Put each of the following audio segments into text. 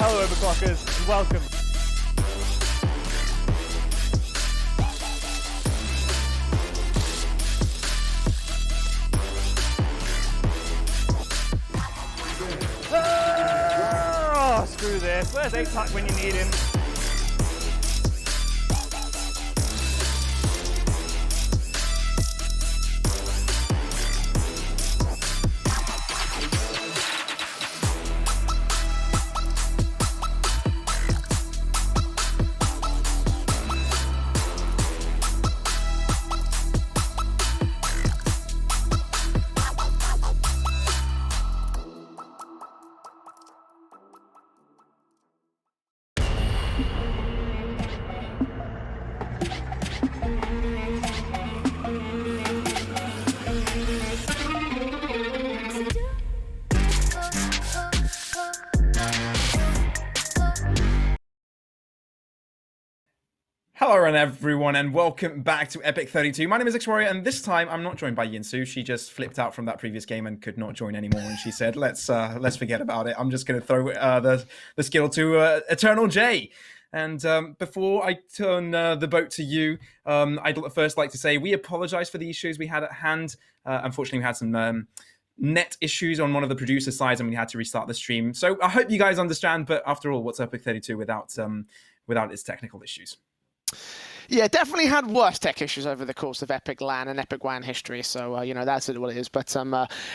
Hello, overclockers, and welcome. Oh, screw this. Where's APAC when you need him? Hello everyone and welcome back to Epic32. My name is Warrior and this time I'm not joined by Yinsu. She just flipped out from that previous game and could not join anymore, and she said, let's forget about it. I'm just going to throw the skill to Eternal J. And before I turn the boat to you, I'd first like to say we apologize for the issues we had at hand. Unfortunately, we had some net issues on one of the producer sides and we had to restart the stream. So I hope you guys understand, but after all, what's Epic32 without its technical issues? Yeah, definitely had worse tech issues over the course of epic.LAN and epic.WAN history, so, you know, that's what it is. But,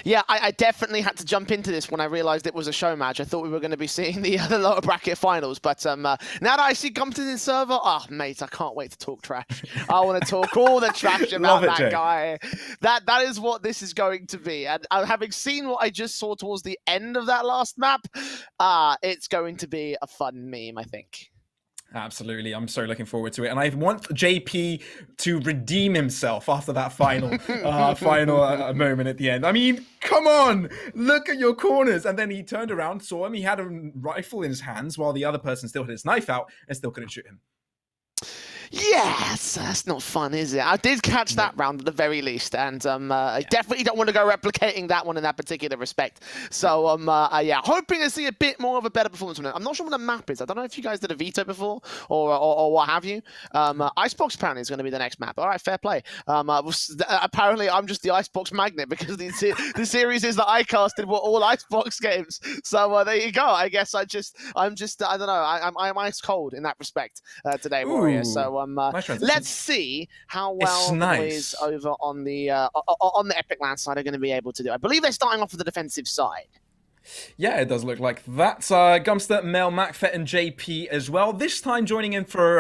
yeah, I definitely had to jump into this when I realized it was a show match. I thought we were going to be seeing the lower bracket finals, but now that I see Compton's server, oh, mate, I can't wait to talk trash. I want to talk all the trash about that guy. That is what this is going to be. And having seen what I just saw towards the end of that last map, it's going to be a fun meme, I think. Absolutely. I'm so looking forward to it. And I want JP to redeem himself after that final moment at the end. I mean, come on, look at your corners. And then he turned around, saw him. He had a rifle in his hands while the other person still had his knife out and still couldn't shoot him. Yes, that's not fun, is it? I did catch that round at the very least, and I definitely don't want to go replicating that one in that particular respect. So, yeah, hoping to see a bit more of a better performance from it. I'm not sure what the map is. I don't know if you guys did a veto before or what have you. Icebox apparently is going to be the next map. All right, fair play. Apparently, I'm just the Icebox magnet because the series that I casted were all Icebox games. So there you go. I guess I'm just I don't know. I'm ice cold in that respect today, Warrior. So. Let's see how well the boys over on the epic.LAN side are going to be able to do. I believe they're starting off with the defensive side. Yeah, it does look like that. Gumster, Mel, MacFet, and JP as well. This time joining in for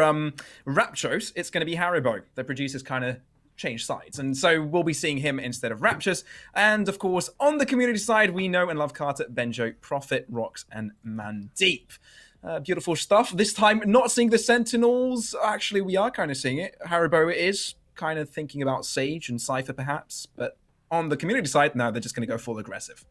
Raptros, it's going to be Haribo. The producers kind of changed sides, and so we'll be seeing him instead of Raptures. And of course, on the community side, we know and love Carter, Benjo, Prophet, Rox, and Mandeep. Beautiful stuff. This time, not seeing the Sentinels. Actually, we are kind of seeing it. Haribo is kind of thinking about Sage and Cypher, perhaps. But on the community side, no, they're just going to go full aggressive.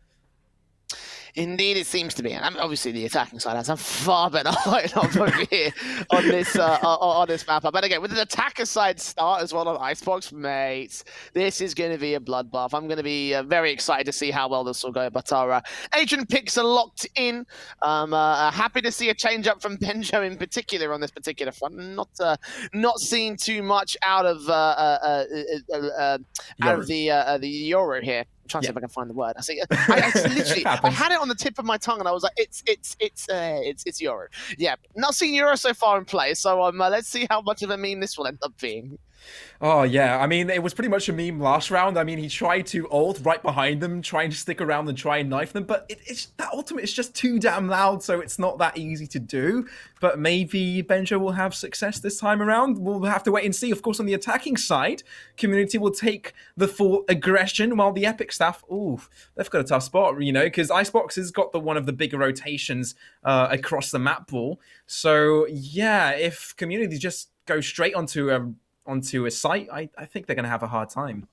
Indeed, it seems to be. And obviously, the attacking side has a far better lineup over here on this map. But again, with the attacker side start as well on Icebox, mates, this is going to be a bloodbath. I'm going to be very excited to see how well this will go. But our agent picks are locked in. Happy to see a change up from Benjo in particular on this particular front. Not seeing too much out of the Euro here. I'm trying to see if I can find the word. I literally, I had it on the tip of my tongue, and I was like, it's Euro. Yeah, not seen Euro so far in play, so let's see how much of a meme this will end up being. Oh, yeah. I mean, it was pretty much a meme last round. I mean, he tried to ult right behind them, trying to stick around and try and knife them, but that ultimate is just too damn loud, so it's not that easy to do. But maybe Benjo will have success this time around. We'll have to wait and see. Of course, on the attacking side, community will take the full aggression, while the Epic staff, ooh, they've got a tough spot, you know, because Icebox has got one of the bigger rotations across the map pool. So, yeah, if community just go straight onto a site, I think they're going to have a hard time.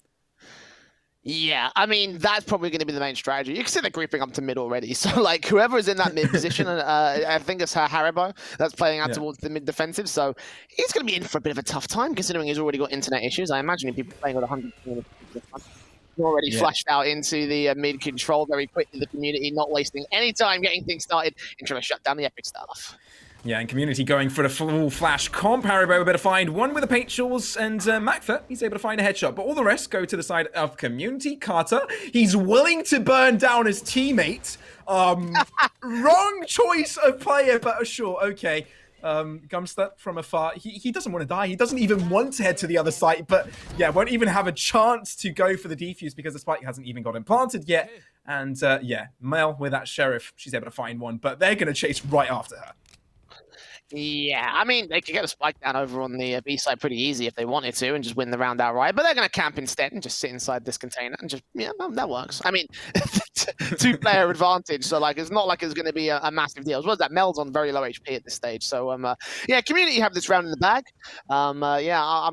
Yeah, I mean, that's probably going to be the main strategy. You can see they're creeping up to mid already. So, like, whoever is in that mid position, I think it's Haribo that's playing out towards the mid defensive. So, he's going to be in for a bit of a tough time considering he's already got internet issues. I imagine people playing with 100. Already flashed out into the mid control very quickly. The community not wasting any time getting things started and trying to shut down the Epic stuff. Yeah, and community going for the full flash comp. Haribo able to find one with the paint shawls, and Mactha, he's able to find a headshot. But all the rest go to the side of community. Carter, he's willing to burn down his teammate. Wrong choice of player, but sure, okay. Gumster from afar, he doesn't want to die. He doesn't even want to head to the other site, but yeah, won't even have a chance to go for the defuse because the spike hasn't even got implanted yet. And yeah, Mel with that sheriff, she's able to find one, but they're going to chase right after her. Yeah, I mean, they could get a spike down over on the B side pretty easy if they wanted to and just win the round outright, but they're going to camp instead and just sit inside this container and just, yeah, that works. I mean, two-player advantage, so like it's not like it's going to be a massive deal. As well as that, Mel's on very low HP at this stage, so yeah, community have this round in the bag. Yeah, I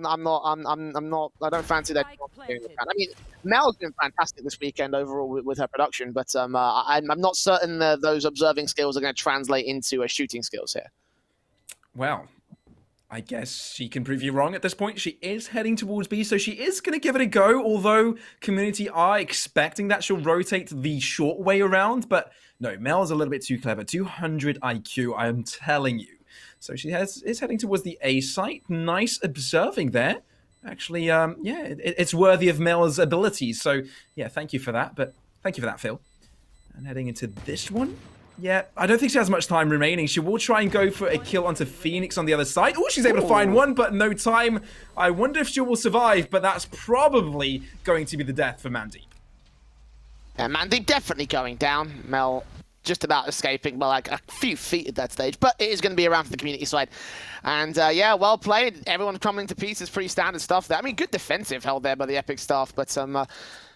don't fancy that. I mean, Mel's been fantastic this weekend overall with her production, but I'm not certain those observing skills are going to translate into shooting skills here. Well, I guess she can prove you wrong at this point. She is heading towards B, so she is going to give it a go, although community are expecting that she'll rotate the short way around. But no, Mel's a little bit too clever. 200 IQ, I am telling you. So she is heading towards the A site. Nice observing there. Actually, yeah, it's worthy of Mel's abilities. So, yeah, thank you for that. But thank you for that, Phil. And heading into this one. Yeah, I don't think she has much time remaining. She will try and go for a kill onto Phoenix on the other side. Oh, she's able to find one, but no time. I wonder if she will survive, but that's probably going to be the death for Mandeep. Yeah, Mandeep definitely going down. Mel just about escaping by like a few feet at that stage, but it is going to be around for the community side. And yeah, well played. Everyone crumbling to pieces, pretty standard stuff there. I mean, good defensive held there by the Epic staff, but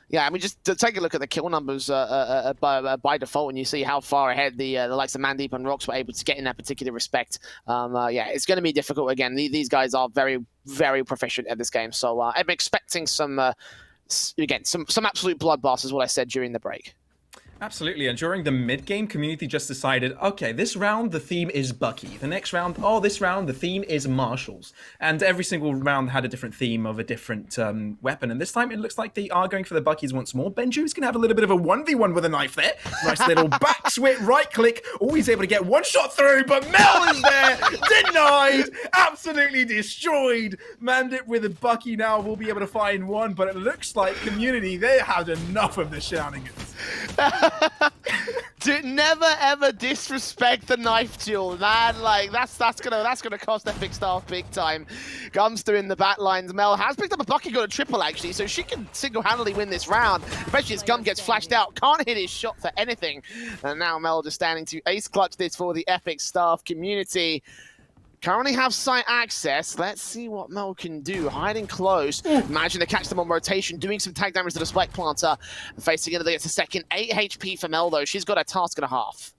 yeah, I mean, just to take a look at the kill numbers by default, and you see how far ahead the likes of Mandeep and Rox were able to get in that particular respect. Yeah, it's going to be difficult again. These guys are very, very proficient at this game, so I'm expecting some absolute bloodbaths, is what I said during the break. Absolutely, and during the mid-game, community just decided, okay, this round the theme is Bucky. The next round, oh, this round the theme is Marshals. And every single round had a different theme of a different weapon. And this time it looks like they are going for the Buckies once more. Benju's going to have a little bit of a 1v1 with a knife there. Nice little back switch, right click. Oh, he's able to get one shot through, but Mel is there. Denied. Absolutely destroyed. Mandip with a Bucky now will be able to find one, but it looks like community, they had enough of the shenanigans. Dude, never ever disrespect the knife duel, man. Like that's gonna cost Epic staff big time. Gumster in the back lines. Mel has picked up a Bucky, got a triple actually, so she can single-handedly win this round. Especially as Gum gets flashed out, can't hit his shot for anything. And now Mel just standing to ace clutch this for the Epic staff community. Currently have site access. Let's see what Mel can do. Hiding close. Imagine to catch them on rotation, doing some tag damage to the spike planter. Facing it against a second. 8 HP for Mel, though. She's got a task and a half.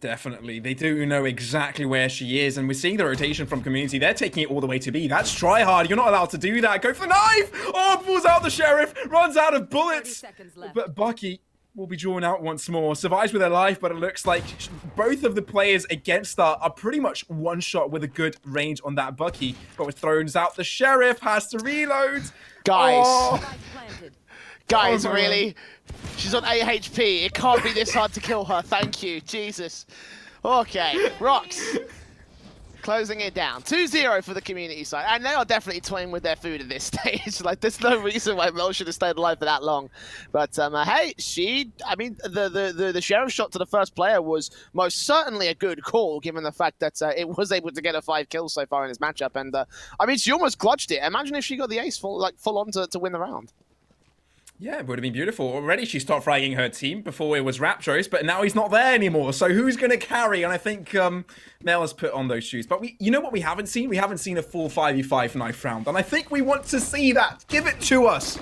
Definitely. They do know exactly where she is, and we're seeing the rotation from community. They're taking it all the way to B. That's try hard. You're not allowed to do that. Go for the knife! Oh, pulls out the sheriff. Runs out of bullets. But Bucky will be drawn out once more. Survives with her life, but it looks like both of the players against her are pretty much one shot with a good range on that Bucky. But with throws out, the sheriff has to reload. Guys. Oh. Guys, really? She's on 8 HP. It can't be this hard to kill her. Thank you. Jesus. Okay. Rox. Closing it down. 2-0 for the community side. And they are definitely toying with their food at this stage. Like, there's no reason why Mel should have stayed alive for that long. But, hey, I mean, the sheriff shot to the first player was most certainly a good call, given the fact that it was able to get her 5 kills so far in this matchup. And, I mean, she almost clutched it. Imagine if she got the ace full on to win the round. Yeah, it would have been beautiful. Already she stopped fragging her team before it was Raptros, but now he's not there anymore. So who's going to carry? And I think Mel has put on those shoes. But you know what we haven't seen? We haven't seen a full 5v5 knife round. And I think we want to see that. Give it to us.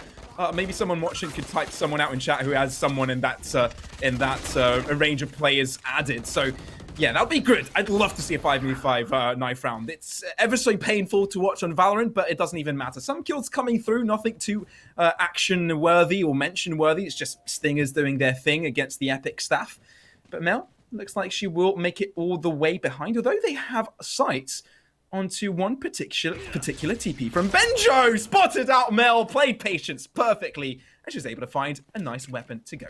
Maybe someone watching could type someone out in chat who has someone in that range of players added. So yeah, that would be good. I'd love to see a 5v5 knife round. It's ever so painful to watch on Valorant, but it doesn't even matter. Some kills coming through, nothing too action-worthy or mention-worthy. It's just Stingers doing their thing against the Epic staff. But Mel, looks like she will make it all the way behind. Although they have sights, onto one particular TP from Benjo. Spotted out Mel, played patience perfectly, and she was able to find a nice weapon to go.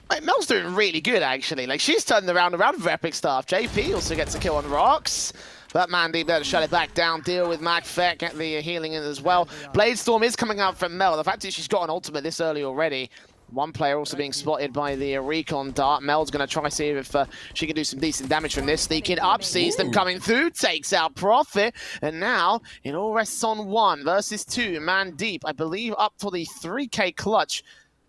Like, Mel's doing really good, actually. Like, she's turning around for Epic Staff. JP also gets a kill on Rocks. But Mandeep there to shut it back down, deal with MacFet, get the healing in as well. Bladestorm is coming out from Mel. The fact is she's got an ultimate this early already. One player also being spotted by the recon dart. Mel's going to try to see if she can do some decent damage from this. Sneaking up, sees them coming through, takes out Profit. And now it all rests on 1 versus 2. Mandeep, I believe, up for the 3K clutch.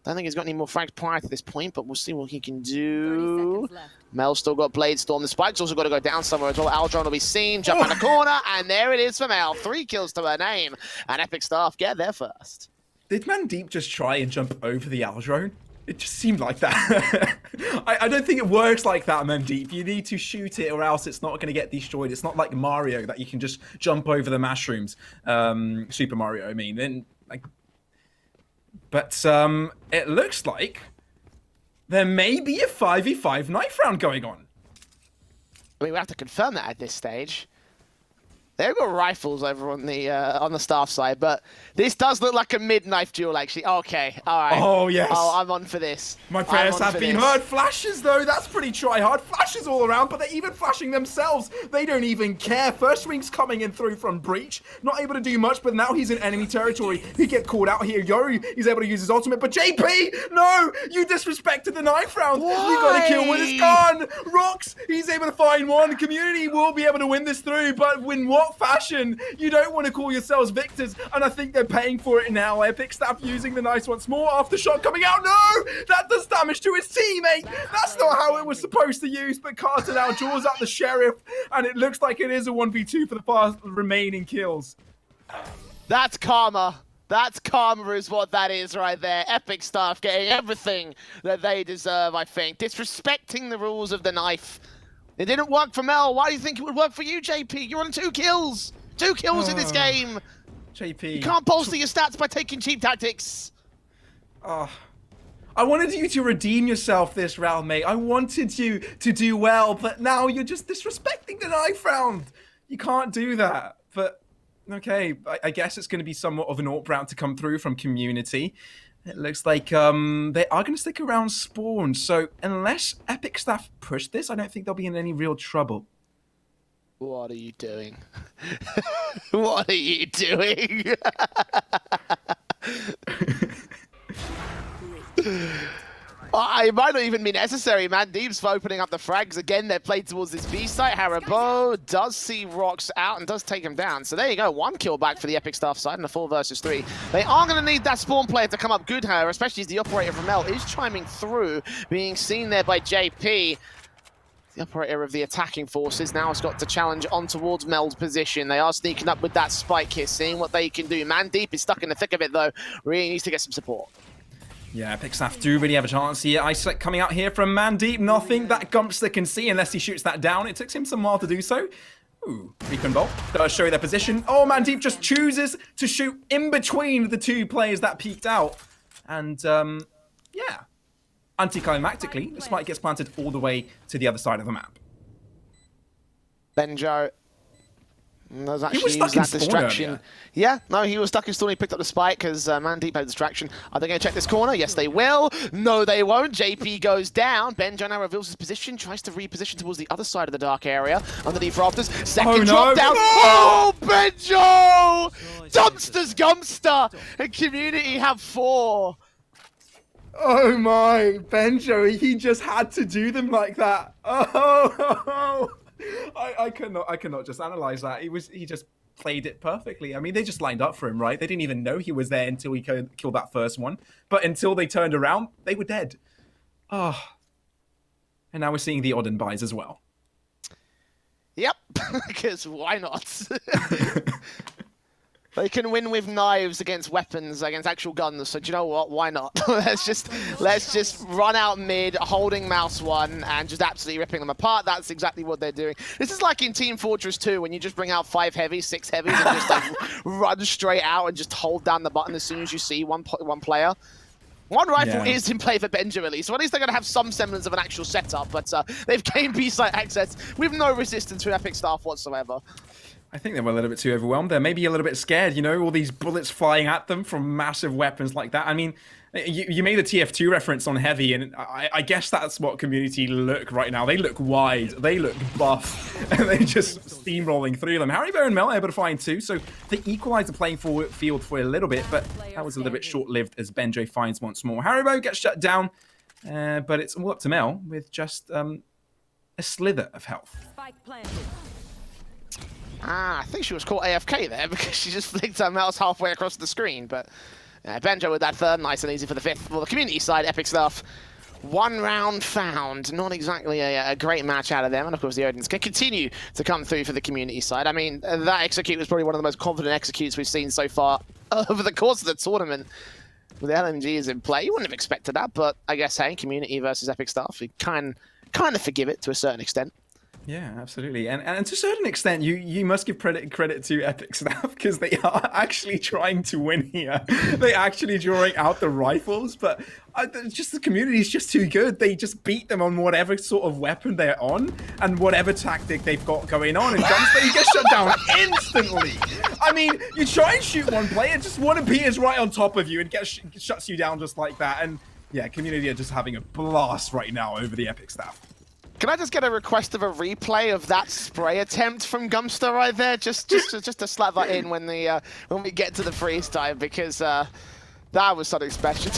Don't think he's got any more frags prior to this point, but we'll see what he can do. Mel's still got Bladestorm. The Spike's also got to go down somewhere as well. Aldron will be seen, jump out the corner, and there it is for Mel. 3 kills to her name, and Epic Staff get there first. Did Mandeep just try and jump over the Aldron? It just seemed like that. I don't think it works like that, Mandeep. You need to shoot it or else it's not going to get destroyed. It's not like Mario that you can just jump over the mushrooms. Super Mario, I mean. Then, like... But it looks like there may be a 5v5 knife round going on. I mean, we have to confirm that at this stage. They've got rifles over on the staff side, but this does look like a mid-knife duel, actually. Okay, all right. Oh, yes. Oh, I'm on for this. My prayers have been heard. Flashes, though, that's pretty try-hard. Flashes all around, but they're even flashing themselves. They don't even care. First wing's coming in through from Breach. Not able to do much, but now he's in enemy territory. He get called out here. Yoru, he's able to use his ultimate, but JP, no! You disrespected the knife round. Why? You got to kill with his gun. Rocks, he's able to find one. Community will be able to win this through, but in what fashion? You don't want to call yourselves victors, and I think they're paying for it now. Epic Staff using the knife once more. Aftershock coming out. No! That does damage to his teammate. That's not how it was supposed to use, but Carter now draws out the Sheriff, and it looks like it is a 1v2 for the fast remaining kills. That's karma. That's karma is what that is right there. Epic Staff getting everything that they deserve, I think. Disrespecting the rules of the knife. It didn't work for Mel. Why do you think it would work for you, JP? You're on 2 kills. 2 kills in this game. JP. You can't bolster your stats by taking cheap tactics. I wanted you to redeem yourself this round, mate. I wanted you to do well, but now you're just disrespecting the knife round. You can't do that. But, okay, I guess it's going to be somewhat of an AWP round to come through from Community. It looks like they are going to stick around spawn. So unless Epic Staff push this, I don't think they'll be in any real trouble. What are you doing? What are you doing? It might not even be necessary. Mandeep's for opening up the frags again. They're played towards this B site. Haribo does see Rocks out and does take him down. So there you go. 1 kill back for the Epic Staff side in a 4 versus 3. They are going to need that spawn player to come up good, however, especially as the operator from Mel is chiming through, being seen there by JP. The operator of the attacking forces now has got to challenge on towards Mel's position. They are sneaking up with that spike here, seeing what they can do. Mandeep is stuck in the thick of it, though. Really needs to get some support. Yeah, Epic Staff do really have a chance here. Isolate coming out here from Mandeep. Nothing that Gumpster can see unless he shoots that down. It took him some while to do so. Ooh, Recon Bolt does show you their position. Oh, Mandeep just chooses to shoot in between the 2 players that peeked out. And, yeah. Anticlimactically, the spike gets planted all the way to the other side of the map. Benjo does actually he was stuck use in that distraction. Earlier. Yeah, no, he was stuck in spawn. He picked up the spike because Mandeep had a distraction. Are they going to check this corner? Yes, they will. No, they won't. JP goes down. Benjo now reveals his position, tries to reposition towards the other side of the dark area underneath rafters. Second drop down. Oh, Benjo! Dumpster's Gumpster! And Community have 4. Oh my, Benjo, he just had to do them like that. Oh, I cannot just analyze that. He just played it perfectly. I mean, they just lined up for him, right? They didn't even know he was there until he killed that first one. But until they turned around, they were dead. Oh. And now we're seeing the odd and buys as well. Yep, because why not? They can win with knives against weapons, against actual guns. So do you know what? Why not? let's just run out mid, holding mouse 1, and just absolutely ripping them apart. That's exactly what they're doing. This is like in Team Fortress 2 when you just bring out 5 heavies, 6 heavies, and just like run straight out and just hold down the button as soon as you see one player. 1 rifle is in play for Benjo at least, so at least they're going to have some semblance of an actual setup. But they've gained B-site access with no resistance to Epic Staff whatsoever. I think they were a little bit too overwhelmed there. Maybe a little bit scared, you know, all these bullets flying at them from massive weapons like that. I mean, you made the TF2 reference on Heavy, and I guess that's what Community look right now. They look wide, they look buff, and they're just steamrolling through them. Haribo and Mel are able to find two, so they equalize the playing field for a little bit, but that was a little bit short-lived as Benjo finds once more. Haribo gets shut down, but it's all up to Mel with just a slither of health. Spike planted. I think she was caught AFK there because she just flicked her mouse halfway across the screen. But Benjo with that third, nice and easy for the fifth. For the community side, Epic stuff. 1 round found. Not exactly a great match out of them. And of course, the Odins can continue to come through for the community side. I mean, that execute was probably one of the most confident executes we've seen so far over the course of the tournament. With the LMGs in play, you wouldn't have expected that. But I guess, hey, community versus Epic stuff, you kind of forgive it to a certain extent. Yeah, absolutely. And to a certain extent, you must give credit to Epic staff because they are actually trying to win here. They're actually drawing out the rifles, but just the community is just too good. They just beat them on whatever sort of weapon they're on and whatever tactic they've got going on. And Gunstar, you get shut down instantly. I mean, you try and shoot one player, just one appears right on top of you and shuts you down just like that. And yeah, community are just having a blast right now over the Epic staff. Can I just get a request of a replay of that spray attempt from Gumster right there? Just to slap that in when we get to the freeze time, because that was something special.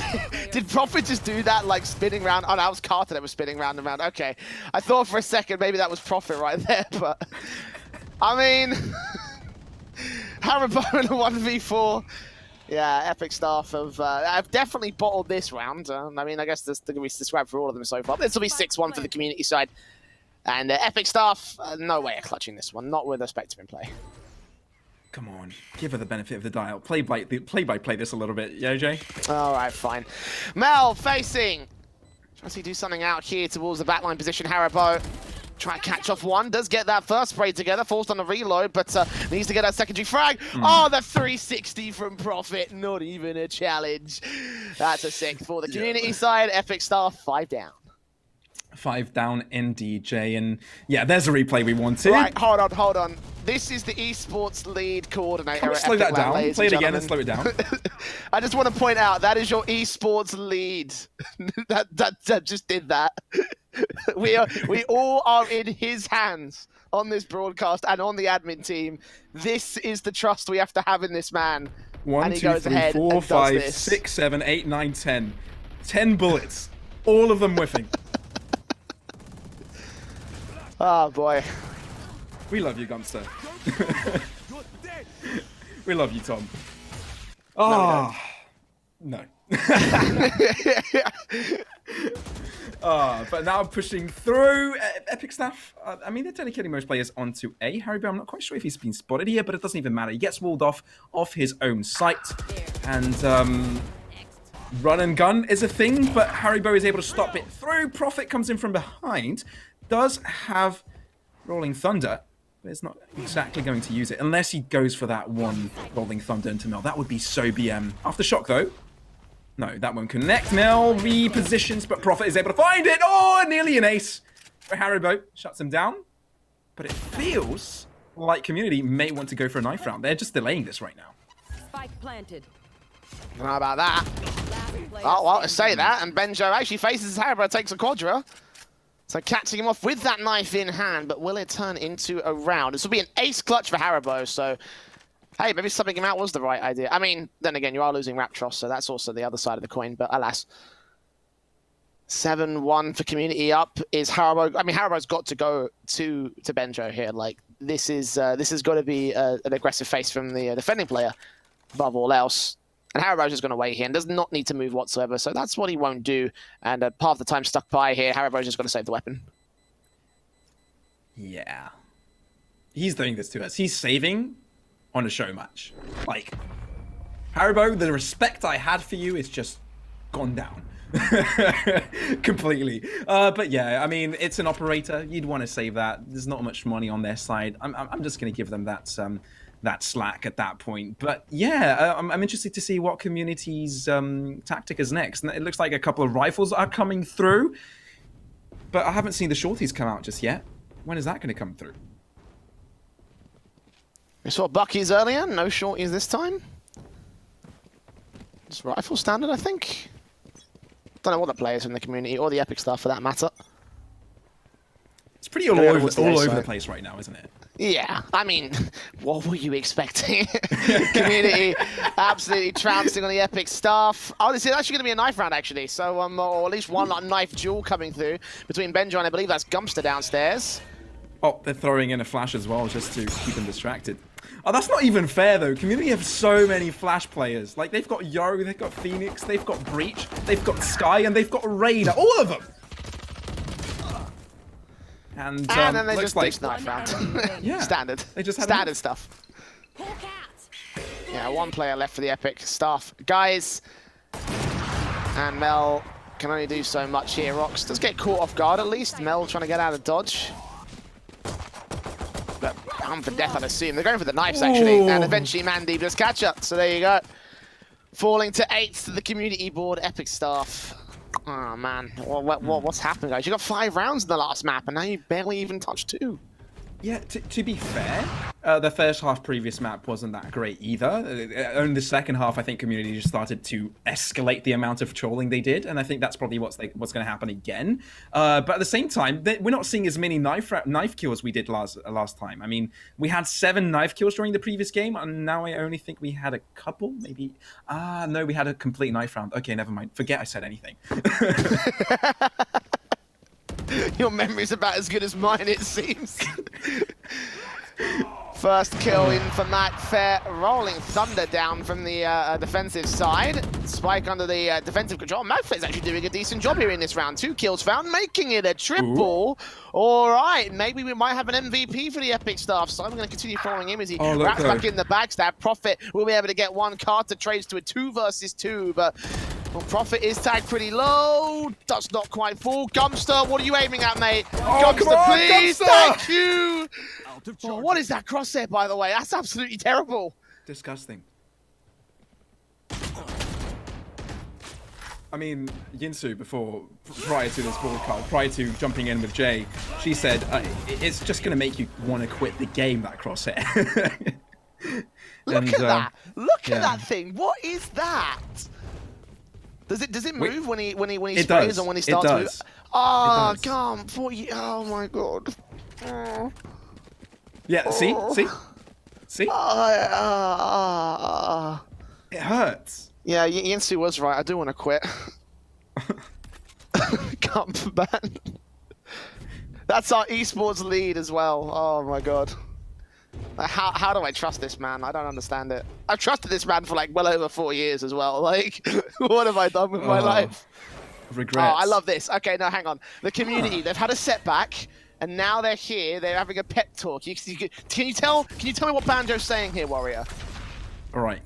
Did Prophet just do that, like spinning round? Oh, that was Carter that was spinning round and round. Okay, I thought for a second maybe that was Prophet right there, but I mean, Haribo in a 1v4. Yeah, Epic staff have definitely bottled this round. I mean, I guess they're going to be described for all of them so far. This will be 6-1 for the community side. And Epic staff, no way of clutching this one. Not with a Spectre in play. Come on, give her the benefit of the dial. Play by play this a little bit, yeah, Jay? All right, fine. Mel facing. Tries to do something out here towards the backline position. Haribo. Try to catch off one, does get that first spray together, forced on a reload, but needs to get that secondary frag. Oh, the 360 from Prophet, not even a challenge. That's a 6 for the community side. Epic staff, 5 down. 5 down indeed, Jay, and yeah, there's a replay we wanted. Right, hold on. This is the esports lead coordinator. Can we slow that down? Play it again and slow it down. I just want to point out that is your esports lead. that just did that. We all are in his hands on this broadcast and on the admin team. This is the trust we have to have in this man. 1, 2, 3, 4, 5, 6, 7, 8, 9, 10. 10 bullets. All of them whiffing. Oh boy. We love you, Gumster. We love you, Tom. Oh, no. But now pushing through Epic staff. I mean, they're dedicating most players onto A. Haribo, I'm not quite sure if he's been spotted here, but it doesn't even matter. He gets walled off his own site. And run and gun is a thing, but Haribo is able to stop it through. Prophet comes in from behind. Does have Rolling Thunder, but it's not exactly going to use it unless he goes for that one Rolling Thunder into Mel. That would be so BM. Aftershock though. No, that won't connect. Mel repositions, but Prophet is able to find it. Oh, nearly an ace. But Haribo shuts him down. But it feels like community may want to go for a knife round. They're just delaying this right now. Spike planted. How about that? Oh, well, to say that, and Benjo actually faces Haribo, takes a quadra. So catching him off with that knife in hand, but will it turn into a round? This will be an ace clutch for Haribo, so hey, maybe subbing him out was the right idea. I mean, then again, you are losing Raptros, so that's also the other side of the coin, but alas. 7-1 for community up is Haribo. I mean, Haribo's got to go to Benjo here. Like, this has got to be an aggressive face from the defending player above all else. And Haribo's just going to wait here and does not need to move whatsoever. So that's what he won't do. And part of the time stuck by here, Haribo's just going to save the weapon. Yeah. He's doing this to us. He's saving on a show match. Like, Haribo, the respect I had for you is just gone down. Completely. But yeah, I mean, it's an operator. You'd want to save that. There's not much money on their side. I'm just going to give them that slack at that point. But yeah, I'm interested to see what community's tactic is next. And it looks like a couple of rifles are coming through, but I haven't seen the shorties come out just yet. When is that going to come through? We saw Bucky's earlier, no shorties this time. Just rifle standard, I think. Don't know what the players in the community, or the Epic stuff for that matter. It's pretty all over the place right now, isn't it? Yeah, I mean, what were you expecting? Community absolutely trouncing on the Epic stuff. Oh, this is actually going to be a knife round, actually. So, or at least one knife duel coming through between Benjo and I believe that's Gumpster downstairs. Oh, they're throwing in a flash as well, just to keep them distracted. Oh, that's not even fair, though. Community have so many flash players. Like, they've got Yo, they've got Phoenix, they've got Breach, they've got Sky, and they've got Raider. All of them! And then they looks just like knife round. Yeah, Standard. They just had standard stuff. Yeah, one player left for the Epic staff. Guys, and Mel can only do so much here. Rox does get caught off guard at least. Mel trying to get out of dodge. But bound for death, I'd assume. They're going for the knives, actually. And eventually Mandeep does catch up. So there you go. Falling to 8th to the community board, Epic staff. Oh, man. What's happened, guys? You got 5 rounds in the last map, and now you barely even touched 2. Yeah, to be fair, the first half previous map wasn't that great either. Only the second half, I think community just started to escalate the amount of trolling they did, and I think that's probably what's going to happen again. But at the same time, we're not seeing as many knife kills we did last time. I mean, we had 7 knife kills during the previous game, and now I only think we had a couple, maybe. No, we had a complete knife round. Okay, never mind. Forget I said anything. Your memory's about as good as mine, it seems. First kill in for McFet, rolling Thunder down from the defensive side. Spike under the defensive control. McFet's actually doing a decent job here in this round. 2 kills found, making it a triple. All right, maybe we might have an MVP for the Epic staff, so I'm going to continue following him as he wraps back in the backstab. Prophet will be able to get 1 card to trades to a 2 versus 2, but well, Prophet is tagged pretty low. Does not quite fall. Gumpster, what are you aiming at, mate? Gumpster, come on, please. Gumpster! Thank you. Oh, what is that crosshair, by the way? That's absolutely terrible. Disgusting. I mean, Yinsu, prior to this broadcast, prior to jumping in with Jay, she said, it's just going to make you want to quit the game, that crosshair. Look at that. Look at that thing. What is that? Does it move when he sprays or when he starts moving? Oh, come for you. Oh my god. Yeah, see? It hurts. Yeah, Yinsu was right. I do want to quit. Come man. That's our esports lead as well. Oh my god. How do I trust this man? I don't understand it. I've trusted this man for like well over 4 years as well. Like, what have I done with my life? Regrets. Oh, I love this. Okay, no, hang on. The community, they've had a setback, and now they're here. They're having a pep talk. Can you tell me what Banjo's saying here, Warrior? All right.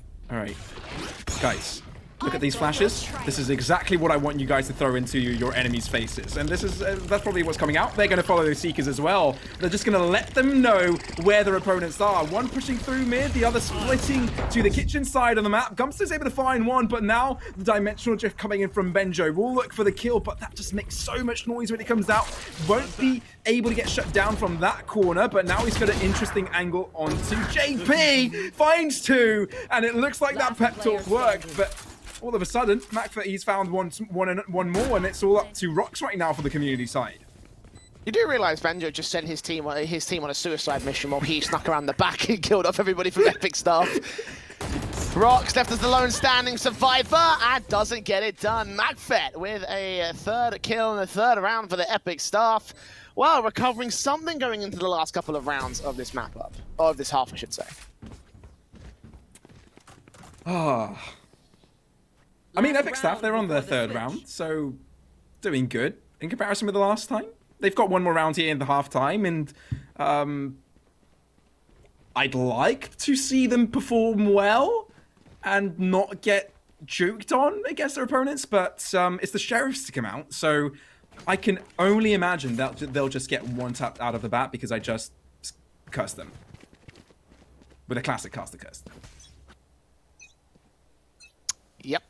Guys, look at these flashes. This is exactly what I want you guys to throw into your enemies' faces. And this is that's probably what's coming out. They're going to follow those Seekers as well. They're just going to let them know where their opponents are. One pushing through mid, the other splitting to the kitchen side of the map. Gumpster's able to find one, but now the dimensional drift coming in from Benjo. We'll look for the kill, but that just makes so much noise when it comes out. Won't be able to get shut down from that corner, but now he's got an interesting angle onto JP. Finds 2, and it looks like that pep talk worked, but all of a sudden, McFet, he's found one more, and it's all up to Rox right now for the community side. You do realise Benjo just sent his team on a suicide mission while he snuck around the back and killed off everybody from Epic staff. Rox left as the lone standing survivor and doesn't get it done. McFet with a 3rd kill in the 3rd round for the Epic staff. Well, recovering something going into the last couple of rounds of this map up. Or of this half, I should say. I mean, Epic staff, they're on their 3rd round, so doing good in comparison with the last time. They've got 1 more round here in the half-time, and I'd like to see them perform well and not get juked on against their opponents, but it's the Sheriffs to come out, so I can only imagine that they'll just get 1 tap out of the bat because I just cursed them. With a classic caster curse. Yep.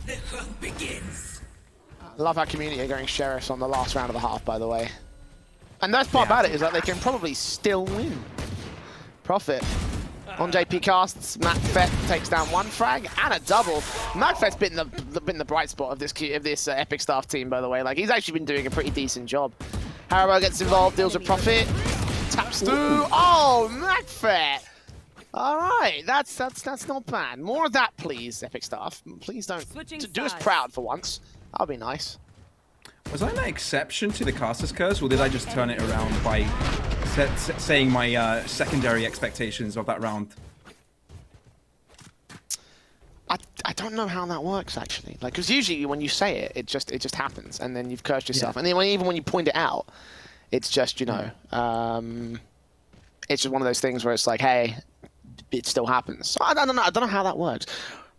The hunt begins. I love how community are going Sheriffs on the last round of the half, by the way. And the best part about it is that they can probably still win. Prophet on JP casts. MacFet takes down one frag and a double. MacFet's been the bright spot of this Epic staff team, by the way. Like, he's actually been doing a pretty decent job. Haribo gets involved, deals with Profit, taps through. Oh, MacFet! All right, that's not bad. More of that, please, Epic staff. Please don't do us proud for once. That'll be nice. Was I an exception to the caster's curse, or did I just turn it around by saying my secondary expectations of that round? I don't know how that works actually. Like, because usually when you say it, it just happens, and then you've cursed yourself. Yeah. And then even when you point it out, it's just, you know, it's just one of those things where it's like, hey, it still happens. So I don't know how that works.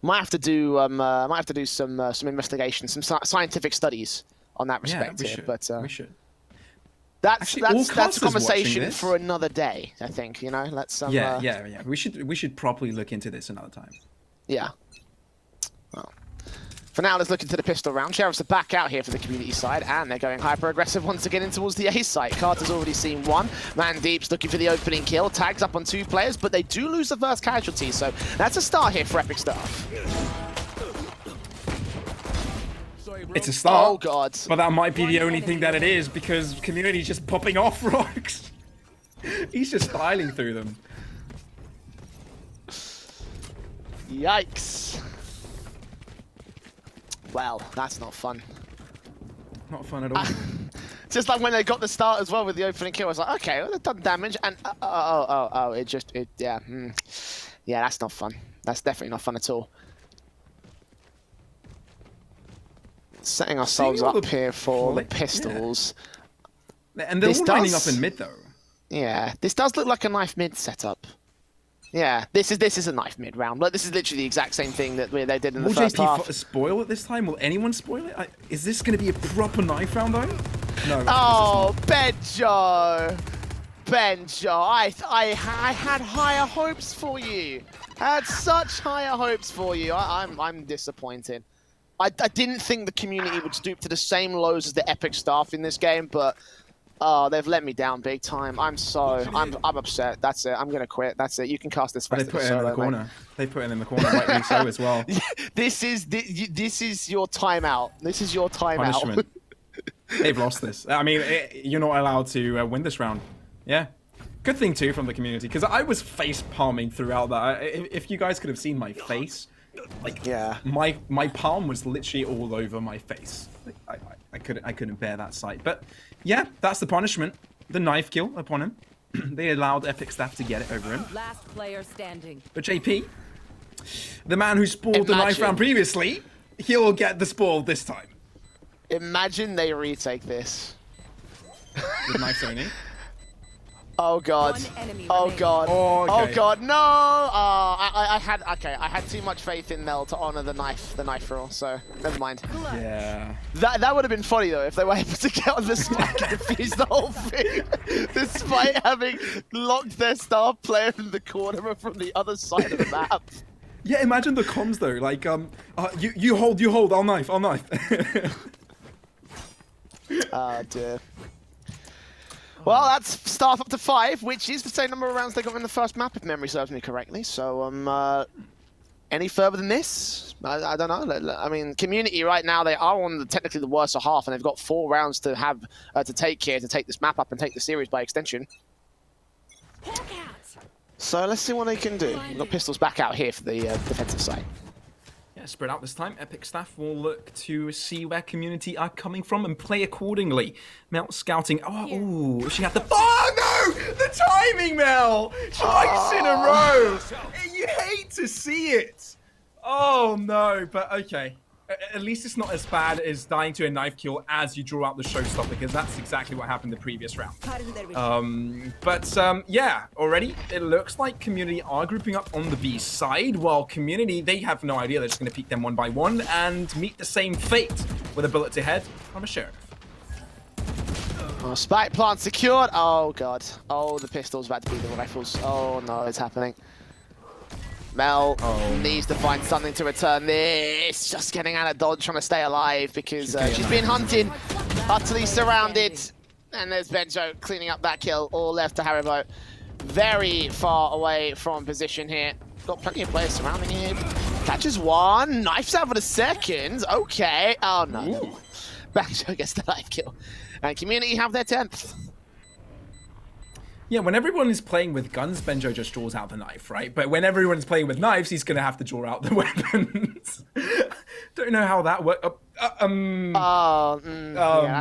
Might have to do some investigation, some scientific studies on that respect. Yeah, we should. That's a conversation for another day, I think. You know, let's. Yeah. We should properly look into this another time. Yeah. Well, for now, let's look into the pistol round. Sheriffs are back out here for the community side, and they're going hyper-aggressive once again in towards the A site. Carter's already seen one. Mandeep's looking for the opening kill. Tags up on 2 players, but they do lose the first casualty, so that's a start here for Epic staff. It's a start. Oh, God. But that might be the only thing that it is, because community's just popping off rocks. He's just styling through them. Yikes. Well, that's not fun. Not fun at all. Just like when they got the start as well with the opening kill, I was like, okay, well, they've done damage, and yeah, that's not fun. That's definitely not fun at all. Setting ourselves up here for the pistols. Yeah. And they're all lining up in mid though. Yeah, this does look like a knife mid setup. Yeah, this is a knife mid round. Like, this is literally the exact same thing that they did in the first half. Will JP spoil it this time? Will anyone spoil it? Is this going to be a proper knife round though? No. Oh, Benjo! I had higher hopes for you. I had such higher hopes for you. I'm disappointed. I didn't think the community would stoop to the same lows as the Epic staff in this game, but they've let me down big time. I'm upset. That's it. I'm gonna quit. That's it. You can cast this. They put it in the corner. Mate. They put it in the corner, rightly so as well. This is your timeout. This is your timeout. Punishment. They've lost this. I mean, you're not allowed to win this round. Yeah. Good thing too from the community, because I was face palming throughout that. If you guys could have seen my face. Like, yeah, my palm was literally all over my face. I couldn't bear that sight. But yeah, that's the punishment. The knife kill upon him. They allowed Epic staff to get it over him. Last player standing. But JP, the man who spoiled the knife round previously, he'll get the spoil this time. Imagine they retake this. With knife only. Oh God! Oh God! Oh, okay. Oh God! No! I had too much faith in Mel to honor the knife rule. So never mind. Yeah. That would have been funny though if they were able to get on the spike and defuse the whole thing, despite having locked their star player in the corner from the other side of the map. Yeah, imagine the comms though. Like, you hold, I'll knife. Oh dear. Well, that's staff up to 5, which is the same number of rounds they got in the first map, if memory serves me correctly. So, any further than this? I don't know. I mean, community right now, they are on technically the worst half, and they've got 4 rounds to have to take here to take this map up and take the series by extension. So let's see what they can do. We've got pistols back out here for the defensive side. Yeah, spread out this time. Epic staff will look to see where community are coming from and play accordingly. Mel scouting. Oh, she had the. Oh no! The timing, Mel! Twice in a row! You hate to see it! Oh no, but okay. At least it's not as bad as dying to a knife kill as you draw out the showstopper, because that's exactly what happened the previous round. Yeah, already it looks like community are grouping up on the B side, while community, they have no idea. They're just going to peek them one by one and meet the same fate with a bullet to head from a sheriff. Oh, spike plant secured. Oh God. Oh, the pistol's about to be the rifles. Oh no, it's happening. Mel needs to find something to return this. Just getting out of dodge, trying to stay alive because she's being hunted, utterly surrounded. And there's Benjo cleaning up that kill, all left to Haribo. very far away from position here. Got plenty of players surrounding him. Catches one, knifes out for the second. Okay. Oh no. Banjo gets the knife kill. And Community have their 10th. Yeah, when everyone is playing with guns, Benjo just draws out the knife, right? But when everyone's playing with knives, he's going to have to draw out the weapons. Don't know how that works. Yeah,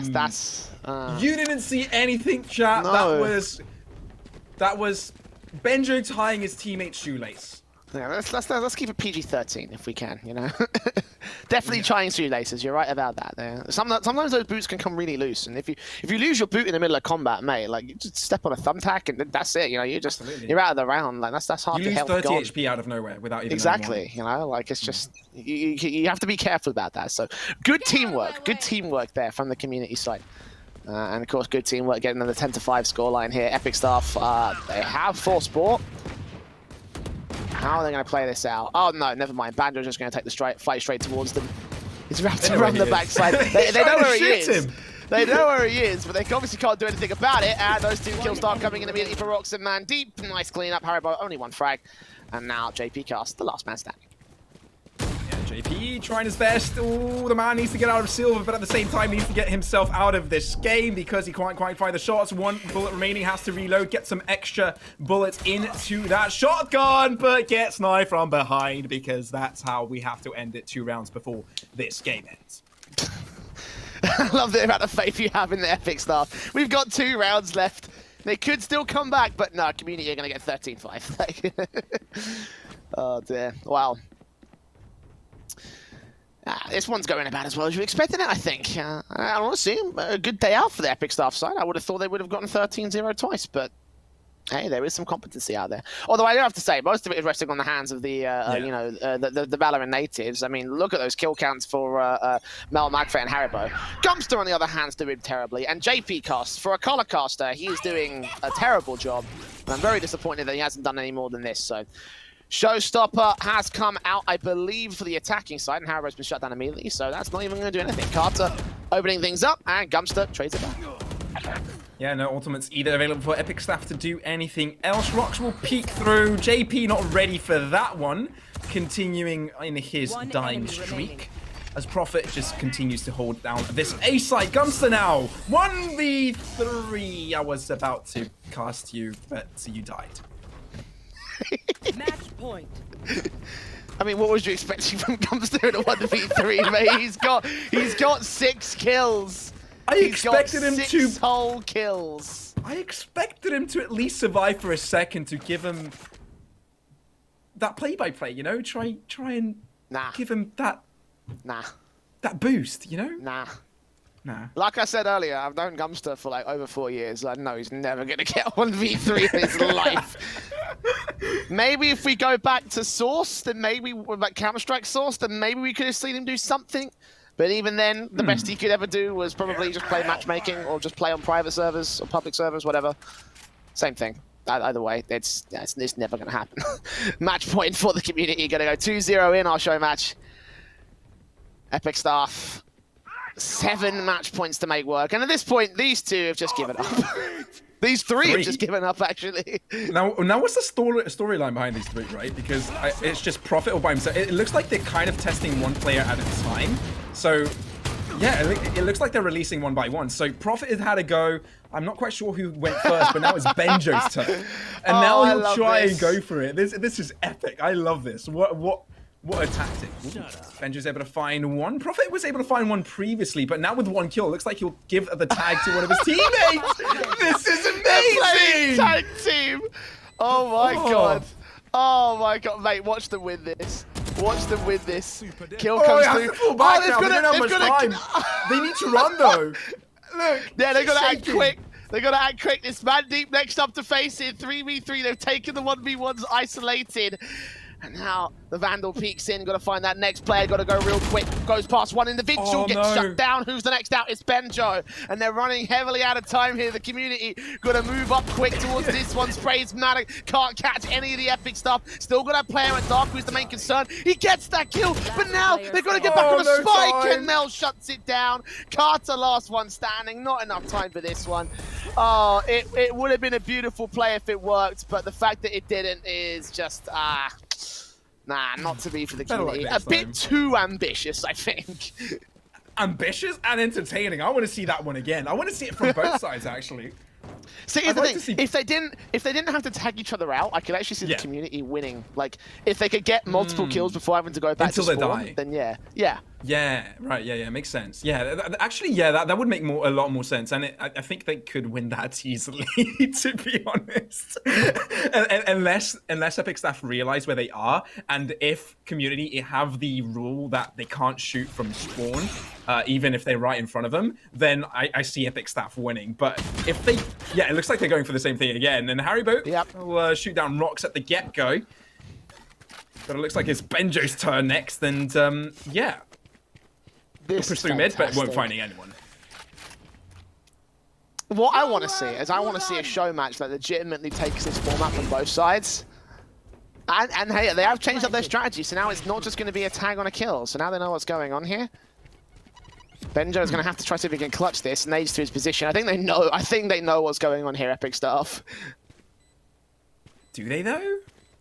that's You didn't see anything, chat. No. That was Benjo tying his teammate's shoelace. Yeah, let's keep it PG-13 if we can, you know. Definitely tying shoelaces. You're right about that. There. Sometimes those boots can come really loose, and if you lose your boot in the middle of combat, mate, like you just step on a thumbtack and that's it. You know, you're out of the round. Like that's hard you to lose help. 30 gone. HP out of nowhere without even exactly. You know, like it's just you have to be careful about that. So good teamwork there from the community side. And of course, good teamwork getting another 10-5 scoreline here. Epic staff, they have full sport. How are they going to play this out? Oh no, never mind. Banjo's just going to take the fight straight towards them. He's wrapped around the backside. They know where he is. They know where he is, but they obviously can't do anything about it. And those 2 kills start coming in immediately for Rox and Mandeep. Nice cleanup. Haribo only 1 frag. And now JP Cast, the last man standing. JP trying his best. Oh, the man needs to get out of silver, but at the same time needs to get himself out of this game because he can't quite find the shots. 1 bullet remaining, has to reload, get some extra bullets into that shotgun, but gets knifed from behind because that's how we have to end it 2 rounds before this game ends. I love the amount of faith you have in the Epic staff. We've got 2 rounds left. They could still come back, but no, Community are going to get 13-5. Oh dear. Wow. This one's going about as well as you expected it, I think. I want to see a good day out for the Epic staff side. I would have thought they would have gotten 13-0 twice, but hey, there is some competency out there. Although I do have to say, most of it is resting on the hands of the, you know, the Valorant natives. I mean, look at those kill counts for Mel, Magfa, and Haribo. Gumpster, on the other hand, is doing terribly. And JP Cast, for a color caster, he is doing a terrible job. And I'm very disappointed that he hasn't done any more than this, so... Showstopper has come out, I believe, for the attacking side, and Haribo's been shut down immediately, so that's not even going to do anything. Carter opening things up, and Gumpster trades it back. Yeah, no ultimates either available for Epic staff to do anything else. Rox will peek through. JP not ready for that one, continuing in his dying streak. As Prophet just continues to hold down this A side. Gumpster now, 1v3. I was about to cast you, but you died. Match point. I mean, what was you expecting from Gumpster in a 1v3, mate? He's got 6 kills. He's got 6 whole kills. I expected him to at least survive for a second to give him that play-by-play, you know? Try and give him that boost, you know? Nah. Nah. Like I said earlier, I've known Gumpster for like over 4 years. I know he's never going to get 1v3 in his life. Maybe if we go back to Source, then maybe, like Counter-Strike Source, then maybe we could have seen him do something. But even then, the best he could ever do was probably just play matchmaking or just play on private servers or public servers, whatever. Same thing. Either way, it's never going to happen. Match point for the community. Going to go 2-0 in our show match. Epic staff. 7 match points to make work. And at this point, these 2 have just given up. These 3 have just given up, actually. Now what's the storyline behind these 3, right? Because it's just Prophet all by himself. It looks like they're kind of testing 1 player at a time. So, yeah, it looks like they're releasing 1 by 1. So Prophet has had a go. I'm not quite sure who went first, but now it's Benjo's turn. And now he'll try and go for it. This is epic. I love this. What a tactic. Benjo's able to find 1. Prophet was able to find 1 previously, but now with 1 kill, it looks like he'll give the tag to one of his teammates. This is amazing! Tag team! Oh my god. Oh my god. Mate, watch them win this. Watch them win this. Kill comes through. Fall back now. They don't have much time. They need to run though. Look. Yeah, they've got to act quick. They've got to act quick. This Mandeep next up to face it. 3v3. They've taken the 1v1s isolated. And now the Vandal peeks in, got to find that next player, got to go real quick. Goes past one individual, Oh, gets no. shut down. Who's the next out? It's Benjo. And they're running heavily out of time here. The community got to move up quick towards this one. Sprays Matic, can't catch any of the Epic stuff. Still got to play him at Dark, who's the main concern. He gets that kill, but now they've got to get back on the no spike, time. and Mel shuts it down. Carter, last one standing. Not enough time for this one. Oh, it would have been a beautiful play if it worked, but the fact that it didn't is just, nah, not to be for the Better community. luck A next bit time. too ambitious, I think. Ambitious and entertaining. I want to see that one again. I want to see it from both sides, actually. See, here's the like to thing. see- If they didn't have to tag each other out, I could actually see Yeah. the community winning. Like, if they could get multiple kills before having to go back Until to they spawn, die. then yeah. Yeah, right. Yeah, makes sense. Yeah, actually, yeah, that would make a lot more sense, and I think they could win that easily, to be honest. unless Epic staff realize where they are, and if community have the rule that they can't shoot from spawn, even if they're right in front of them, then I see Epic staff winning. But if they, yeah, it looks like they're going for the same thing again. And Haribo will shoot down rocks at the get-go. But it looks like it's Benjo's turn next, and yeah. This Pursue mid, but won't finding anyone. What I want to see is I want to see a show match that legitimately takes this format from both sides. And hey, they have changed up their strategy, so now it's not just going to be a tag on a kill. So now they know what's going on here. Benjo is going to have to try to see if he can clutch this. Nades to his position. I think they know what's going on here, Epic stuff. Do they though?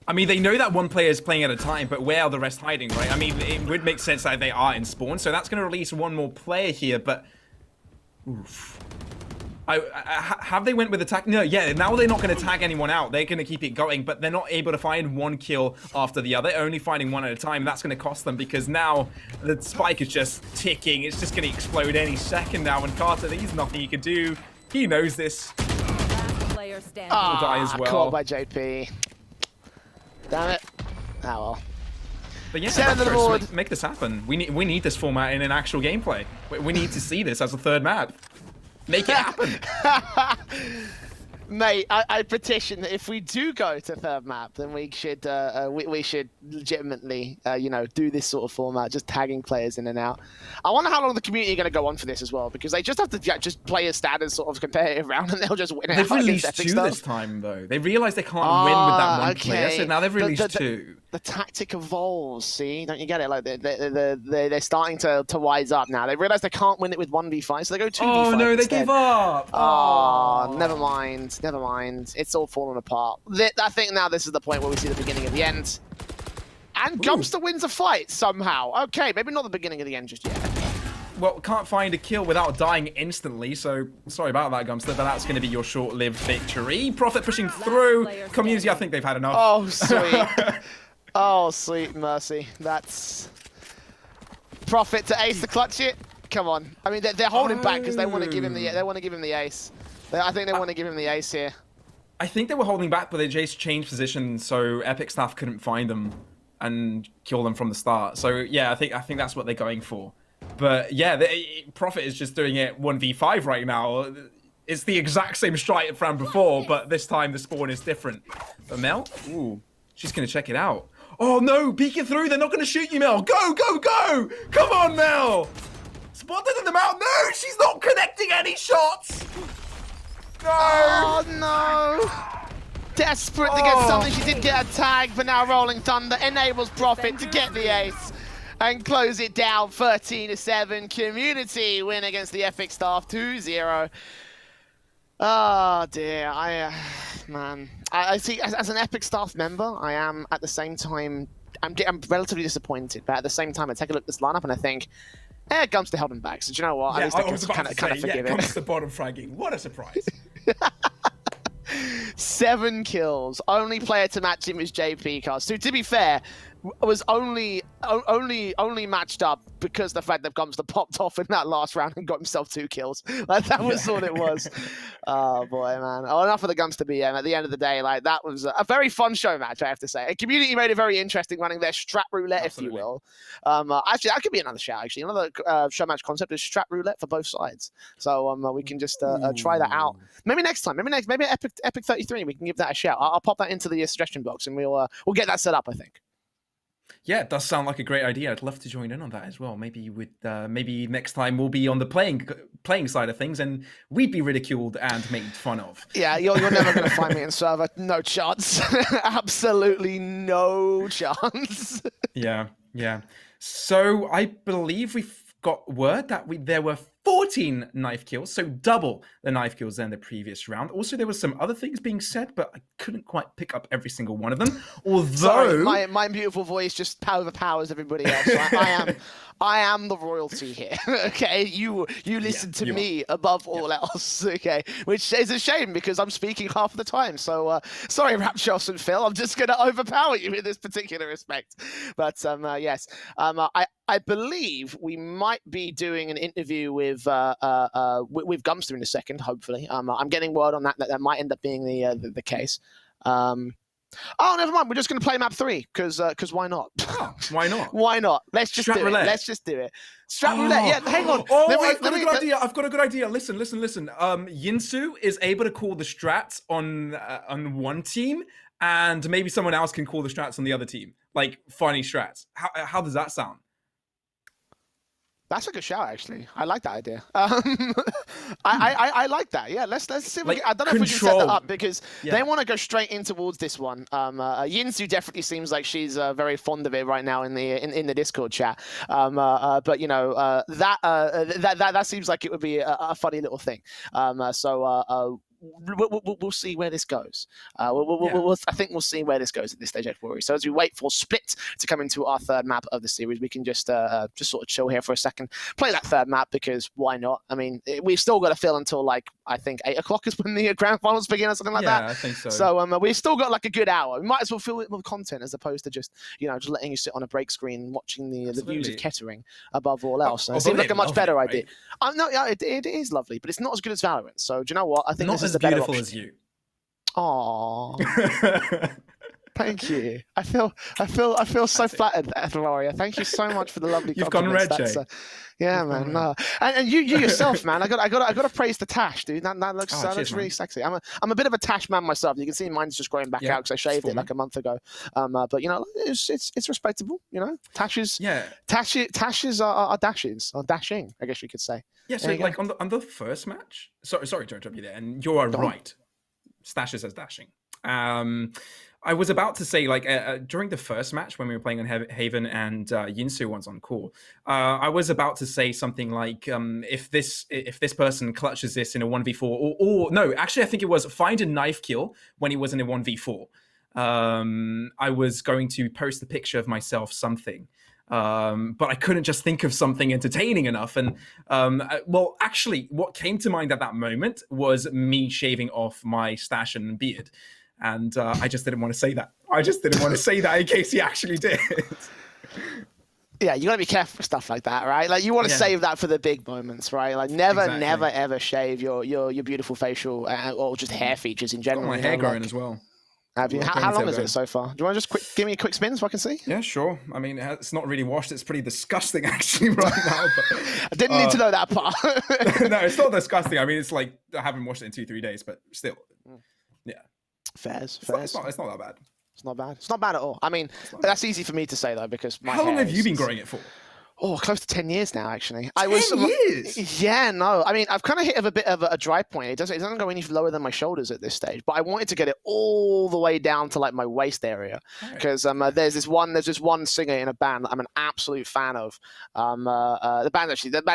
I mean, they know that one player is playing at a time, but where are the rest hiding, right? I mean, it would make sense that they are in spawn, so that's going to release one more player here, but... Oof. Have they went with attack? No, yeah, now they're not going to tag anyone out. They're going to keep it going, but they're not able to find one kill after the other. They're only finding one at a time. That's going to cost them because now the spike is just ticking. It's just going to explode any second now, and Carter, there's nothing he can do. He knows this. Player standing. Will die as well. Caught by JP. Damn it. Oh well. But yeah, Send to the board. make this happen. We need this format in an actual gameplay. We need to see this as a third map. Make it happen. Mate, I petition that if we do go to third map, then we should legitimately, you know, do this sort of format, just tagging players in and out. I wonder how long the community are going to go on for this as well, because they just have to just play a standard sort of competitive round, and they'll just win it. They've out released against Epic two stuff. this time, though. They realised they can't win with that one player, so now they've released two. The tactic evolves, see? Don't you get it? Like they're starting to wise up now. They realise they can't win it with 1v5, so they go 2v5 Oh no, they instead. give up! Oh, never mind. It's all falling apart. I think now this is the point where we see the beginning of the end. And Gumpster wins a fight somehow. Okay, maybe not the beginning of the end just yet. Well, can't find a kill without dying instantly, so sorry about that, Gumpster, but that's going to be your short-lived victory. Profit pushing through. Community, I think they've had enough. Oh, sweet. Oh, sweet mercy. That's... Profit to ace to clutch it. Come on. I mean, they're holding back because they want to give him the ace. I think they want to give him the ace here. I think they were holding back, but they just changed position so Epic staff couldn't find them and kill them from the start. So yeah, I think that's what they're going for. But yeah, Profit is just doing it 1v5 right now. It's the exact same strat from before, but this time the spawn is different. But Mel, ooh, she's gonna check it out. Oh no, peeking through, they're not gonna shoot you, Mel. Go, go, go! Come on, Mel! Spotted them out. No, she's not connecting any shots. No! Oh no! Desperate to get something, she did get a tag, but now Rolling Thunder enables Profit to get the ace and close it down 13-7. Community win against the Epic staff 2-0. Oh dear, man. I see, as an Epic staff member, I am at the same time, I'm relatively disappointed, but at the same time I take a look at this lineup and I think, Gumpster held him back, so do you know what? Yeah, at least I was can about kind to of say, forgive yeah, it. comes the bottom fragging. What a surprise. 7 kills. Only player to match him is JP Cast, who, to be fair, was only matched up because the fact that Gumpster popped off in that last round and got himself 2 kills. Like, that was all it was. Oh boy, man. Oh, enough of the Gumpster BM. At the end of the day, like, that was a very fun show match, I have to say. And community made it very interesting, running their strap roulette, Absolutely. if you will. Actually, that could be another show. Actually, another show match concept is strap roulette for both sides. So we can just try that out. Maybe next time. Maybe Epic 33. We can give that a shout. I'll pop that into the suggestion box, and we'll get that set up, I think. Yeah, it does sound like a great idea. I'd love to join in on that as well. Maybe with maybe next time we'll be on the playing side of things, and we'd be ridiculed and made fun of. Yeah, you're never going to find me in server. No chance. Absolutely no chance. Yeah, yeah. So I believe we've got word that there were 14 knife kills, so double the knife kills than the previous round. Also, there were some other things being said, but I couldn't quite pick up every single one of them. Although Sorry, my beautiful voice just overpowers everybody else. I am the royalty here. Okay, you listen to me above all else. Okay, which is a shame because I'm speaking half the time. So sorry, Raptuous and Phil, I'm just going to overpower you in this particular respect. But yes, I believe we might be doing an interview with Gumster in a second. Hopefully, I'm getting word on that might end up being the case. Oh, never mind. We're just going to play map 3 because why not? Oh, why not? Why not? Let's just do roulette. it. Let's just do it. Strap roulette. Yeah, hang on. I've got a good idea. I've got a good idea. Listen. Yinsu is able to call the strats on one team, and maybe someone else can call the strats on the other team. Like funny strats. How does that sound? That's a good shout, actually. I like that idea. I like that. Yeah, let's see. Like, I don't know if we can set that up because they want to go straight in towards this one. Yinsu definitely seems like she's very fond of it right now in the Discord chat. But you know that seems like it would be a funny little thing. We'll see where this goes. I think we'll see where this goes at this stage, Warriors. So as we wait for Split to come into our third map of the series, we can just sort of chill here for a second, play that third map because why not? I mean, we've still got to fill until like I think 8 o'clock is when the grand finals begin or something like that. Yeah, I think so. So we've still got like a good hour. We might as well fill it with content as opposed to just just letting you sit on a break screen watching the views of Kettering above all else. It seems like a much better idea. No, yeah, it is lovely, but it's not as good as Valorant. So do you know what? I think this is as beautiful as you. Aww. Thank you. I feel so flattered, Gloria. Thank you so much for the lovely You've gone red, compliments. Jay. Yeah, man. No. And you yourself, man. I got to praise the Tash, dude. That looks cheers, really man. sexy. I'm a bit of a Tash man myself. You can see mine's just growing back out because I shaved it like a month ago. But you know, it's respectable. You know, Tashes are dashes or dashing, I guess you could say. Yeah. So like on the first match. Sorry to interrupt you there. And you are right. Stashes as dashing. I was about to say, like, during the first match when we were playing on Haven and Yinsu was on call, I was about to say something like, if this person clutches this in a 1v4, or no, actually, I think it was find a knife kill when he was in a 1v4. I was going to post a picture of myself something. But I couldn't just think of something entertaining enough. And well, actually, what came to mind at that moment was me shaving off my stash and beard. And I just didn't want to say that. I just didn't want to say that in case he actually did. Yeah, you got to be careful with stuff like that, right? Like you want to save that for the big moments, right? Like never ever shave your beautiful facial or just hair features in general. Got my hair growing as well. Have you? How long is it so far? Do you want to just give me a quick spin so I can see? Yeah, sure. I mean, it's not really washed. It's pretty disgusting actually right now. But, I didn't need to know that part. No, it's not disgusting. I mean, it's like I haven't washed it in 2-3 days, but still, yeah. Fairs. It's not that bad. It's not bad. It's not bad at all. I mean, that's easy for me to say though because my How long have you been growing it for? Oh, close to 10 years now, actually. 10 years? Yeah, no. I mean, I've kind of hit a bit of a dry point. It doesn't go any lower than my shoulders at this stage, but I wanted to get it all the way down to like my waist area because there's this one singer in a band that I'm an absolute fan of. The band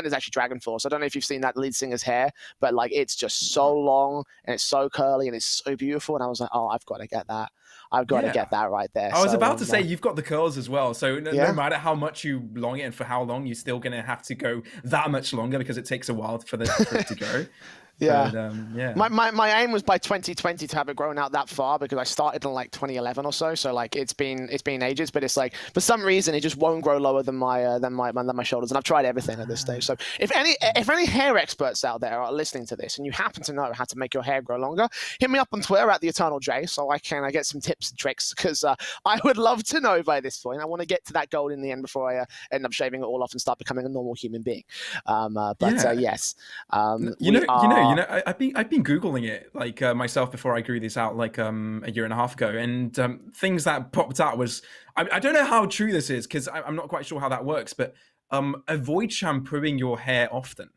is actually Dragon Force. I don't know if you've seen that lead singer's hair, but like it's just so long and it's so curly and it's so beautiful. And I was like, oh, I've got to get that. I've got to get that right there. I was about to say, you've got the curls as well. So no matter how much you long it and for how long, you're still going to have to go that much longer because it takes a while for it to go. Yeah. But, My aim was by 2020 to have it grown out that far because I started in like 2011 or so. So like it's been ages, but it's like for some reason it just won't grow lower than my shoulders. And I've tried everything at this stage. So if any hair experts out there are listening to this and you happen to know how to make your hair grow longer, hit me up on Twitter at @TheEternalJ so I get some tips and tricks because I would love to know by this point. I want to get to that goal in the end before I end up shaving it all off and start becoming a normal human being. Yes. know. You know, I've been googling it like myself before I grew this out like a year and a half ago, and things that popped out was I don't know how true this is because I'm not quite sure how that works, but avoid shampooing your hair often.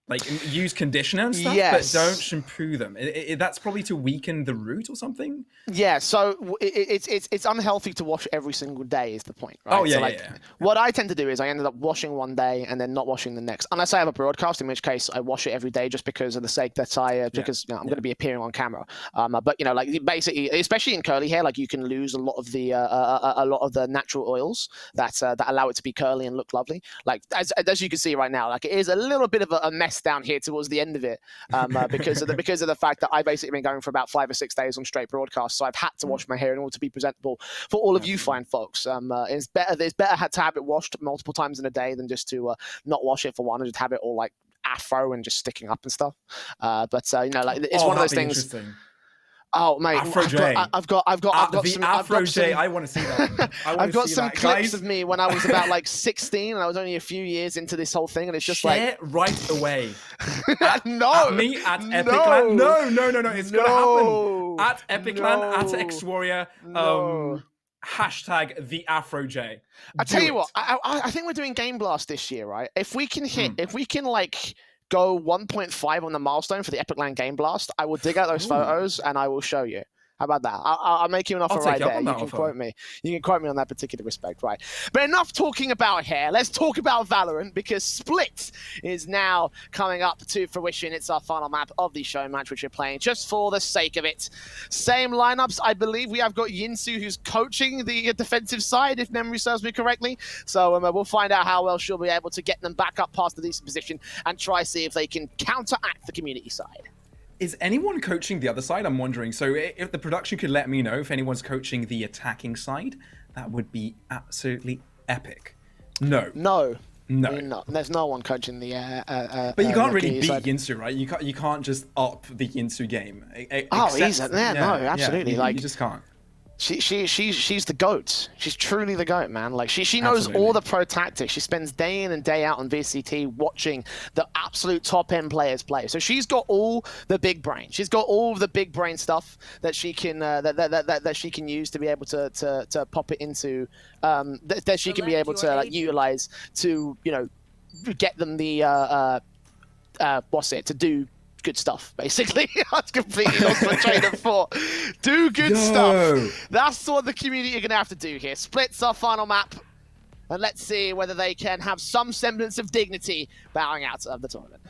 Like use conditioner and stuff, Yes. but don't shampoo them. That's probably to weaken the root or something. Yeah, so it's unhealthy to wash every single day is the point, right? Oh, yeah, so, like, yeah. What I tend to do is I ended up washing one day and then not washing the next, unless I have a broadcast, in which case I wash it every day just because of the sake that because I'm going to be appearing on camera. But you know, like basically, especially in curly hair, like you can lose a lot of the natural oils that allow it to be curly and look lovely. Like as you can see right now, like it is a little bit of a mess down here towards the end of it because of the fact that I basically been going for about 5 or 6 days on straight broadcast. So I've had to wash my hair in order to be presentable for all of you fine folks. It's better to have it washed multiple times in a day than just to not wash it for one and just have it all like afro and just sticking up and stuff. But you know, like it's one of those things. Oh mate, Afro J. I've got the some Afro J. I want to see that. I've got some clips of me when I was about like 16 and I was only a few years into this whole thing, and it's just Share right away. No, at me at epic.LAN. No. It's gonna happen at epic.LAN at X-Warrior. Hashtag the Afro J. I tell you what, I think we're doing Game Blast this year, right? If we can like go 1.5 on the milestone for the Epic.LAN Game Blast, I will dig out those photos and I will show you. How about that? I'll make you an offer right there. You can quote me. You can quote me on that particular respect, right? But enough talking about hair. Let's talk about Valorant, because Split is now coming up to fruition. It's our final map of the show match, which we're playing just for the sake of it. Same lineups. I believe we have got Yinsu, who's coaching the defensive side, if memory serves me correctly. So we'll find out how well she'll be able to get them back up past the decent position and try see if they can counteract the community side. Is anyone coaching the other side? I'm wondering. So if the production could let me know if anyone's coaching the attacking side, that would be absolutely epic. No. There's no one coaching the. But you can't really beat Yinsu, right? You can't just up the Yinsu game. Absolutely. You just can't. She's the GOAT. She's truly the GOAT, man. Like she knows all the pro tactics. She spends day in and day out on VCT watching the absolute top end players play. So she's got all the big brain. She's got all the big brain stuff that she can that she can use to be able to pop it into that she can be able to like utilize to, you know, get them the to do good stuff, basically. I was completely lost my train of thought. Do good stuff. That's what the community are going to have to do here. Split's our final map, and let's see whether they can have some semblance of dignity bowing out of the tournament.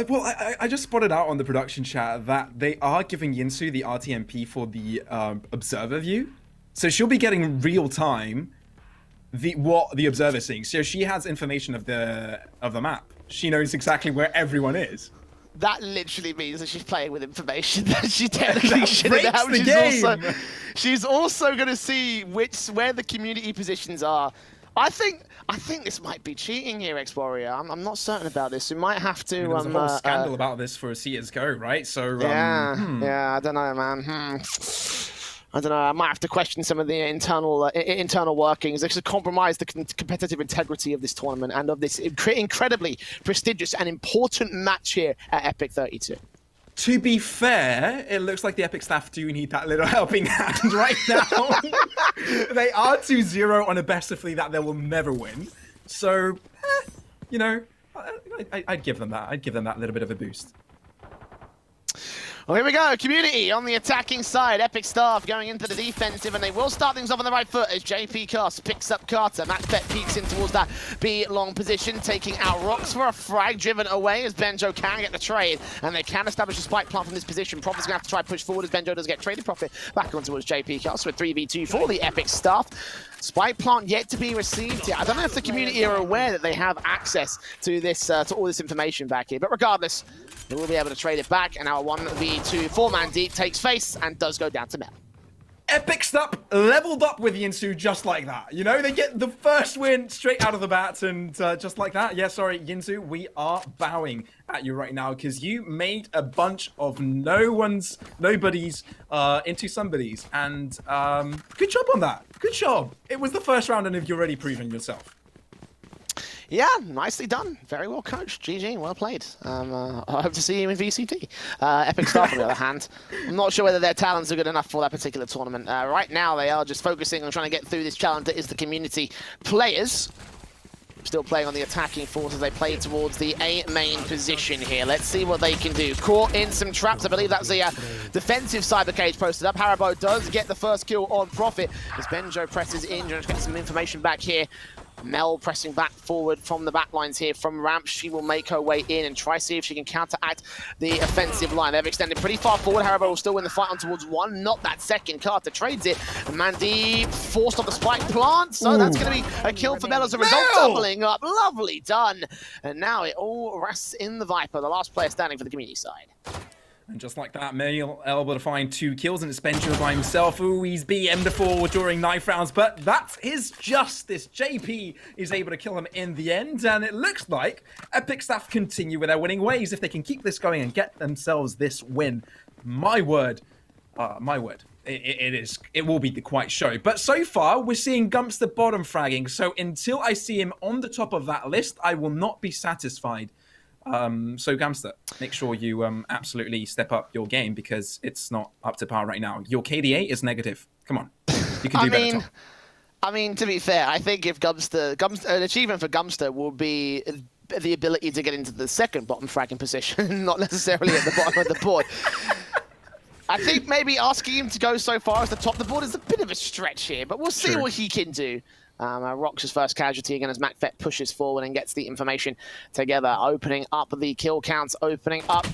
Well, I just spotted out on the production chat that they are giving Yinsu the RTMP for the observer view, so she'll be getting real time what the observer's seeing. So she has information of the map. She knows exactly where everyone is. That literally means that she's playing with information that she technically shouldn't have. She's also going to see where the community positions are. I think this might be cheating here, X-Warrior. I'm not certain about this. We might have to. There was a whole scandal about this for CS:GO, right? So I don't know, man. I don't know. I might have to question some of the internal workings. This could compromise the competitive integrity of this tournament and of this incredibly prestigious and important match here at Epic32. To be fair, it looks like the Epic staff do need that little helping hand right now. They are 2-0 on a best of 3 that they will never win. So, you know, I'd give them that. I'd give them that little bit of a boost. Well, here we go. Community on the attacking side. Epic staff going into the defensive, and they will start things off on the right foot as JP Cast picks up Carter. MatchBet peeks in towards that B-long position, taking out Rocks for a frag, driven away as Benjo can get the trade, and they can establish a spike plant from this position. Prophet's going to have to try push forward as Benjo does get traded. Prophet back on towards JP Cast with 3v2 for the Epic staff. Spike plant yet to be received here. I don't know if the community are aware that they have access to this, to all this information back here, but regardless, they will be able to trade it back, and our 1v2 4-man deep takes face and does go down to Mel. Epic stuff leveled up with Yinsu just like that. You know, they get the first win straight out of the bat, and just like that. Yeah, sorry, Yinsu, we are bowing at you right now because you made a bunch of nobodies into somebodies, and good job on that. Good job. It was the first round, and you've already proven yourself. Yeah, nicely done. Very well coached. GG, well played. I hope to see you in VCT. Epic Staff, on the other hand, I'm not sure whether their talents are good enough for that particular tournament. Right now, they are just focusing on trying to get through this challenge that is the community players. Still playing on the attacking force as they play towards the A main position here. Let's see what they can do. Caught in some traps. I believe that's the defensive cyber cage posted up. Haribo does get the first kill on Profit as Benjo presses in, trying to get some information back here. Mel pressing back forward from the back lines here from ramp. She will make her way in and try see if she can counteract the offensive line. They've extended pretty far forward. Haribo will still win the fight on towards one, not that second. Carter trades it. And Mandy forced off the spike plant, so that's going to be a kill for Mel as a result. Doubling up, lovely done. And now it all rests in the Viper, the last player standing for the community side. And just like that, Mel able to find 2 kills, and it's Benjo by himself. Ooh, he's BM'd forward during knife rounds, but that's his justice. JP is able to kill him in the end, and it looks like Epic Staff continue with their winning ways. If they can keep this going and get themselves this win, my word, it will be the quite show. But so far, we're seeing Gumpster bottom fragging, so until I see him on the top of that list, I will not be satisfied. So Gamster, make sure you absolutely step up your game because it's not up to par right now. Your KDA is negative. Come on, you can do better. Tom. I mean, to be fair, I think if an achievement for Gumpster will be the ability to get into the second bottom fragging position, not necessarily at the bottom of the board. I think maybe asking him to go so far as the top of the board is a bit of a stretch here, but we'll see what he can do. Rox's first casualty again as MacFet pushes forward and gets the information together, opening up the kill counts, opening up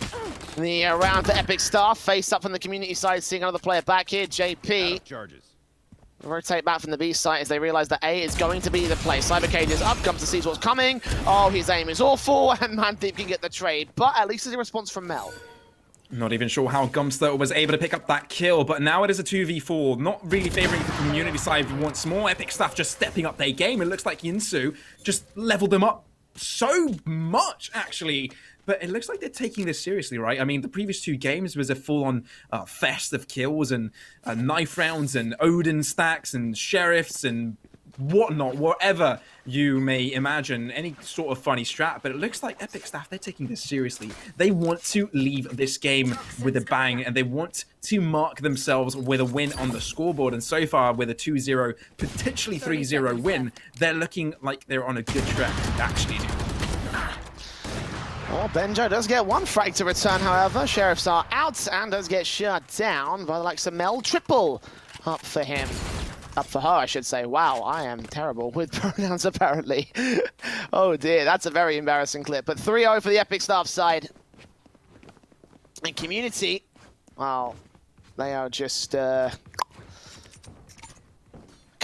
the round for Epic Staff. Face up from the community side, seeing another player back here, JP. Rotate back from the B site as they realize that A is going to be the play. Cyber Cage is up, comes to see what's coming. Oh, his aim is awful, and Mandeep can get the trade, but at least there's a response from Mel. Not even sure how Gumpster was able to pick up that kill, but now it is a 2v4. Not really favoring the community side once more. Epic Staff just stepping up their game. It looks like Yinsu just leveled them up so much, actually. But it looks like they're taking this seriously, right? I mean, the previous 2 games was a full-on fest of kills and knife rounds and Odin stacks and sheriffs and whatnot, whatever you may imagine, any sort of funny strat, but it looks like Epic Staff, they're taking this seriously. They want to leave this game with a bang, and they want to mark themselves with a win on the scoreboard, and so far, with a 2-0, potentially 3-0 win, they're looking like they're on a good track to actually do. Well, Benjo does get 1 frag to return, however. Sheriffs are out and does get shut down by the likes of Mel. Triple up for him. Up for her, I should say. Wow, I am terrible with pronouns, apparently. Oh dear, that's a very embarrassing clip. But 3-0 for the Epic Staff side. And community, well, they are just kind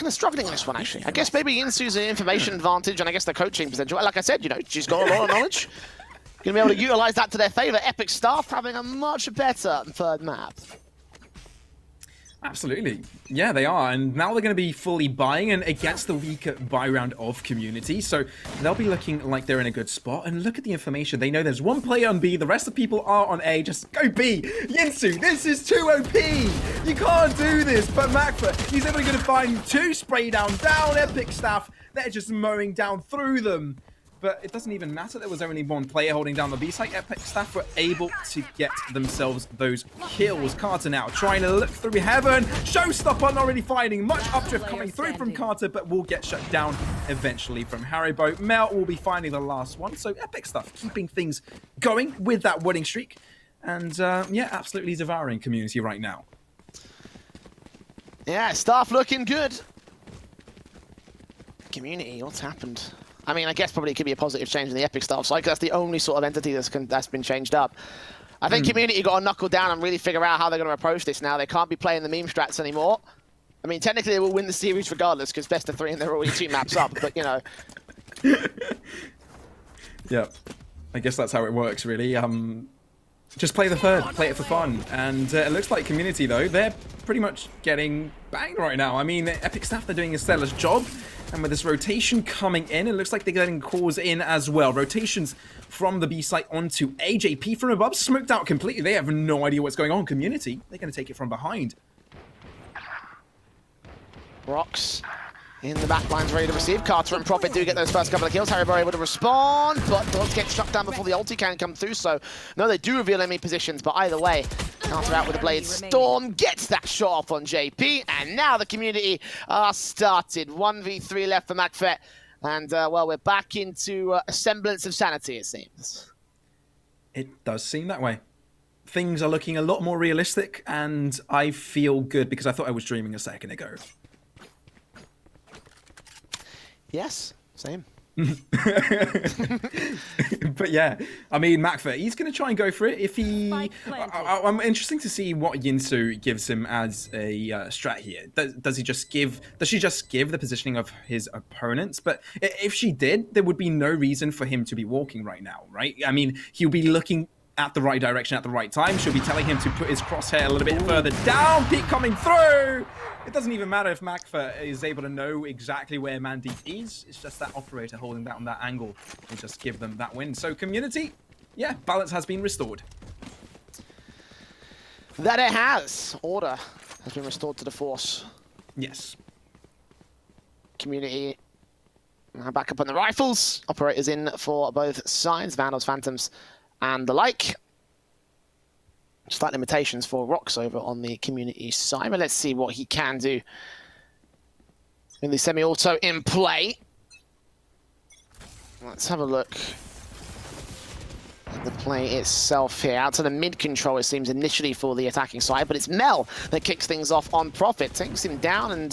of struggling in this one, actually. I guess maybe Yinsu's an information advantage, and I guess the coaching potential. Like I said, you know, she's got a lot of knowledge. Gonna be able to utilize that to their favor. Epic Staff having a much better third map. Absolutely. Yeah, they are. And now they're going to be fully buying and against the weaker buy round of community. So they'll be looking like they're in a good spot. And look at the information. They know there's 1 player on B. The rest of the people are on A. Just go B. Yinsu, this is too OP. You can't do this. But Macfa, he's only going to find 2 spray down Epic Staff. They're just mowing down through them. But it doesn't even matter. There was only 1 player holding down the B site. Epic Staff were able to get themselves those kills. Carter now trying to look through heaven. Showstopper not really finding much updrift coming through from Carter, but will get shut down eventually from Haribo. Mel will be finding the last one. So Epic Staff keeping things going with that winning streak. And yeah, absolutely devouring community right now. Yeah, Staff looking good. Community, what's happened? I mean, I guess probably it could be a positive change in the Epic Staff side, because that's the only sort of entity that's been changed up. I think community got to knuckle down and really figure out how they're going to approach this now. They can't be playing the meme strats anymore. I mean, technically they will win the series regardless, because best of 3 and they're already 2 maps up, but you know. Yeah, I guess that's how it works, really. Just play the third, play it for fun. And it looks like community, though, they're pretty much getting banged right now. I mean, Epic Staff, they're doing a stellar job. And with this rotation coming in, it looks like they're getting calls in as well. Rotations from the B site onto AJP from above, smoked out completely. They have no idea what's going on. Community, they're going to take it from behind. Rox in the back lines ready to receive. Carter and Prophet do get those first couple of kills. Haribo able to respond, but does get struck down before the ulti can come through. So, no, they do reveal enemy positions, but either way, Carter out with the Blade Storm, gets that shot off on JP, and now the community are started. 1v3 left for McFet, and, well, we're back into a semblance of sanity, it seems. It does seem that way. Things are looking a lot more realistic, and I feel good because I thought I was dreaming a second ago. Yes, same. But yeah, I mean, McFit, he's going to try and go for it. If he... I'm interesting to see what Yinsu gives him as a strat here. Does she just give the positioning of his opponents? But if she did, there would be no reason for him to be walking right now, right? I mean, he'll be looking at the right direction at the right time. She'll be telling him to put his crosshair a little bit further down. Peek coming through. It doesn't even matter if Makfa is able to know exactly where Mandeep is. It's just that operator holding down that angle will just give them that win. So community, yeah, balance has been restored. That it has. Order has been restored to the Force. Yes. Community now back up on the rifles. Operators in for both sides. Vandals, Phantoms, and the like. Slight limitations for Rox over on the community side, but let's see what he can do. In the semi-auto in play. Let's have a look at the play itself here. Out to the mid control, it seems, initially for the attacking side, but it's Mel that kicks things off on Prophet. Takes him down, and,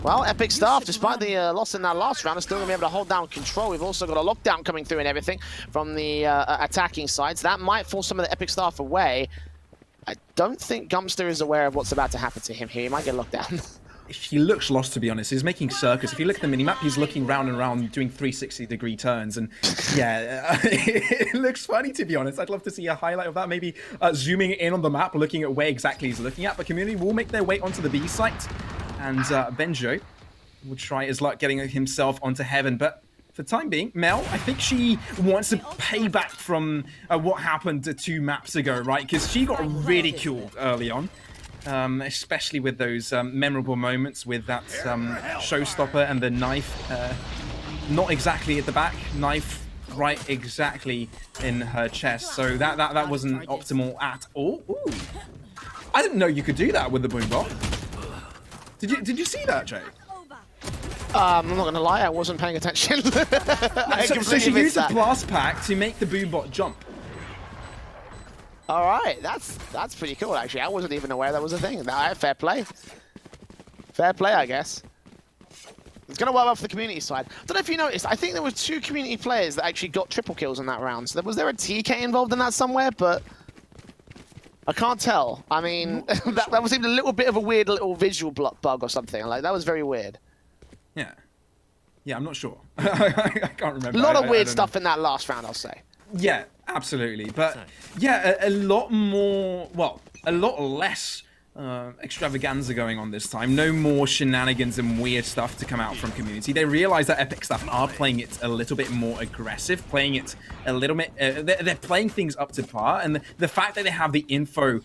well, Epic staff, despite the loss in that last round, are still going to be able to hold down control. We've also got a lockdown coming through and everything from the attacking side, so that might force some of the Epic staff away. I don't think Gumster is aware of what's about to happen to him here. He might get locked down. He looks lost, to be honest. He's making circus. If you look at the minimap, he's looking round and round, doing 360-degree turns. And yeah, it looks funny, to be honest. I'd love to see a highlight of that, maybe zooming in on the map, looking at where exactly he's looking at. But community will make their way onto the B site. And Benjo will try his luck getting himself onto heaven. But for the time being, Mel, I think she wants to pay back from what happened 2 maps ago, right? Because she got ridiculed early on. Especially with those memorable moments with that showstopper and the knife, not exactly at the back, knife right exactly in her chest. So that wasn't optimal at all. Ooh. I didn't know you could do that with the boombot. Did you see that, Jay? I'm not gonna lie, I wasn't paying attention. So she used a blast pack to make the boombot jump. All right, that's pretty cool, actually. I wasn't even aware that was a thing. Fair play. Fair play, I guess. It's going to well off the community side. I don't know if you noticed, I think there were 2 community players that actually got triple kills in that round. So was there a TK involved in that somewhere? But I can't tell. I mean, that was even a little bit of a weird little visual bug or something. Like, that was very weird. Yeah. Yeah, I'm not sure. I can't remember. A lot of weird stuff in that last round, I'll say. Yeah, absolutely. But yeah, a lot more, well, a lot less extravaganza going on this time. No more shenanigans and weird stuff to come out from community. They realize that Epic staff are playing it a little bit more aggressive, playing it a little bit, they're playing things up to par. And the fact that they have the info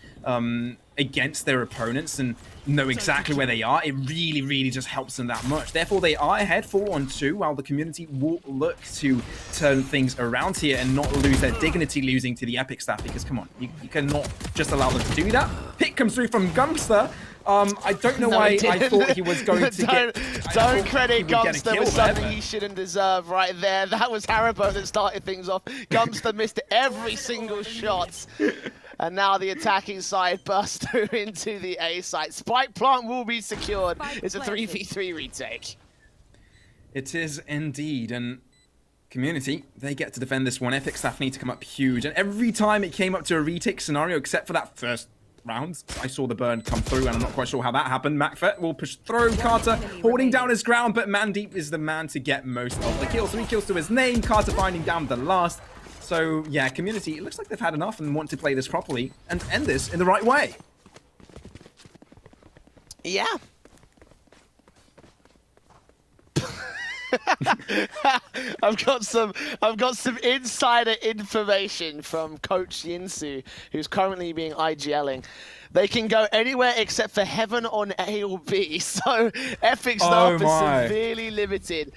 against their opponents and know exactly where they are, it really, really just helps them that much. Therefore, they are ahead 4-on-2, while the community will look to turn things around here and not lose their dignity losing to the Epic staff, because come on, you cannot just allow them to do that. Pick comes through from Gumster. I don't know why I thought he was going to Don't credit Gumster with something he shouldn't deserve right there. That was Haribo that started things off. Gumster missed every single shot. And now the attacking side bursts through into the A site. Spike plant will be secured. It's a 3v3 retake. It is indeed. And community, they get to defend this one. Epic staff need to come up huge. And every time it came up to a retake scenario, except for that first round, I saw the burn come through, and I'm not quite sure how that happened. Macfet will push through. Carter holding down his ground, but Mandeep is the man to get most of the kills. 3 kills to his name. Carter finding down the last. So, yeah, community, it looks like they've had enough and want to play this properly and end this in the right way. Yeah. I've got some insider information from Coach Yinsu, who's currently being IGLing. They can go anywhere except for heaven on A or B, so Epic's staff is severely limited.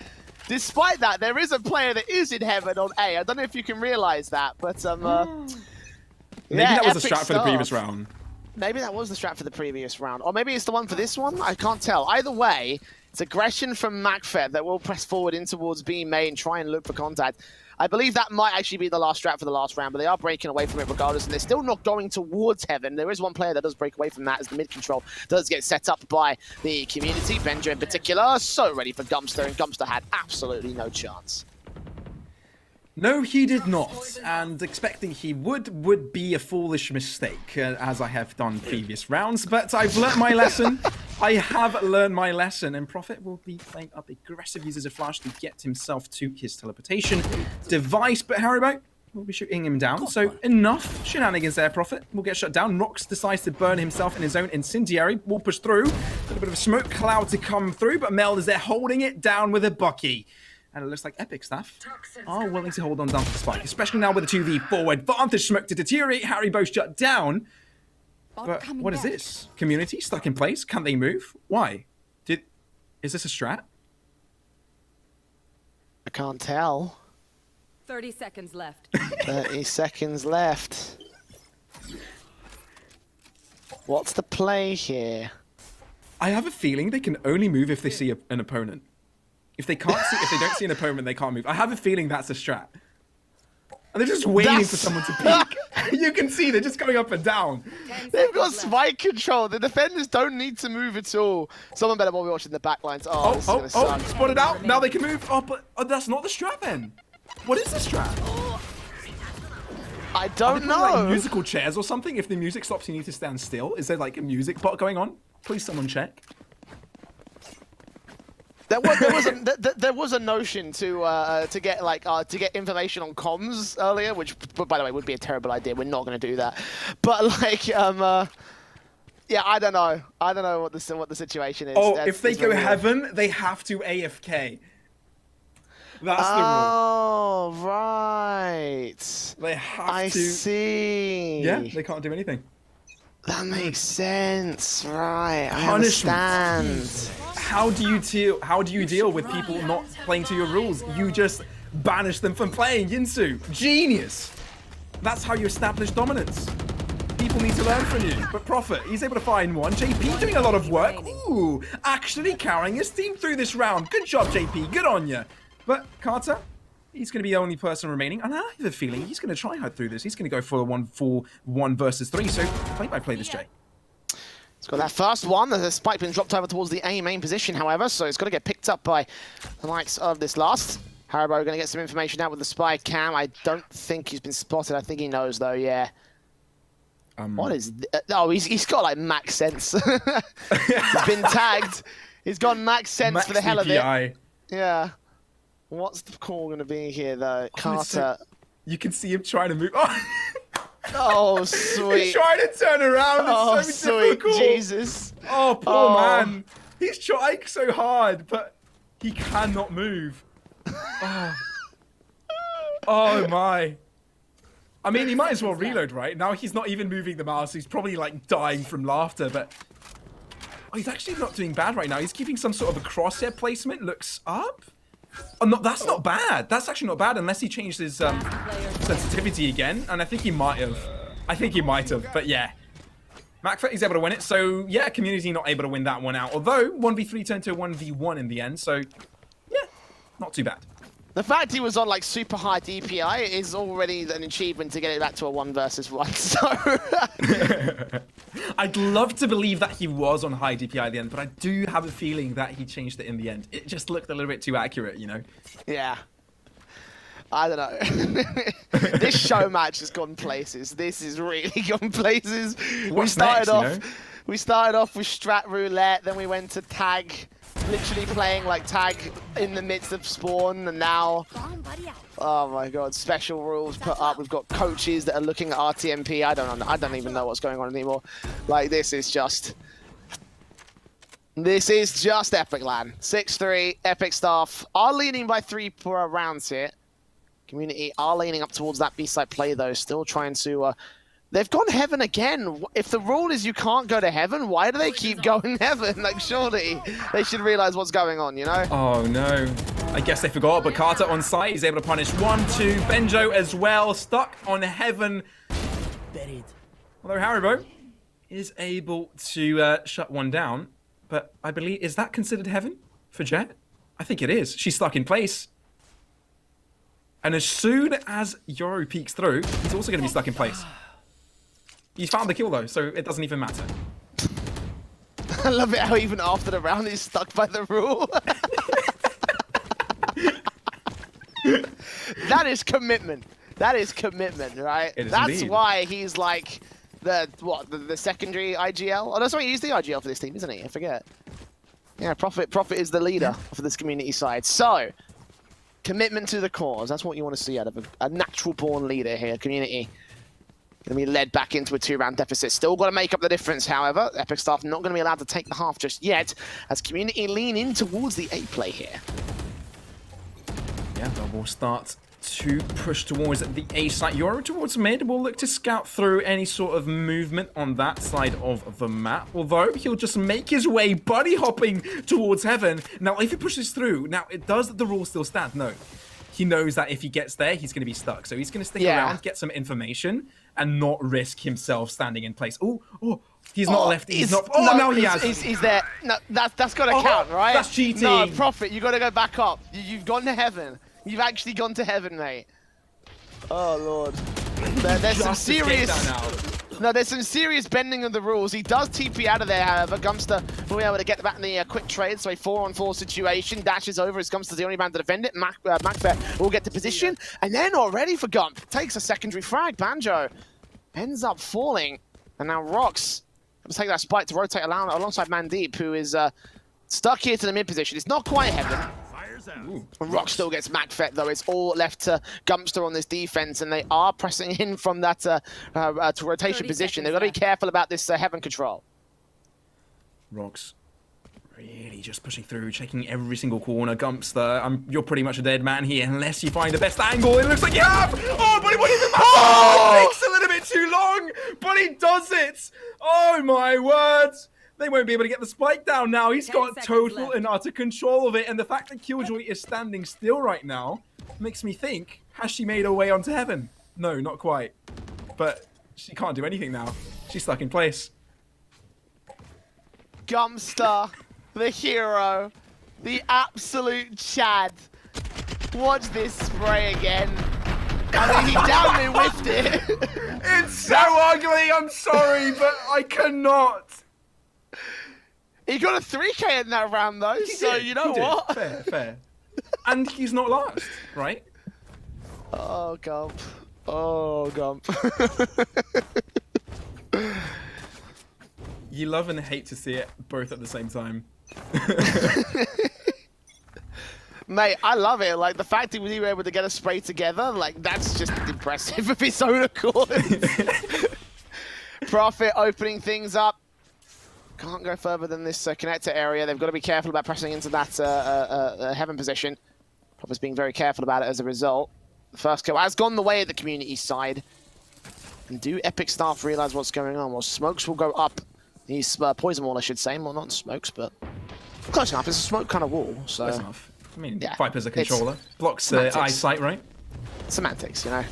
Despite that, there is a player that is in heaven on A. I don't know if you can realize that, but maybe that was a strat for the previous round. Maybe that was the strat for the previous round, or maybe it's the one for this one. I can't tell. Either way, it's aggression from MacFed that will press forward in towards B main and try and look for contact. I believe that might actually be the last strat for the last round, but they are breaking away from it regardless, and they're still not going towards heaven. There is one player that does break away from that as the mid control does get set up by the community. Benja in particular, so ready for Gumster, and Gumster had absolutely no chance. No, he did not, and expecting he would be a foolish mistake, as I have done previous rounds, but I've learnt my lesson. I have learned my lesson, and Prophet will be playing up aggressive, uses a flash to get himself to his teleportation device, but Haribo will be shooting him down, so enough shenanigans there. Prophet will get shut down. Rox decides to burn himself in his own incendiary, will push through. A little bit of a smoke cloud to come through, but Meld is there holding it down with a Bucky. And it looks like Epic staff are willing to hold on down to the spike, especially now with a 2v4 advantage. Smoke to deteriorate, Haribo shut down. But what is this? Community stuck in place? Can't they move? Why? Is this a strat? I can't tell. 30 seconds left. 30 seconds left. What's the play here? I have a feeling they can only move if they see an opponent. If they don't see an opponent, they can't move. I have a feeling that's a strat. And they're just waiting for someone to peek. You can see they're just going up and down. They've got spike control. The defenders don't need to move at all. Someone better be watching the backlines. Oh, this is gonna suck. Spotted out. Now they can move. Oh, but that's not the strat then. What is the strat? I don't know. Like musical chairs or something? If the music stops, you need to stand still. Is there like a music bot going on? Please, someone check. There was a notion to get information on comms earlier, which, by the way, would be a terrible idea. We're not going to do that. But like, yeah, I don't know. I don't know what the situation is. Oh, if they go heaven, they have to AFK. That's the rule. Oh, right. They have to. I see. Yeah, they can't do anything. That makes sense, right? I Punishment. understand. How do you deal with people not playing to your rules? You just banish them from playing. Yinsu, genius. That's how you establish dominance. People need to learn from you. But Prophet, he's able to find one. JP doing a lot of work. Ooh, actually carrying his team through this round. Good job, JP. Good on you. But Carter, he's going to be the only person remaining. And I have a feeling he's going to try hard through this. He's going to go for a 1-4-1 versus 3. So play by play this, Jay. It's got that first one. The spike been dropped over towards the A main position, however, so it's got to get picked up by the likes of this last. Haribo going to get some information out with the spike cam. I don't think he's been spotted. I think he knows, though, yeah. What is... Oh, he's got, like, max sense. He's been tagged. He's got max sense max for the hell DPI. of it. Yeah. What's the call going to be here, though? Carter. You can see him trying to move. Oh, sweet. He's trying to turn around. It's so sweet difficult. Jesus. Oh, poor man. He's trying so hard, but he cannot move. Oh, my. I mean, he might as well reload, right? Now he's not even moving the mouse. He's probably, like, dying from laughter, but... Oh, he's actually not doing bad right now. He's keeping some sort of a crosshair placement. Looks up. Oh, no, that's not bad. That's actually not bad unless he changed his sensitivity again. And I think he might have. But yeah. MacFed is able to win it. So yeah, community not able to win that one out. Although 1v3 turned to 1v1 in the end. So yeah, not too bad. The fact he was on like super high DPI is already an achievement to get it back to a 1 versus 1. So I'd love to believe that he was on high DPI at the end, but I do have a feeling that he changed it in the end. It just looked a little bit too accurate, you know? Yeah. I don't know. This show match has gone places. This has really gone places. We started off with strat roulette, then we went to tag. Literally playing like tag in the midst of spawn, and now, oh my god, special rules put up. We've got coaches that are looking at RTMP. I don't even know what's going on anymore. Like, this is just This is just epic.LAN. 6-3, Epic staff are leaning by 3 per rounds here. Community are leaning up towards that B-side play, though, still trying to... They've gone heaven again. If the rule is you can't go to heaven, why do they keep going heaven? Like, surely they should realize what's going on, you know? Oh, no. I guess they forgot, but Carter on site. He's able to punish 1-2. Benjo as well, stuck on heaven. Buried. Although Haribo is able to shut one down. But I believe, is that considered heaven for Jet? I think it is. She's stuck in place. And as soon as Yoru peeks through, he's also going to be stuck in place. He's found the kill, though, so it doesn't even matter. I love it how even after the round, he's stuck by the rule. That is commitment. That is commitment, right? It is That's indeed. why he's like the secondary IGL. Oh, no, sorry, he's the IGL for this team, isn't he? I forget. Yeah, Prophet is the leader for this community side. So, commitment to the cause. That's what you want to see out of a natural-born leader here, community. Going to be led back into a 2-round deficit. Still got to make up the difference, however. Epic staff not going to be allowed to take the half just yet, as community lean in towards the A play here. Yeah, double start to push towards the A side. Yoru towards mid will look to scout through any sort of movement on that side of the map. Although he'll just make his way buddy hopping towards heaven. Now, if he pushes through, now it does the rule still stand? No. He knows that if he gets there, he's going to be stuck. So he's going to stick around, get some information, and not risk himself standing in place. Oh, he's not left. He's not. Oh, no, he has. He's there. No, that's got to count, right? That's cheating. No, Prophet, you got to go back up. You've gone to heaven. You've actually gone to heaven, mate. Oh, Lord. There's some serious... No, there's some serious bending of the rules. He does TP out of there, however. Gumster will be able to get back in the quick trade, so a 4-on-4 situation. Dashes over as Gumster's the only man to defend it. Macbeth will get to position, and they're not ready for Gump. Takes a secondary frag. Banjo ends up falling, and now Rox will take that spike to rotate alongside Mandeep, who is stuck here to the mid position. It's not quite heaven. Rock still gets MacFet, though. It's all left to Gumster on this defense, and they are pressing in from that to rotation position. They've got to be careful about this heaven control. Rox really just pushing through, checking every single corner. Gumster, you're pretty much a dead man here unless you find the best angle. It looks like you have! Oh, but it won't even matter! Oh! It takes a little bit too long, but he does it! Oh, my words! They won't be able to get the spike down now. He's got total and utter control of it. And the fact that Killjoy is standing still right now makes me think, has she made her way onto heaven? No, not quite. But she can't do anything now. She's stuck in place. Gumster, the hero, the absolute Chad. Watch this spray again. I mean, he down me whiffed it. It's so ugly, I'm sorry, but I cannot. He got a 3K in that round, though, so you know what? Fair. And he's not last, right? Oh, Gump. Oh, Gump. You love and hate to see it both at the same time. Mate, I love it. Like, the fact that we were able to get a spray together, like, that's just impressive of its own accord. Prophet opening things up. Can't go further than this connector area. They've got to be careful about pressing into that heaven position. Prophet's being very careful about it as a result. The first kill has gone the way of the community side. And do Epic staff realize what's going on? Well, smokes will go up. These poison wall, I should say. Well, not smokes, but close enough. It's a smoke kind of wall. So. Close enough. I mean, yeah, Viper's a controller. Blocks eyesight, right? Semantics, you know.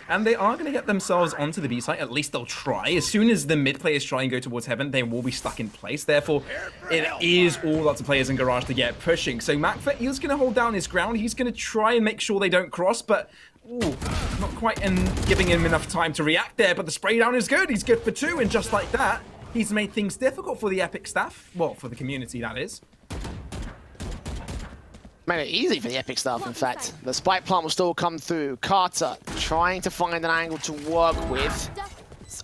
And they are going to get themselves onto the B site. At least they'll try. As soon as the mid players try and go towards heaven, they will be stuck in place. Therefore, it is all up to players in Garage to get pushing. So Macfet, he's going to hold down his ground. He's going to try and make sure they don't cross, but not quite giving him enough time to react there. But the spray down is good. He's good for 2, and just like that, he's made things difficult for the Epic staff. Well, for the community, that is. Made it easy for the Epic staff, in fact. The spike plant will still come through. Carter trying to find an angle to work with.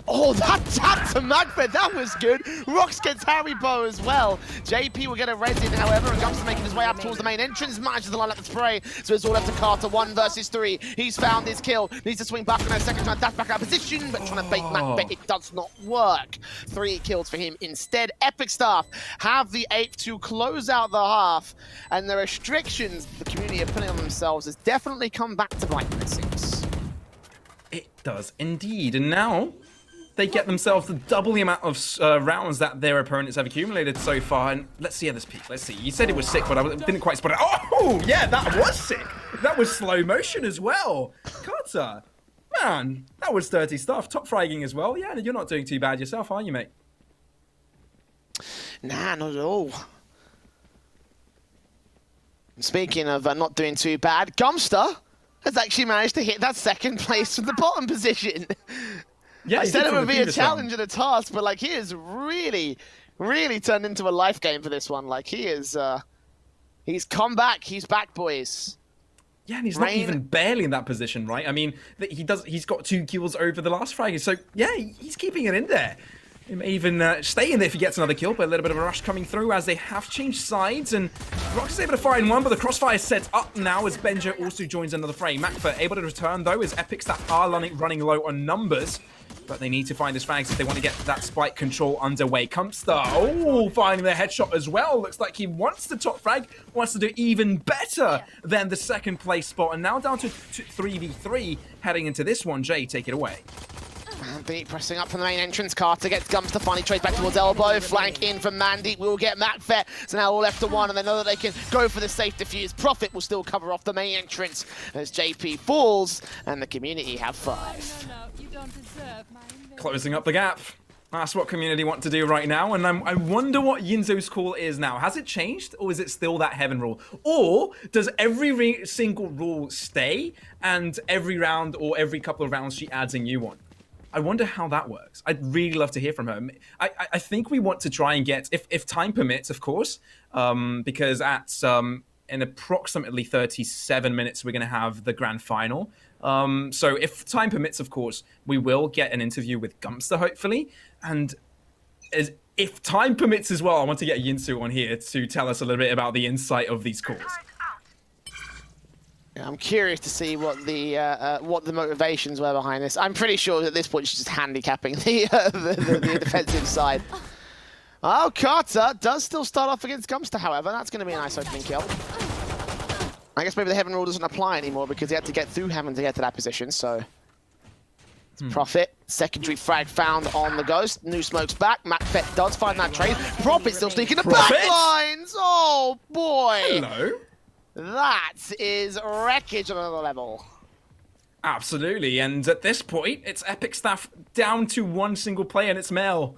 Oh, that tap to Magfed, that was good. Rox gets Harry Bow as well. JP will get a res in, however, and Gumpster making his way up towards the main entrance, manages to line up the spray. So it's all left to Carter, 1 versus 3. He's found his kill, needs to swing back on a second time, dash back out of position, but trying to bait Magfed, it does not work. 3 kills for him instead. Epic Staff have the 8 to close out the half, and the restrictions the community are putting on themselves has definitely come back to bite them, it seems. It does indeed, and now they get themselves double the amount of rounds that their opponents have accumulated so far. And let's see how this peak. Let's see. You said it was sick, but I didn't quite spot it. Oh, yeah, that was sick. That was slow motion as well. Carter, man, that was dirty stuff. Top fragging as well. Yeah, you're not doing too bad yourself, are you, mate? Nah, not at all. Speaking of not doing too bad, Gumpster has actually managed to hit that second place from the bottom position. Yeah, I said it would be a challenge and a task, but like he is really, really turned into a life game for this one. Like he is, he's come back. He's back, boys. Yeah, and he's not even barely in that position, right? I mean, he's got 2 kills over the last frag, so yeah, he's keeping it in there. He may even stay in there if he gets another kill, but a little bit of a rush coming through as they have changed sides, and Rox is able to fire in one, but the crossfire is set up now as Benja also joins another frame. Macfa able to return though, as Epics that are running low on numbers. But they need to find his frags if they want to get that spike control underway. Kumpster, oh, finding the headshot as well. Looks like he wants the top frag, wants to do even better than the second place spot. And now down to 3v3, heading into this one. Jay, take it away. Mandy pressing up from the main entrance. Carter gets Gumpster, finally trades back towards elbow. Flank in from Mandy, will get Macfet. So now all left to 1, and they know that they can go for the safe defuse. Profit will still cover off the main entrance as JP falls, and the community have 5. No, you don't deserve my invasion. Closing up the gap. That's what community want to do right now, and I wonder what Yinzo's call is now. Has it changed, or is it still that heaven rule? Or does every single rule stay, and every round or every couple of rounds she adds a new one? I wonder how that works. I'd really love to hear from her. I think we want to try and get, if time permits, of course, because at in approximately 37 minutes, we're going to have the grand final. So if time permits, of course, we will get an interview with Gumpster, hopefully. And if time permits as well, I want to get Yinsu on here to tell us a little bit about the insight of these calls. I'm curious to see what the motivations were behind this. I'm pretty sure at this point she's just handicapping the defensive side. Oh, Carter does still start off against Gumpster, however. That's going to be a nice opening kill. I guess maybe the heaven rule doesn't apply anymore because he had to get through heaven to get to that position, so... Profit, secondary frag found on the Ghost. New smoke's back. Macfet does find that trade. Profit still sneaking the backlines! Oh, boy! Hello. That is wreckage on another level. She and at this point, it's Epic Staff down to 1 single player, and it's Mel.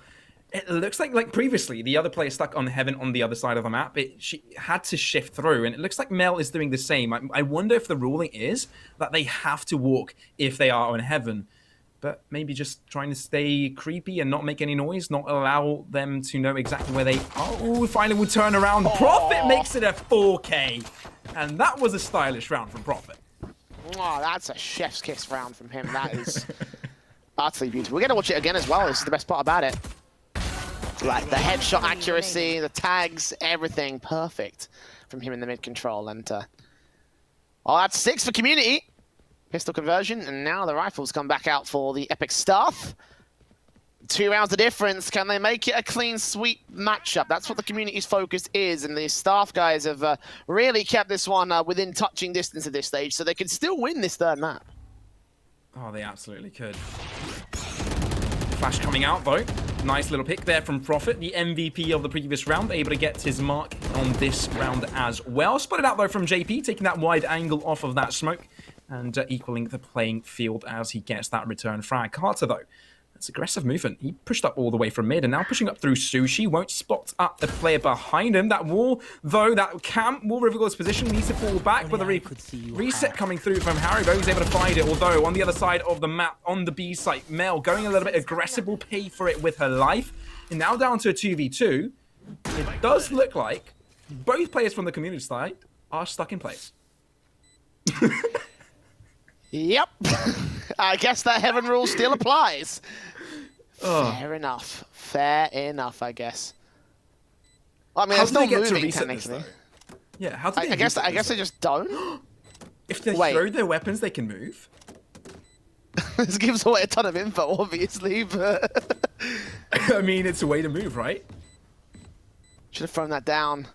It looks like previously, the other player stuck on Heaven on the other side of the map. She had to shift through, and it looks like Mel is doing the same. I wonder if the ruling is that they have to walk if they are on Heaven. But maybe just trying to stay creepy and not make any noise, not allow them to know exactly where they... Oh, finally will turn around. Profit makes it a 4K. And that was a stylish round from Profit. Oh, that's a chef's kiss round from him. That is utterly beautiful. We're going to watch it again as well. This is the best part about it. Like the headshot accuracy, the tags, everything perfect from him in the mid control. And oh, that's 6 for community. Pistol conversion, and now the rifles come back out for the Epic Staff. 2 rounds of difference. Can they make it a clean sweep matchup? That's what the community's focus is, and the Staff guys have really kept this one within touching distance at this stage, so they can still win this 3rd map. Oh, they absolutely could. Flash coming out, though. Nice little pick there from Profit, the MVP of the previous round, able to get his mark on this round as well. Spotted out, though, from JP, taking that wide angle off of that smoke and equaling the playing field as he gets that return frag. Carter, though, that's aggressive movement. He pushed up all the way from mid and now pushing up through Sushi. Won't spot up the player behind him. That wall, though, that camp will reveal his position. Needs to fall back with a reset coming through from Haribo. He's able to find it, although on the other side of the map, on the B site, Mel going a little bit aggressive, will pay for it with her life. And now down to a 2v2. It does look like both players from the community side are stuck in place. Yep. I guess that heaven rule still applies. Fair enough, I guess. I mean, How it's do they still get to moving reset this, technically. though? Yeah, how do they I guess reset this, they though? just don't. If they Wait. throw their weapons, they can move. This gives away a ton of info, obviously, but I mean, it's a way to move, right? should have thrown that down.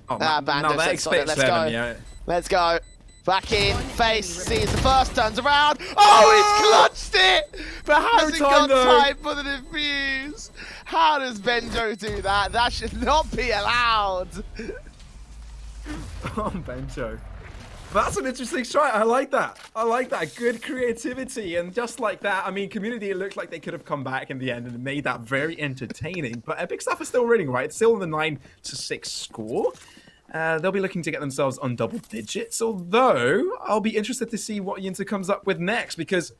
Oh, Bandit now that said, "Sod it, expects let's them, go." yeah. Let's go. Back in, face, sees the first, turns around. Oh, he's clutched it! But hasn't time, got though. time for the defuse. How does Benjo do that? That should not be allowed. Oh, Benjo. That's an interesting strike. I like that. I like that. Good creativity. And just like that, I mean, Community, it looks like they could have come back in the end and made that very entertaining. But Epic stuff is still winning, right? It's still in the 9-6 score. They'll be looking to get themselves on double digits. Although, I'll be interested to see what Yinta comes up with next. Because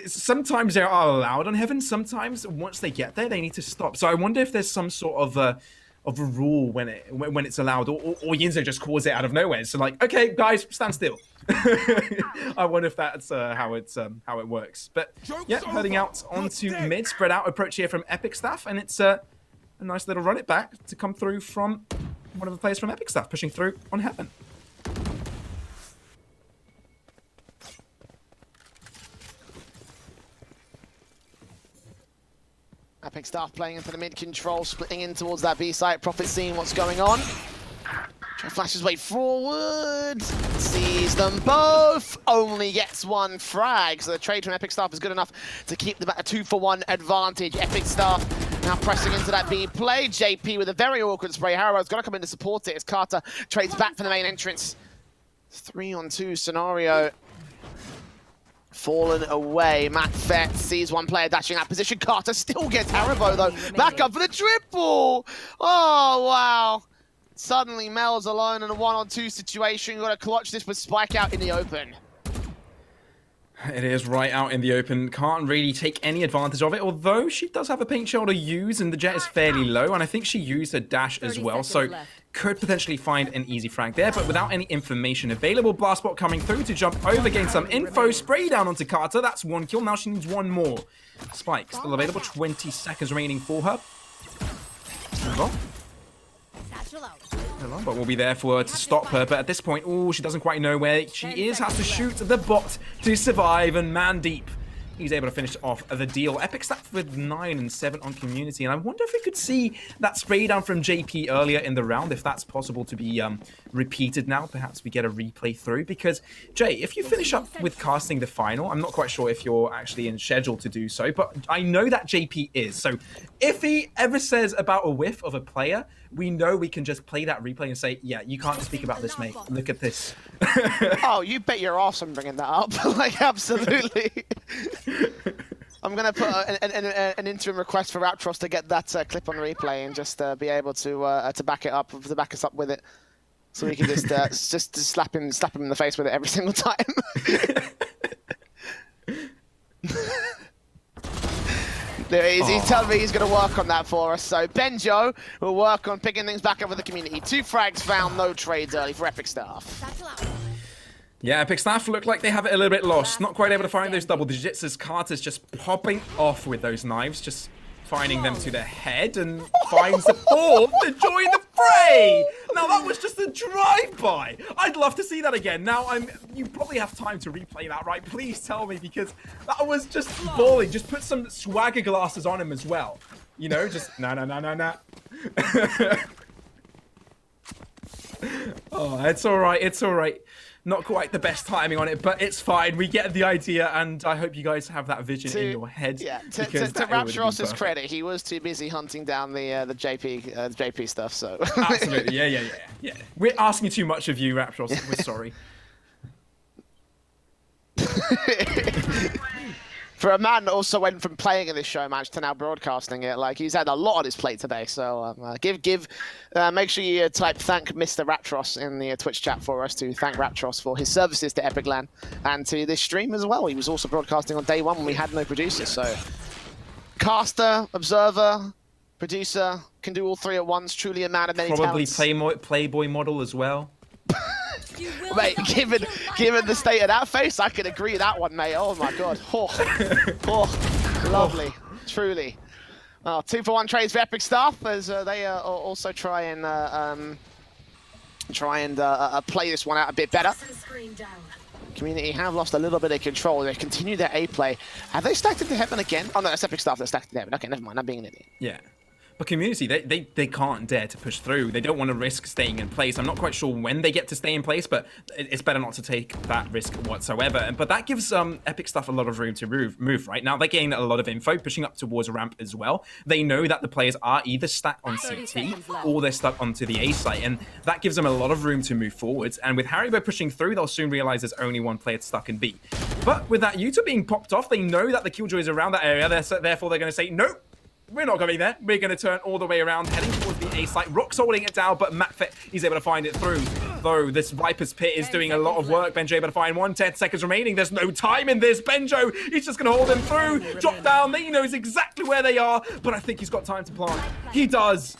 sometimes they are allowed on Heaven. Sometimes, once they get there, they need to stop. So I wonder if there's some sort of a rule when it's allowed, or Yinzo just calls it out of nowhere. So like, okay, guys, stand still. I wonder if that's how it works. But yeah, heading out onto mid, spread out approach here from Epic staff, and it's a nice little run it back to come through from one of the players from Epic staff pushing through on Heaven. Epic staff playing into the mid control, splitting in towards that B site. Prophet seeing what's going on. Flashes way forward. Sees them both. Only gets one frag. So the trade from Epic staff is good enough to keep them at a 2-for-1 advantage. Epic staff now pressing into that B play. JP with a very awkward spray. Harrow's got to come in to support it as Carter trades back for the main entrance. 3-on-2 scenario. Fallen away. Matt Fett sees one player dashing out position. Carter still gets Haribo though. Back up for the triple. Oh, wow. Suddenly Mel's alone in a 1-on-2 situation. Got to clutch this with Spike out in the open. It is right out in the open. Can't really take any advantage of it, although she does have a paint shell to use, and the jet is fairly low, and I think she used her dash as well, so could potentially find an easy frag there, but without any information available. Blast bot coming through to jump over, gain some info, spray down onto Carter. That's one kill. Now she needs one more. Spike still available. 20 seconds remaining for her. Move on. But will be there for her to stop her, but at this point, oh, she doesn't quite know where she is, has to shoot the bot to survive, and Mandeep, he's able to finish off the deal. Epic staff with 9 and 7 on Community, and I wonder if we could see that spray down from JP earlier in the round, if that's possible to be repeated now. Perhaps we get a replay through, because Jay, if you finish up with casting the final, I'm not quite sure if you're actually in schedule to do so, but I know that JP is, so if he ever says about a whiff of a player, we know we can just play that replay and say, yeah, you can't speak about this, mate. Look at this. Oh, you bet your ass I'm bringing that up. Like, absolutely. I'm going to put an interim request for Raptros to get that clip on replay and just be able to back it up, to back us up with it. So we can just slap him in the face with it every single time. He's telling me he's going to work on that for us. So Benjo will work on picking things back up with the Community. 2 frags found, no trades early for Epic staff. Yeah, Epic staff look like they have it a little bit lost. Not quite able to find those double digits as Carter's just popping off with those knives, just finding them to the head, and finds the fourth to join the fray. Now that was just a drive-by. I'd love to see that again. Now you probably have time to replay that, right? Please tell me, because that was just balling. Just put some swagger glasses on him as well. You know, just no. Oh, it's all right. It's all right. Not quite the best timing on it, but it's fine. We get the idea, and I hope you guys have that vision in your head. Yeah, to Rapturos's credit, he was too busy hunting down the JP stuff. So absolutely, yeah. We're asking too much of you, Rapturos. We're sorry. For a man that also went from playing in this show match to now broadcasting it, like, he's had a lot on his plate today. So make sure you type thank Mr. Raptros in the Twitch chat for us to thank Raptros for his services to epic.LAN and to this stream as well. He was also broadcasting on day one when we had no producer. So caster, observer, producer, can do all three at once. Truly a man of many talents. Probably Playboy model as well. Mate, given the state of that face, I can agree with that one, mate. Oh my god. Oh, lovely. Truly. 2-for-1 trades for Epic Staff as they also try and play this one out a bit better. Community have lost a little bit of control. They continue their A play. Have they stacked into heaven again? Oh no, that's Epic Staff. They're stacked into heaven. Okay, never mind. I'm being an idiot. Yeah. But Community, they can't dare to push through. They don't want to risk staying in place. I'm not quite sure when they get to stay in place, but it's better not to take that risk whatsoever. But that gives Epic Stuff a lot of room to move, right? Now, they're getting a lot of info, pushing up towards ramp as well. They know that the players are either stacked on CT or they're stuck onto the A site, and that gives them a lot of room to move forwards. And with Haribo pushing through, they'll soon realize there's only one player stuck in B. But with that Utah being popped off, they know that the Killjoy is around that area. Therefore, they're going to say, nope. We're not going there. We're going to turn all the way around, heading towards the A site. Rock's holding it down, but McFit is able to find it through. Though this Viper's Pit is doing a lot of work. Benjo able to find 10 seconds remaining. There's no time in this. Benjo, he's just going to hold them through. Drop down. He knows exactly where they are, but I think he's got time to plant. He does.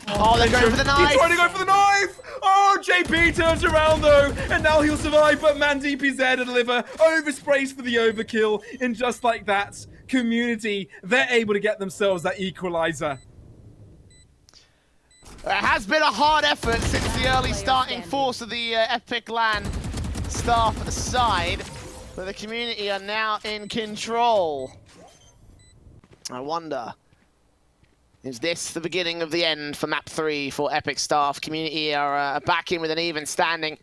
Oh, they're going for the knife. He's trying to go for the knife. Oh, JP turns around though, and now he'll survive, but Mandeep is there to deliver. Oversprays for the overkill, and just like that, Community, they're able to get themselves that equalizer. It has been a hard effort since the early starting force of the epic.LAN staff side, but the Community are now in control. I wonder, is this the beginning of the end for map 3 for Epic Staff? Community are back in with an even standing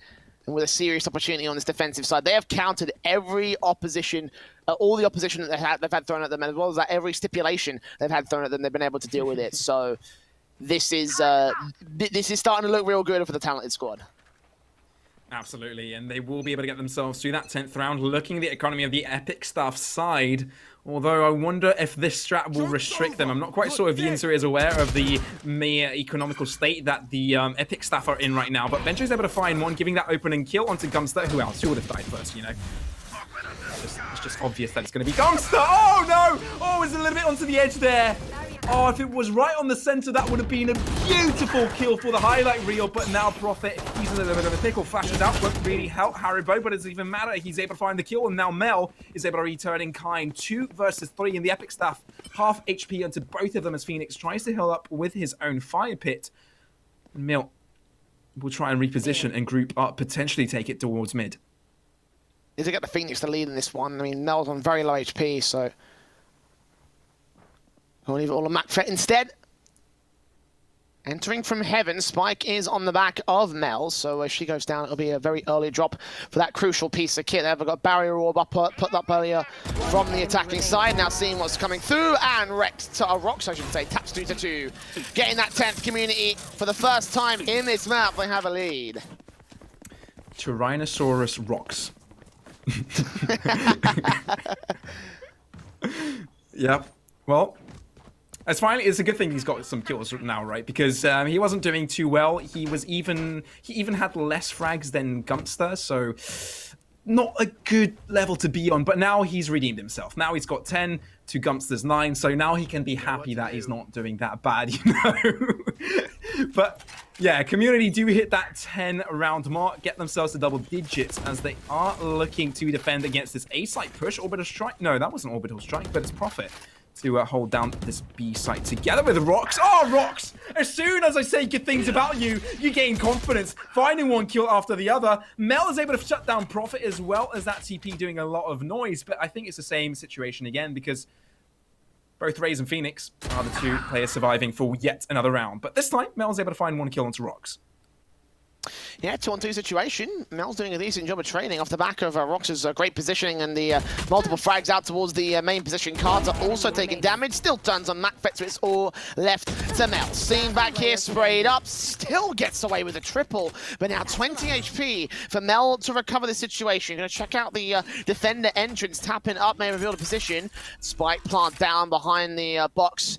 and with a serious opportunity on this defensive side. They have countered every opposition, all the opposition that they've had thrown at them, as well as that every stipulation they've had thrown at them. They've been able to deal with it. So this is starting to look real good for the talented squad. Absolutely, and they will be able to get themselves through that 10th round, looking at the economy of the Epic Staff side. Although I wonder if this strat will restrict them. I'm not quite sure if Yinzer is aware of the mere economical state that the Epic Staff are in right now. But Benjo's able to find one, giving that opening kill onto Gumster. Who else? Who would have died first, you know? It's just obvious that it's going to be Gumster. Oh, no! Oh, it's a little bit onto the edge there. Oh, if it was right on the center, that would have been a beautiful kill for the highlight reel. But now Prophet, he's in a little bit of a pickle. Flashes out, won't really help Haribo, but it doesn't even matter. He's able to find the kill, and now Mel is able to return in kind. 2 versus 3 in the Epic Staff. Half HP onto both of them as Phoenix tries to heal up with his own fire pit. Mel will try and reposition and group up, potentially take it towards mid. Is to get the Phoenix to lead in this one. I mean, Mel's on very low HP, so we'll leave it all on McFet instead. Entering from heaven, Spike is on the back of Mel, so as she goes down, it'll be a very early drop for that crucial piece of kit. They've got barrier orb up, put up earlier from the attacking side. Now seeing what's coming through, and wrecked to rocks, I should say, taps 2-2. Getting that 10th Community for the first time in this map. They have a lead. Tyrannosaurus rocks. Yep. Well, it's a good thing he's got some kills now, right? Because he wasn't doing too well. He even had less frags than Gumster, so not a good level to be on. But now he's redeemed himself. Now he's got 10 to Gumster's 9, so now he can be happy that he's not doing that bad, you know. But yeah, Community do hit that 10 round mark, get themselves to double digits as they are looking to defend against this A site push. Orbital strike. No, that wasn't orbital strike, but it's Prophet to hold down this B site together with Rocks. Oh, Rocks! As soon as I say good things about you, you gain confidence. Finding one kill after the other. Mel is able to shut down Prophet as well as that TP doing a lot of noise, but I think it's the same situation again because both Raze and Phoenix are the 2 players surviving for yet another round. But this time, Mel's able to find one kill onto Rocks. Yeah, 2-on-2 situation. Mel's doing a decent job of trading off the back of Rox's great positioning and the multiple frags out towards the main position. Cards are also taking damage. Still turns on McFet, so it's all left to Mel. Seen back here, sprayed up. Still gets away with a triple, but now 20 HP for Mel to recover the situation. Going to check out the defender entrance, tapping up, may reveal the position. Spike plant down behind the box.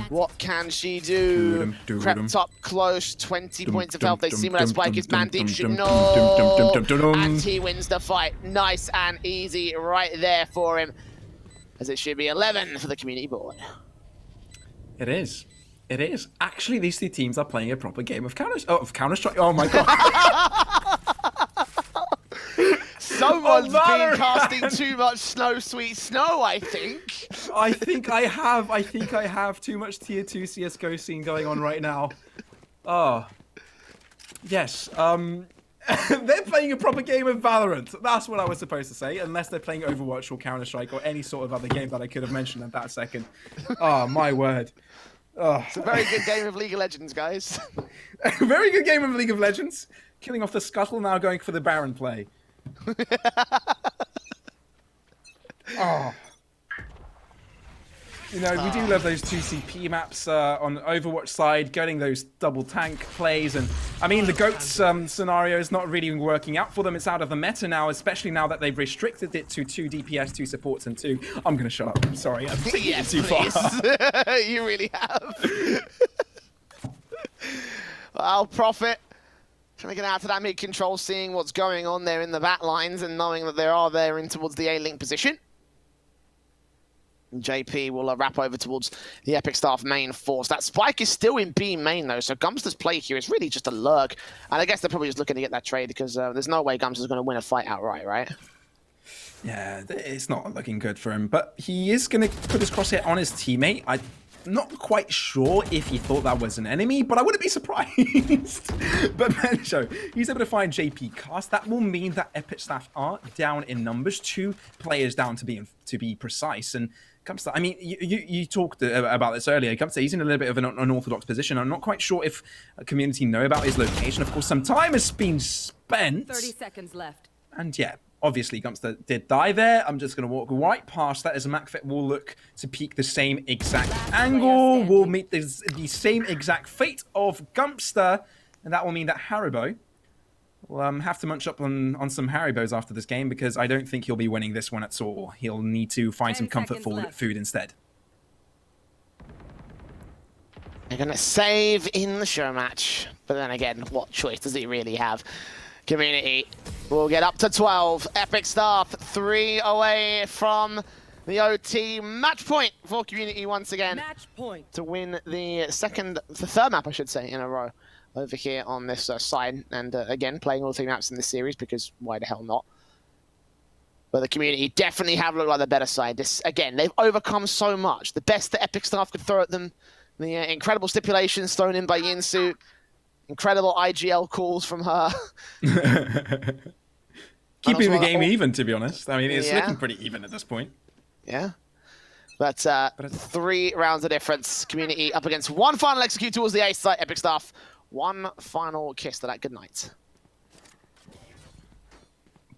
What can she do? Crept up close, 20 points of health. They see where that Spike is. Mandeep should know. And he wins the fight. Nice and easy right there for him. As it should be 11 for the Community board. It is. It is. Actually, these 2 teams are playing a proper game of Counter-Strike. Oh my god. Someone's been casting too much snow, sweet snow, I think. I think I have too much tier 2 CSGO scene going on right now. Oh. Yes, they're playing a proper game of Valorant. That's what I was supposed to say, unless they're playing Overwatch or Counter-Strike or any sort of other game that I could have mentioned at that second. Oh, my word. Oh. It's a very good game of League of Legends, guys. A very good game of League of Legends. Killing off the Scuttle, now going for the Baron play. Oh. You know, we do love those 2 CP maps on the Overwatch side, getting those double tank plays. And I mean, the GOATS scenario is not really working out for them. It's out of the meta now, especially now that they've restricted it to 2 DPS, 2 supports, and 2. I'm going to shut up. I'm sorry. I'm taking it too far. You really have. Well, Prophet trying to get out to that mid control, seeing what's going on there in the back lines and knowing that they are there in towards the A-link position. JP will wrap over towards the Epic staff main force. That spike is still in B main though, so Gumster's play here is really just a lurk. And I guess they're probably just looking to get that trade because there's no way Gumster's going to win a fight outright, right? Yeah, it's not looking good for him, but he is going to put his crosshair on his teammate. I'm not quite sure if he thought that was an enemy, but I wouldn't be surprised. But Benjo, he's able to find JP cast. That will mean that Epic staff are down in numbers, 2 players down to be precise. And Gumster, I mean, you talked about this earlier. Gumster, he's in a little bit of an unorthodox position. I'm not quite sure if a community know about his location. Of course, some time has been spent. 30 seconds left. And yeah, obviously Gumster did die there. I'm just going to walk right past that as MacFit will look to peek the same exact angle. Will meet the same exact fate of Gumster. And that will mean that Haribo will have to munch up on some Haribos after this game because I don't think he'll be winning this one at all. He'll need to find some comfort food instead. They're going to save in the show match. But then again, what choice does he really have? Community will get up to 12. Epic staff 3 away from the OT. Match point for Community once again. Match point. To win the third map, I should say, in a row over here on this side. And again, playing all 3 maps in this series because why the hell not? But the Community definitely have looked like the better side. This again, they've overcome so much. The best that Epic staff could throw at them. The incredible stipulations thrown in by Yinsu. Incredible IGL calls from her. Keeping the game even, to be honest. I mean, it's looking pretty even at this point. Yeah. But 3 rounds of difference. Community up against 1 final execute towards the A site. Epic staff. 1 final kiss to that good night.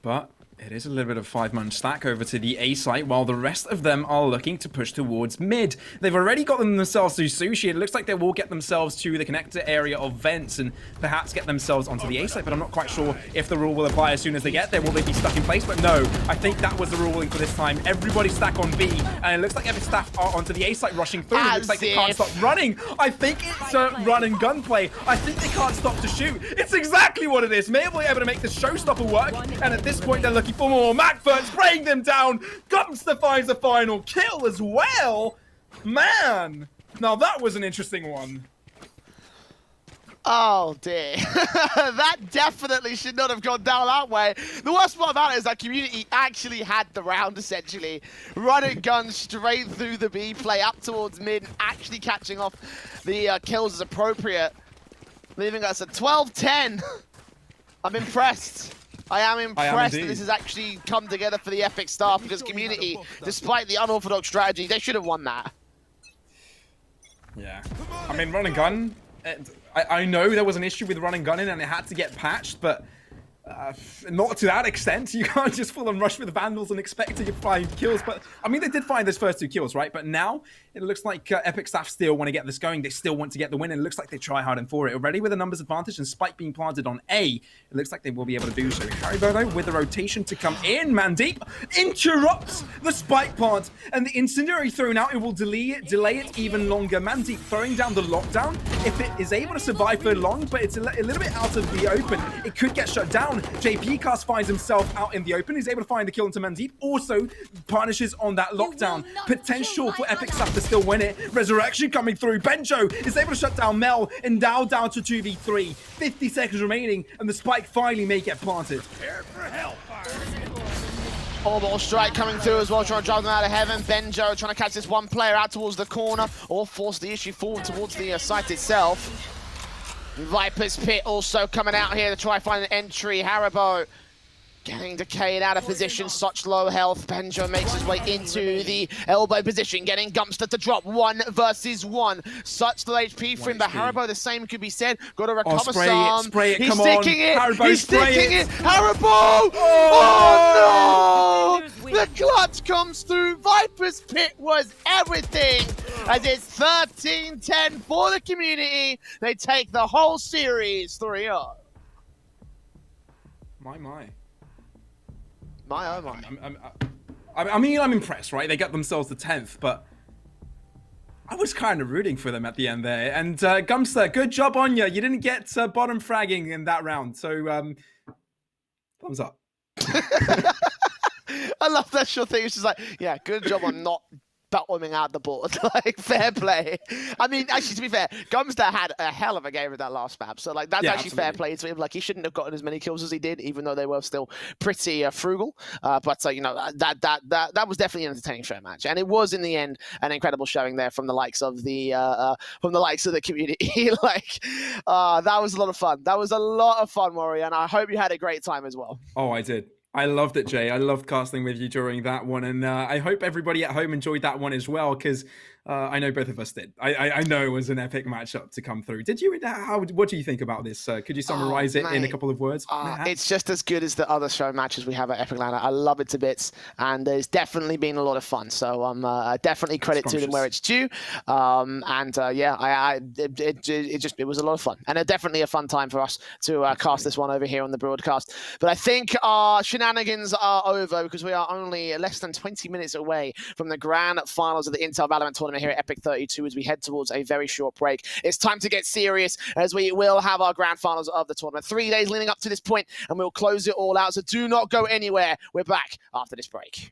But it is a little bit of 5-man stack over to the A site, while the rest of them are looking to push towards mid. They've already got themselves to Sushi. It looks like they will get themselves to the connector area of vents and perhaps get themselves onto the A site, but I'm not quite sure if the rule will apply as soon as they get there. Will they be stuck in place? But no, I think that was the ruling for this time. Everybody stack on B, and it looks like Epic staff are onto the A site rushing through. It looks like they can't stop running. I think it's a run and gun play. I think they can't stop to shoot. It's exactly what it is. Maybe they're able to make the showstopper work, and at this point they're looking for more. MacFit spraying them down. Gumster finds the final kill as well. Man, now that was an interesting one. Oh dear. That definitely should not have gone down that way. The worst part about it is that Community actually had the round, essentially. Running guns straight through the B play up towards mid, actually catching off the kills as appropriate, leaving us at 12-10. I'm impressed. I am impressed that this has actually come together for the Epic staff because Community, despite the unorthodox strategy, they should have won that. Yeah. I mean, run and gun, I know there was an issue with run and gunning and it had to get patched, but not to that extent. You can't just full on rush with Vandals and expect to find kills. But I mean, they did find those first 2 kills, right? But now it looks like Epic staff still want to get this going. They still want to get the win, and it looks like they try hard and for it. Already with a numbers advantage and Spike being planted on A, it looks like they will be able to do so. Haribo, though, with the rotation to come in, Mandeep interrupts the Spike plant, and the Incendiary thrown out, it will delay it even longer. Mandeep throwing down the lockdown. If it is able to survive for long, but it's a little bit out of the open, it could get shut down. JP Cast finds himself out in the open. He's able to find the kill into Mandeep. Also punishes on that lockdown. Potential for Epic staff to still win it. Resurrection coming through. Benjo is able to shut down Mel, and now down to 2v3. 50 seconds remaining, and the Spike finally may get planted. Prepare for hellfire. Orbital strike coming through as well, trying to drive them out of heaven. Benjo trying to catch this one player out towards the corner or force the issue forward towards the site itself. Viper's Pit also coming out here to try and find an entry. Haribo getting decayed out of position, such low health. Benjo makes his way into the elbow position, getting Gumpster to drop 1 versus 1. Such low HP for him, but Haribo, the same could be said. Got to recover some. Spray it, He's come sticking on. it. Haribo, He's spray sticking it. it. Haribo! Oh no! The clutch comes through. Viper's Pit was everything. As it's 13-10 for the community. They take the whole series 3-0. My. My oh my. I mean, I'm impressed, right? They got themselves the 10th, but I was kind of rooting for them at the end there. And Gumpster, good job on you. You didn't get bottom fragging in that round, so thumbs up. I love that short thing. It's just like, yeah, good job on not bottoming out the board. Like, fair play. I mean, actually, to be fair, Gumpster had a hell of a game with that last map. So, like, that's actually fair play to him. Like, he shouldn't have gotten as many kills as he did, even though they were still pretty frugal. But you know, that was definitely an entertaining show match, and it was in the end an incredible showing there from the likes of the community. Like, that was a lot of fun. That was a lot of fun, Warrior, and I hope you had a great time as well. Oh, I did. I loved it, Jay. I loved casting with you during that one, and I hope everybody at home enjoyed that one as well, because I know both of us did. I know it was an epic matchup to come through. Did you? What do you think about this? Could you summarize it in a couple of words? It's just as good as the other show matches we have at Epic.LAN. I love it to bits, and there's definitely been a lot of fun. So definitely credit to them where it's due. Yeah, it was a lot of fun, and definitely a fun time for us to cast this one over here on the broadcast. But I think our shenanigans are over, because we are only less than 20 minutes away from the grand finals of the Intel Valorant tournament here at Epic32 as we head towards a very short break. It's time to get serious, as we will have our grand finals of the tournament. 3 days leading up to this point, and we'll close it all out. So do not go anywhere. We're back after this break.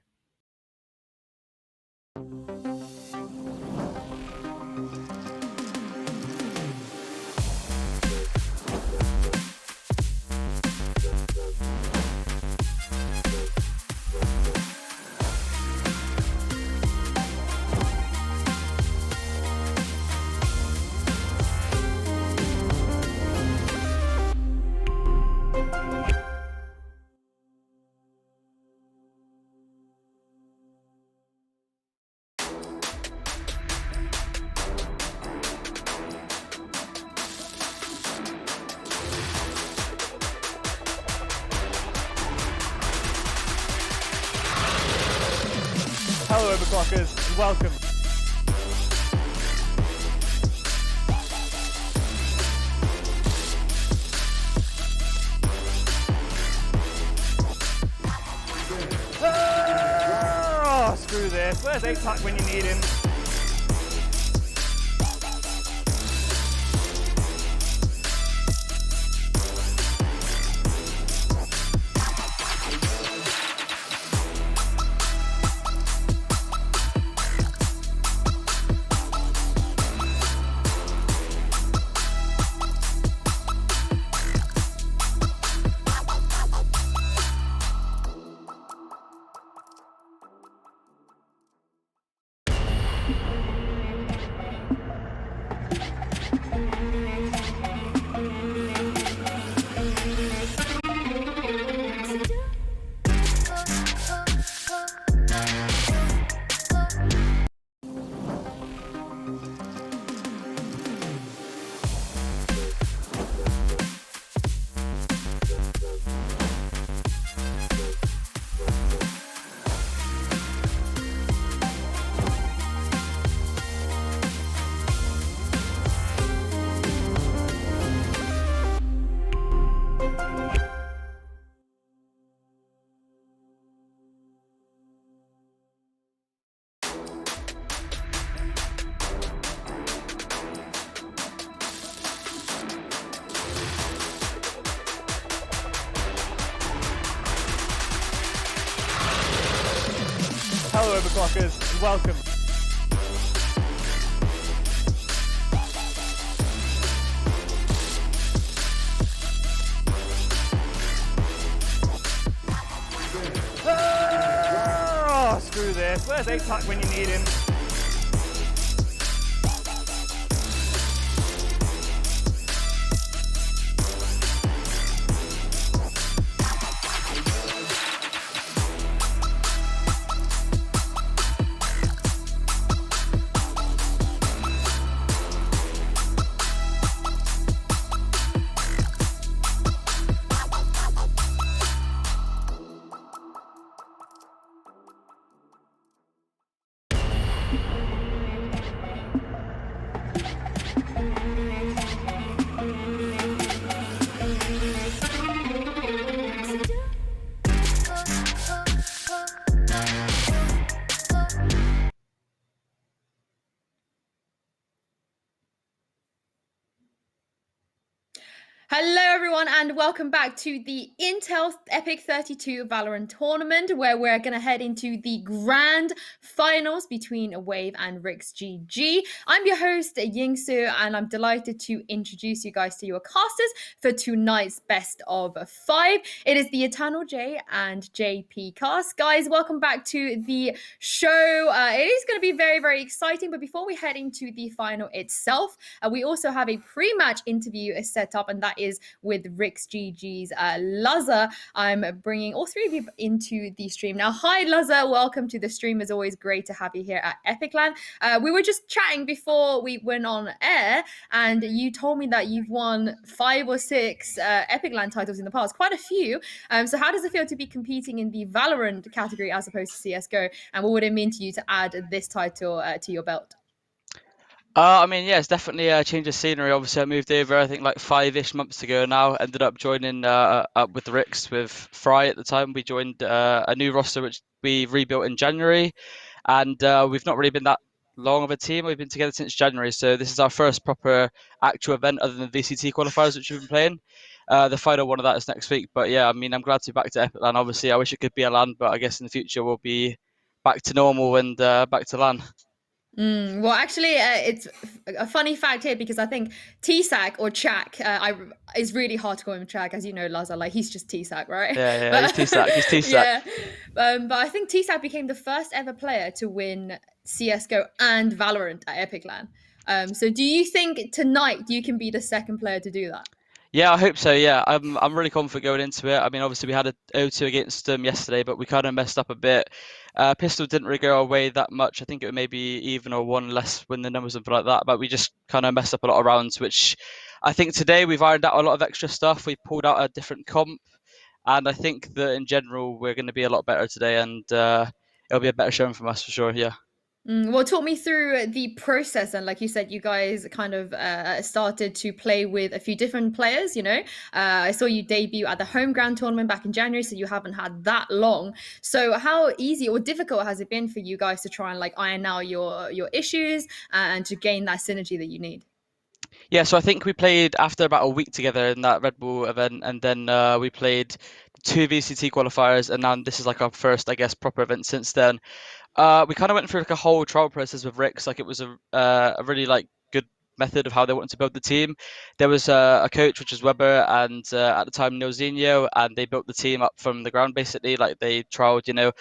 Hello, Overclockers, and welcome. Oh, screw this. Where's APAC when you need him? Hello, Overclockers, and welcome. this. Where's ATAC when you need him? Hello everyone and welcome back to the Intel Epic32 Valorant tournament where we're going to head into the grand finals between Wave and Rix GG. I'm your host Yingsu and I'm delighted to introduce you guys to your casters for tonight's best of 5. It is the Eternal J and JP cast. Guys, welcome back to the show. It is going to be very, very exciting, but before we head into the final itself, we also have a pre-match interview set up, and that is with Rix GG's Lazza. I'm bringing all three of you into the stream now. Hi Lazza, welcome to the stream. It's always great to have you here at epic.LAN. We were just chatting before we went on air, and you told me that you've won 5 or 6 epic.LAN titles in the past, quite a few. So how does it feel to be competing in the Valorant category as opposed to CSGO, and what would it mean to you to add this title to your belt? I mean, yeah, it's definitely a change of scenery. Obviously, I moved over, I think, like 5-ish months ago now. Ended up joining up with Rix with Fry at the time. We joined a new roster, which we rebuilt in January. And we've not really been that long of a team. We've been together since January. So this is our first proper actual event other than the VCT qualifiers, which we've been playing. The final one of that is next week. But yeah, I mean, I'm glad to be back to Epic LAN. Obviously, I wish it could be a LAN, but I guess in the future we'll be back to normal and back to LAN. Well, actually, it's a funny fact here because I think TSAC or Chak is really hard to call him Chak, as you know, Laza. Like he's just TSAC, right? Yeah, he's TSAC. He's TSAC. Yeah, but I think TSAC became the first ever player to win CS:GO and Valorant at epic.LAN. So, do you think tonight you can be the second player to do that? Yeah, I hope so. Yeah, I'm really confident going into it. I mean, obviously we had a 0-2 against them yesterday, but we kind of messed up a bit. Pistol didn't really go our way that much. I think it was maybe even or one less win the numbers, something like that. But we just kind of messed up a lot of rounds, which I think today we've ironed out a lot of extra stuff. We pulled out a different comp, and I think that in general we're going to be a lot better today, and it'll be a better showing from us for sure. Yeah. Well, talk me through the process. And like you said, you guys kind of started to play with a few different players, you know. I saw you debut at the home ground tournament back in January, so you haven't had that long. So how easy or difficult has it been for you guys to try and like iron out your issues and to gain that synergy that you need? Yeah, so I think we played after about a week together in that Red Bull event, and then we played 2 VCT qualifiers, and now this is like our first, I guess, proper event since then. We kind of went through like a whole trial process with Rix. Like it was a really like good method of how they wanted to build the team. There was a coach, which was Weber, and at the time Nilzinho, and they built the team up from the ground basically. Like they trialed,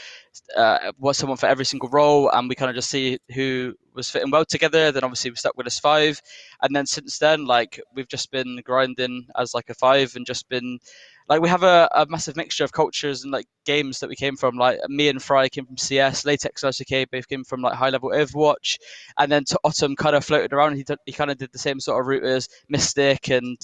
was someone for every single role, and we kind of just see who was fitting well together. Then obviously we stuck with us 5, and then since then, like we've just been grinding as like a 5, and just been like we have a massive mixture of cultures and like games that we came from. Like me and Fry came from CS, Latex and RCK both came from like high level Overwatch, and then Autumn kind of floated around. He kind of did the same sort of route as Mystic and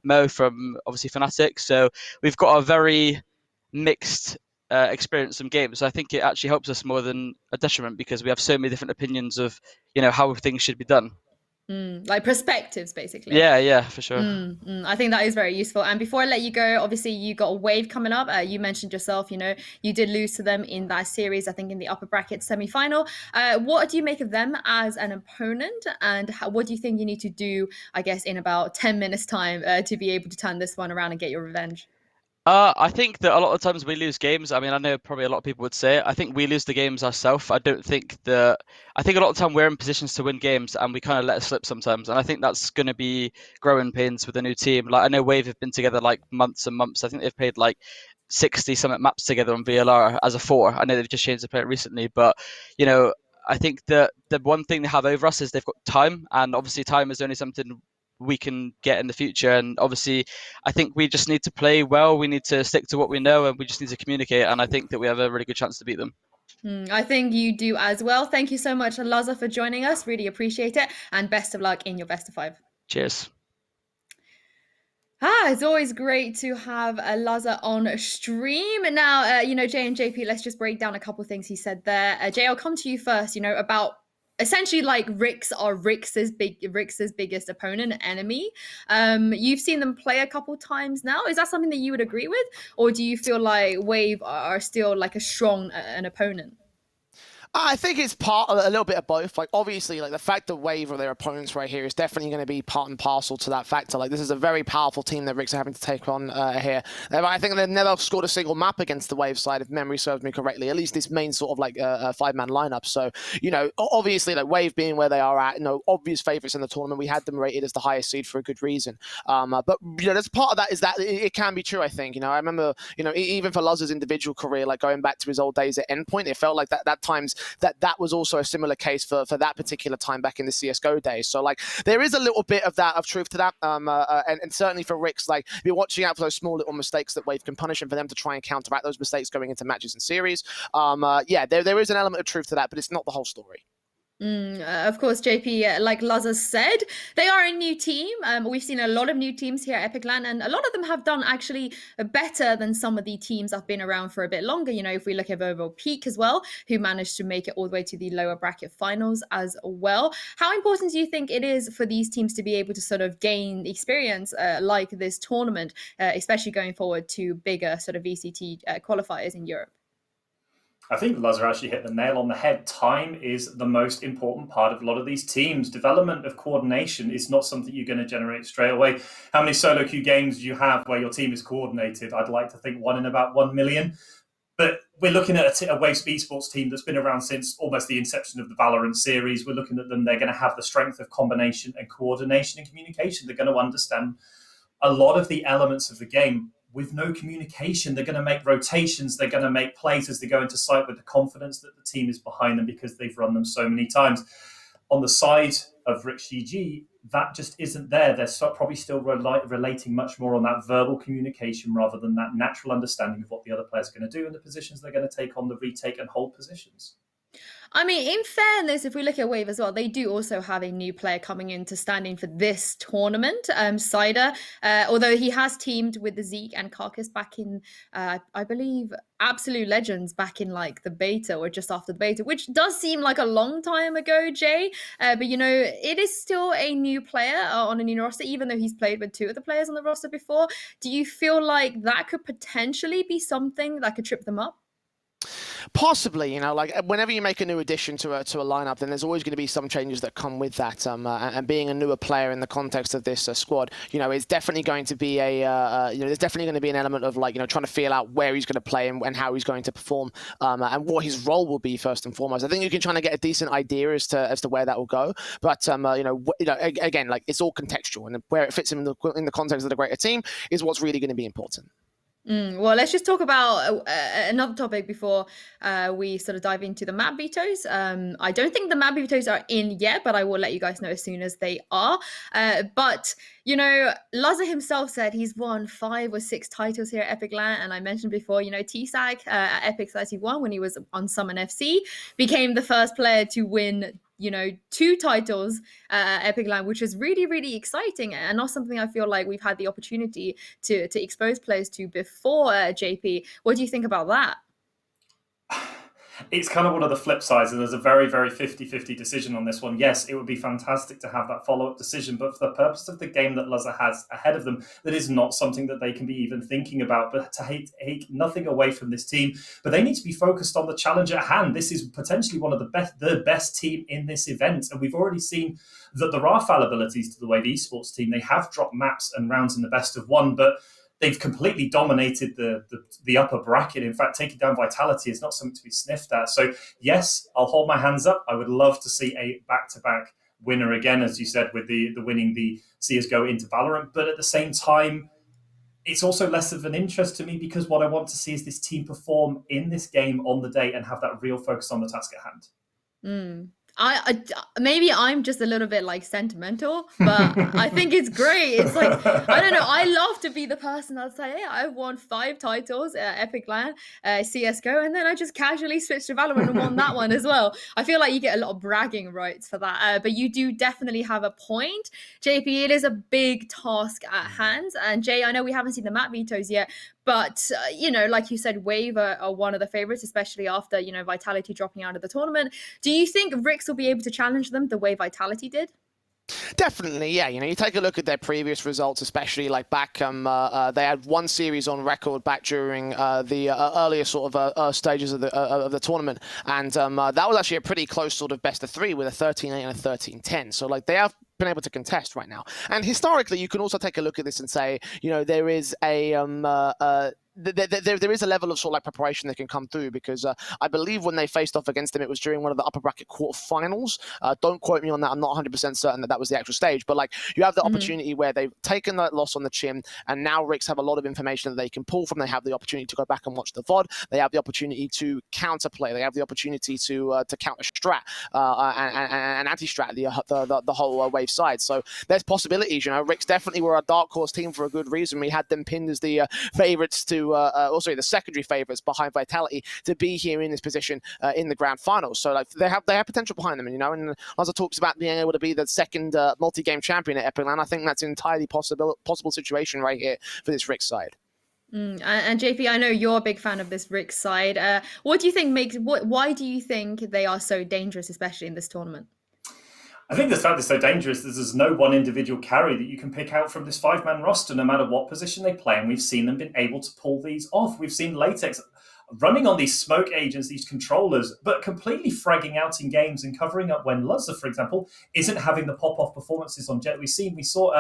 Mo from obviously Fnatic. So we've got a very mixed experience some games. So I think it actually helps us more than a detriment because we have so many different opinions of how things should be done. Like perspectives, basically. Yeah, for sure. I think that is very useful. And before I let you go, obviously you got a Wave coming up. You mentioned yourself, you did lose to them in that series, I think in the upper bracket semi-final. What do you make of them as an opponent? And what do you think you need to do, I guess, in about 10 minutes time to be able to turn this one around and get your revenge? I think that a lot of times we lose games. I mean, I know probably a lot of people would say it. I think we lose the games ourselves. I think a lot of the time we're in positions to win games and we kind of let it slip sometimes. And I think that's going to be growing pains with a new team. Like I know Wave have been together like months and months. I think they've played like 60 something maps together on VLR as a 4. I know they've just changed the player recently, but I think that the one thing they have over us is they've got time, and obviously time is only something we can get in the future. And obviously, I think we just need to play well. We need to stick to what we know, and we just need to communicate. And I think that we have a really good chance to beat them. I think you do as well. Thank you so much, Laza, for joining us. Really appreciate it. And best of luck in your best of 5. Cheers. It's always great to have Laza on stream. Now, Jay and JP, let's just break down a couple of things he said there. Jay, I'll come to you first, about essentially like Rix's biggest opponent and enemy. You've seen them play a couple times now. Is that something that you would agree with? Or do you feel like Wave are still like a strong an opponent? I think it's a little bit of both. Like, obviously, like the fact that Wave are their opponents right here is definitely going to be part and parcel to that factor. Like, this is a very powerful team that Rix are having to take on here. I think they've never scored a single map against the Wave side, if memory serves me correctly. At least this main sort of like 5-man lineup. So, obviously, like Wave being where they are at, obvious favorites in the tournament. We had them rated as the highest seed for a good reason. But there's part of that is that it can be true. I think. I remember, even for Laza's individual career, like going back to his old days at Endpoint, it felt like that times. That was also a similar case for that particular time back in the CSGO days. So like there is a little bit of that of truth to that, and certainly for Rix, like be watching out for those small little mistakes that Wave can punish, and for them to try and counteract those mistakes going into matches and series. There is an element of truth to that, but it's not the whole story. Of course, JP, like Laza said, they are a new team. We've seen a lot of new teams here at epic.LAN, and a lot of them have done actually better than some of the teams that have been around for a bit longer. If we look at overall Peak as well, who managed to make it all the way to the lower bracket finals as well. How important do you think it is for these teams to be able to sort of gain experience like this tournament, especially going forward to bigger sort of VCT qualifiers in Europe? I think Laza actually hit the nail on the head. Time is the most important part of a lot of these teams. Development of coordination is not something you're going to generate straight away. How many solo queue games do you have where your team is coordinated? I'd like to think one in about 1 million. But we're looking at a Wave esports team that's been around since almost the inception of the Valorant series. We're looking at them. They're going to have the strength of combination and coordination and communication. They're going to understand a lot of the elements of the game. With no communication, they're going to make rotations, they're going to make plays as they go into site with the confidence that the team is behind them because they've run them so many times. On the side of Rix GG, that just isn't there. They're probably still relating much more on that verbal communication rather than that natural understanding of what the other player's going to do and the positions they're going to take on the retake and hold positions. I mean, in fairness, if we look at Wave as well, they do also have a new player coming in to stand in for this tournament, Cider. Although he has teamed with the Zeke and Carcass back in, I believe, Absolute Legends back in like the beta or just after the beta, which does seem like a long time ago, Jay. But it is still a new player on a new roster, even though he's played with 2 of the players on the roster before. Do you feel like that could potentially be something that could trip them up? Possibly, like whenever you make a new addition to a lineup, then there's always going to be some changes that come with that. And being a newer player in the context of this squad, it's definitely going to be there's definitely going to be an element of like, trying to feel out where he's going to play and how he's going to perform, and what his role will be first and foremost. I think you can try to get a decent idea as to where that will go, but again, like it's all contextual, and where it fits in the context of the greater team is what's really going to be important. Well, let's just talk about another topic before we sort of dive into the map vetoes. I don't think the map vetoes are in yet, but I will let you guys know as soon as they are. But Laza himself said he's won 5 or 6 titles here at epic.LAN, and I mentioned before, TSAG at Epic31 when he was on Summon FC became the first player to win 2 titles at epic.LAN, which is really, really exciting and not something I feel like we've had the opportunity to expose players to before. JP, what do you think about that? It's kind of one of the flip sides, and there's a very, very 50-50 decision on this one. Yes, it would be fantastic to have that follow-up decision, but for the purpose of the game that Laza has ahead of them, that is not something that they can be even thinking about. But to hate nothing away from this team, but they need to be focused on the challenge at hand. This is potentially one of the best team in this event, and we've already seen that there are fallibilities to the Wave esports team. They have dropped maps and rounds in the best of 1, but they've completely dominated the upper bracket. In fact, taking down Vitality is not something to be sniffed at. So yes, I'll hold my hands up. I would love to see a back-to-back winner again, as you said, with the winning the CSGO into Valorant. But at the same time, it's also less of an interest to me because what I want to see is this team perform in this game on the day and have that real focus on the task at hand. I maybe I'm just a little bit like sentimental, but I think it's great. It's like, I don't know, I love to be the person that's like, yeah, I've won 5 titles at epic.LAN, CSGO, and then I just casually switched to Valorant and won that one as well. I feel like you get a lot of bragging rights for that, but you do definitely have a point. JP, it is a big task at hand, and Jay, I know we haven't seen the map vetoes yet, but, like you said, Wave are one of the favorites, especially after, Vitality dropping out of the tournament. Do you think Rix will be able to challenge them the way Vitality did? Definitely, yeah. You take a look at their previous results, especially like back, they had one series on record back during the earlier sort of stages of the tournament, and that was actually a pretty close sort of best of 3 with a 13-8 and a 13-10. So like they have been able to contest right now. And historically, you can also take a look at this and say, there is a there is a level of sort of like preparation that can come through, because I believe when they faced off against them, it was during one of the upper bracket quarterfinals. Don't quote me on that. I'm not 100% certain that was the actual stage, but like you have the opportunity where they've taken that loss on the chin, and now Rix have a lot of information that they can pull from. They have the opportunity to go back and watch the VOD. They have the opportunity to counterplay. They have the opportunity to counter strat and anti-strat the whole Wave side. So there's possibilities. Rix definitely were a dark horse team for a good reason. We had them pinned as the favorites to the secondary favourites behind Vitality to be here in this position in the grand finals. So like they have potential behind them, and Laza talks about being able to be the second multi-game champion at epic.LAN. I think that's an entirely possible situation right here for this Rix side. And JP, I know you're a big fan of this Rix side. What do you think why do you think they are so dangerous, especially in this tournament? I think the fact is so dangerous is there's no one individual carry that you can pick out from this 5-man roster, no matter what position they play, and we've seen them been able to pull these off. We've seen Latex running on these smoke agents, these controllers, but completely fragging out in games and covering up when Luzza, for example, isn't having the pop-off performances on Jet. We saw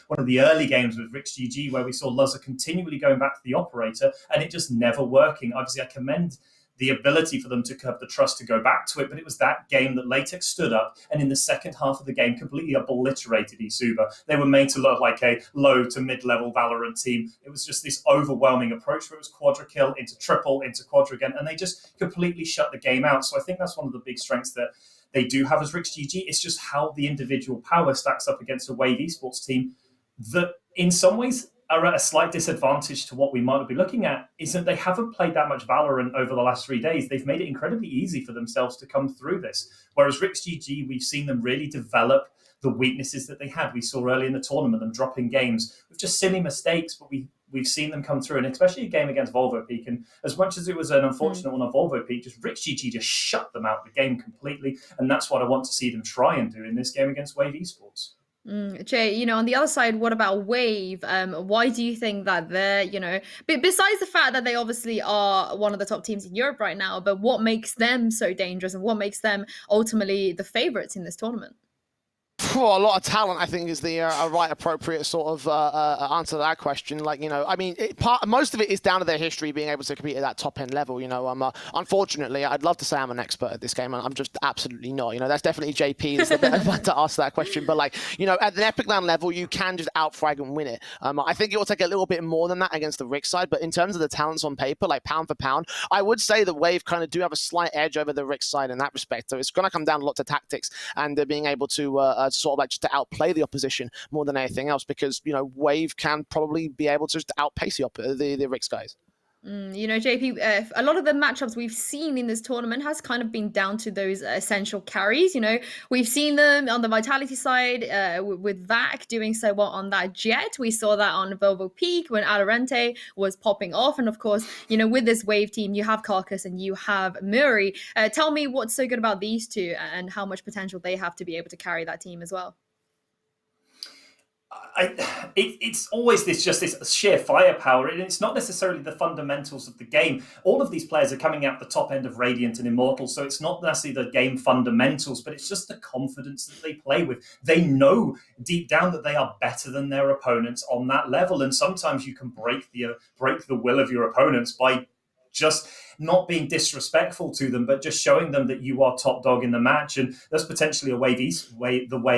one of the early games with Rix GG where we saw Luzza continually going back to the operator and it just never working. Obviously, I commend the ability for them to have the trust to go back to it, but it was that game that Latex stood up and in the second half of the game completely obliterated Isuba. They were made to look like a low to mid-level Valorant team. It was just this overwhelming approach where it was quadra kill into triple into quadra again, and they just completely shut the game out. So I think that's one of the big strengths that they do have as Rix GG. It's just how the individual power stacks up against a Wave esports team that in some ways are at a slight disadvantage to what we might be looking at, is that they haven't played that much Valorant over the last 3 days. They've made it incredibly easy for themselves to come through this. Whereas Rix GG, we've seen them really develop the weaknesses that they had. We saw early in the tournament them dropping games with just silly mistakes, but we've seen them come through, and especially a game against Volvo Peak. And as much as it was an unfortunate one on Volvo Peak, just Rix GG just shut them out of the game completely. And that's what I want to see them try and do in this game against Wave Esports. Jay, on the other side, what about Wave? Why do you think that they're, besides the fact that they obviously are one of the top teams in Europe right now, but what makes them so dangerous and what makes them ultimately the favorites in this tournament? Well, a lot of talent, I think, is the right appropriate sort of answer to that question. Most of it is down to their history being able to compete at that top end level. Unfortunately, I'd love to say I'm an expert at this game, and I'm just absolutely not. That's definitely JP that's the better one to ask that question. But at the epic.LAN level, you can just outfrag and win it. I think it will take a little bit more than that against the Rix side. But in terms of the talents on paper, like pound for pound, I would say the Wave kind of do have a slight edge over the Rix side in that respect. So it's going to come down a lot to tactics and being able to sort of like just to outplay the opposition more than anything else, because Wave can probably be able to just outpace the Rix guys. JP, a lot of the matchups we've seen in this tournament has kind of been down to those essential carries. We've seen them on the Vitality side with Vac doing so well on that Jet. We saw that on Volvo Peak when Alorente was popping off. And of course, with this Wave team, you have Carcass and you have Muri. Tell me what's so good about these two and how much potential they have to be able to carry that team as well. It's always this sheer firepower, and it's not necessarily the fundamentals of the game. All of these players are coming out the top end of Radiant and Immortal, so it's not necessarily the game fundamentals, but it's just the confidence that they play with. They know deep down that they are better than their opponents on that level, and sometimes you can break the will of your opponents by just not being disrespectful to them, but just showing them that you are top dog in the match. And that's potentially the way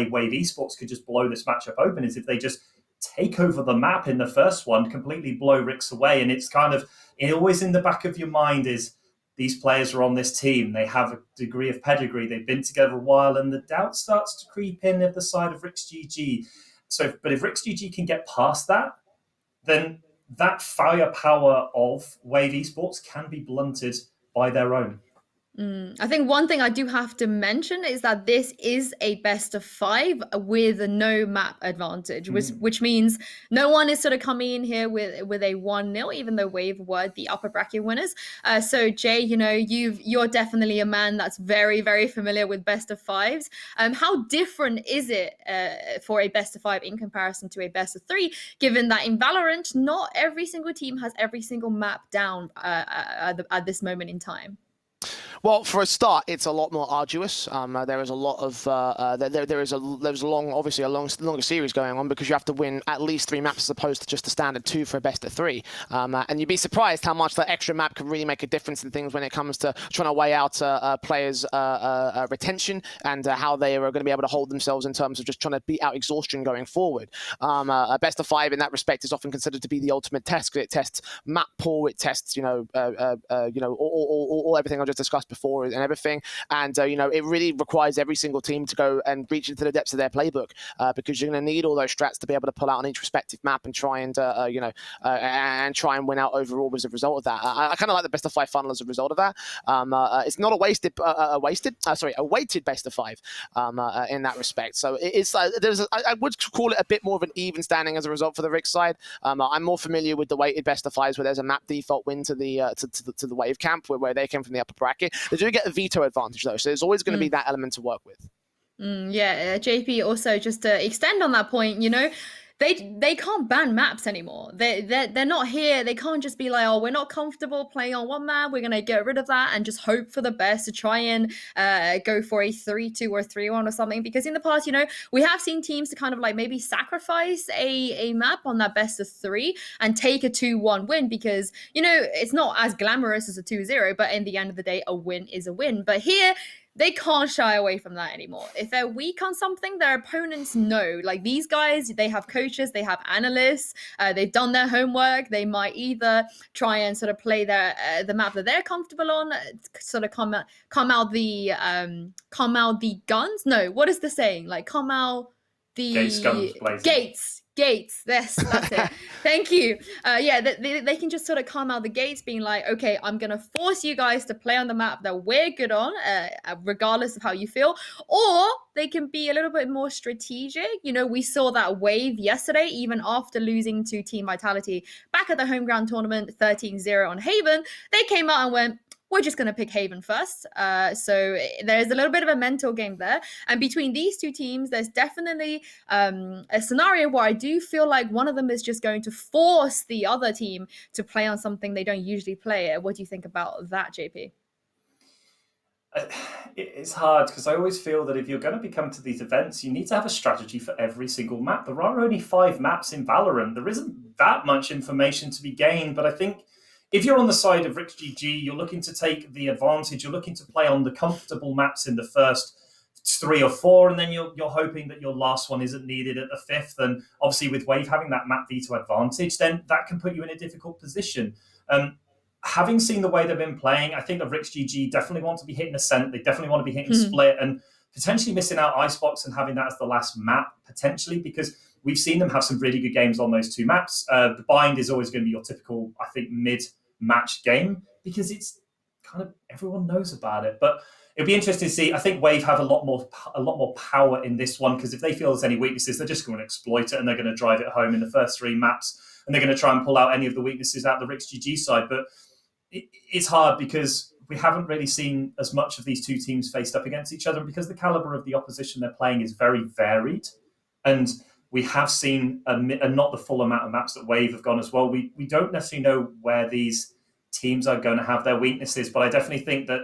Wave Esports could just blow this matchup open, is if they just take over the map in the first one, completely blow Rix away. And it's kind of always in the back of your mind is these players are on this team. They have a degree of pedigree. They've been together a while, and the doubt starts to creep in at the side of Rix GG. But if Rix GG can get past that, then that firepower of Wave Esports can be blunted by their own. I think one thing I do have to mention is that this is a best of 5 with no map advantage, which means no one is sort of coming in here with a 1-0, even though Wave were the upper bracket winners. So Jay, you're definitely a man that's very, very familiar with best of 5s. How different is it for a best of 5 in comparison to a best of 3, given that in Valorant, not every single team has every single map down at this moment in time? Well, for a start, it's a lot more arduous. There is a lot of there's a longer series going on because you have to win at least 3 maps as opposed to just a standard 2 for a best of 3. And you'd be surprised how much that extra map can really make a difference in things when it comes to trying to weigh out players' retention and how they are going to be able to hold themselves in terms of just trying to beat out exhaustion going forward. A best of 5 in that respect is often considered to be the ultimate test because it tests map pool, it tests all everything I just discussed before and everything, and it really requires every single team to go and reach into the depths of their playbook because you're going to need all those strats to be able to pull out on each respective map and try and try and win out overall as a result of that. I kind of like the best of 5 funnel as a result of that. It's not a weighted best of 5 in that respect. So it's I would call it a bit more of an even standing as a result for the Rick side. I'm more familiar with the weighted best of 5s where there's a map default win to the Wave camp where they came from the upper bracket. They do get a veto advantage though, so there's always going to be that element to work with. JP, also just to extend on that point, they can't ban maps anymore. They're not here. They can't just be like, oh, we're not comfortable playing on one map, we're gonna get rid of that and just hope for the best to try and go for a 3-2 or 3-1 or something. Because in the past, we have seen teams to kind of like maybe sacrifice a map on that best of 3 and take a 2-1 win because it's not as glamorous as a 2-0, but in the end of the day, a win is a win. But here, they can't shy away from that anymore. If they're weak on something, their opponents know. Like these guys, they have coaches, they have analysts, they've done their homework. They might either try and sort of play the map that they're comfortable on, sort of come out the guns. No, what is the saying? Like come out the Gates, guns blazing. Gates. That's it. Thank you. They can just sort of come out the gates being like, okay, I'm going to force you guys to play on the map that we're good on, regardless of how you feel. Or they can be a little bit more strategic. We saw that Wave yesterday, even after losing to Team Vitality back at the home ground tournament 13-0 on Haven. They came out and went, we're just going to pick Haven first. So there's a little bit of a mental game there. And between these two teams, there's definitely a scenario where I do feel like one of them is just going to force the other team to play on something they don't usually play. What do you think about that, JP? It's hard because I always feel that if you're going to come to these events, you need to have a strategy for every single map. There are only 5 maps in Valorant. There isn't that much information to be gained, but I think if you're on the side of Rix GG, you're looking to take the advantage. You're looking to play on the comfortable maps in the first 3 or 4, and then you're hoping that your last one isn't needed at the 5th. And obviously, with Wave having that map veto advantage, then that can put you in a difficult position. Having seen the way they've been playing, I think the Rix GG definitely want to be hitting Ascent. They definitely want to be hitting Split, and potentially missing out Icebox and having that as the last map potentially because we've seen them have some really good games on those 2 maps. The Bind is always going to be your typical, I think, mid-match game because it's kind of everyone knows about it. But it'll be interesting to see. I think Wave have a lot more power in this one because if they feel there's any weaknesses, they're just going to exploit it and they're going to drive it home in the first 3 maps and they're going to try and pull out any of the weaknesses out the Rix GG side. But it's hard because we haven't really seen as much of these 2 teams faced up against each other because the caliber of the opposition they're playing is very varied. And we have seen not the full amount of maps that Wave have gone as well. We don't necessarily know where these teams are going to have their weaknesses, but I definitely think that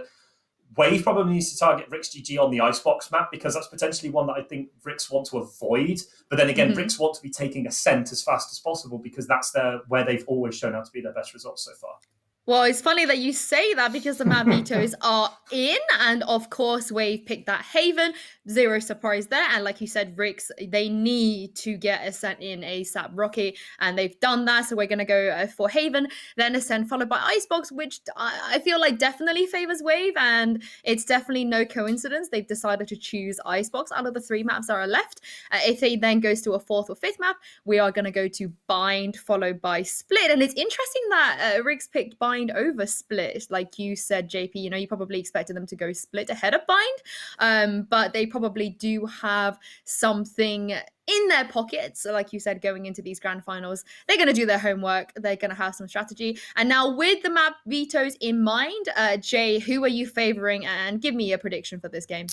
Wave probably needs to target Rix GG on the Icebox map because that's potentially one that I think Rix want to avoid. But then again, Rix want to be taking Ascent as fast as possible because that's where they've always shown out to be their best results so far. Well, it's funny that you say that because the map vetoes are in, and of course, Wave picked that Haven. Zero surprise there. And like you said, Rix, they need to get Ascent in ASAP Rocky, and they've done that. So we're going to go for Haven, then Ascent, followed by Icebox, which I feel like definitely favors Wave, and it's definitely no coincidence they've decided to choose Icebox out of the 3 maps that are left. If they then goes to a 4th or 5th map, we are going to go to Bind, followed by Split. And it's interesting that Rix picked Bind over Split. Like you said, JP, you know, you probably expected them to go Split ahead of Bind, but they probably do have something in their pockets. So like you said, going into these grand finals, they're going to do their homework. They're going to have some strategy. And now with the map vetoes in mind, Jay, who are you favoring? And give me a prediction for this game.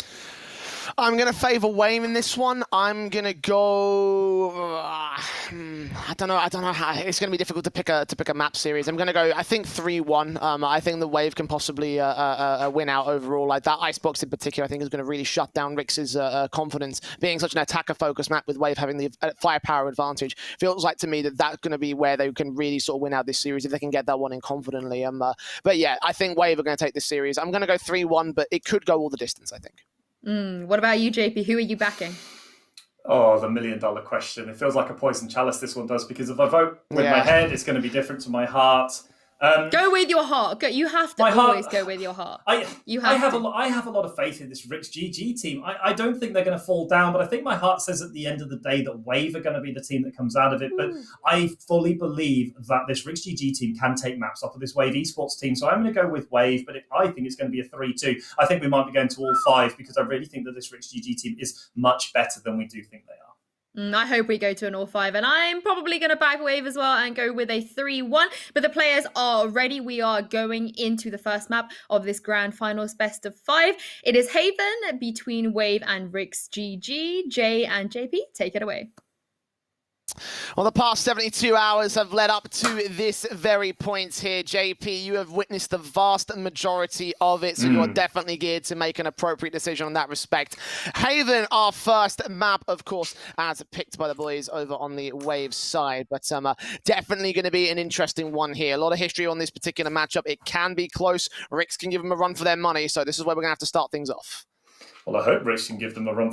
I'm going to favor Wave in this one. I'm going to go... I don't know how... It's going to be difficult to pick a map series. I'm going to go, I think, 3-1. I think the Wave can possibly win out overall. Like that Icebox in particular, I think is going to really shut down Rix's confidence. Being such an attacker-focused map with Wave having the firepower advantage, feels like to me that that's going to be where they can really sort of win out this series if they can get that one in confidently. But yeah, I think Wave are going to take this series. I'm going to go 3-1, but it could go all the distance, I think. What about you, JP? Who are you backing? Oh, the $1 million question. It feels like a poison chalice, this one does, because if I vote with my head, it's going to be different to my heart. Go with your heart. You have to always go with your heart. I have a lot of faith in this Rix GG team. I don't think they're going to fall down, but I think my heart says at the end of the day that Wave are going to be the team that comes out of it. But I fully believe that this Rix GG team can take maps off of this Wave esports team. So I'm going to go with Wave, but I think it's going to be a 3-2. I think we might be going to all 5 because I really think that this Rix GG team is much better than we do think they are. I hope we go to an all-5, and I'm probably going to back Wave as well and go with a 3-1. But the players are ready. We are going into the first map of this grand finals best of 5. It is Haven between Wave and Rix GG. Jay and JP, take it away. Well, the past 72 hours have led up to this very point here. JP, you have witnessed the vast majority of it, so you are definitely geared to make an appropriate decision on that respect. Haven, our first map, of course, as picked by the boys over on the Wave side, but definitely going to be an interesting one here. A lot of history on this particular matchup. It can be close. Rix can give them a run for their money, so this is where we're going to have to start things off. Well, I hope Rix can give them a run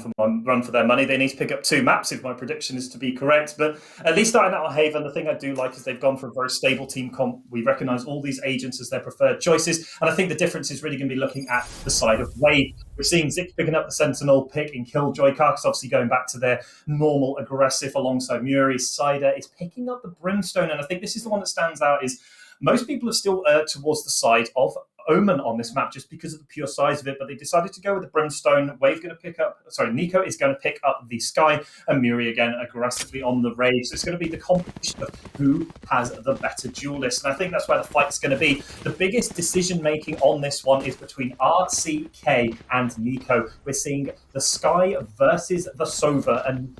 for their money. They need to pick up 2 maps if my prediction is to be correct. But at least starting out on Haven, the thing I do like is they've gone for a very stable team comp. We recognise all these agents as their preferred choices. And I think the difference is really going to be looking at the side of Wave. We're seeing Zik picking up the Sentinel, pick and Killjoy. Karkas obviously going back to their normal aggressive alongside Muri. Cider is picking up the Brimstone. And I think this is the one that stands out is most people are still towards the side of Omen on this map just because of the pure size of it, but they decided to go with the Brimstone. Nico is going to pick up the Sky, and Muri again aggressively on the Rage. So it's going to be the competition of who has the better duelist, and I think that's where the fight's going to be. The biggest decision making on this one is between RCK and Nico. We're seeing the Sky versus the Sova, and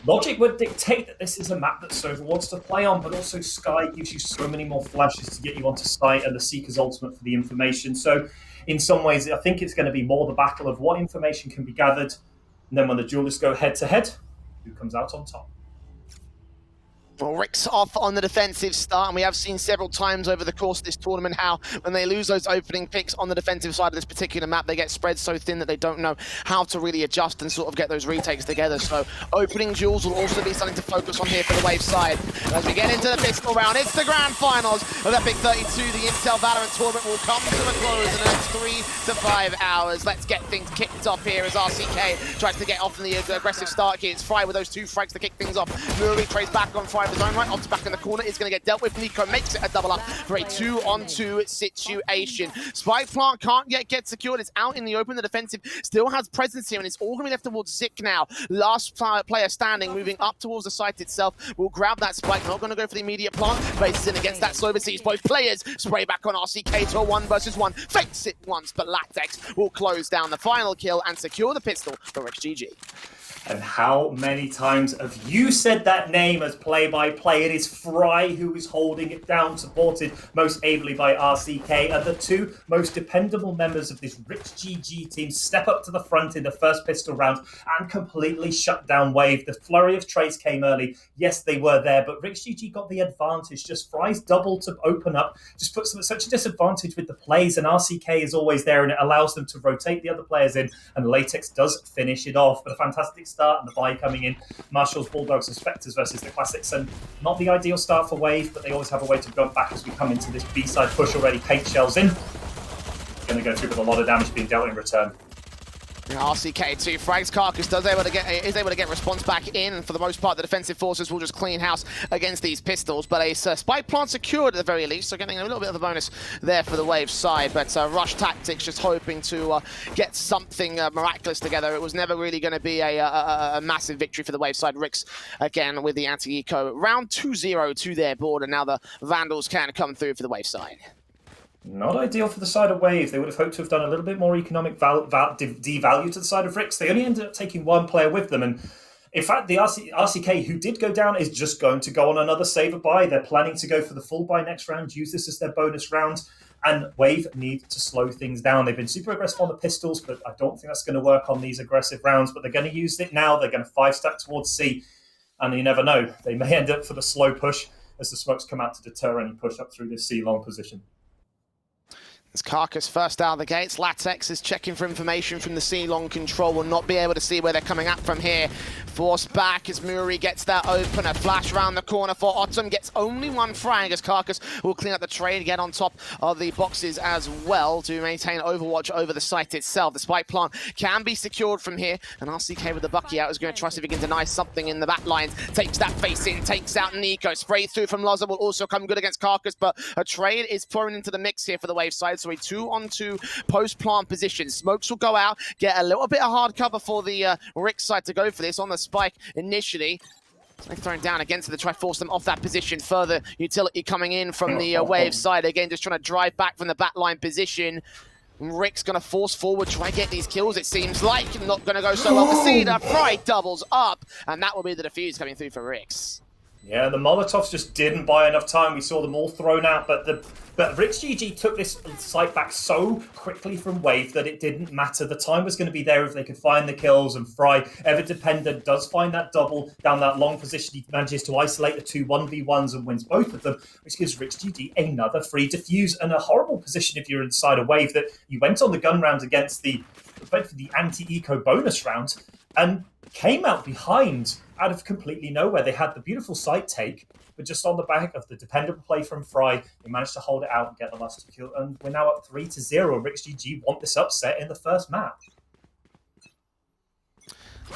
logic would dictate that this is a map that Sova wants to play on, but also Sky gives you so many more flashes to get you onto site and the Seeker's ultimate for the information. So in some ways, I think it's going to be more the battle of what information can be gathered, and then when the duelists go head-to-head, who comes out on top. Well, Rix off on the defensive start, and we have seen several times over the course of this tournament how when they lose those opening picks on the defensive side of this particular map, they get spread so thin that they don't know how to really adjust and sort of get those retakes together. So opening duels will also be something to focus on here for the Wave side. As we get into the pistol round, it's the grand finals of Epic32. The Intel Valorant tournament will come to a close in the next 3 to 5 hours. Let's get things kicked off here as RCK tries to get off in the aggressive start here. It's Fry with those 2 frags to kick things off. Muri trades back on Fry of his own right, off back in the corner is going to get dealt with. Nico makes it a double up for a 2-on-2 situation. Spike plant can't yet get secured. It's out in the open. The defensive still has presence here, and it's all going to be left towards Zik now. Last player standing, moving up towards the site itself. Will grab that spike. Not going to go for the immediate plant. Faces in against that Sova Siege. Both players spray back on RCK to a 1-versus-1. Fakes it once, but Lactex will close down the final kill and secure the pistol for Rix GG. And how many times have you said that name as play-by-play? It is Fry who is holding it down, supported most ably by RCK. And the two most dependable members of this rich GG team step up to the front in the first pistol round and completely shut down Wave. The flurry of trades came early. Yes, they were there, but Rich GG got the advantage. Just Fry's double to open up just puts them at such a disadvantage with the plays, and RCK is always there, and it allows them to rotate the other players in, and Latex does finish it off. But a fantastic start, and the buy coming in. Marshall's, Bulldogs, and Spectres versus the Classics, and not the ideal start for Wave, but they always have a way to jump back as we come into this B-side push already. Paint shells in. Going to go through with a lot of damage being dealt in return. RCK2 frags Carcass is able to get response back in, and for the most part the defensive forces will just clean house against these pistols, but a spike plant secured at the very least, so getting a little bit of a bonus there for the Wave side. But Rush Tactics just hoping to get something miraculous together. It was never really going to be a massive victory for the Wave side. Rix again with the anti-eco. Round 2-0 to their board, and now the Vandals can come through for the Wave side. Not ideal for the side of Wave. They would have hoped to have done a little bit more economic devalue to the side of Rix. They only ended up taking one player with them. And in fact, the RCK, who did go down, is just going to go on another saver buy. They're planning to go for the full buy next round, use this as their bonus round. And Wave need to slow things down. They've been super aggressive on the pistols, but I don't think that's going to work on these aggressive rounds. But they're going to use it now. They're going to 5-stack towards C. And you never know. They may end up for the slow push as the smokes come out to deter any push up through this C long position. As Carcass first out of the gates, Latex is checking for information from the C-long control, will not be able to see where they're coming up from here. Forced back as Muri gets that opener, flash around the corner for Autumn, gets only one frag as Carcass will clean up the trade, get on top of the boxes as well to maintain overwatch over the site itself. The spike plant can be secured from here, and RCK with the Bucky out is going to try to see if he can deny something in the back lines. Takes that face in, takes out Nico, spray through from Loza will also come good against Carcass, but a trade is thrown into the mix here for the Wave side. So a 2-on-2 post-plant position. Smokes will go out, get a little bit of hard cover for the Rick side to go for this on the spike initially. They're thrown down again to try to force them off that position. Further utility coming in from the Wave side. Again, just trying to drive back from the backline position. Rick's going to force forward, try to get these kills, it seems like. Not going to go so well for Cedar. Fry doubles up, and that will be the defuse coming through for Rick's. Yeah, the Molotovs just didn't buy enough time. We saw them all thrown out, but Rix GG took this site back so quickly from Wave that it didn't matter. The time was going to be there if they could find the kills, and Fry, ever dependent, does find that double down that long position. He manages to isolate the two 1v1s and wins both of them, which gives Rix GG another free defuse, and a horrible position if you're inside a Wave that you went on the gun round against the anti-eco bonus round and came out behind out of completely nowhere. They had the beautiful site take, but just on the back of the dependable play from Fry, they managed to hold it out and get the last 2 kills. And we're now up 3-0. Rix GG want this upset in the first map.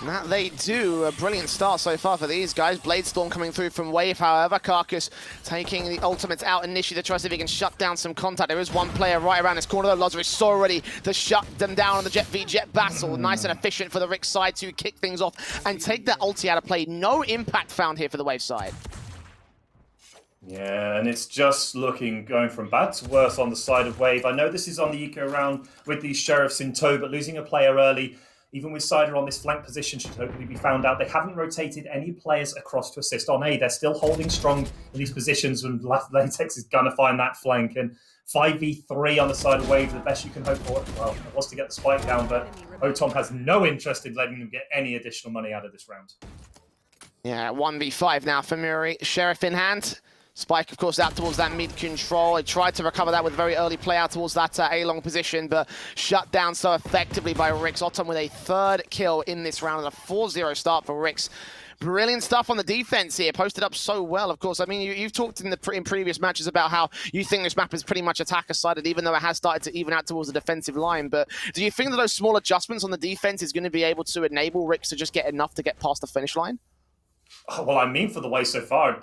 That they do. A brilliant start so far for these guys. Bladestorm coming through from Wave, however. Carcass taking the ultimates out initially to try to see if he can shut down some contact. There is one player right around this corner, though. Lazarus so ready to shut them down on the Jet v Jet battle. Nice and efficient for the Rick side to kick things off and take that ulti out of play. No impact found here for the Wave side. Yeah, and it's just going from bad to worse on the side of Wave. I know this is on the eco round with these Sheriffs in tow, but losing a player early, even with Cider on this flank position, should hopefully be found out. They haven't rotated any players across to assist on A. They're still holding strong in these positions, and Latex is going to find that flank. And 5v3 on the side of Wave, the best you can hope for. Well, it was to get the spike down, but Otom has no interest in letting them get any additional money out of this round. Yeah, 1v5 now for Muri. Sheriff in hand. Spike, of course, out towards that mid-control. He tried to recover that with very early play out towards that A-long position, but shut down so effectively by Rix. Autumn with a 3rd kill in this round and a 4-0 start for Rix. Brilliant stuff on the defense here, posted up so well, of course. I mean, you've talked in previous matches about how you think this map is pretty much attacker-sided, even though it has started to even out towards the defensive line. But do you think that those small adjustments on the defense is going to be able to enable Rix to just get enough to get past the finish line? Well, I mean, for the way so far,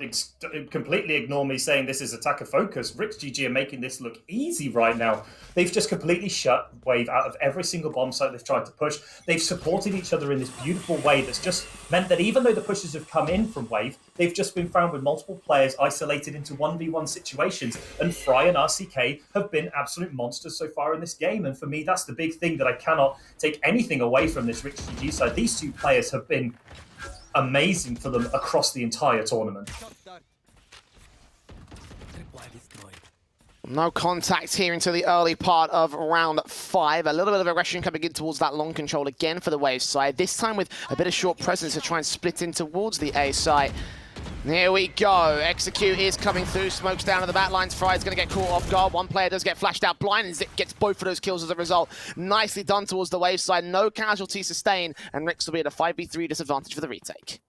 completely ignore me saying this is attacker focus. Rick's GG are making this look easy right now. They've just completely shut Wave out of every single bomb site they've tried to push. They've supported each other in this beautiful way that's just meant that even though the pushes have come in from Wave, they've just been found with multiple players isolated into 1v1 situations. And Fry and RCK have been absolute monsters so far in this game. And for me, that's the big thing that I cannot take anything away from this Rick's GG side. These two players have been amazing for them across the entire tournament. No contact here until the early part of round 5. A little bit of aggression coming in towards that long control again for the Wave side. This time with a bit of short presence to try and split in towards the A site. Here we go. Execute is coming through. Smokes down to the back lines. Fry's going to get caught off guard. One player does get flashed out blind, and Zik gets both of those kills as a result. Nicely done towards the Wave side. No casualties sustained, and Rix will be at a 5v3 disadvantage for the retake.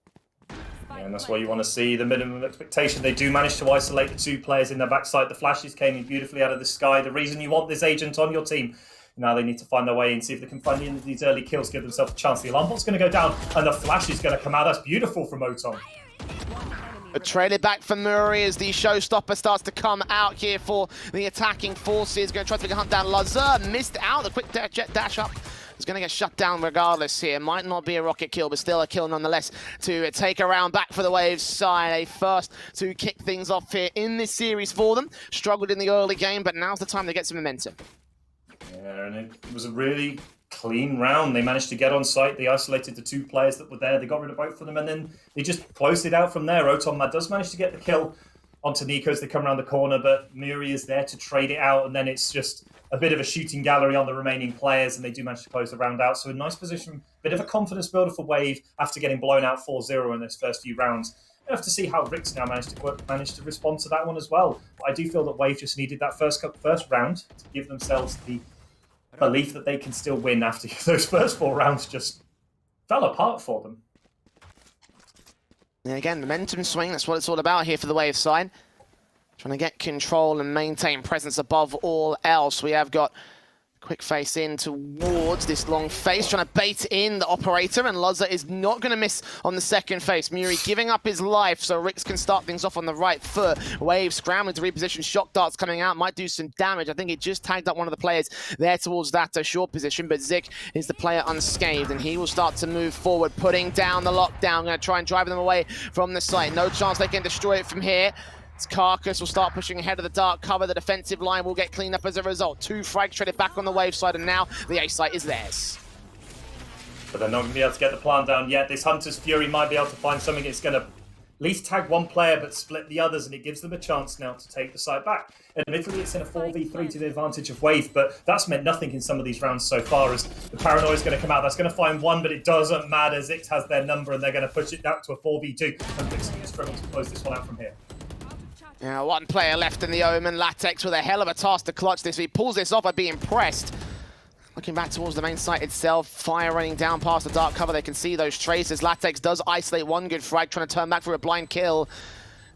Yeah, and that's what you want to see, the minimum expectation. They do manage to isolate the two players in their backside. The flashes came in beautifully out of the sky. The reason you want this agent on your team, now they need to find their way and see if they can find these early kills, give themselves a chance. The alarm bot's going to go down, and the flash is going to come out. That's beautiful from Otom. But traded back for Murray as the showstopper starts to come out here for the attacking forces. Going to try to hunt down Lazar. Missed out. The quick jet dash up is going to get shut down regardless here. Might not be a rocket kill, but still a kill nonetheless to take a round back for the Waves side. A first to kick things off here in this series for them. Struggled in the early game, but now's the time to get some momentum. Yeah, and it was a really clean round. They managed to get on site. They isolated the two players that were there. They got rid of both of them, and then they just closed it out from there. Otom does manage to get the kill onto Nico as they come around the corner, but Muri is there to trade it out, and then it's just a bit of a shooting gallery on the remaining players, and they do manage to close the round out. So a nice position, bit of a confidence builder for Wave after getting blown out 4-0 in those first few rounds. We have to see how Rix now managed to respond to that one as well. But I do feel that Wave just needed that first round to give themselves the belief that they can still win after those first 4 rounds just fell apart for them. And again, momentum swing, that's what it's all about here for the Wave side. Trying to get control and maintain presence above all else. We have got quick face in towards this long face, trying to bait in the operator, and Loza is not going to miss on the second face. Muri giving up his life so Rix can start things off on the right foot. Wave scrambling to reposition, shock darts coming out, might do some damage. I think it just tagged up one of the players there towards that short position, but Zik is the player unscathed, and he will start to move forward, putting down the lockdown, going to try and drive them away from the site. No chance they can destroy it from here. Carcass will start pushing ahead of the dark cover. The defensive line will get cleaned up as a result. 2 frags traded back on the Wave side, and now the A site is theirs. But they're not going to be able to get the plan down yet. This Hunter's Fury might be able to find something. It's going to at least tag one player, but split the others, and it gives them a chance now to take the site back. Admittedly, it's in a 4v3 to the advantage of Wave, but that's meant nothing in some of these rounds so far, as the Paranoia is going to come out. That's going to find one, but it doesn't matter. Zix has their number, and they're going to push it down to a 4v2, and Vix's going to struggle to close this one out from here. Yeah, 1 player left in the Omen. Latex with a hell of a task to clutch this. If he pulls this off, I'd be impressed. Looking back towards the main site itself, fire running down past the dark cover. They can see those traces. Latex does isolate one good frag, trying to turn back for a blind kill.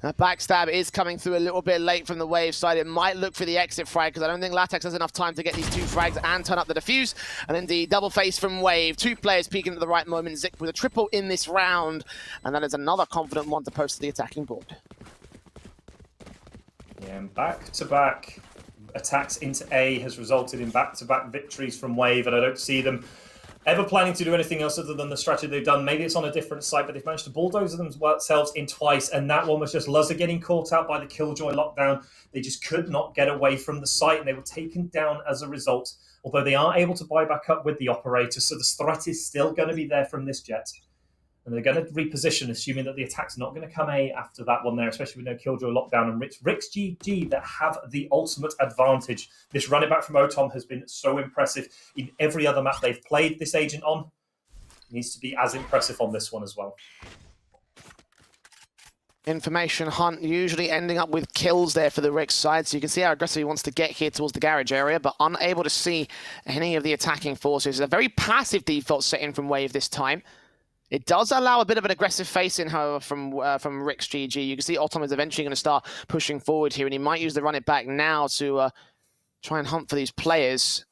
That backstab is coming through a little bit late from the Wave side. It might look for the exit frag, because I don't think Latex has enough time to get these 2 frags and turn up the defuse. And indeed, double face from Wave. 2 players peeking at the right moment. Zik with a triple in this round. And that is another confident one to post to the attacking board. Yeah, and back-to-back attacks into A has resulted in back-to-back victories from Wave, and I don't see them ever planning to do anything else other than the strategy they've done. Maybe it's on a different site, but they've managed to bulldoze themselves in twice, and that one was just Luzza getting caught out by the Killjoy lockdown. They just could not get away from the site, and they were taken down as a result, although they are able to buy back up with the operator, so the threat is still going to be there from this jet. And they're going to reposition, assuming that the attack's not going to come A after that one there, especially with no Killjoy lockdown and Rix GG that have the ultimate advantage. This running back from Otom has been so impressive in every other map they've played this agent on. It needs to be as impressive on this one as well. Information hunt usually ending up with kills there for the Rix side, so you can see how aggressive he wants to get here towards the garage area, but unable to see any of the attacking forces. A very passive default setting from Wave this time. It does allow a bit of an aggressive face in her from Rix GG. You can see Otom is eventually going to start pushing forward here, and he might use the run it back now to try and hunt for these players.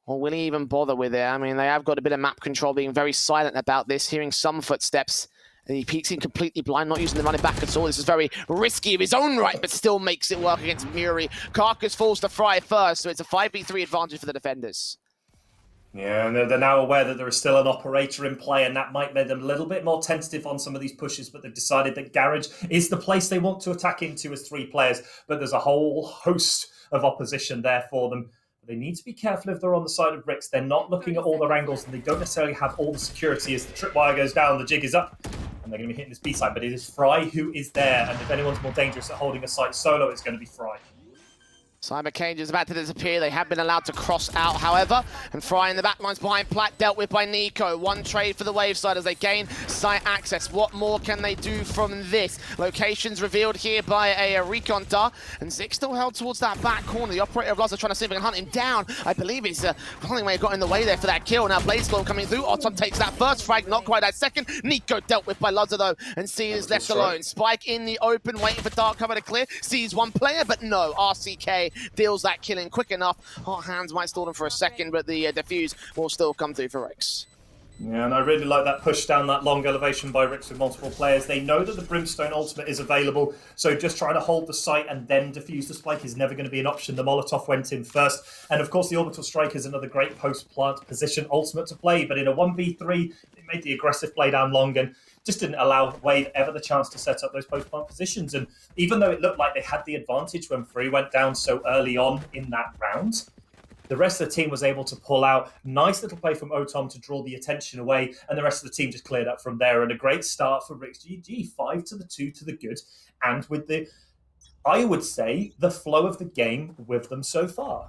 Or will he even bother with it? I mean, they have got a bit of map control, being very silent about this, hearing some footsteps And he peeks in completely blind, not using the running back at all. This is very risky of his own right, but still makes it work against Muri. Carcass falls to Fry first, so it's a 5v3 advantage for the defenders. Yeah, and they're now aware that there is still an operator in play, and that might make them a little bit more tentative on some of these pushes, but they've decided that Garage is the place they want to attack into as 3 players, but there's a whole host of opposition there for them. They need to be careful if they're on the side of Rix. They're not looking at all their angles, and they don't necessarily have all the security. As the tripwire goes down, the jig is up, and they're going to be hitting this B side, but it is Fry who is there, and if anyone's more dangerous at holding a site solo, it's going to be Fry. Simon Cage is about to disappear. They have been allowed to cross out, however. And Fry in the backlines behind Platt, dealt with by Nico. One trade for the Wave side as they gain site access. What more can they do from this? Locations revealed here by a recon dar. And Zik still held towards that back corner. The operator of Loza trying to see if they can hunt him down. I believe it's Hollingway got in the way there for that kill. Now Blazestorm coming through. Otom takes that first frag, not quite that second. Nico dealt with by Loza though. And C is left alone. Spike in the open, waiting for Dark cover to clear. Sees one player, but no. RCK deals that killing quick enough. Hot hands might stall them for a second, but the defuse will still come through for Rix. Yeah, and I really like that push down that long elevation by Rix with multiple players. They know that the Brimstone ultimate is available, so just trying to hold the site and then defuse the spike is never going to be an option. The Molotov went in first, and of course the Orbital Strike is another great post-plant position ultimate to play, but in a 1v3, they made the aggressive play down long and just didn't allow Wave ever the chance to set up those post-plant positions. And even though it looked like they had the advantage when Free went down so early on in that round, the rest of the team was able to pull out. Nice little play from Otom to draw the attention away, and the rest of the team just cleared up from there. And a great start for Rix GG, 5-2 to the good, and with the, I would say, the flow of the game with them so far.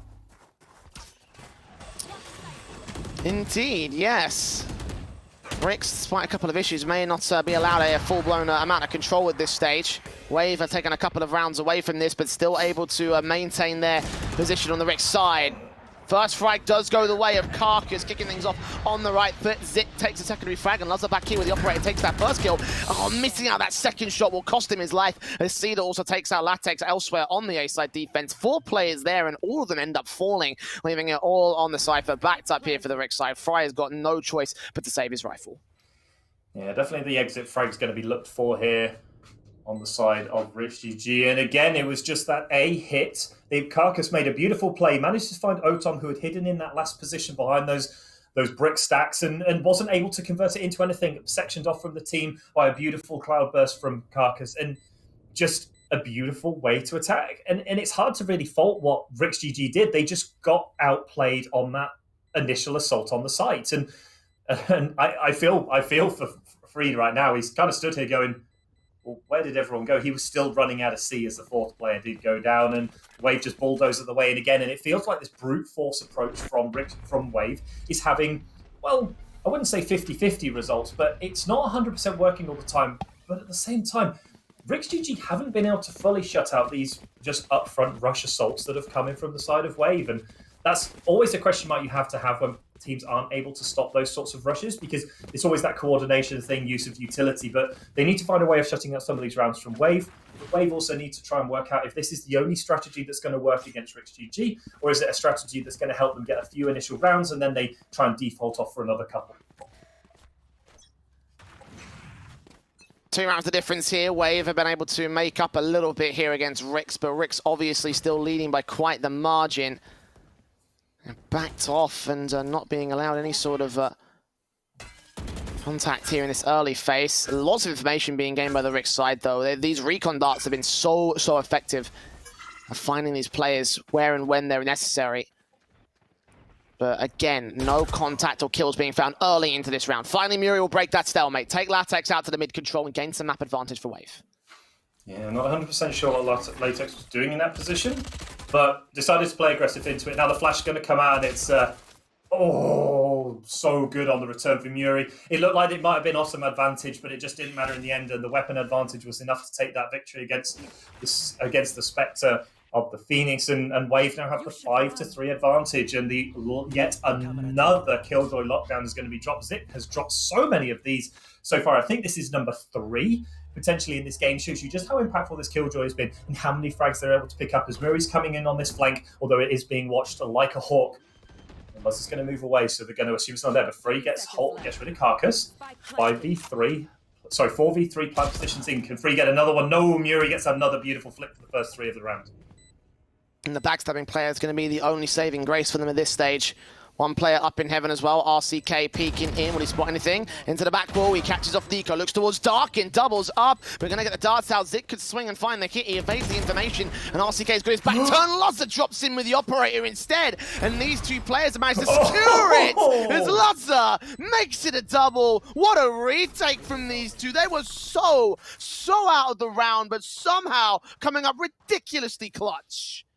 Indeed, yes. Rix, despite a couple of issues, may not be allowed a full-blown amount of control at this stage. Wave have taken a couple of rounds away from this, but still able to maintain their position on the Rix side. First frag does go the way of Carcass, kicking things off on the right foot. Zik takes a secondary frag, and Lazar back here with the operator takes that first kill. Oh, missing out that second shot will cost him his life, as Cedar also takes out Latex elsewhere on the A-side defense. 4 players there, and all of them end up falling, leaving it all on the Cypher. Backed up here for the Rix side. Fry has got no choice but to save his rifle. Yeah, definitely the exit frag is going to be looked for here on the side of Rich GG. And again, it was just that A hit. The Carcass made a beautiful play, managed to find Otom, who had hidden in that last position behind those brick stacks and wasn't able to convert it into anything, sectioned off from the team by a beautiful cloudburst from Carcass. And just a beautiful way to attack. And it's hard to really fault what Rix GG did. They just got outplayed on that initial assault on the site. And I feel for Freed right now. He's kind of stood here going, well, where did everyone go? He was still running out of C as the 4th player did go down, and Wave just bulldozed it the way in again. And it feels like this brute force approach from Wave is having, well, I wouldn't say 50-50 results, but it's not 100% working all the time. But at the same time, Rix GG haven't been able to fully shut out these just upfront rush assaults that have come in from the side of Wave. And that's always a question mark you have to have when teams aren't able to stop those sorts of rushes, because it's always that coordination thing, use of utility, but they need to find a way of shutting out some of these rounds from Wave. But Wave also need to try and work out if this is the only strategy that's going to work against Rix GG, or is it a strategy that's going to help them get a few initial rounds and then they try and default off for another couple. 2 rounds of difference here. Wave have been able to make up a little bit here against Rix, but Rix obviously still leading by quite the margin. Backed off and not being allowed any sort of contact here in this early phase. Lots of information being gained by the Rix side, though. These recon darts have been so effective at finding these players where and when they're necessary. But again, no contact or kills being found early into this round. Finally, Muri will break that stalemate, take Latex out to the mid control and gain some map advantage for Wave. Yeah, I'm not 100% sure what Latex was doing in that position, but decided to play aggressive into it. Now the flash is going to come out, and it's, so good on the return for Muri. It looked like it might have been awesome advantage, but it just didn't matter in the end, and the weapon advantage was enough to take that victory against the Spectre of the Phoenix, and Wave now have the 5-3 advantage, and the yet another Killjoy lockdown is going to be dropped. Zip has dropped so many of these so far. I think this is number 3. Potentially in this game. Shows you just how impactful this Killjoy has been and how many frags they're able to pick up as Murray's coming in on this flank, although it is being watched like a hawk. Buzz is going to move away, so they're going to assume it's not there, but Free gets rid of Carcass. 5v3 4v3 plant positions in. Can Free get another one? No, Muri gets another beautiful flick for the first 3 of the round. And the backstabbing player is going to be the only saving grace for them at this stage. One player up in heaven as well. RCK peeking in. Will he spot anything? Into the back wall. He catches off Deco. Looks towards Darkin. Doubles up. We're going to get the darts out. Zik could swing and find the hit. He evades the information. And RCK's got his back turn. Luzza drops in with the operator instead. And these 2 players have managed to secure it. As Luzza makes it a double. What a retake from these 2. They were so out of the round, but somehow coming up ridiculously clutch.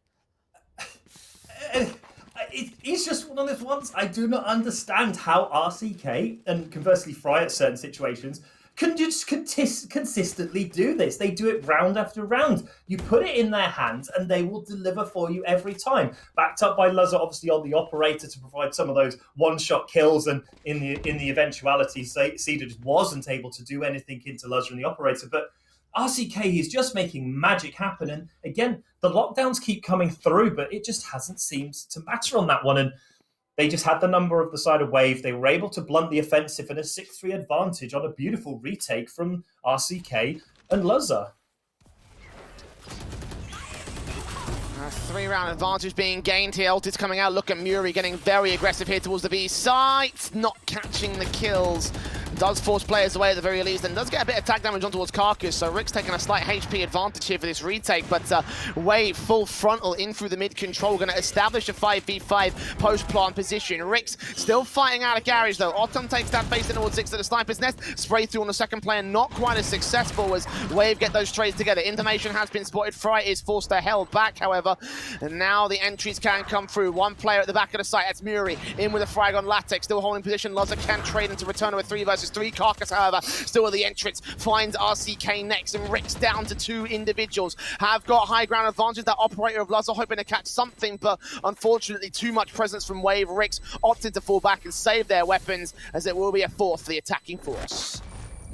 It's just one of those ones I do not understand how RCK and conversely Fry at certain situations can just consistently do this. They do it round after round. You put it in their hands and they will deliver for you every time. Backed up by Luzza, obviously on the operator to provide some of those one-shot kills, and in the eventuality, Cedar just wasn't able to do anything into Luzza and the operator, but RCK is just making magic happen. And again, the lockdowns keep coming through, but it just hasn't seemed to matter on that one. And they just had the number of the side of Wave. They were able to blunt the offensive and a 6-3 advantage on a beautiful retake from RCK and Luzza. A 3-round advantage being gained here. Ult is coming out. Look at Muri getting very aggressive here towards the B side. Not catching the kills. Does force players away at the very least, and does get a bit of tag damage on towards Carcass, so Rick's taking a slight HP advantage here for this retake, but Wave full frontal in through the mid-control, going to establish a 5v5 post-plant position. Rick's still fighting out of garage though. Autumn takes that face in towards 6 to the sniper's nest, spray through on the second player, not quite as successful as Wave get those trades together. Information has been spotted, Fry is forced to held back, however, and now the entries can come through. One player at the back of the site, that's Muri, in with a frag on Latex, still holding position. Luzza can trade into return to a 3 versus 3. Carcass, however, still with the entrance, finds RCK next, and Rick's down to 2 individuals. Have got high ground advantage. That operator of Luzza hoping to catch something, but unfortunately too much presence from Wave. Rick's opted to fall back and save their weapons, as it will be a 4th for the attacking force.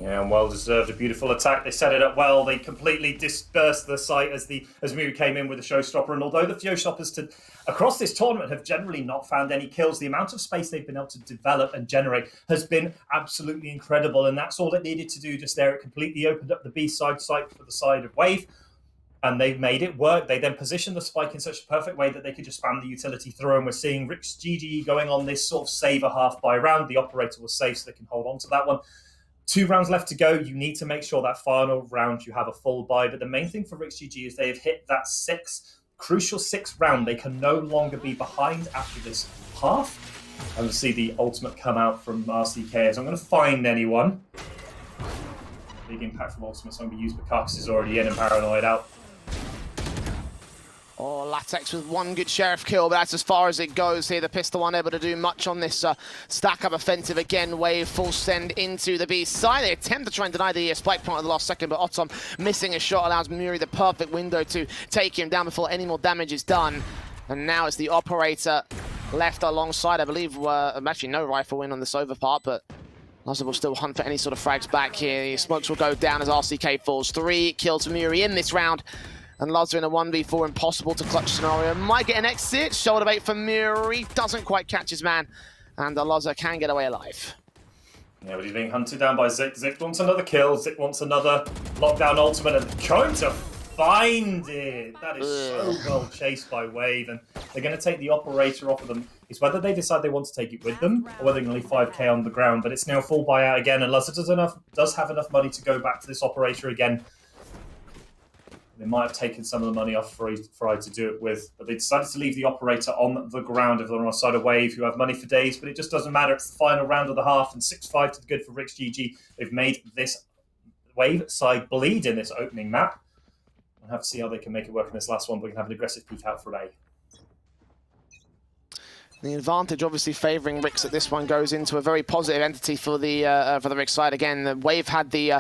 Yeah, and well deserved. A beautiful attack. They set it up well. They completely dispersed the site as Muri came in with the showstopper. And although the showstoppers across this tournament have generally not found any kills, the amount of space they've been able to develop and generate has been absolutely incredible. And that's all it needed to do just there. It completely opened up the B side site for the side of Wave, and they made it work. They then positioned the spike in such a perfect way that they could just spam the utility through. And we're seeing Rick's GG going on this sort of saver half by round. The operator was safe, so they can hold on to that one. 2 rounds left to go. You need to make sure that final round you have a full buy. But the main thing for Rick's GG is they have hit that crucial 6th round. They can no longer be behind after this half. And we'll see the ultimate come out from RCK. So I'm going to find anyone. Big impact from ultimate. So I'm going to use, but Carcass is already in and Paranoid out. Oh, Latex with 1 good Sheriff kill, but that's as far as it goes here. The pistol unable to do much on this stack-up offensive again. Wave full send into the B side. They attempt to try and deny the spike point at the last second, but Autumn missing a shot allows Muri the perfect window to take him down before any more damage is done. And now it's the operator left alongside. I believe actually no rifle win on this over part, but Luzza will still hunt for any sort of frags back here. The smokes will go down as RCK falls. 3 kills for Muri in this round. And Luzza in a 1v4 impossible to clutch scenario. Might get an exit. Shoulder bait for Muri. Doesn't quite catch his man. And Luzza can get away alive. Yeah, but he's being hunted down by Zik. Zik wants another kill. Zik wants another lockdown ultimate, and going to find it. That is so well chased by Wave, and they're going to take the operator off of them. It's whether they decide they want to take it with them, or whether they're going to leave 5k on the ground. But it's now full buyout again, and Luzza does have enough money to go back to this operator again. They might have taken some of the money off Fry to do it with, but they decided to leave the operator on the ground if they're on the side of Wave, who have money for days, but it just doesn't matter. It's the final round of the half, and 6-5 to the good for Rick's GG. They've made this Wave side bleed in this opening map. We'll have to see how they can make it work in this last one, but we can have an aggressive peek out from A. The advantage obviously favouring Ricks at this one goes into a very positive entity for the Ricks side. Again, the Wave had the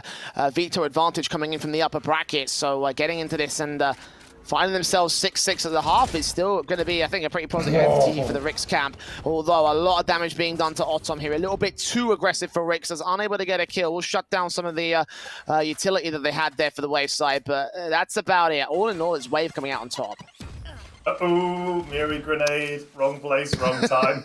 veto advantage coming in from the upper bracket, so getting into this and finding themselves 6-6 at the half is still going to be, I think, a pretty positive entity for the Ricks camp. Although a lot of damage being done to Autumn here. A little bit too aggressive for Ricks, as unable to get a kill. Will shut down some of the utility that they had there for the Wave side, but that's about it. All in all, it's Wave coming out on top. Uh-oh, Muri grenade, wrong place, wrong time.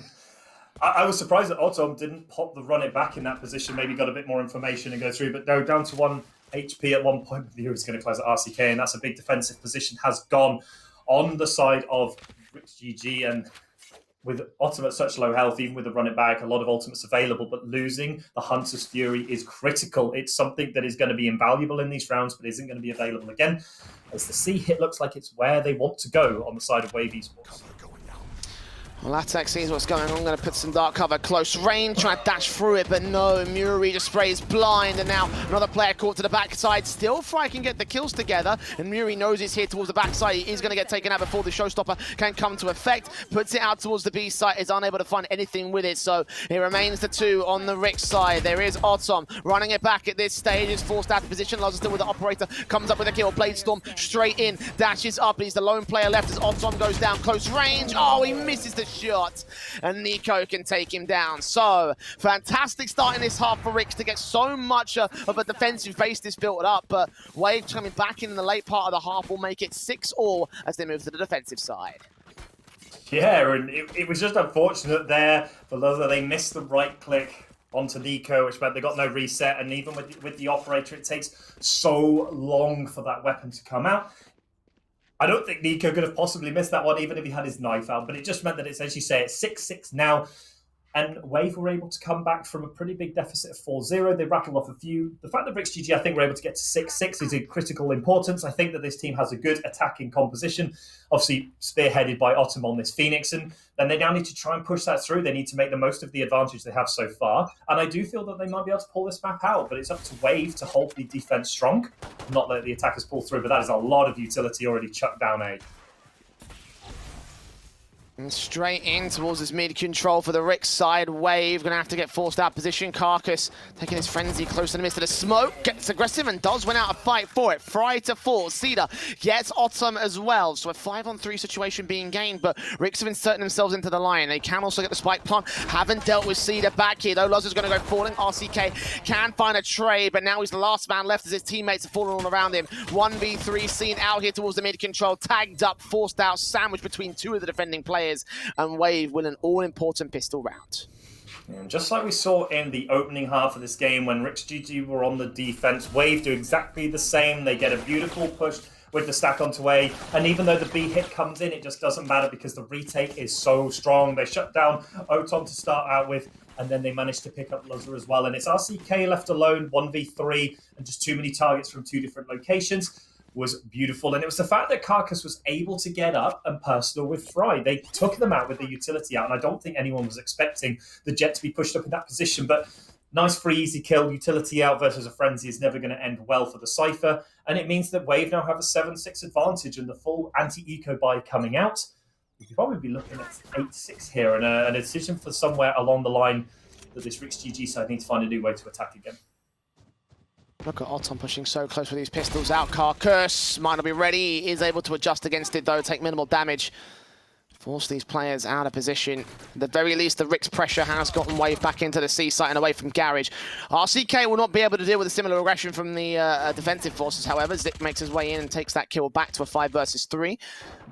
I was surprised that Otom didn't pop the run it back in that position, maybe got a bit more information and go through, but no, down to 1 HP at one point. He was going to close at RCK, and that's a big defensive position has gone on the side of Rix GG, and with Otom at such low health, even with the run it back, a lot of ultimates available, but losing the Hunter's Fury is critical. It's something that is going to be invaluable in these rounds, but isn't going to be available again, as the C hit looks like it's where they want to go on the side of Wave Esports. Well, Latex sees what's going on. I'm going to put some dark cover close range, try to dash through it, but no. Muri just sprays blind, and now another player caught to the backside. Still, Fry can get the kills together, and Muri knows he's here towards the backside. He is going to get taken out before the showstopper can come to effect. Puts it out towards the B side, is unable to find anything with it, so it remains the 2 on the Rix side. There is Otom running it back at this stage. Is forced out of position. Loza still with the operator, comes up with a kill. Bladestorm straight in, dashes up, and he's the lone player left as Otom goes down close range. Oh, he misses the shot, and Nico can take him down. So, fantastic start in this half for Rix to get so much of a defensive base this built up, but Wave coming back in the late part of the half will make it 6-all as they move to the defensive side. Yeah, and it was just unfortunate there for Loza. They missed the right click onto Nico, which meant they got no reset, and even with the operator, it takes so long for that weapon to come out. I don't think Nico could have possibly missed that one, even if he had his knife out, but it just meant that it's, as you say, it's 6-6 now, and Wave were able to come back from a pretty big deficit of 4-0. They rattled off a few. The fact that Rix GG, I think, were able to get to 6-6 is of critical importance. I think that this team has a good attacking composition, obviously spearheaded by Otom on this Phoenix, and then they now need to try and push that through. They need to make the most of the advantage they have so far, and I do feel that they might be able to pull this map out, but it's up to Wave to hold the defense strong, not let the attackers pull through, but that is a lot of utility already chucked down A. And straight in towards this mid control for the Rix side. Wave gonna have to get forced out position. Carcass taking his frenzy close to the midst of the smoke. Gets aggressive and does win out a fight for it. Fry to 4. Cedar gets Otom as well. So a 5-on-3 situation being gained, but Rix have inserted themselves into the line. They can also get the spike plant. Haven't dealt with Cedar back here though. Loza's gonna go falling. RCK can find a trade, but now he's the last man left as his teammates are falling all around him. 1v3 seen out here towards the mid control. Tagged up, forced out, sandwiched between 2 of the defending players. And Wave win an all-important pistol round. And just like we saw in the opening half of this game when Rix GG were on the defense, Wave do exactly the same. They get a beautiful push with the stack onto A, and even though the B hit comes in, it just doesn't matter because the retake is so strong. They shut down Otom to start out with, and then they managed to pick up Loza as well. And it's RCK left alone, 1v3, and just too many targets from 2 different locations. Was beautiful, and it was the fact that Carcass was able to get up and personal with Fry. They took them out with the utility out, and I don't think anyone was expecting the Jet to be pushed up in that position, but nice free easy kill. Utility out versus a frenzy is never going to end well for the Cypher, and it means that Wave now have a 7-6 advantage and the full anti-eco buy coming out. We could probably be looking at 8-6 here, and a decision for somewhere along the line that this Rix GG side need to find a new way to attack again. Look at Otom pushing so close with these pistols out. Carcass might not be ready. He is able to adjust against it though, take minimal damage. Force these players out of position. At the very least, the Rix pressure has gotten Wave back into the C site and away from Garage. RCK will not be able to deal with a similar aggression from the defensive forces, however. Zik makes his way in and takes that kill back to a 5 versus 3.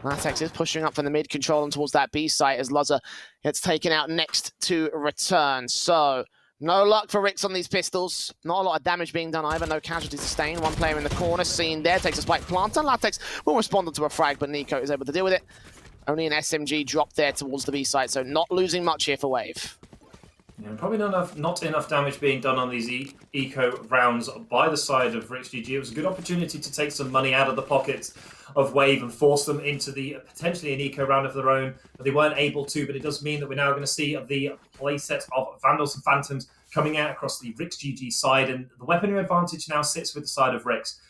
Latex is pushing up from the mid control and towards that B site as Loza gets taken out next to return. So, no luck for Rix on these pistols. Not a lot of damage being done either. No casualties sustained. One player in the corner seen there. Takes a spike planter. Latex will respond to a frag, but Nico is able to deal with it. Only an SMG drop there towards the B site, so not losing much here for Wave. Yeah, probably not enough damage being done on these eco rounds by the side of Rix GG. It was a good opportunity to take some money out of the pockets of Wave and force them into the potentially an eco round of their own, but they weren't able to. But it does mean that we're now going to see the playset of Vandals and Phantoms coming out across the Rix GG side, and the weaponry advantage now sits with the side of Rix.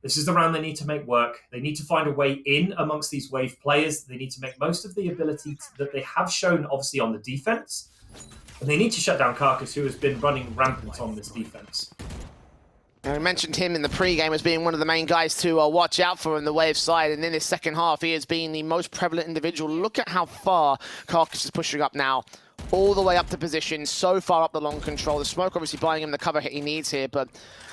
This is the round they need to make work. They need to find a way in amongst these Wave players. They need to make most of the ability that they have shown, obviously, on the defense. And they need to shut down Carcass, who has been running rampant on this defense. And we mentioned him in the pre-game as being one of the main guys to watch out for in the Wave side. And in this second half, he has been the most prevalent individual. Look at how far Carcass is pushing up now. All the way up to position, so far up the long control. The smoke obviously buying him the cover hit he needs here, but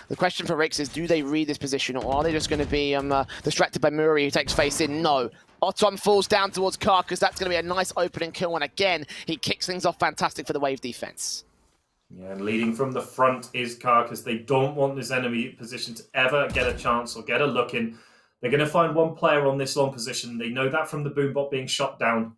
the question for Rix is, do they read this position, or are they just going to be distracted by Muri, who takes face in? No. Otom falls down towards Carcass. That's going to be a nice opening kill, and again, he kicks things off fantastic for the Wave defense. Yeah, and leading from the front is Carcass. They don't want this enemy position to ever get a chance or get a look in. They're going to find one player on this long position. They know that from the boombot being shot down.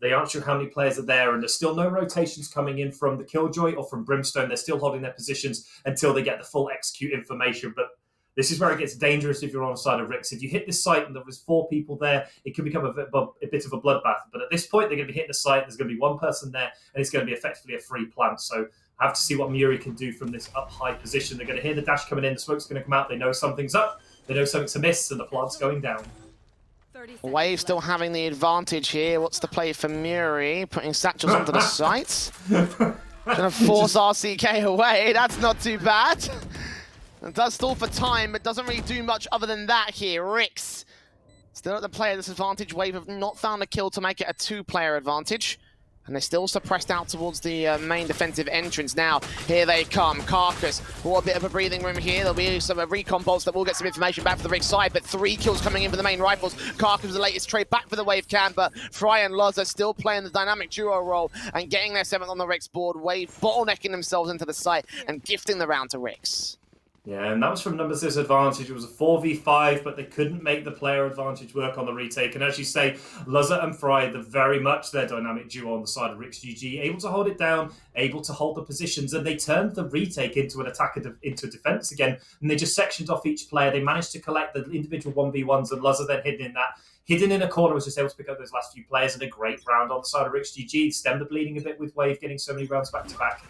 They aren't sure how many players are there, and there's still no rotations coming in from the Killjoy or from Brimstone. They're still holding their positions until they get the full execute information. But this is where it gets dangerous if you're on the side of Rix. If you hit this site and there was 4 people there, it could become a bit of a bloodbath. But at this point, they're going to be hitting the site. There's going to be one person there, and it's going to be effectively a free plant. So I have to see what Muri can do from this up high position. They're going to hear the dash coming in. The smoke's going to come out. They know something's up. They know something's amiss, and the plant's going down. Wave still having the advantage here. What's the play for Muri? Putting satchels onto the sights. Trying to force RCK away. That's not too bad. It does stall for time, but doesn't really do much other than that here. Rix still at the player disadvantage. Wave have not found a kill to make it a 2-player advantage. And they're still suppressed out towards the main defensive entrance. Now, here they come. Carcass, a bit of a breathing room here. There'll be some recon bolts that will get some information back for the Rix side, but 3 kills coming in for the main rifles. Carcass was the latest trade back for the Wave can, but Fry and Loz are still playing the dynamic duo role and getting their 7th on the Rix board. Wave bottlenecking themselves into the site and gifting the round to Rix. Yeah, and that was from numbers disadvantage. It was a 4v5, but they couldn't make the player advantage work on the retake. And as you say, Luzza and Fry, they're very much their dynamic duo on the side of Rix GG, able to hold it down, able to hold the positions, and they turned the retake into an attack, into defense again, and they just sectioned off each player. They managed to collect the individual 1v1s, and Luzza then hidden in a corner, was just able to pick up those last few players, and a great round on the side of Rix GG. Stemmed the bleeding a bit with Wave getting so many rounds back-to-back.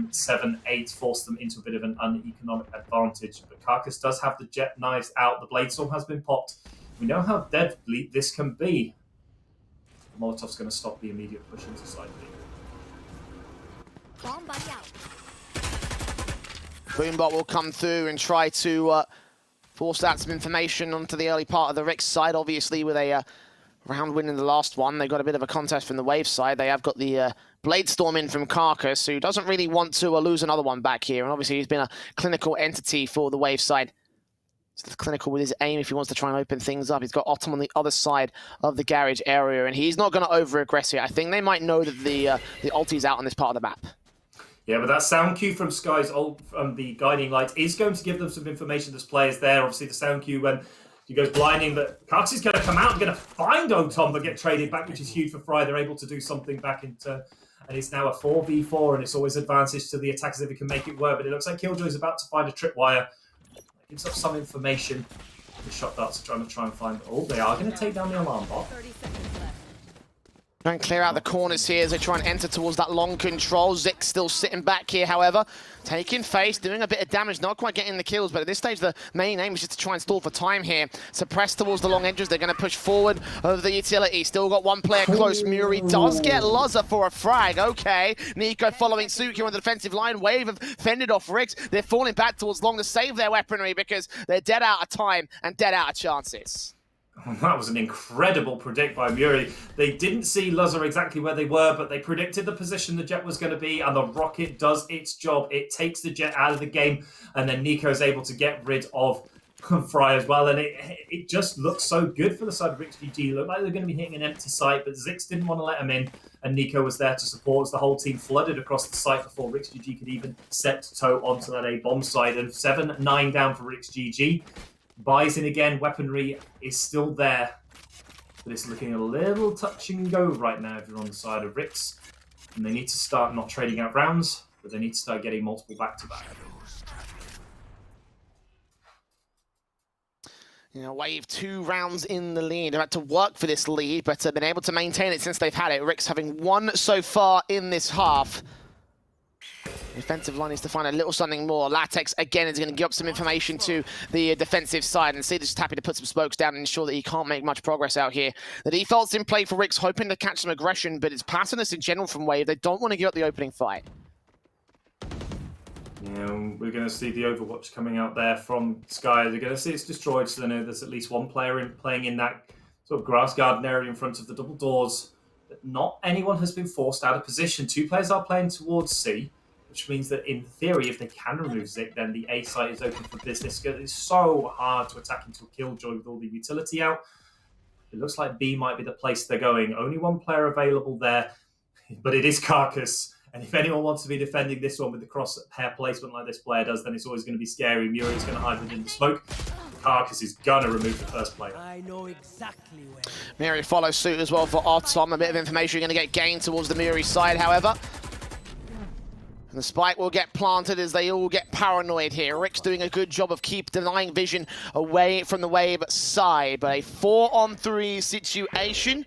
7-8 forced them into a bit of an uneconomic advantage. But Carcass does have the jet knives out. The blade storm has been popped. We know how deadly this can be. Molotov's going to stop the immediate push into side B. Boombot will come through and try to force out some information onto the early part of the Rix side. Obviously, with a round win in the last one, they got a bit of a contest from the Wave side. They have got the Blade Storm in from Carcass, who doesn't really want to lose another one back here. And obviously, he's been a clinical entity for the Wave side. He's clinical with his aim if he wants to try and open things up. He's got Otom on the other side of the garage area, and he's not going to over-aggress here. I think they might know that the ulti's out on this part of the map. Yeah, but that sound cue from Sky's ult from the guiding light is going to give them some information. There's players there. Obviously, the sound cue when he goes blinding, but Carcass is going to come out and going to find Otom, but get traded back, which is huge for Fry. They're able to do something back into, and it's now a 4v4, and it's always advantage to the attackers if we can make it work. But it looks like Killjoy is about to find a tripwire. That gives up some information. The shot darts are trying to find. Oh, they are going to take down the alarm bot. 30 seconds left. Try and clear out the corners here as they try and enter towards that long control. Zik still sitting back here, however. Taking face, doing a bit of damage, not quite getting the kills, but at this stage the main aim is just to try and stall for time here. Suppressed towards the long edges, they're going to push forward over the utility. Still got one player close. Muri does get Luzza for a frag. Okay, Nico following suit here on the defensive line. Wave have fended off Rix. They're falling back towards long to save their weaponry because they're dead out of time and dead out of chances. That was an incredible predict by Muri. They didn't see Luzza exactly where they were, but they predicted the position the jet was going to be, and the rocket does its job. It takes the jet out of the game, and then Nico is able to get rid of Fry as well, and it just looks so good for the side of Rix GG. It looked like they're going to be hitting an empty site, but Zix didn't want to let him in, and Nico was there to support as the whole team flooded across the site before Rix GG could even set toe onto that A-bomb side, and 7-9 down for Rix GG. Buys in again, weaponry is still there, but it's looking a little touch and go right now if you're on the side of Rix. And they need to start not trading out rounds, but they need to start getting multiple back-to-back. You know, Wave 2 rounds in the lead. They've had to work for this lead, but been able to maintain it since they've had it. Rix having won so far in this half. The defensive line needs to find a little something more. Latex, again, is going to give up some information to the defensive side. And Cedar's just happy to put some smokes down and ensure that he can't make much progress out here. The default's in play for Rix, hoping to catch some aggression, but it's passiveness in general from Wave. They don't want to give up the opening fight. Yeah, we're going to see the Overwatch coming out there from Sky. They're going to see it's destroyed, so they know there's at least one player playing in that sort of grass garden area in front of the double doors. But not anyone has been forced out of position. 2 players are playing towards C, which means that in theory, if they can remove Zik, then the A site is open for business. It's so hard to attack into a Killjoy with all the utility out. It looks like B might be the place they're going. Only one player available there, but it is Carcass. And if anyone wants to be defending this one with the crosshair placement like this player does, then it's always going to be scary. Muri's going to hide within the smoke. Carcass is going to remove the first player. I know exactly where. Muri follows suit as well for Otom. A bit of information going to get gained towards the Muri side, however. And the spike will get planted as they all get paranoid here. Rick's doing a good job of denying vision away from the Wave side. But a 4-on-3 situation.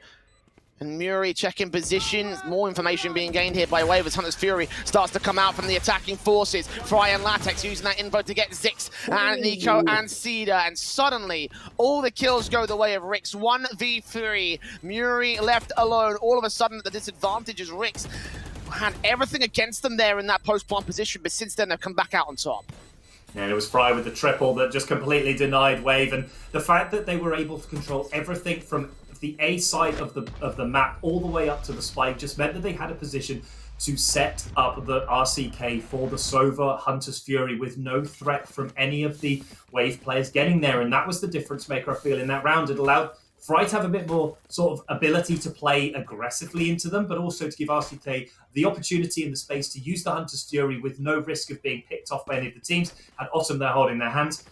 And Muri checking position. More information being gained here by Wave as Hunter's Fury starts to come out from the attacking forces. Fry and Latex using that info to get Zix and Nico and Cedar. And suddenly, all the kills go the way of Rix. 1v3. Muri left alone. All of a sudden, the disadvantage is Rix had everything against them there in that post-plant position, but since then, they've come back out on top. And it was Fry with the triple that just completely denied Wave. And the fact that they were able to control everything from the A side of the map all the way up to the spike just meant that they had a position to set up the RCK for the Sova Hunter's Fury with no threat from any of the Wave players getting there. And that was the difference maker, I feel, in that round. It allowed Fry to have a bit more sort of ability to play aggressively into them, but also to give RCK the opportunity and the space to use the Hunter's Fury with no risk of being picked off by any of the teams. And Autumn there holding their hands.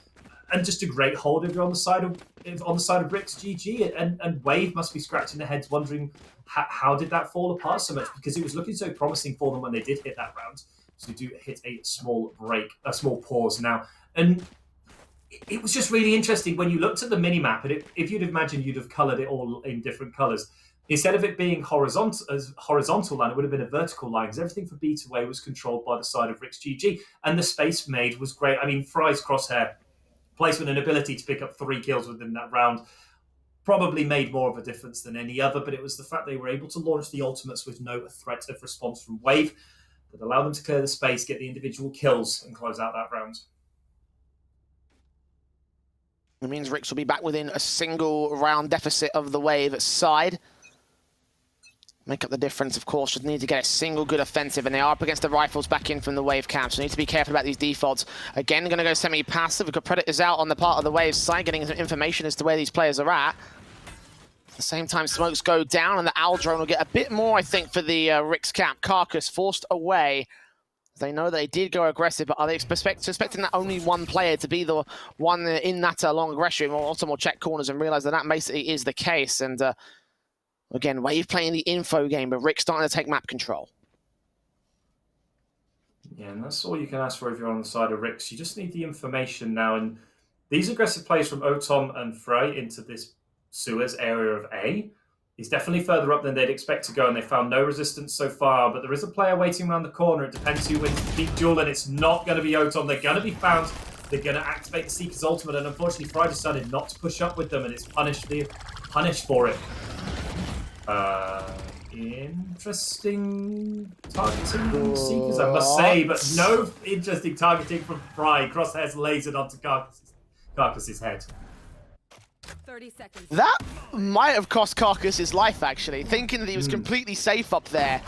And just a great hold on the side of Rick's GG. And Wave must be scratching their heads wondering how did that fall apart so much, because it was looking so promising for them when they did hit that round. So they do hit a small break, a small pause now. And it was just really interesting when you looked at the mini-map, and if you'd imagined you'd have coloured it all in different colours. Instead of it being horizontal line, it would have been a vertical line, because everything for B2A was controlled by the side of Rick's GG. And the space made was great. I mean, Fry's crosshair placement and ability to pick up 3 kills within that round probably made more of a difference than any other, but it was the fact they were able to launch the ultimates with no threat of response from Wave that allowed them to clear the space, get the individual kills, and close out that round. It means Rix will be back within a single round deficit of the Wave side. Make up the difference, of course. Just need to get a single good offensive, and they are up against the rifles back in from the Wave camp, so need to be careful about these defaults. Again, going to go semi-passive. We've got Predators out on the part of the Wave side, getting some information as to where these players are at. At the same time, smokes go down, and the Owl drone will get a bit more, I think, for the Rix camp. Carcass forced away. They know they did go aggressive, but are they suspecting that only one player to be the one in that long aggression? Well, also will check corners and realize that that basically is the case. And again, Wave playing the info game, but Rick starting to take map control. Yeah, and that's all you can ask for if you're on the side of Rix. You just need the information now. And these aggressive plays from Otom and Frey into this Suez area of A is definitely further up than they'd expect to go, and they found no resistance so far. But there is a player waiting around the corner. It depends who wins the deep duel, and it's not going to be Otom. They're going to be found. They're going to activate the Seeker's ultimate, and unfortunately, Fry decided not to push up with them, and it's punished for it. Interesting targeting Seekers, I must say, but no interesting targeting from Fry. Crosshairs lasered onto Carcass's head. 30 seconds. That might have cost Carcass his life, actually, thinking that he was completely safe up there.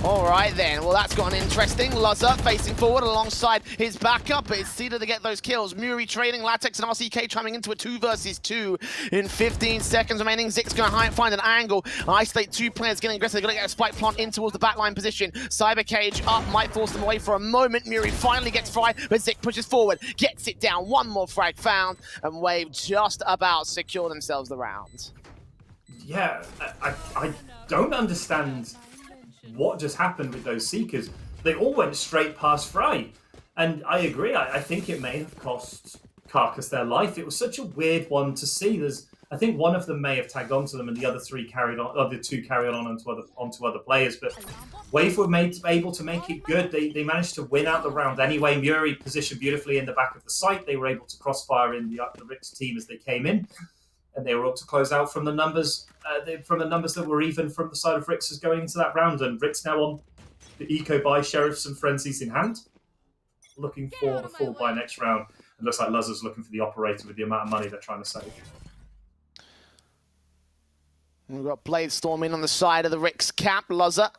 All right, then. Well, that's gotten interesting. Luzza facing forward alongside his backup, but it's Cedar to get those kills. Muri trading, Latex and RCK chiming into a 2 versus 2 in 15 seconds remaining. Zix going to find an angle. Isolate 2 players getting aggressive. They're going to get a spike plant in towards the backline position. Cyber Cage up, might force them away for a moment. Muri finally gets fried, but Zix pushes forward, gets it down. One more frag found, and Wave just about secure themselves the round. Yeah, I don't understand what just happened with those Seekers. They all went straight past Fry. And I agree, I think it may have cost Carcass their life. It was such a weird one to see. I think one of them may have tagged onto them and the other 2 carried on onto other players. But Wave were able to make it good. They managed to win out the round anyway. Muri positioned beautifully in the back of the site. They were able to crossfire in the Rix team as they came in. And they were able to close out from the numbers that were even from the side of Rix as going into that round. And Rix now on the eco buy, Sheriffs and Frenzies in hand, looking for the full buy next round. It looks like Luzza's looking for the operator with the amount of money they're trying to save. We've got Bladestorm in on the side of the Rix cap. Luzza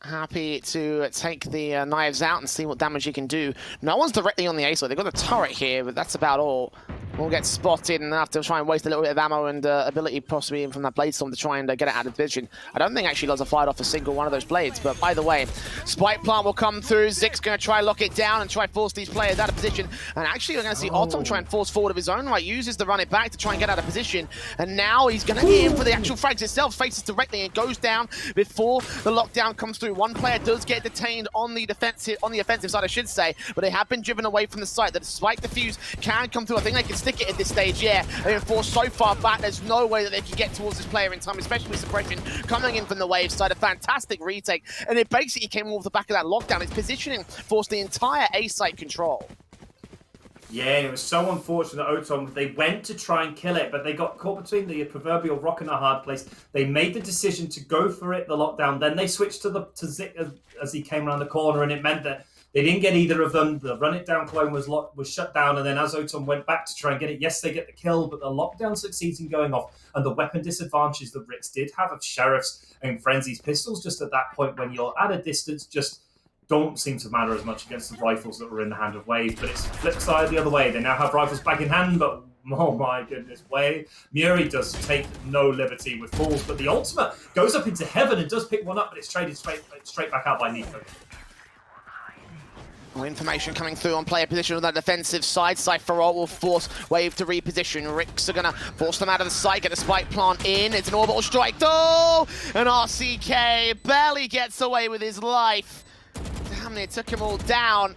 happy to take the knives out and see what damage he can do. No one's directly on the A side. They've got a turret here, but that's about all. will get spotted and have to try and waste a little bit of ammo and ability possibly from that blade storm to try and get it out of position. I don't think actually Loza fired off a single one of those blades, but either way, spike plant will come through. Zik's going to try lock it down and try force these players out of position. And actually we're going to see Autumn try and force forward of his own right, uses to run it back to try and get out of position. And now he's going to get in for the actual frags itself, faces directly and goes down before the lockdown comes through. One player does get detained on the offensive side, I should say, but they have been driven away from the site. The spike defuse can come through. I think they can stick it at this stage, yeah. They've been forced so far back, there's no way that they can get towards this player in time, especially with suppression coming in from the wave side. A fantastic retake, and it basically came off the back of that lockdown. Its positioning forced the entire A site control. Yeah, it was so unfortunate, Otom. They went to try and kill it, but they got caught between the proverbial rock and a hard place. They made the decision to go for it, the lockdown. Then they switched to Zik as he came around the corner, and it meant that they didn't get either of them. The run it down clone was shut down, and then as Otom went back to try and get it, yes, they get the kill, but the lockdown succeeds in going off. And the weapon disadvantages that Ricks did have of Sheriffs and Frenzy's pistols just at that point when you're at a distance just don't seem to matter as much against the rifles that were in the hand of Wave. But it's flip side the other way. They now have rifles back in hand, but oh my goodness, Wave. Muri does take no liberty with fools, but the ultimate goes up into heaven and does pick one up, but it's traded straight back out by Nico. More information coming through on player position on that defensive side. Cypherol will force Wave to reposition. Ricks are going to force them out of the site, get the spike plant in. It's an orbital strike. Oh! And RCK barely gets away with his life. Damn, it took him all down.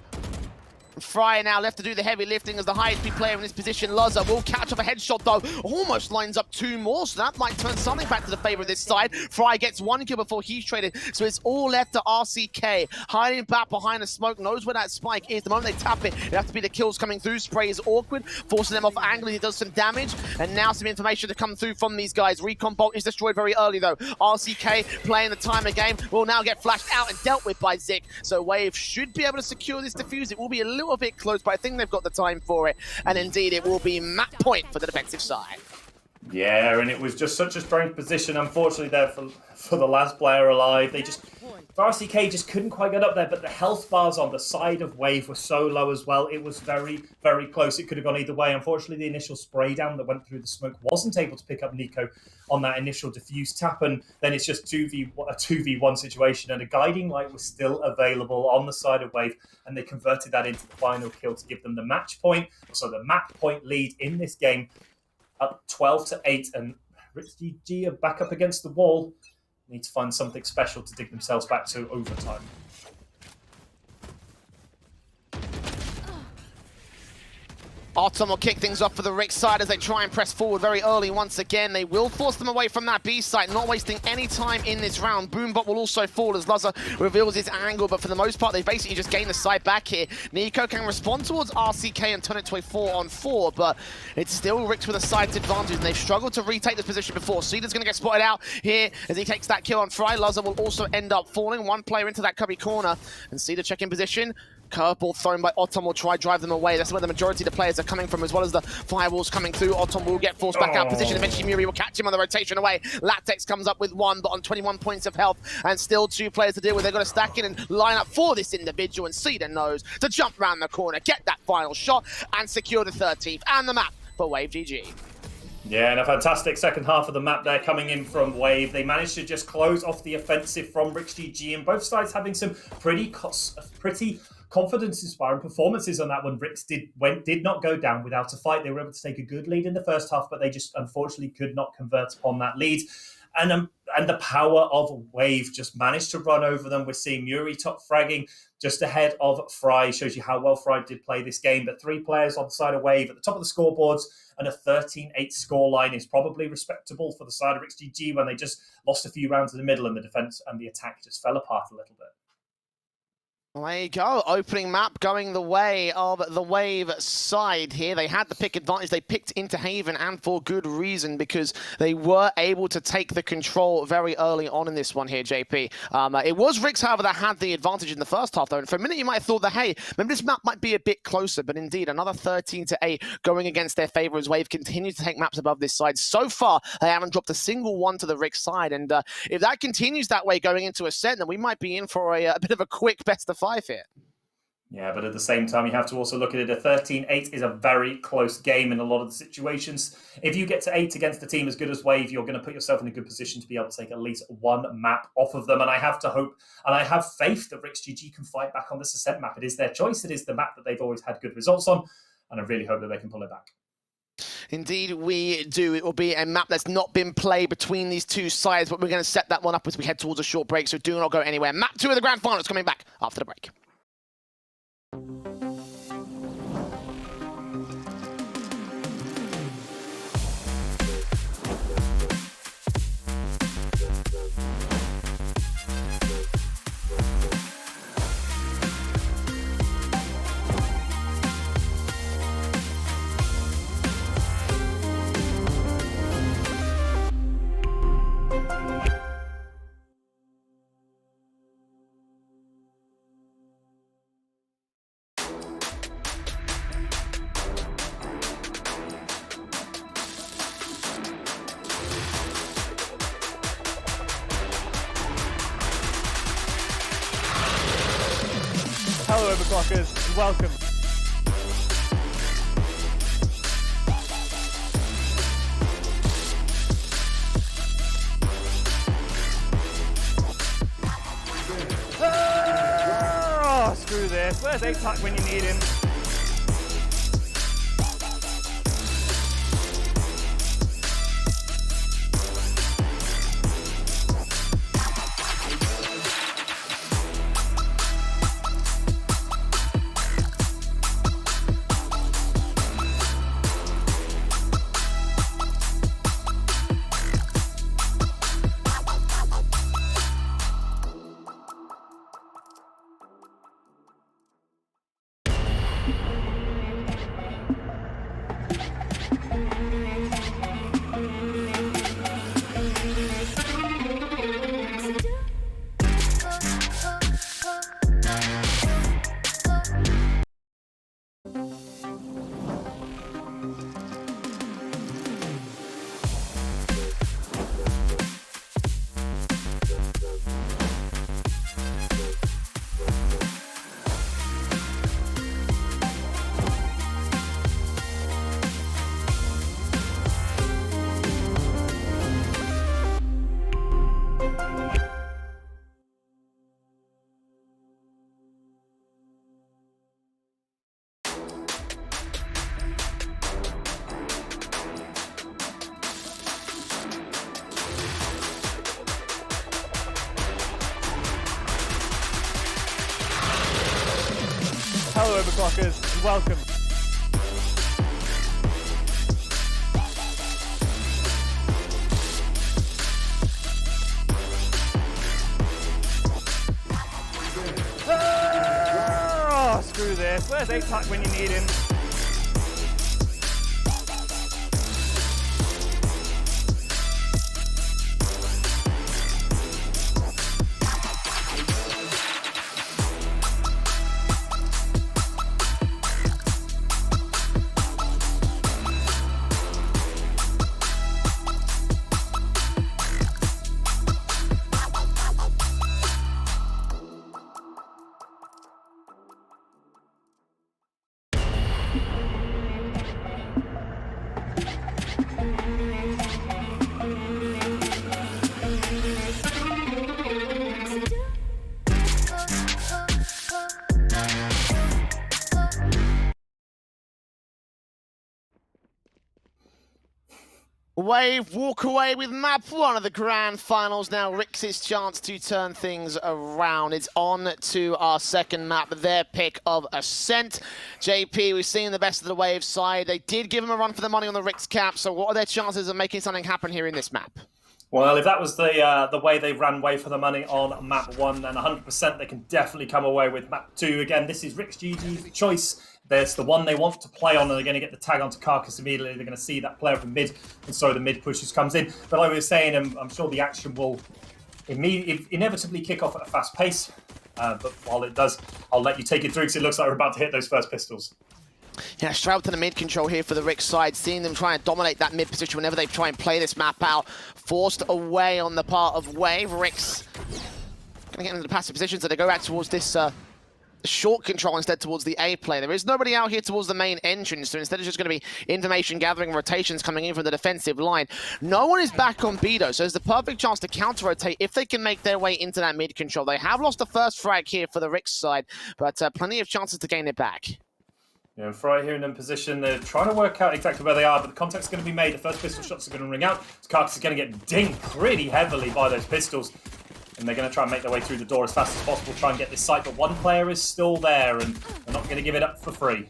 Fryer now left to do the heavy lifting as the highest speed player in this position. Loza will catch up a headshot though. Almost lines up two more, so that might turn something back to the favor of this side. Fryer gets one kill before he's traded, so it's all left to RCK. Hiding back behind the smoke, knows where that spike is. The moment they tap it, it has to be the kills coming through. Spray is awkward, forcing them off angle. He does some damage, and now some information to come through from these guys. Recon bolt is destroyed very early though. RCK playing the time of game will now get flashed out and dealt with by Zik. So Wave should be able to secure this defuse. It will be a little bit close, but I think they've got the time for it. And indeed, it will be map point for the defensive side. Yeah, and it was just such a strange position, unfortunately, there for the last player alive. RCK just couldn't quite get up there, but the health bars on the side of Wave were so low as well. It was very, very close. It could have gone either way. Unfortunately, the initial spray down that went through the smoke wasn't able to pick up Nico on that initial diffuse tap, and then it's just a 2v1 situation, and a guiding light was still available on the side of Wave, and they converted that into the final kill to give them the match point. So the map point lead in this game up 12-8, and Rich GG are back up against the wall. Need to find something special to dig themselves back to overtime. Autumn will kick things off for the Rick side as they try and press forward very early once again. They will force them away from that B site, not wasting any time in this round. Boombot will also fall as Loza reveals his angle, but for the most part, they basically just gain the site back here. Nico can respond towards RCK and turn it to a 4-on-4, but it's still Rick's with a site advantage, and they've struggled to retake this position before. Cedar's going to get spotted out here as he takes that kill on Fry. Loza will also end up falling. One player into that cubby corner, and Cedar check in position. Curveball thrown by Autumn will try drive them away. That's where the majority of the players are coming from, as well as the firewalls coming through. Autumn will get forced back out of position. Eventually Muri will catch him on the rotation away. Latex comes up with one, but on 21 points of health, and still two players to deal with. They've got to stack in and line up for this individual, and Cedar knows to jump around the corner, get that final shot, and secure the 13th and the map for Wave GG. Yeah, and a fantastic second half of the map there coming in from Wave. They managed to just close off the offensive from Rich GG, and both sides having some pretty confidence-inspiring performances on that one. Ricks did not go down without a fight. They were able to take a good lead in the first half, but they just unfortunately could not convert upon that lead. And the power of Wave just managed to run over them. We're seeing Muri top fragging just ahead of Fry. Shows you how well Fry did play this game. But 3 players on the side of Wave at the top of the scoreboards, and a 13-8 scoreline is probably respectable for the side of Ricks GG when they just lost a few rounds in the middle and the defense and the attack just fell apart a little bit. Well, there you go. Opening map going the way of the Wave side here. They had the pick advantage. They picked into Haven, and for good reason, because they were able to take the control very early on in this one here, JP. It was Ricks, however, that had the advantage in the first half, though. And for a minute, you might have thought that, hey, maybe this map might be a bit closer. But indeed, another 13-8 going against their favor as Wave continues to take maps above this side. So far, they haven't dropped a single one to the Ricks side. And if that continues that way going into Ascent, then we might be in for a bit of a quick best of 5 here. Yeah, but at the same time, you have to also look at it. A 13-8 is a very close game in a lot of the situations. If you get to 8 against a team as good as Wave, you're going to put yourself in a good position to be able to take at least one map off of them. And I have to hope, and I have faith that RixGG can fight back on this Ascent map. It is their choice. It is the map that they've always had good results on. And I really hope that they can pull it back. Indeed, we do. It will be a map that's not been played between these two sides, but we're going to set that one up as we head towards a short break, so do not go anywhere. Map 2 of the Grand Finals coming back after the break. Hello, Overclockers, and welcome. Oh, screw this. Where's A-Tuck when you need him? Hello, Overclockers, and welcome. Oh, screw this. Where's A-Tuck when you need him? Wave walk away with map 1 of the Grand Finals. Now Rix's chance to turn things around. It's on to our second map, their pick of Ascent. JP, we've seen the best of the Wave side. They did give him a run for the money on the Rix cap, so what are their chances of making something happen here in this map? Well, if that was the way they ran Wave for the money on map 1, then 100% they can definitely come away with map 2. Again, this is RixGG's choice. That's the one they want to play on, and they're going to get the tag onto Carcass immediately. They're going to see that player from mid, and so the mid pushes comes in. But like we were saying, I'm sure the action will inevitably kick off at a fast pace. But while it does, I'll let you take it through because it looks like we're about to hit those first pistols. Yeah, straight up to the mid control here for the Rix side, seeing them try and dominate that mid position whenever they try and play this map out. Forced away on the part of Wave. Rix gonna get into the passive position, so they go back towards this short control instead towards the A play. There is nobody out here towards the main entrance, so instead it's just going to be information gathering and rotations coming in from the defensive line. No one is back on B though, so it's the perfect chance to counter-rotate if they can make their way into that mid control. They have lost the first frag here for the Rick's side, but plenty of chances to gain it back. Yeah, and Fry here in position, they're trying to work out exactly where they are, but the contact's going to be made. The first pistol shots are going to ring out. Karkas is going to get dinged pretty heavily by those pistols. And they're going to try and make their way through the door as fast as possible, try and get this site. But one player is still there, and they're not going to give it up for free.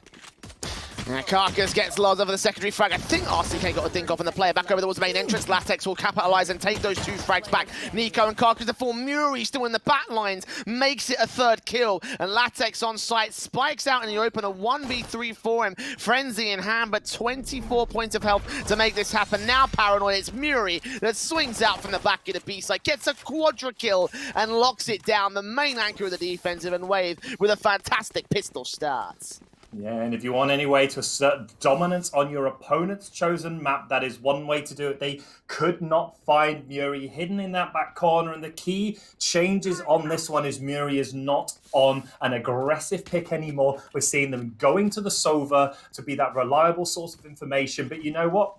Karkas gets lost over the secondary frag. I think RCK got a dink off and the player back over towards the main entrance. Latex will capitalize and take those 2 frags back. Nico and Karkas, the full Muri still in the back lines, makes it a 3rd kill. And Latex on site spikes out in the open, a 1v3 for him. Frenzy in hand, but 24 points of health to make this happen. Now Paranoid, it's Muri that swings out from the back of the B side, gets a quadra kill and locks it down. The main anchor of the defensive, and Wave with a fantastic pistol starts. Yeah, and if you want any way to assert dominance on your opponent's chosen map, that is one way to do it. They could not find Muri hidden in that back corner, and the key changes on this one is Muri is not on an aggressive pick anymore. We're seeing them going to the Sova to be that reliable source of information, but you know what?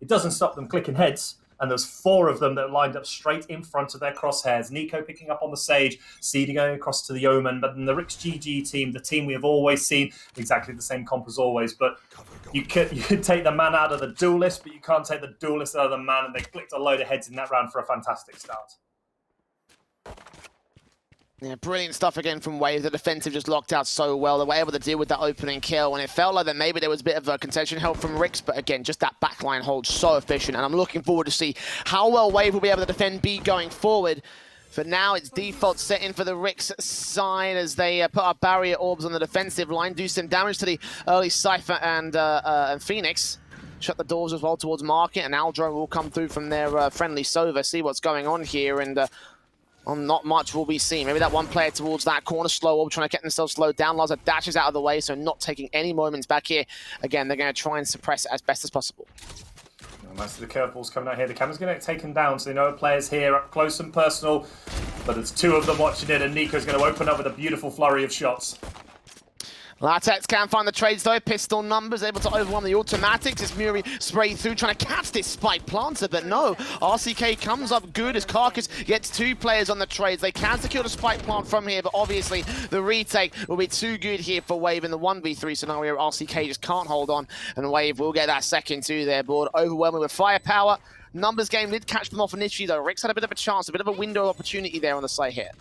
It doesn't stop them clicking heads. And there's 4 of them that lined up straight in front of their crosshairs. Nico picking up on the Sage, Seedy going across to the Omen, but then the Rick's GG team, the team we have always seen, exactly the same comp as always. But you could take the man out of the duelist, but you can't take the duelist out of the man, and they clicked a load of heads in that round for a fantastic start. Yeah, brilliant stuff again from Wave. The defensive just locked out so well. They were able to deal with that opening kill, and it felt like that maybe there was a bit of a contention help from Ricks, but again, just that backline hold so efficient, and I'm looking forward to see how well Wave will be able to defend B going forward. For now, it's default setting for the Ricks side as they put up barrier orbs on the defensive line, do some damage to the early Cypher and Phoenix. Shut the doors as well towards Market, and Aldro will come through from their friendly Sova, see what's going on here, and not much will be seen. Maybe that one player towards that corner slow orb trying to get themselves slowed down. Laza dashes out of the way, so not taking any moments back here. Again, they're going to try and suppress it as best as possible. Most of the curveballs coming out here. The camera's going to get taken down, so they know the players here up close and personal. But there's 2 of them watching it, and Nico's going to open up with a beautiful flurry of shots. Latex can find the trades though. Pistol numbers able to overwhelm the automatics as Muri sprayed through trying to catch this spike planter, but no. RCK comes up good as Karkas gets 2 players on the trades. They can secure the spike plant from here, but obviously the retake will be too good here for Wave in the 1v3 scenario. RCK just can't hold on, and Wave will get that second to their board. Overwhelming with firepower. Numbers game did catch them off initially though. Rick's had a bit of a chance, a bit of a window of opportunity there on the site here.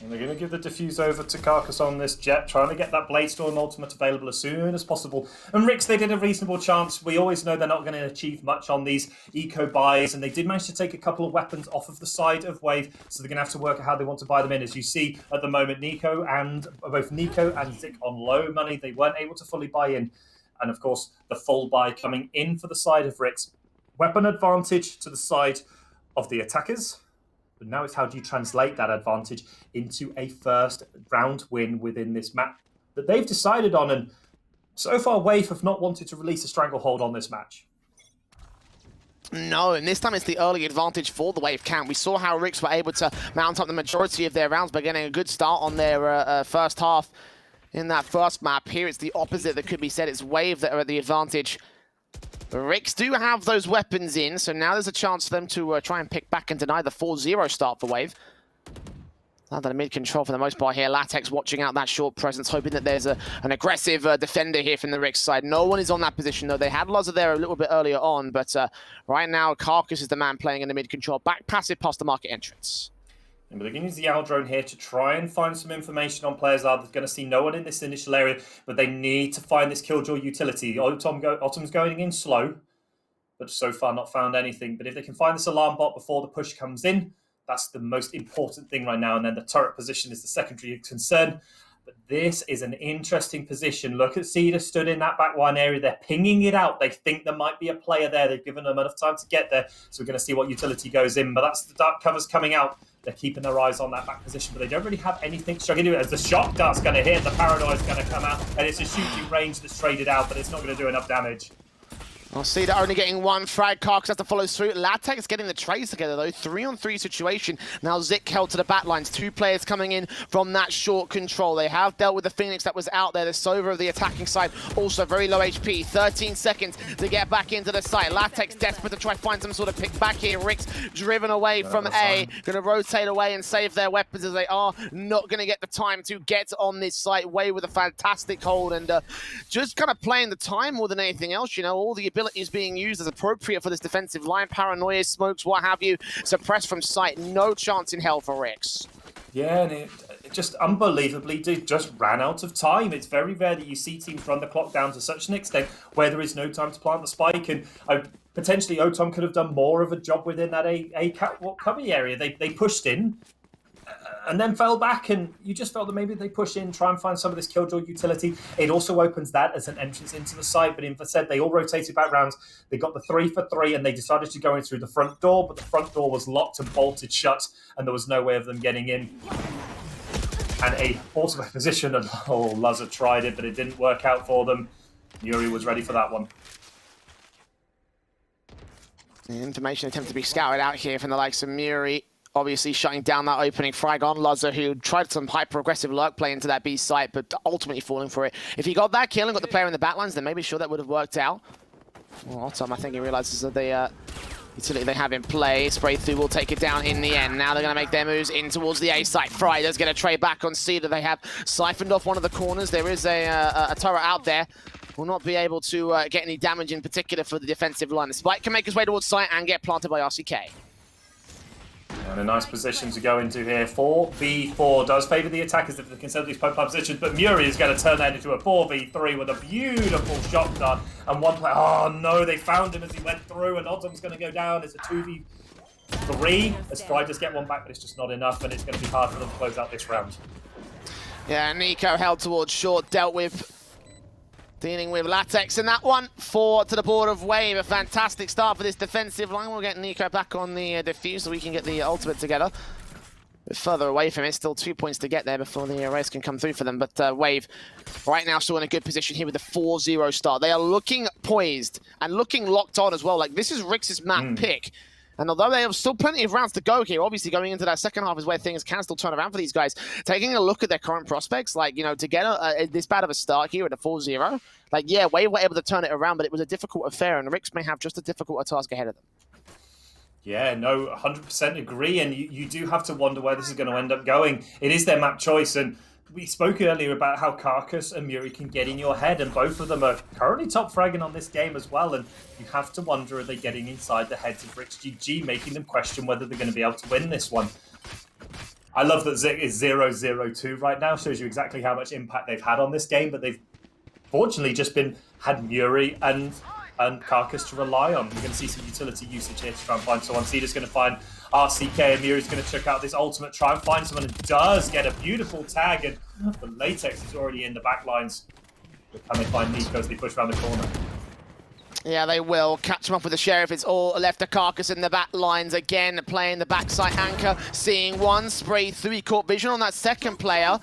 And they're going to give the defuse over to Karkas on this Jet, trying to get that Bladestorm ultimate available as soon as possible. And Ricks, they did a reasonable chance. We always know they're not going to achieve much on these eco buys, and they did manage to take a couple of weapons off of the side of Wave, so they're going to have to work out how they want to buy them in. As you see at the moment, both Nico and Zik on low money, they weren't able to fully buy in. And of course, the full buy coming in for the side of Ricks. Weapon advantage to the side of the attackers. But now it's how do you translate that advantage into a first round win within this map that they've decided on. And so far, Wave have not wanted to release a stranglehold on this match. No, and this time it's the early advantage for the Wave camp. We saw how Ricks were able to mount up the majority of their rounds by getting a good start on their first half in that first map. Here it's the opposite that could be said. It's Wave that are at the advantage. Ricks do have those weapons in, so now there's a chance for them to try and pick back and deny the 4-0 start for Wave. Now that mid-control for the most part here. Latex watching out that short presence, hoping that there's an aggressive defender here from the Ricks side. No one is on that position, though. They had Laza there a little bit earlier on, but right now, Karkas is the man playing in the mid-control. Back passive past the market entrance. But they're going to use the Owl drone here to try and find some information on players. They're going to see no one in this initial area, but they need to find this Killjoy utility. Autumn's going in slow, but so far not found anything. But if they can find this alarm bot before the push comes in, that's the most important thing right now. And then the turret position is the secondary concern. But this is an interesting position. Look at Cedar stood in that back one area. They're pinging it out. They think there might be a player there. They've given them enough time to get there. So we're going to see what utility goes in. But that's the dark covers coming out. They're keeping their eyes on that back position, but they don't really have anything struggling to do it. As the shock dart's going to hit, the Paranoid's going to come out, and it's a shooting range that's traded out, but it's not going to do enough damage. I'll see that only getting one frag. Karkas has to follow through. Latex getting the trades together though. 3-on-3 situation. Now Zik held to the back lines. 2 players coming in from that short control. They have dealt with the Phoenix that was out there. The Sova of the attacking side also very low HP. 13 seconds to get back into the site. Latex desperate to try find some sort of pick back here. Rick's driven away from A. Going to rotate away and save their weapons as they are not going to get the time to get on this site. Way with a fantastic hold and just kind of playing the time more than anything else. You know, all the abilities being used as appropriate for this defensive line. Paranoia, smokes, what have you. Suppressed from sight. No chance in hell for Rix. Yeah, and it just unbelievably just ran out of time. It's very rare that you see teams run the clock down to such an extent where there is no time to plant the spike. And potentially Otom could have done more of a job within that A cover area. They pushed in and then fell back, and you just felt that maybe they push in, try and find some of this Killjoy utility. It also opens that as an entrance into the site, but instead they all rotated back rounds. They got the 3 for 3, and they decided to go in through the front door, but the front door was locked and bolted shut, and there was no way of them getting in. And a ultimate position, and Lazar tried it, but it didn't work out for them. Yuri was ready for that one. The information attempt to be scouted out here from the likes of Muri. Obviously shutting down that opening frag on Lazar, who tried some hyper-aggressive lurk play into that B site, but ultimately falling for it. If he got that kill and got the player in the backlines, then maybe sure that would have worked out. Well, Otom, I think he realizes that the utility they have in play. Spray through will take it down in the end. Now they're going to make their moves in towards the A site. Fry does get a trade back on C that they have siphoned off one of the corners. There is a turret out there. Will not be able to get any damage in particular for the defensive line. The spike can make his way towards site and get planted by RCK. And a nice position to go into here. 4v4 does favour the attackers if they can set these pipeline positions, but Muri is going to turn that into a 4v3 with a beautiful shotgun. And one player, oh no, they found him as he went through, and Odom's going to go down. It's a 2v3 as Fry does get one back, but it's just not enough, and it's going to be hard for them to close out this round. Yeah, Nico held towards short, dealt with. Dealing with Latex in that one. 4 to the board of Wave. A fantastic start for this defensive line. We'll get Nico back on the defuse so we can get the ultimate together. A bit further away from it. Still 2 points to get there before the race can come through for them. But Wave right now still in a good position here with the 4-0 start. They are looking poised and looking locked on as well. Like, this is Rix's map pick. And although they have still plenty of rounds to go here, obviously going into that second half is where things can still turn around for these guys. Taking a look at their current prospects, like, you know, to get this bad of a start here at a 4-0, like, yeah, Wave were able to turn it around, but it was a difficult affair, and Rix may have just as difficult a task ahead of them. Yeah, no, 100% agree, and you do have to wonder where this is going to end up going. It is their map choice, and we spoke earlier about how Karkas and Muri can get in your head, and both of them are currently top fragging on this game as well, and you have to wonder, are they getting inside the heads of Rix GG, making them question whether they're going to be able to win this one. I love that Zik is 0-0-2 right now, shows you exactly how much impact they've had on this game, but they've fortunately just had Muri and Karkas to rely on. We're going to see some utility usage here to try and find someone. Cedar's going to find RCK, and Muri's going to check out this ultimate, try and find someone, and does get a beautiful tag, and the Latex is already in the back lines. But can they find Nico as they push around the corner? Yeah, they will catch him up with the Sheriff. It's all left to Karkas in the back lines again, playing the backside anchor, seeing one spray through. He caught vision on that second player.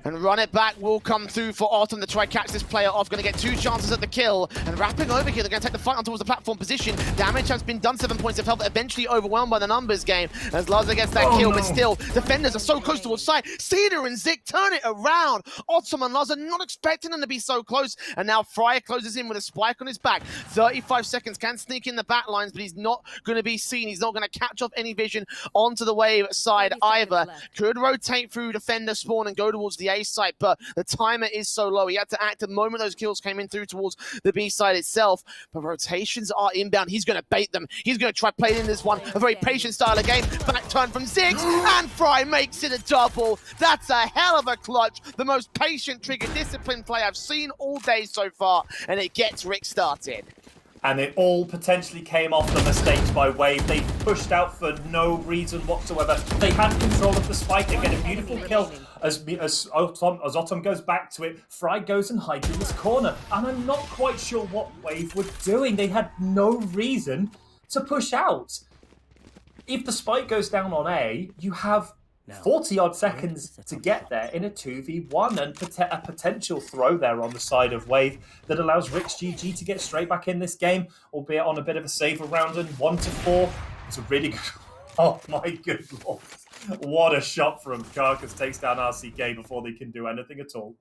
And run it back will come through for Otom to try catch this player off. Going to get 2 chances at the kill. And wrapping over here, they're going to take the fight on towards the platform position. Damage has been done, 7 points of health, eventually overwhelmed by the numbers game. As Lazar gets that kill, but still, defenders are so close towards side. Cedar and Zik turn it around. Otom and Lazar not expecting them to be so close. And now Fryer closes in with a spike on his back. 35 seconds, can sneak in the back lines, but he's not going to be seen. He's not going to catch off any vision onto the Wave side either. Could rotate through defender spawn and go towards the A side, but the timer is so low. He had to act the moment those kills came in through towards the B side itself. But rotations are inbound. He's going to bait them. He's going to try playing in this one. A very patient style of game. Back turn from Ziggs, and Fry makes it a double. That's a hell of a clutch. The most patient trigger discipline play I've seen all day so far, and it gets Rick started. And it all potentially came off the mistakes by Wave. They pushed out for no reason whatsoever. They had control of the spike. They get a beautiful kill as Otom goes back to it. Fry goes and hides in this corner. And I'm not quite sure what Wave were doing. They had no reason to push out. If the spike goes down on A, you have 40-odd seconds to get there in a 2v1, and a potential throw there on the side of Wave that allows RixGG to get straight back in this game, albeit on a bit of a saver round, and 1-4. It's a really good... Oh my good lord. What a shot from Carcass. Takes down RCK before they can do anything at all.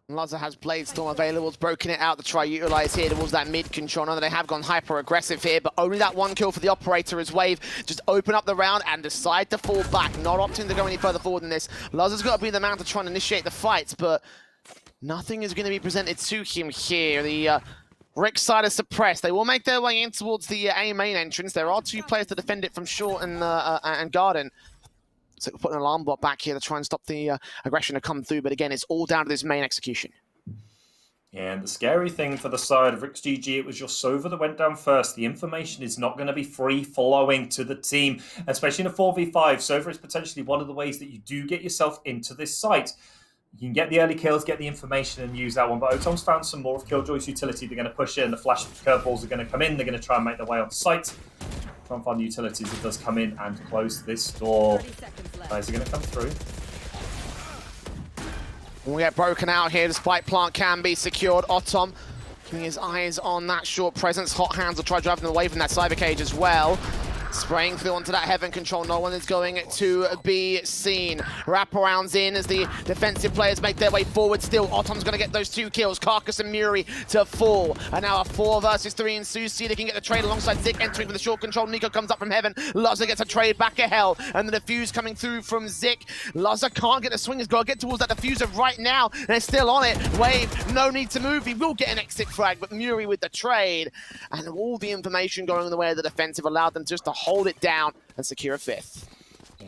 Laza has Blade Storm available, it's broken it out to try utilize here towards that mid control. Now that they have gone hyper aggressive here, but only that one kill for the operator as Wave just open up the round and decide to fall back, not opting to go any further forward than this. Laza's got to be the man to try and initiate the fights, but nothing is going to be presented to him here. The Rick side is suppressed. They will make their way in towards the A main entrance. There are two players to defend it from short and garden. So we're putting an alarm bot back here to try and stop the aggression to come through. But again, it's all down to this main execution. Yeah, and the scary thing for the side of RixGG, it was your Sova that went down first. The information is not going to be free flowing to the team, especially in a 4v5. Sova is potentially one of the ways that you do get yourself into this site. You can get the early kills, get the information, and use that one. But Otom's found some more of Killjoy's utility. They're going to push in. The flash curveballs are going to come in. They're going to try and make their way onto site. Try and find the utilities. It does come in and close this door. Players are going to come through. We get broken out here. The spike plant can be secured. Otom keeping his eyes on that short presence. Hot Hands will try driving away from that cyber cage as well. Spraying through onto that heaven control. No one is going to be seen. Wraparounds in as the defensive players make their way forward still. Otom's going to get those two kills. Carcass and Muri to fall. And now a 4 versus 3 ensues. See, they can get the trade alongside Zik entering for the short control. Nico comes up from heaven. Laza gets a trade back of hell. And the defuse coming through from Zik. Laza can't get the swing. He's got to get towards that diffuser right now. And they're still on it. Wave, no need to move. He will get an exit frag, but Muri with the trade. And all the information going the way of the defensive allowed them just to hold it down and secure a 5th.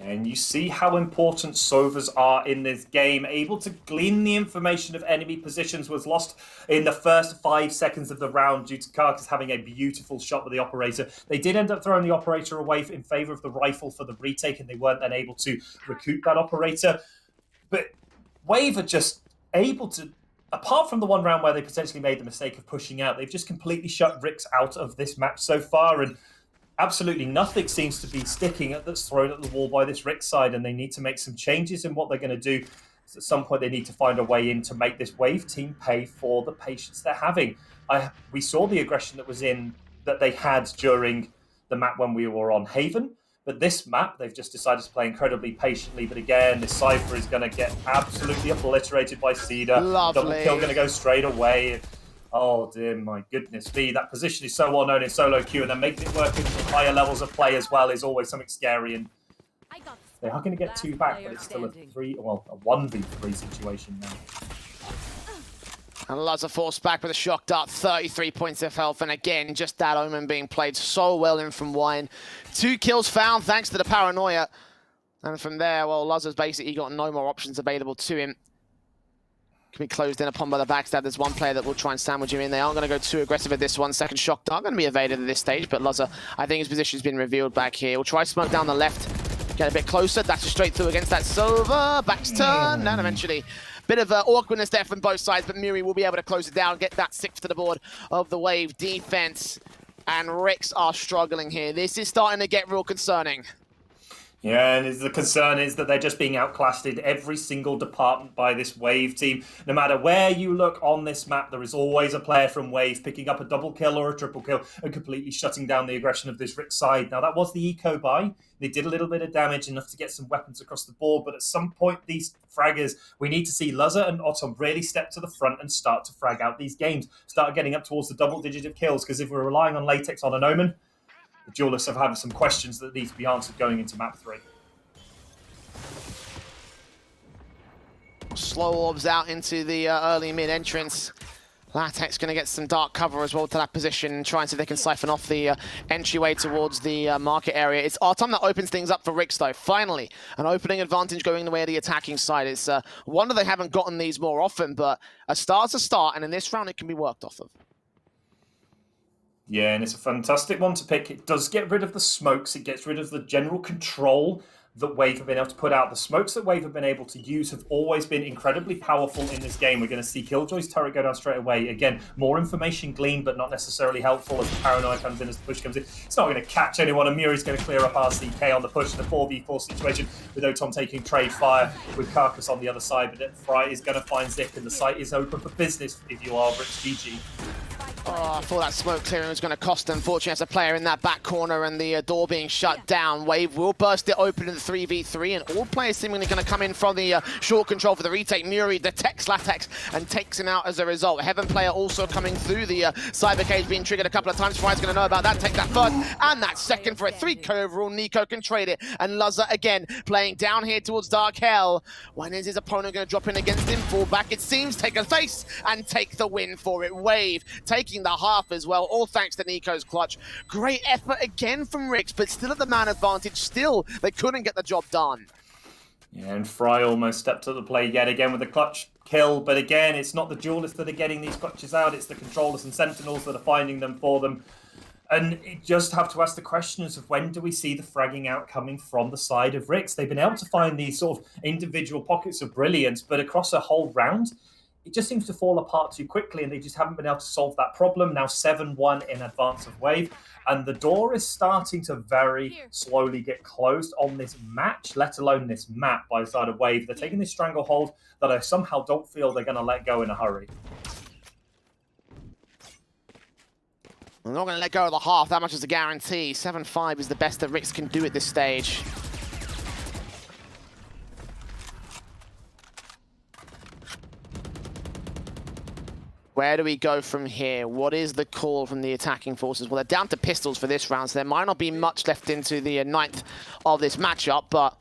And you see how important Sovas are in this game. Able to glean the information of enemy positions. Was lost in the first 5 seconds of the round due to Carcass having a beautiful shot with the operator. They did end up throwing the operator away in favor of the rifle for the retake, and they weren't then able to recoup that operator. But Wave are just able to, apart from the one round where they potentially made the mistake of pushing out, they've just completely shut Rix out of this match so far, and absolutely nothing seems to be sticking that's thrown at the wall by this Rick side, and they need to make some changes in what they're going to do. At some point, they need to find a way in to make this Wave team pay for the patience they're having. We saw the aggression that they had during the map when we were on Haven, but this map, they've just decided to play incredibly patiently. But again, this Cypher is going to get absolutely obliterated by Cedar. Lovely. Double kill going to go straight away. Oh dear, my goodness me. That position is so well known in solo queue, and then making it work in higher levels of play as well is always something scary. And they are going to get 2 back, but it's still a 1v3 situation now. And Laza forced back with a shock dart, 33 points of health, and again, just that Omen being played so well in from Wine. 2 kills found thanks to the paranoia. And from there, well, Laza's basically got no more options available to him. Can be closed in upon by the backstab. There's one player that will try and sandwich him in. They aren't going to go too aggressive at this one. Second shock dart going to be evaded at this stage, but Laza, I think his position's been revealed back here. We'll try smoke down the left, get a bit closer. That's straight through against that Sova. Back's turn, and eventually bit of awkwardness there from both sides, but Muri will be able to close it down, get that 6th to the board of the Wave defense. And Rix are struggling here. This is starting to get real concerning. Yeah, and the concern is that they're just being outclassed in every single department by this Wave team. No matter where you look on this map, there is always a player from Wave picking up a double kill or a triple kill and completely shutting down the aggression of this Rick side. Now, that was the eco buy. They did a little bit of damage, enough to get some weapons across the board, but at some point, these fraggers, we need to see Laza and Otom really step to the front and start to frag out these games. Start getting up towards the double digit of kills, because if we're relying on Latex on an Omen, the duelists have had some questions that need to be answered going into map 3. Slow orbs out into the early mid entrance. Latex going to get some dark cover as well to that position and try and see if they can siphon off the entryway towards the market area. It's Artem that opens things up for Rix though. Finally, an opening advantage going the way of the attacking side. It's a wonder they haven't gotten these more often, but a start's a start, and in this round it can be worked off of. Yeah, and it's a fantastic one to pick. It does get rid of the smokes. It gets rid of the general control that Wave have been able to put out. The smokes that Wave have been able to use have always been incredibly powerful in this game. We're going to see Killjoy's turret go down straight away. Again, more information gleaned, but not necessarily helpful as the paranoia comes in, as the push comes in. It's not going to catch anyone, and Muri's going to clear up RCK on the push in the 4v4 situation, with Otom taking trade fire with Carcass on the other side. But Fry is going to find Zip, and the site is open for business if you are Rich GG. Oh, I thought that smoke clearing was going to cost them. Fortunately, as a player in that back corner and the door being shut down, Wave will burst it open in the 3v3, and all players seemingly going to come in from the short control for the retake. Muri detects Latex and takes him out as a result. Heaven player also coming through. The cyber cage being triggered a couple of times. Fry's going to know about that. Take that first and that second for a 3k overall. Nico can trade it, and Luzza again playing down here towards Dark Hell. When is his opponent going to drop in against him? Fall back, it seems. Take a face and take the win for it. Wave taking the half as well, all thanks to Nico's clutch. Great effort again from Rix, but still at the man advantage. Still, they couldn't get the job done. Yeah, and Fry almost stepped to the plate yet again with the clutch kill, but again, it's not the duelists that are getting these clutches out, it's the controllers and sentinels that are finding them for them. And you just have to ask the questions of when do we see the fragging out coming from the side of Rix? They've been able to find these sort of individual pockets of brilliance, but across a whole round, it just seems to fall apart too quickly, and they just haven't been able to solve that problem. Now 7-1 in advance of Wave, and the door is starting to very slowly get closed on this match, let alone this map by the side of Wave. They're taking this stranglehold that I somehow don't feel they're going to let go in a hurry. They're not going to let go of the half, that much is a guarantee. 7-5 is the best that Rix can do at this stage. Where do we go from here? What is the call from the attacking forces? Well, they're down to pistols for this round, so there might not be much left into the ninth of this matchup, but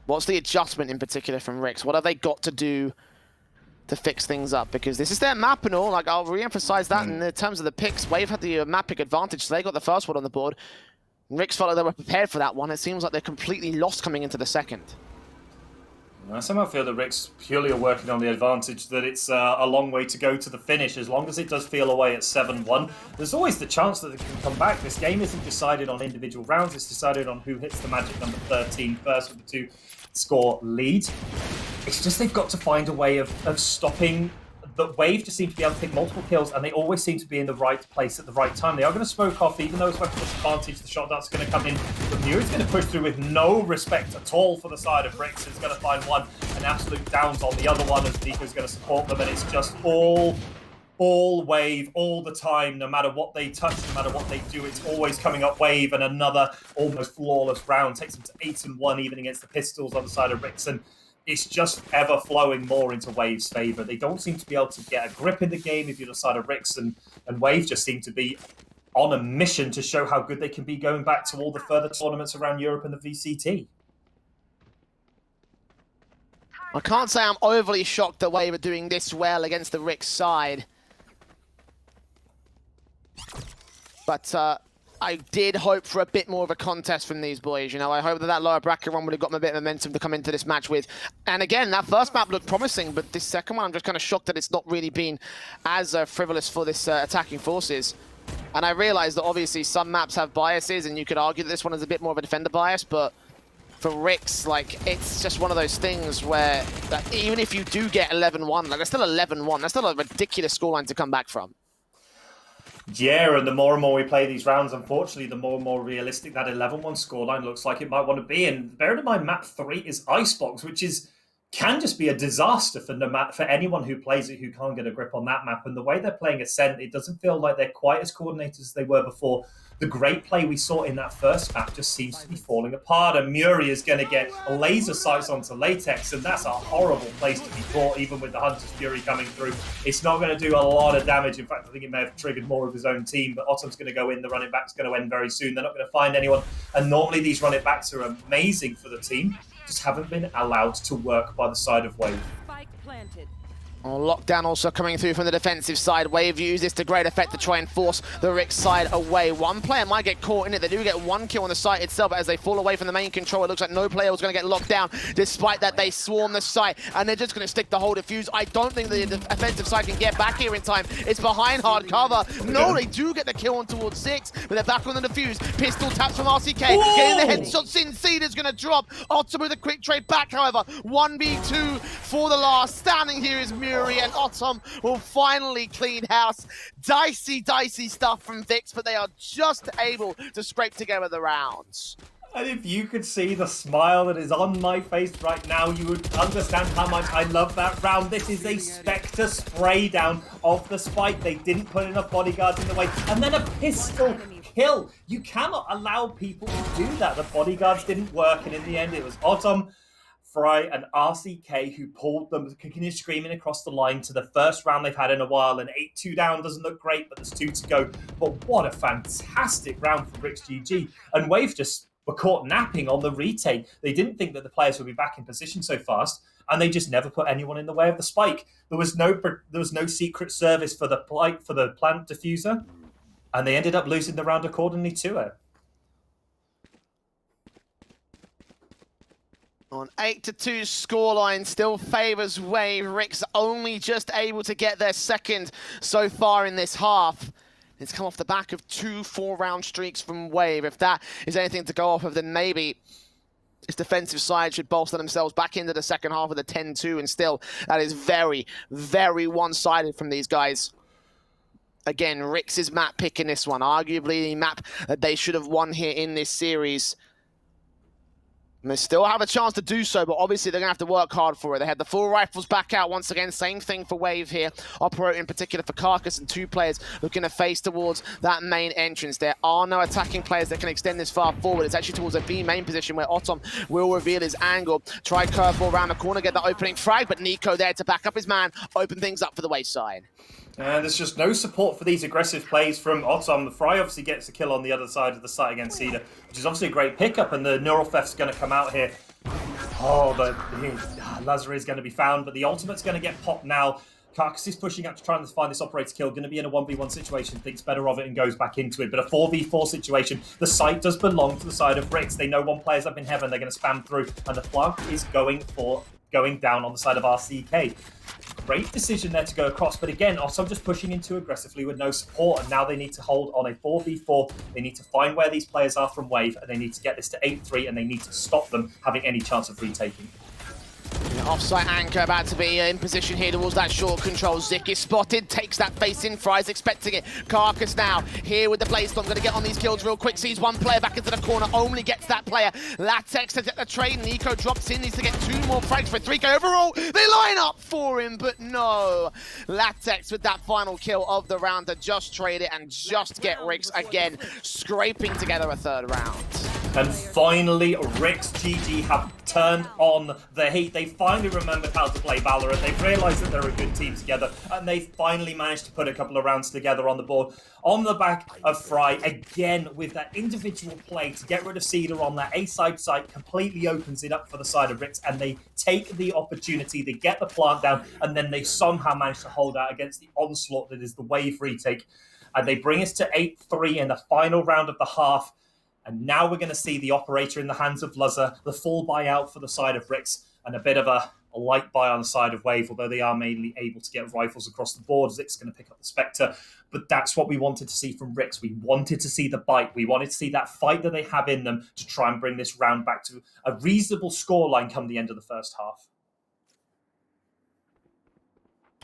what's the adjustment in particular from Rix? What have they got to do to fix things up? Because this is their map and all. Like, I'll re-emphasize that in terms of the picks. Wave had the map pick advantage, so they got the first one on the board. Rix felt like they were prepared for that one. It seems like they're completely lost coming into the second. I somehow feel that Rix purely are working on the advantage that it's a long way to go to the finish. As long as it does feel away at 7-1, there's always the chance that it can come back. This game isn't decided on individual rounds, it's decided on who hits the magic number 13 first with the 2-score lead. It's just they've got to find a way of stopping. The Wave just seem to be able to take multiple kills, and they always seem to be in the right place at the right time. They are going to smoke off, even though it's weapon disadvantage. The shot dart's going to come in, but Muri's going to push through with no respect at all for the side of Rix. It's going to find one, and absolute downs on the other one as Nico's going to support them, and it's just all Wave all the time. No matter what they touch, no matter what they do, it's always coming up Wave, and another almost flawless round takes them to 8-1, even against the pistols on the side of Rix. And it's just ever flowing more into Wave's favour. They don't seem to be able to get a grip in the game if you're the side of Rix, and Wave just seem to be on a mission to show how good they can be going back to all the further tournaments around Europe and the VCT. I can't say I'm overly shocked that Wave are doing this well against the Rix side. But I did hope for a bit more of a contest from these boys. You know, I hope that lower bracket one would have got them a bit of momentum to come into this match with. And again, that first map looked promising, but this second one, I'm just kind of shocked that it's not really been as frivolous for this attacking forces. And I realize that obviously some maps have biases, and you could argue that this one is a bit more of a defender bias, but for Rix, like, it's just one of those things where that even if you do get 11-1, like, that's still 11-1. That's still a ridiculous scoreline to come back from. Yeah, and the more and more we play these rounds, unfortunately, the more and more realistic that 11-1 scoreline looks like it might want to be. And bearing in mind, map 3 is Icebox, which can just be a disaster for anyone who plays it who can't get a grip on that map. And the way they're playing Ascent, it doesn't feel like they're quite as coordinated as they were before. The great play we saw in that first map just seems to be falling apart, and Muri is going to get laser sights onto Latex, and that's a horrible place to be caught, even with the Hunter's Fury coming through. It's not going to do a lot of damage. In fact, I think it may have triggered more of his own team, but Otom's going to go in. The running back's going to end very soon. They're not going to find anyone, and normally these running backs are amazing for the team, just haven't been allowed to work by the side of Wave. Spike planted. Lockdown also coming through from the defensive side. Wave use this to great effect to try and force the Rick side away. One player might get caught in it. They do get one kill on the site itself, but as they fall away from the main control, it looks like no player was going to get locked down. Despite that, they swarm the site, and they're just going to stick the whole defuse. I don't think the offensive side can get back here in time. It's behind hard cover. No, they do get the kill on towards 6, but they're back on the defuse. Pistol taps from RCK. Getting the headshot. Sin Cedar's going to drop. Otto with a quick trade back, however. 1v2 for the last. Standing here is Muri, and Otto will finally clean house. Dicey stuff from Vix, but they are just able to scrape together the rounds. And if you could see the smile that is on my face right now, you would understand how much I love that round. This is a Spectre spray down of the spike. They didn't put enough bodyguards in the way. And then a pistol kill. You cannot allow people to do that. The bodyguards didn't work, and in the end, it was Autumn, Fry, and RCK who pulled them kicking and screaming across the line to the first round they've had in a while. And 8-2 down doesn't look great, but there's 2 to go. But what a fantastic round for Rick's GG. And Wave just were caught napping on the retake. They didn't think that the players would be back in position so fast, and they just never put anyone in the way of the spike. There was no secret service for the plant diffuser, and they ended up losing the round accordingly to it. On 8-2 scoreline, still favours Wave. Rick's only just able to get their second so far in this half. It's come off the back of 2 4-round streaks from Wave. If that is anything to go off of, then maybe this defensive side should bolster themselves back into the second half with a 10-2, and still, that is very, very one-sided from these guys. Again, Rick's map pick in this one. Arguably the map that they should have won here in this series. And they still have a chance to do so, but obviously they're going to have to work hard for it. They had the full rifles back out once again. Same thing for Wave here. Operator in particular for Carcass, and 2 players looking to face towards that main entrance. There are no attacking players that can extend this far forward. It's actually towards a B main position where Ottom will reveal his angle. Try curveball around the corner, get the opening frag, but Nico there to back up his man, open things up for the Wave side. And there's just no support for these aggressive plays from Ottom. The Fry obviously gets the kill on the other side of the site against Cedar, which is obviously a great pickup, and the Neural Theft's going to come out here. Oh, Lazar is going to be found, but the ultimate's going to get popped now. Carcass is pushing up to try and find this operator kill, going to be in a 1v1 situation, thinks better of it and goes back into it. But a 4v4 situation, the site does belong to the side of Ricks. They know one player's up in heaven, they're going to spam through, and the flank is going down on the side of RCK. Great decision there to go across, but again, also just pushing in too aggressively with no support, and now they need to hold on a 4v4. They need to find where these players are from Wave, and they need to get this to 8-3, and they need to stop them having any chance of retaking. Offsite anchor about to be in position here towards that short control. Zik is spotted, takes that face in. Fry's expecting it. Carcass now here with the Blaze Storm. Going to get on these kills real quick. Sees one player back into the corner, only gets that player. Latex to get the trade. Nico drops in, needs to get 2 more frags for 3K overall. They line up for him, but no. Latex with that final kill of the round to just trade it and just get Ricks again, scraping together a 3rd round. And finally, Rick's GG have turned on the heat. They finally remembered how to play Valorant. They've realised that they're a good team together, and they finally managed to put a couple of rounds together on the board. On the back of Fry, again, with that individual play to get rid of Cedar on that A-side site, completely opens it up for the side of Ricks, and they take the opportunity, they get the plant down, and then they somehow manage to hold out against the onslaught that is the Wave retake. And they bring us to 8-3 in the final round of the half. And now we're going to see the operator in the hands of Luzzer, the full buyout for the side of Ricks, and a bit of a light buy on the side of Wave, although they are mainly able to get rifles across the board. Zik's going to pick up the Spectre. But that's what we wanted to see from Ricks. We wanted to see the bite. We wanted to see that fight that they have in them to try and bring this round back to a reasonable scoreline come the end of the first half.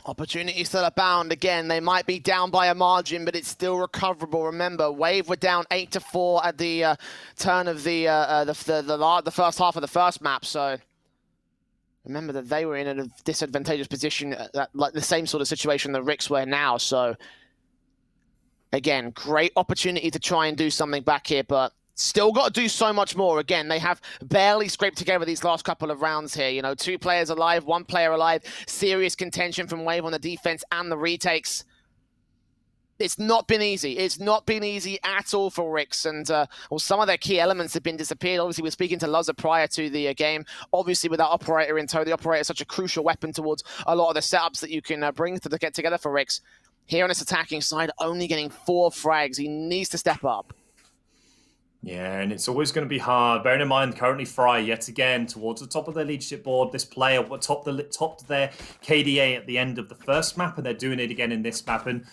Opportunities still abound. Again, they might be down by a margin, but it's still recoverable. Remember, Wave were down 8-4 at the turn of the first half of the first map. So remember that they were in a disadvantageous position, like the same sort of situation that Ricks were now. So again, great opportunity to try and do something back here, but still got to do so much more. Again, they have barely scraped together these last couple of rounds here. You know, 2 players alive, 1 player alive. Serious contention from Wave on the defense and the retakes. It's not been easy. It's not been easy at all for Rix, and well, some of their key elements have been disappeared. Obviously, we're speaking to Luzza prior to the game. Obviously, with that operator in tow, the operator is such a crucial weapon towards a lot of the setups that you can bring to get together for Rix. Here on this attacking side, only getting 4 frags. He needs to step up. Yeah, and it's always going to be hard. Bearing in mind, currently Fry, yet again, towards the top of their leadership board. This player topped their KDA at the end of the first map, and they're doing it again in this map. And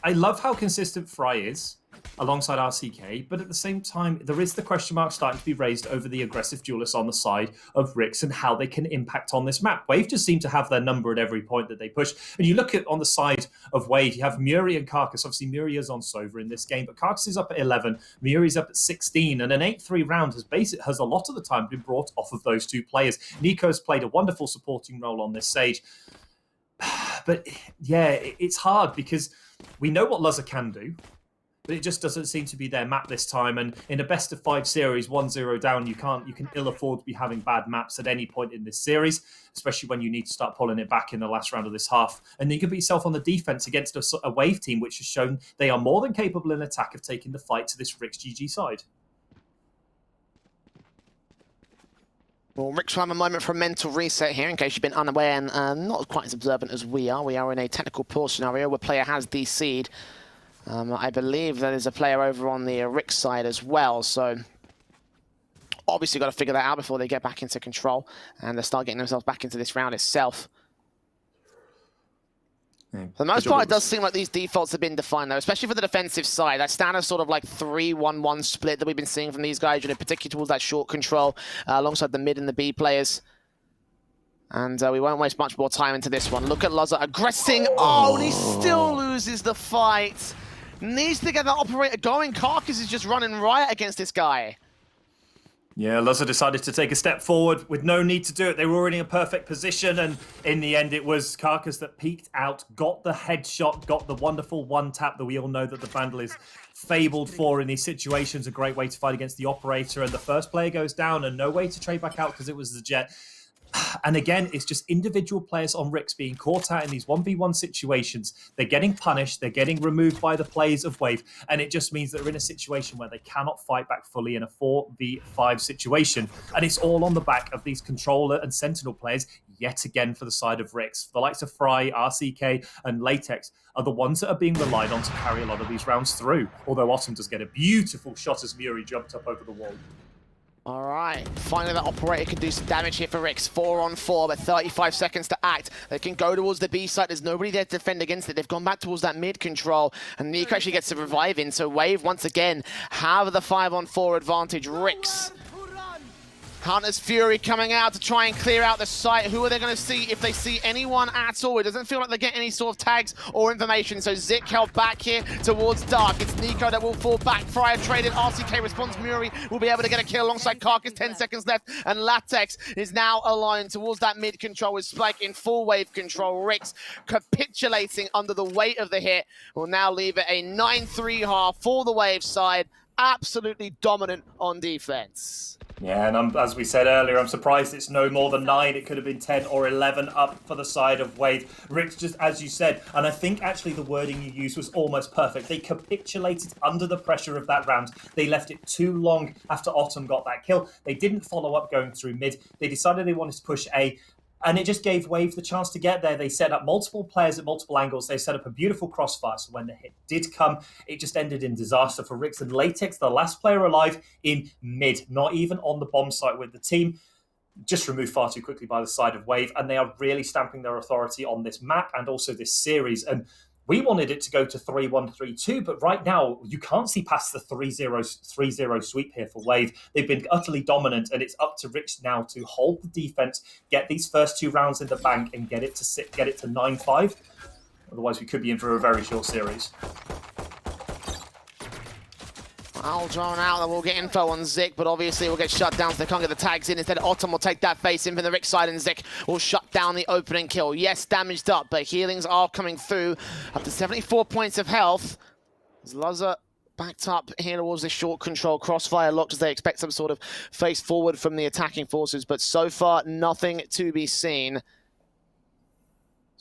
I love how consistent Fry is alongside RCK, but at the same time, there is the question mark starting to be raised over the aggressive duelists on the side of Rix and how they can impact on this map. Wave just seem to have their number at every point that they push. And you look at on the side of Wave, you have Muri and Karkas. Obviously, Muri is on Sova in this game, but Karkas is up at 11, Muri's up at 16, and an 8-3 round has a lot of the time been brought off of those two players. Nico's played a wonderful supporting role on this stage. But yeah, it's hard because we know what Luzza can do, but it just doesn't seem to be their map this time. And in a best of 5 series, 1-0 down, you can ill afford to be having bad maps at any point in this series, especially when you need to start pulling it back in the last round of this half. And then you can put yourself on the defense against a Wave team, which has shown they are more than capable in attack of taking the fight to this Rix GG side. Well, Rix will have a moment for a mental reset here, in case you've been unaware and not quite as observant as we are. We are in a technical pause scenario where player has DC'd. I believe there's a player over on the Rix side as well, so obviously got to figure that out before they get back into control and they start getting themselves back into this round itself. Yeah. For the most part, it does seem like these defaults have been defined, though, especially for the defensive side. That standard sort of like 3-1-1 split that we've been seeing from these guys, particularly towards that short control alongside the mid and the B players. And we won't waste much more time into this one. Look at Luzza aggressing. Oh, and he still loses the fight. Needs to get that operator going. Karkas is just running riot against this guy. Yeah, Luzza decided to take a step forward with no need to do it. They were already in a perfect position, and in the end, it was Karkas that peeked out, got the headshot, got the wonderful one-tap that we all know that the Vandal is fabled for in these situations. A great way to fight against the operator, and the first player goes down, and no way to trade back out because it was the Jet. And again, it's just individual players on Rix being caught out in these 1v1 situations. They're getting punished. They're getting removed by the players of Wave. And it just means that they're in a situation where they cannot fight back fully in a 4v5 situation. And it's all on the back of these controller and sentinel players, yet again for the side of Rix. The likes of Fry, RCK, and Latex are the ones that are being relied on to carry a lot of these rounds through. Although Autumn does get a beautiful shot as Muri jumped up over the wall. All right, finally that operator can do some damage here for Rix. 4 on 4, but 35 seconds to act. They can go towards the B side. There's nobody there to defend against it. They've gone back towards that mid control, and Nico actually gets to revive in. So Wave, once again, have the 5 on 4 advantage. Rix. Hunter's Fury coming out to try and clear out the site. Who are they going to see if they see anyone at all? It doesn't feel like they get any sort of tags or information. So Zik held back here towards Dark. It's Nico that will fall back. Fryer traded. RCK responds. Muri will be able to get a kill alongside Karkas. 10 seconds left. And Latex is now aligned towards that mid control with Spike in full Wave control. Rix capitulating under the weight of the hit will now leave it a 9-3 half for the Wave side. Absolutely dominant on defense. Yeah, and as we said earlier, I'm surprised it's no more than 9. It could have been 10 or 11 up for the side of Wave. Rix, just as you said, and I think actually the wording you used was almost perfect. They capitulated under the pressure of that round. They left it too long after Autumn got that kill. They didn't follow up going through mid. They decided they wanted to push A. And it just gave Wave the chance to get there. They set up multiple players at multiple angles. They set up a beautiful crossfire. So when the hit did come, it just ended in disaster for Rix and Latex, the last player alive in mid, not even on the bomb site with the team. Just removed far too quickly by the side of Wave. And they are really stamping their authority on this map and also this series. And we wanted it to go to 3-1, 3-2, but right now you can't see past the 3-0 sweep here for Wave. They've been utterly dominant, and it's up to Rix now to hold the defense, get these first 2 rounds in the bank, and get it to 9-5. Otherwise, we could be in for a very short series. I'll drawn out that we'll get info on Zik, but obviously we'll get shut down so they can't get the tags in. Instead, Autumn will take that face in from the Rix side, and Zik will shut down the opening kill. Yes, damaged up, but healings are coming through. Up to 74 points of health. As Luzza backed up here towards the short control. Crossfire locked as they expect some sort of face forward from the attacking forces, but so far, nothing to be seen.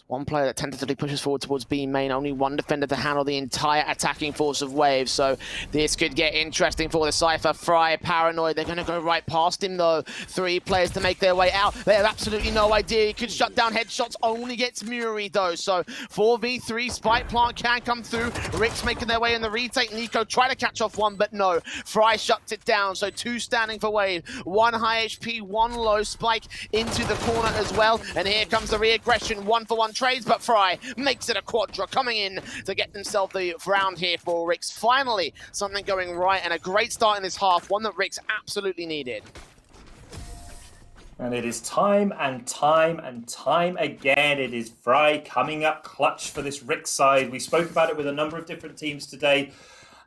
One player that tentatively pushes forward towards B main, only one defender to handle the entire attacking force of Wave. So this could get interesting for the Cypher. Fry, paranoid, they're going to go right past him though. 3 players to make their way out. They have absolutely no idea. He could shut down headshots, only gets Muri though. So 4v3, Spike Plant can come through. Ricks making their way in the retake. Nico try to catch off one, but no. Fry shuts it down. So 2 standing for Wave. 1 high HP, 1 low. Spike into the corner as well. And here comes the re-aggression. 1-for-1 trades, but Fry makes it a quadra, coming in to get themselves the round here for Ricks. Finally, something going right and a great start in this half, one that Ricks absolutely needed. And it is time and time and time again. It is Fry coming up clutch for this Rick side. We spoke about it with a number of different teams today.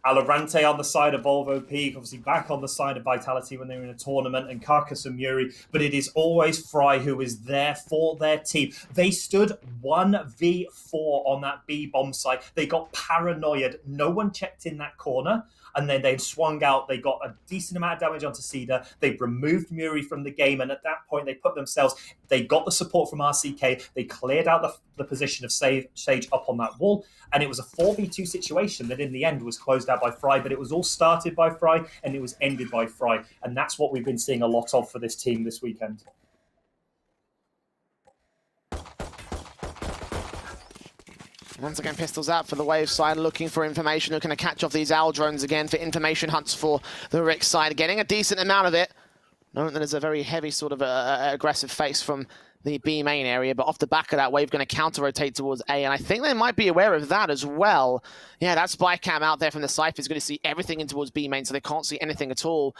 Alorante on the side of Volvo Peak, obviously back on the side of Vitality when they were in a tournament, and Carcass and Muri. But it is always Fry who is there for their team. They stood 1v4 on that B bomb site. They got paranoid. No one checked in that corner. And then they swung out. They got a decent amount of damage onto Cedar. They removed Muri from the game. And at that point, they put themselves, they got the support from RCK. They cleared out the position of Sage up on that wall. And it was a 4v2 situation that in the end was closed out by Fry. But it was all started by Fry and it was ended by Fry. And that's what we've been seeing a lot of for this team this weekend. Once again, pistols out for the Wave side, looking for information, looking to catch off these owl drones again for information hunts for the Rick side. Getting a decent amount of it, knowing that there's a very heavy sort of aggressive face from the B main area, but off the back of that, Wave going to counter-rotate towards A, and I think they might be aware of that as well. Yeah, that spy cam out there from the Cypher is going to see everything in towards B main, so they can't see anything at all.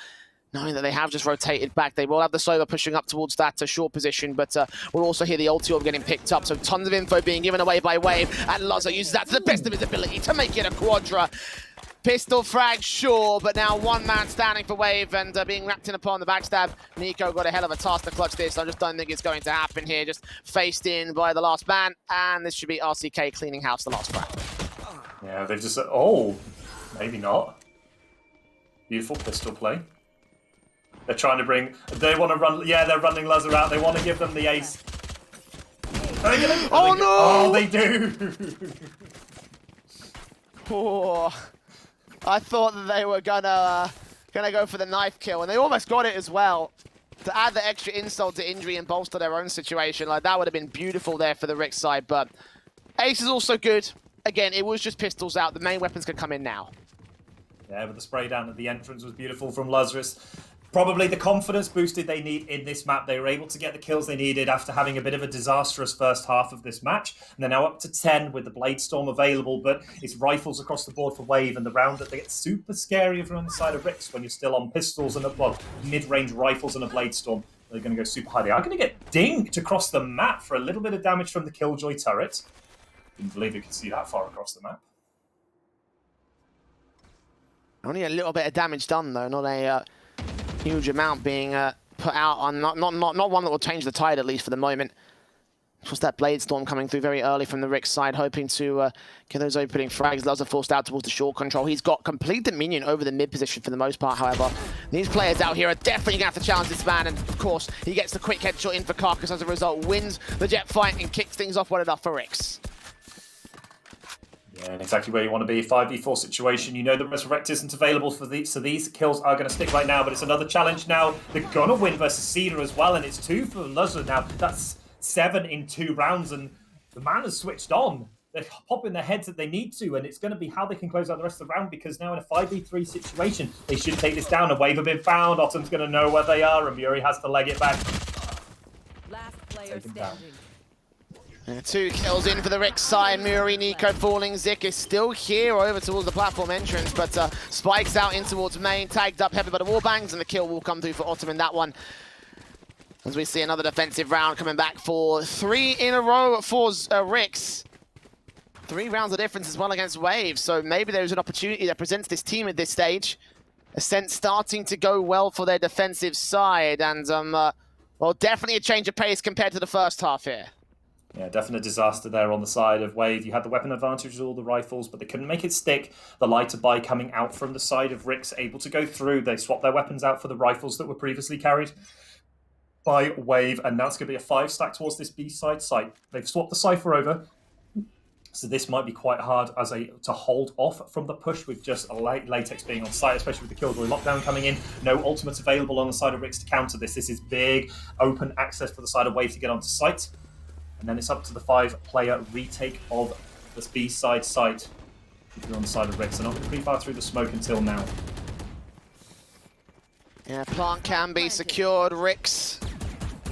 Knowing that they have just rotated back, they will have the Sova pushing up towards that short position, but we'll also hear the ulti orb getting picked up, so tons of info being given away by Wave, and Loza uses that to the best of his ability to make it a quadra. Pistol frag, sure, but now one man standing for Wave and being wrapped in upon the backstab. Nico got a hell of a task to clutch this. I just don't think it's going to happen here. Just faced in by the last man, and this should be RCK cleaning house the last frag. Yeah, they've just, oh, maybe not. Beautiful pistol play. They're trying to bring, they want to run, yeah, they're running Lazar out. They want to give them the ace. Oh no! Oh, they do! Oh, I thought that they were gonna go for the knife kill, and they almost got it as well. To add the extra insult to injury and bolster their own situation, like that would have been beautiful there for the Rick side, but ace is also good. Again, it was just pistols out. The main weapons could come in now. Yeah, but the spray down at the entrance was beautiful from Lazarus. Probably the confidence boosted they need in this map. They were able to get the kills they needed after having a bit of a disastrous first half of this match. And they're now up to 10 with the Blade Storm available, but it's rifles across the board for Wave, and the round that they get super scary if you're on the side of Ricks when you're still on pistols and mid-range rifles and a Blade Storm. They're going to go super high. They are going to get dinked across the map for a little bit of damage from the Killjoy turret. Didn't believe you could see that far across the map. Only a little bit of damage done though, not a huge amount being put out on, not one that will change the tide, at least for the moment. Just that Blade Storm coming through very early from the Rick side, hoping to get those opening frags. Loves are forced out towards the short control. He's got complete dominion over the mid position for the most part, however. These players out here are definitely going to have to challenge this man, and of course, he gets the quick headshot in for Carcass as a result, wins the jet fight and kicks things off well enough for Ricks. Yeah, and exactly where you want to be. 5v4 situation. You know that Resurrect isn't available for these, so these kills are going to stick right now, but it's another challenge now. They're going to win versus Cedar as well, and it's 2 for Luzzer now. That's 7 in 2 rounds, and the man has switched on. They're popping their heads that they need to, and it's going to be how they can close out the rest of the round, because now in a 5v3 situation, they should take this down. A Wave have been found. Ottom's going to know where they are, and Muri has to leg it back. Last player standing. 2 kills in for the Rick side. Muri, Nico falling. Zik is still here over towards the platform entrance, but spikes out in towards main, tagged up heavy by the wallbangs, and the kill will come through for Ottom in that one. As we see another defensive round coming back for 3 in a row for Ricks. 3 rounds of difference as well against Wave, so maybe there's an opportunity that presents this team at this stage. Ascent starting to go well for their defensive side, and well, definitely a change of pace compared to the first half here. Yeah, definite disaster there on the side of Wave. You had the weapon advantage with all the rifles, but they couldn't make it stick. The lighter buy coming out from the side of Ricks, able to go through. They swapped their weapons out for the rifles that were previously carried. by Wave, and that's going to be a 5-stack towards this B-side site. They've swapped the Cypher over, so this might be quite hard to hold off from the push with just a Latex being on site, especially with the Killjoy lockdown coming in. No ultimates available on the side of Rix to counter this. This is big open access for the side of Wave to get onto site. And then it's up to the 5-player retake of this B-side site. If you're on the side of Rix, they're not going to be far through the smoke until now. Yeah, plant can be secured. Rix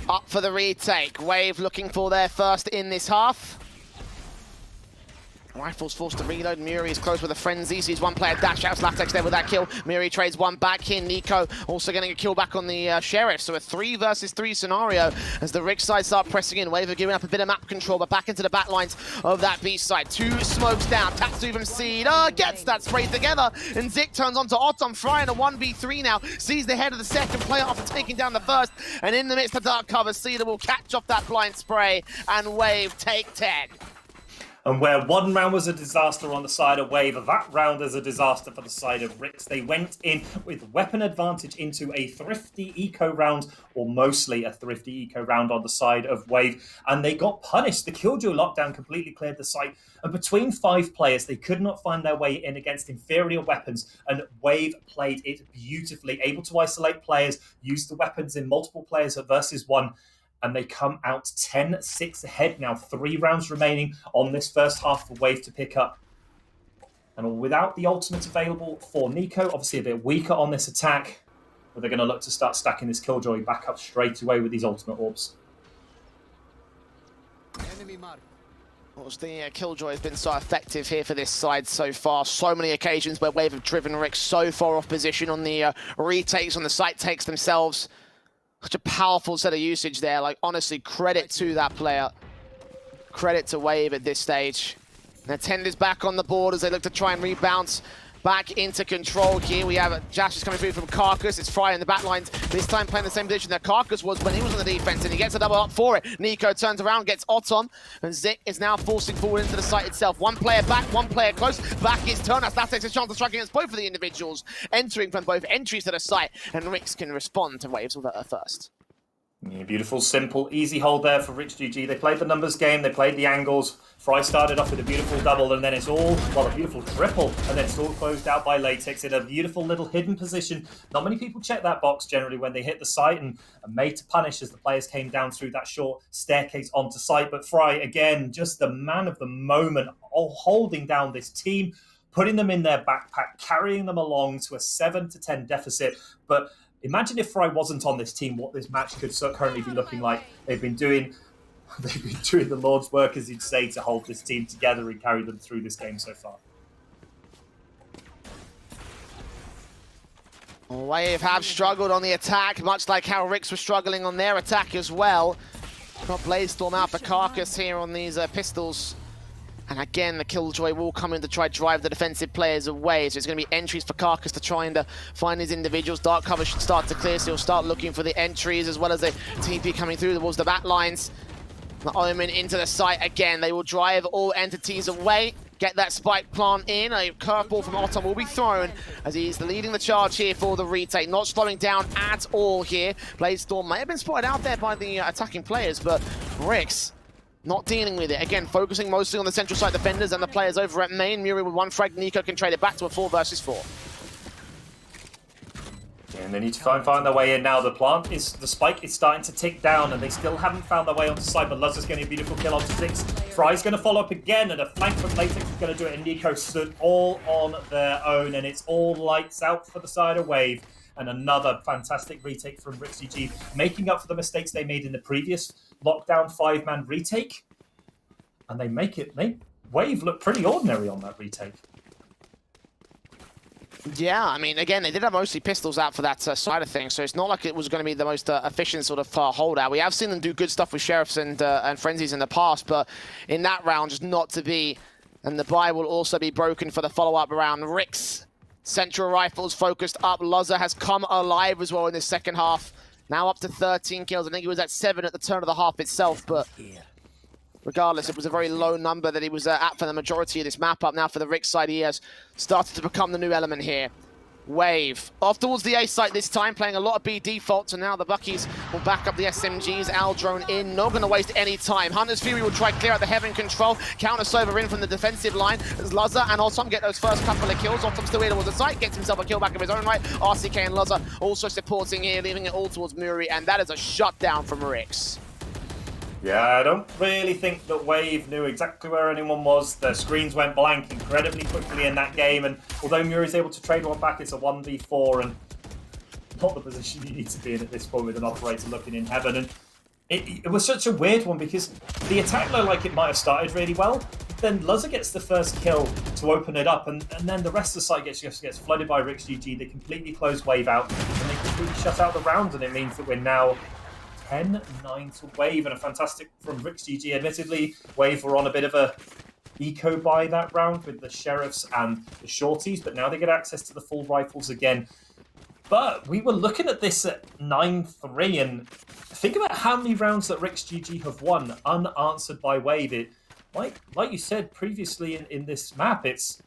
up for the retake. Wave looking for their first in this half. Rifles forced to reload. Muri is close with a frenzy. Sees one player dash out. Latex there with that kill. Muri trades one back in. Nico also getting a kill back on the Sheriff. So a 3 versus 3 scenario as the Rix side start pressing in. Wave are giving up a bit of map control, but back into the back lines of that B side. 2 smokes down. Tatsu from Seed gets that sprayed together. And Zik turns onto Ottom. Fry in a 1v3 now. Sees the head of the second player after taking down the first. And in the midst of dark cover, Seeder will catch off that blind spray. And Wave take 10. And where one round was a disaster on the side of Wave, that round is a disaster for the side of Rix. They went in with weapon advantage into a thrifty eco round, or mostly a thrifty eco round on the side of Wave, and they got punished. The Killjoy lockdown completely cleared the site, and between 5 players, they could not find their way in against inferior weapons, and Wave played it beautifully, able to isolate players, use the weapons in multiple players versus 1, and they come out 10-6 ahead now. 3 rounds remaining on this first half for Wave to pick up. And without the ultimate available for Nico, obviously a bit weaker on this attack, but they're going to look to start stacking this Killjoy back up straight away with these ultimate orbs. The Killjoy has been so effective here for this side so far. So many occasions where Wave have driven Rix so far off position on the retakes, on the site takes themselves. Such a powerful set of usage there. Like, honestly, credit to that player. Credit to Wave at this stage. Attend is back on the board as they look to try and rebound back into control here. We have Jash coming through from Carcass. It's Fry in the back lines. This time playing the same position that Carcass was when he was on the defense, and he gets a double up for it. Nico turns around, gets Ottom, and Zik is now forcing forward into the site itself. 1 player back, 1 player close. Back is Turner. That takes a chance to strike against both of the individuals, entering from both entries to the site, and Rix can respond to Waves with her first. Yeah, beautiful, simple, easy hold there for Rich GG. They played the numbers game, they played the angles. Fry started off with a beautiful double, and then it's all, well, a beautiful triple, and then it's all closed out by Latex in a beautiful little hidden position. Not many people check that box generally when they hit the site, and made to punish as the players came down through that short staircase onto site. But Fry, again, just the man of the moment, all holding down this team, putting them in their backpack, carrying them along to a 7-10 deficit. But imagine if Fry wasn't on this team, what this match could currently be looking like. They've been doing the Lord's work, as you'd say, to hold this team together and carry them through this game so far. Wave have struggled on the attack, much like how Rix was struggling on their attack as well. Got Bladestorm out for Carcass here on these pistols. And again, the Killjoy will come in to try drive the defensive players away. So it's going to be entries for Carcass to try and find these individuals. Dark cover should start to clear, so he'll start looking for the entries as well as the TP coming through towards the back lines. The Omen into the site again. They will drive all entities away. Get that spike plant in. A curveball from Ottom will be thrown as he's leading the charge here for the retake. Not slowing down at all here. Bladestorm may have been spotted out there by the attacking players, but Rix not dealing with it. Again, focusing mostly on the central side defenders and the players over at main. Muri with 1 frag. Nico can trade it back to a 4 versus 4. And they need to find their way in now. The spike is starting to tick down, and they still haven't found their way onto site, but Luz is getting a beautiful kill onto 6. Fry's going to follow up again, and a flank from Latex is going to do it, and Nico stood all on their own, and it's all lights out for the side of Wave. And another fantastic retake from Rix GG, making up for the mistakes they made in the previous lockdown 5-man retake. And they make Wave look pretty ordinary on that retake. Yeah, I mean, again, they did have mostly pistols out for that side of things, so it's not like it was going to be the most efficient sort of holdout. We have seen them do good stuff with Sheriffs and Frenzies in the past, but in that round, just not to be. And the buy will also be broken for the follow-up round. Rix, Central Rifles focused up. Luzza has come alive as well in this second half. Now up to 13 kills. I think he was at 7 at the turn of the half itself, but regardless, it was a very low number that he was at for the majority of this map up. Now for the Rix side, he has started to become the new element here. Wave off towards the A site this time, playing a lot of B defaults, and now the Buckies will back up the SMGs. Al drone in, not going to waste any time. Hunter's Fury will try clear out the heaven control. Counter Sova in from the defensive line as Lazza and Autumn get those first couple of kills. Autumn still here towards the site, gets himself a kill back of his own right. RCK and Lazza also supporting here, leaving it all towards Muri, and that is a shutdown from Rix. Yeah, I don't really think that Wave knew exactly where anyone was. Their screens went blank incredibly quickly in that game, and although Muri's able to trade one back, it's a 1v4 and not the position you need to be in at this point with an operator looking in heaven. And it was such a weird one because the attack looked like it might have started really well. Then Lazza gets the first kill to open it up, and then the rest of the site just gets flooded by Rix GG. They completely close Wave out, and they completely shut out the round, and it means that we're now 10-9 to Wave, and a fantastic from Rix GG. Admittedly, Wave were on a bit of a eco buy that round with the Sheriffs and the Shorties, but now they get access to the full rifles again. But we were looking at this at 9-3, and think about how many rounds that Rix GG have won unanswered by Wave. It, like you said previously in this map, this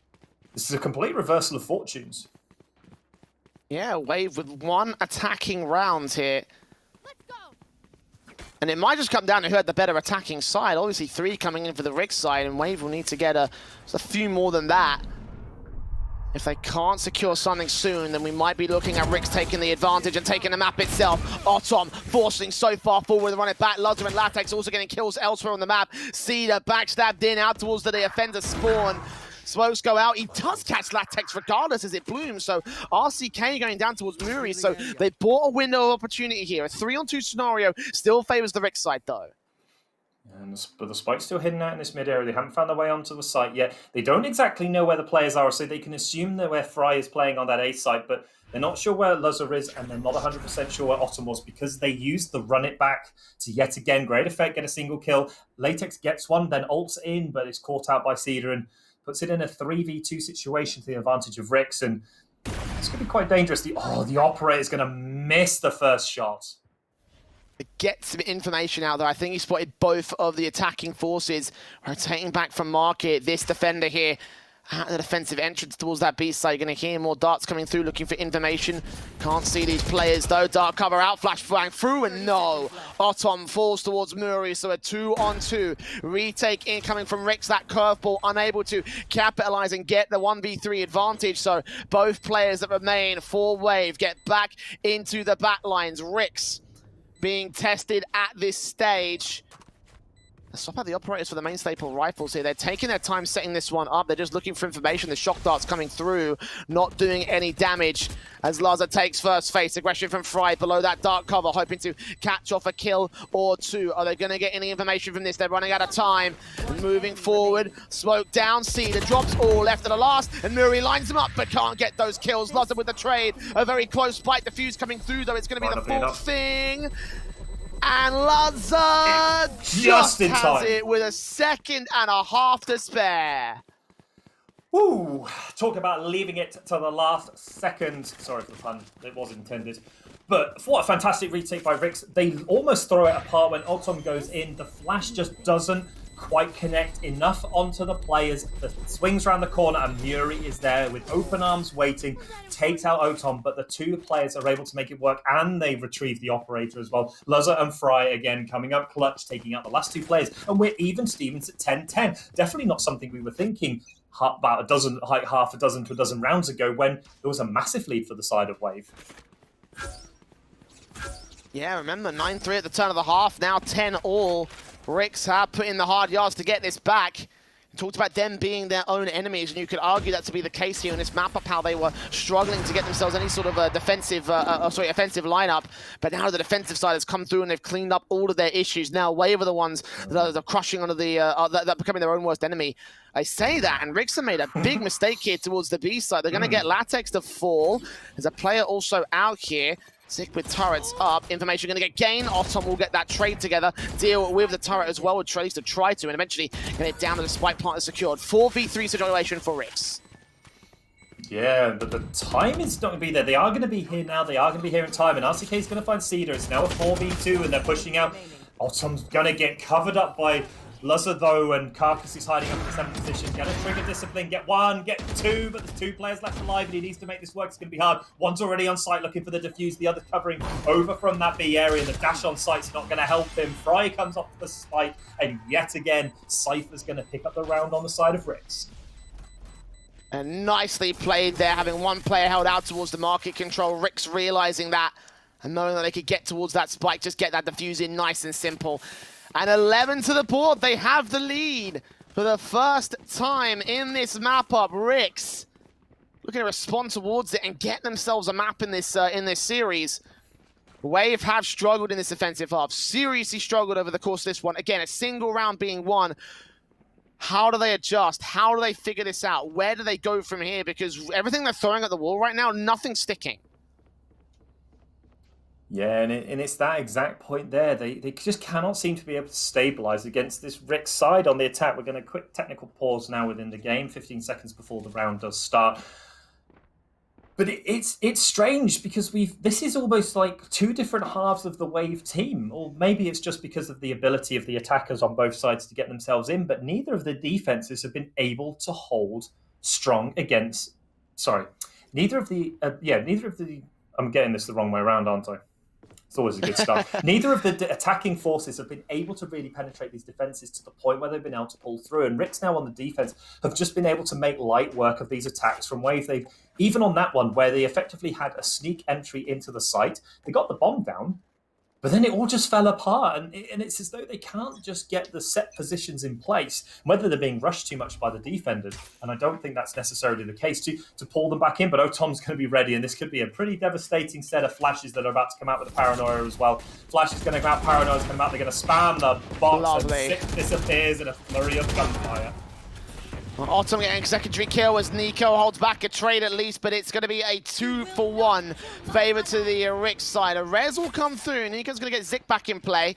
is a complete reversal of fortunes. Yeah, Wave with one attacking round here. And it might just come down to who had the better attacking side. Obviously, 3 coming in for the Rix side, and Wave will need to get a few more than that. If they can't secure something soon, then we might be looking at Rix taking the advantage and taking the map itself. Autumn forcing so far forward to run it back. Lazza and Latex also getting kills elsewhere on the map. Cedar backstabbed in out towards the defender spawn. Smokes go out. He does catch Latex regardless as it blooms. So RCK going down towards Muri. So they bought a window of opportunity here. A 3-on-2 scenario still favors the Rix side though. But the spike's still hidden out in this mid area. They haven't found their way onto the site yet. They don't exactly know where the players are, so they can assume that where Fry is playing on that A site, but they're not sure where Lazza is, and they're not 100% sure where Autumn was because they used the run it back to yet again, great effect, get a single kill. Latex gets one, then ults in, but it's caught out by Cedar and puts it in a 3v2 situation to the advantage of Rix, and it's going to be quite dangerous. The operator's going to miss the first shot. Get some information out there. I think he spotted both of the attacking forces rotating back from market. This defender here at the defensive entrance towards that B side. You're going to hear more darts coming through, looking for information. Can't see these players though. Dart cover out, flash flying through, and no. Autumn falls towards Muri, so a 2-on-2. Retake incoming from Rix. That curveball unable to capitalize and get the 1v3 advantage. So both players that remain for Wave get back into the back lines. Rix being tested at this stage. Let's swap out the operators for the main staple rifles here. They're taking their time setting this one up. They're just looking for information. The shock darts coming through, not doing any damage as Lazza takes first face. Aggression from Fry below that dark cover, hoping to catch off a kill or two. Are they going to get any information from this? They're running out of time. Moving forward, smoke down, Cedar drops all left at the last, and Muri lines them up but can't get those kills. Lazza with the trade. A very close spike defuse coming through, though it's going to be the full thing. And Lazza just in has time. It with a 1.5 seconds to spare. Ooh, talk about leaving it to the last second. Sorry for the pun, it was intended. But what a fantastic retake by Rix. They almost throw it apart when Autumn goes in. The flash just doesn't quite connect enough onto the players. The swings around the corner and Muri is there with open arms waiting, takes out Autumn, but the 2 players are able to make it work and they retrieve the operator as well. Lazza and Fry again coming up clutch, taking out the last 2 players, and we're even Stevens at 10-10. Definitely not something we were thinking about half a dozen to a dozen rounds ago when there was a massive lead for the side of Wave. Yeah, remember 9-3 at the turn of the half, now 10 all. Rix have put in the hard yards to get this back. Talked about them being their own enemies, and you could argue that to be the case here in this map up, how they were struggling to get themselves any sort of a offensive lineup. But now the defensive side has come through and they've cleaned up all of their issues. Now Wave are the ones that are crushing onto the that are becoming their own worst enemy. I say that, and Rix have made a big mistake here towards the B side. They're going to get Latex to fall. There's a player also out here. Sick with turrets up. Information going to get gained. Autumn will get that trade together. Deal with the turret as well, or at least to try to, and eventually get it down to the spike plant is secured. 4v3 situation for Rix. Yeah, but the time is not going to be there. They are going to be here now. They are going to be here in time, and RCK is going to find Cedar. It's now a 4v2, and they're pushing out. Autumn's going to get covered up by Luzza, though, and Carcass is hiding up in the 7th position. Get a trigger discipline, get 1, get 2, but there's 2 players left alive, and he needs to make this work. It's going to be hard. One's already on site looking for the defuse, the other covering over from that B area. The dash on site's not going to help him. Fry comes off the spike, and yet again, Cypher's going to pick up the round on the side of Rix. And nicely played there, having one player held out towards the market control. Rix realizing that, and knowing that they could get towards that spike, just get that defuse in nice and simple. And 11 to the board, they have the lead for the first time in this map up. Rix looking to respond towards it and get themselves a map in this series. Wave have struggled in this offensive half, seriously struggled over the course of this one. Again, a single round being won. How do they adjust? How do they figure this out? Where do they go from here? Because everything they're throwing at the wall right now, nothing's sticking. Yeah, and it's that exact point there. They just cannot seem to be able to stabilize against this Rix side on the attack. We're going to quick technical pause now within the game, 15 seconds before the round does start. But it's strange because this is almost like 2 different halves of the Wave team. Or maybe it's just because of the ability of the attackers on both sides to get themselves in, but neither of the defenses have been able to hold strong against... Sorry. Neither of the... I'm getting this the wrong way around, aren't I? It's always a good start. Neither of the attacking forces have been able to really penetrate these defenses to the point where they've been able to pull through. And Rix now on the defense have just been able to make light work of these attacks from Wave. They've, even on that one where they effectively had a sneak entry into the site, they got the bomb down, but then it all just fell apart. And it's as though they can't just get the set positions in place, whether they're being rushed too much by the defenders. And I don't think that's necessarily the case to pull them back in. But Otom's going to be ready, and this could be a pretty devastating set of flashes that are about to come out with the Paranoia as well. Flash is going to come out, Paranoia is going to come out. They're going to spam the box, Lovely. and 6 disappears in a flurry of gunfire. Autumn getting a secondary kill as Nico holds back a trade at least, but it's going to be a 2-for-1 favor to the Rix side. A res will come through. Nico's going to get Zik back in play.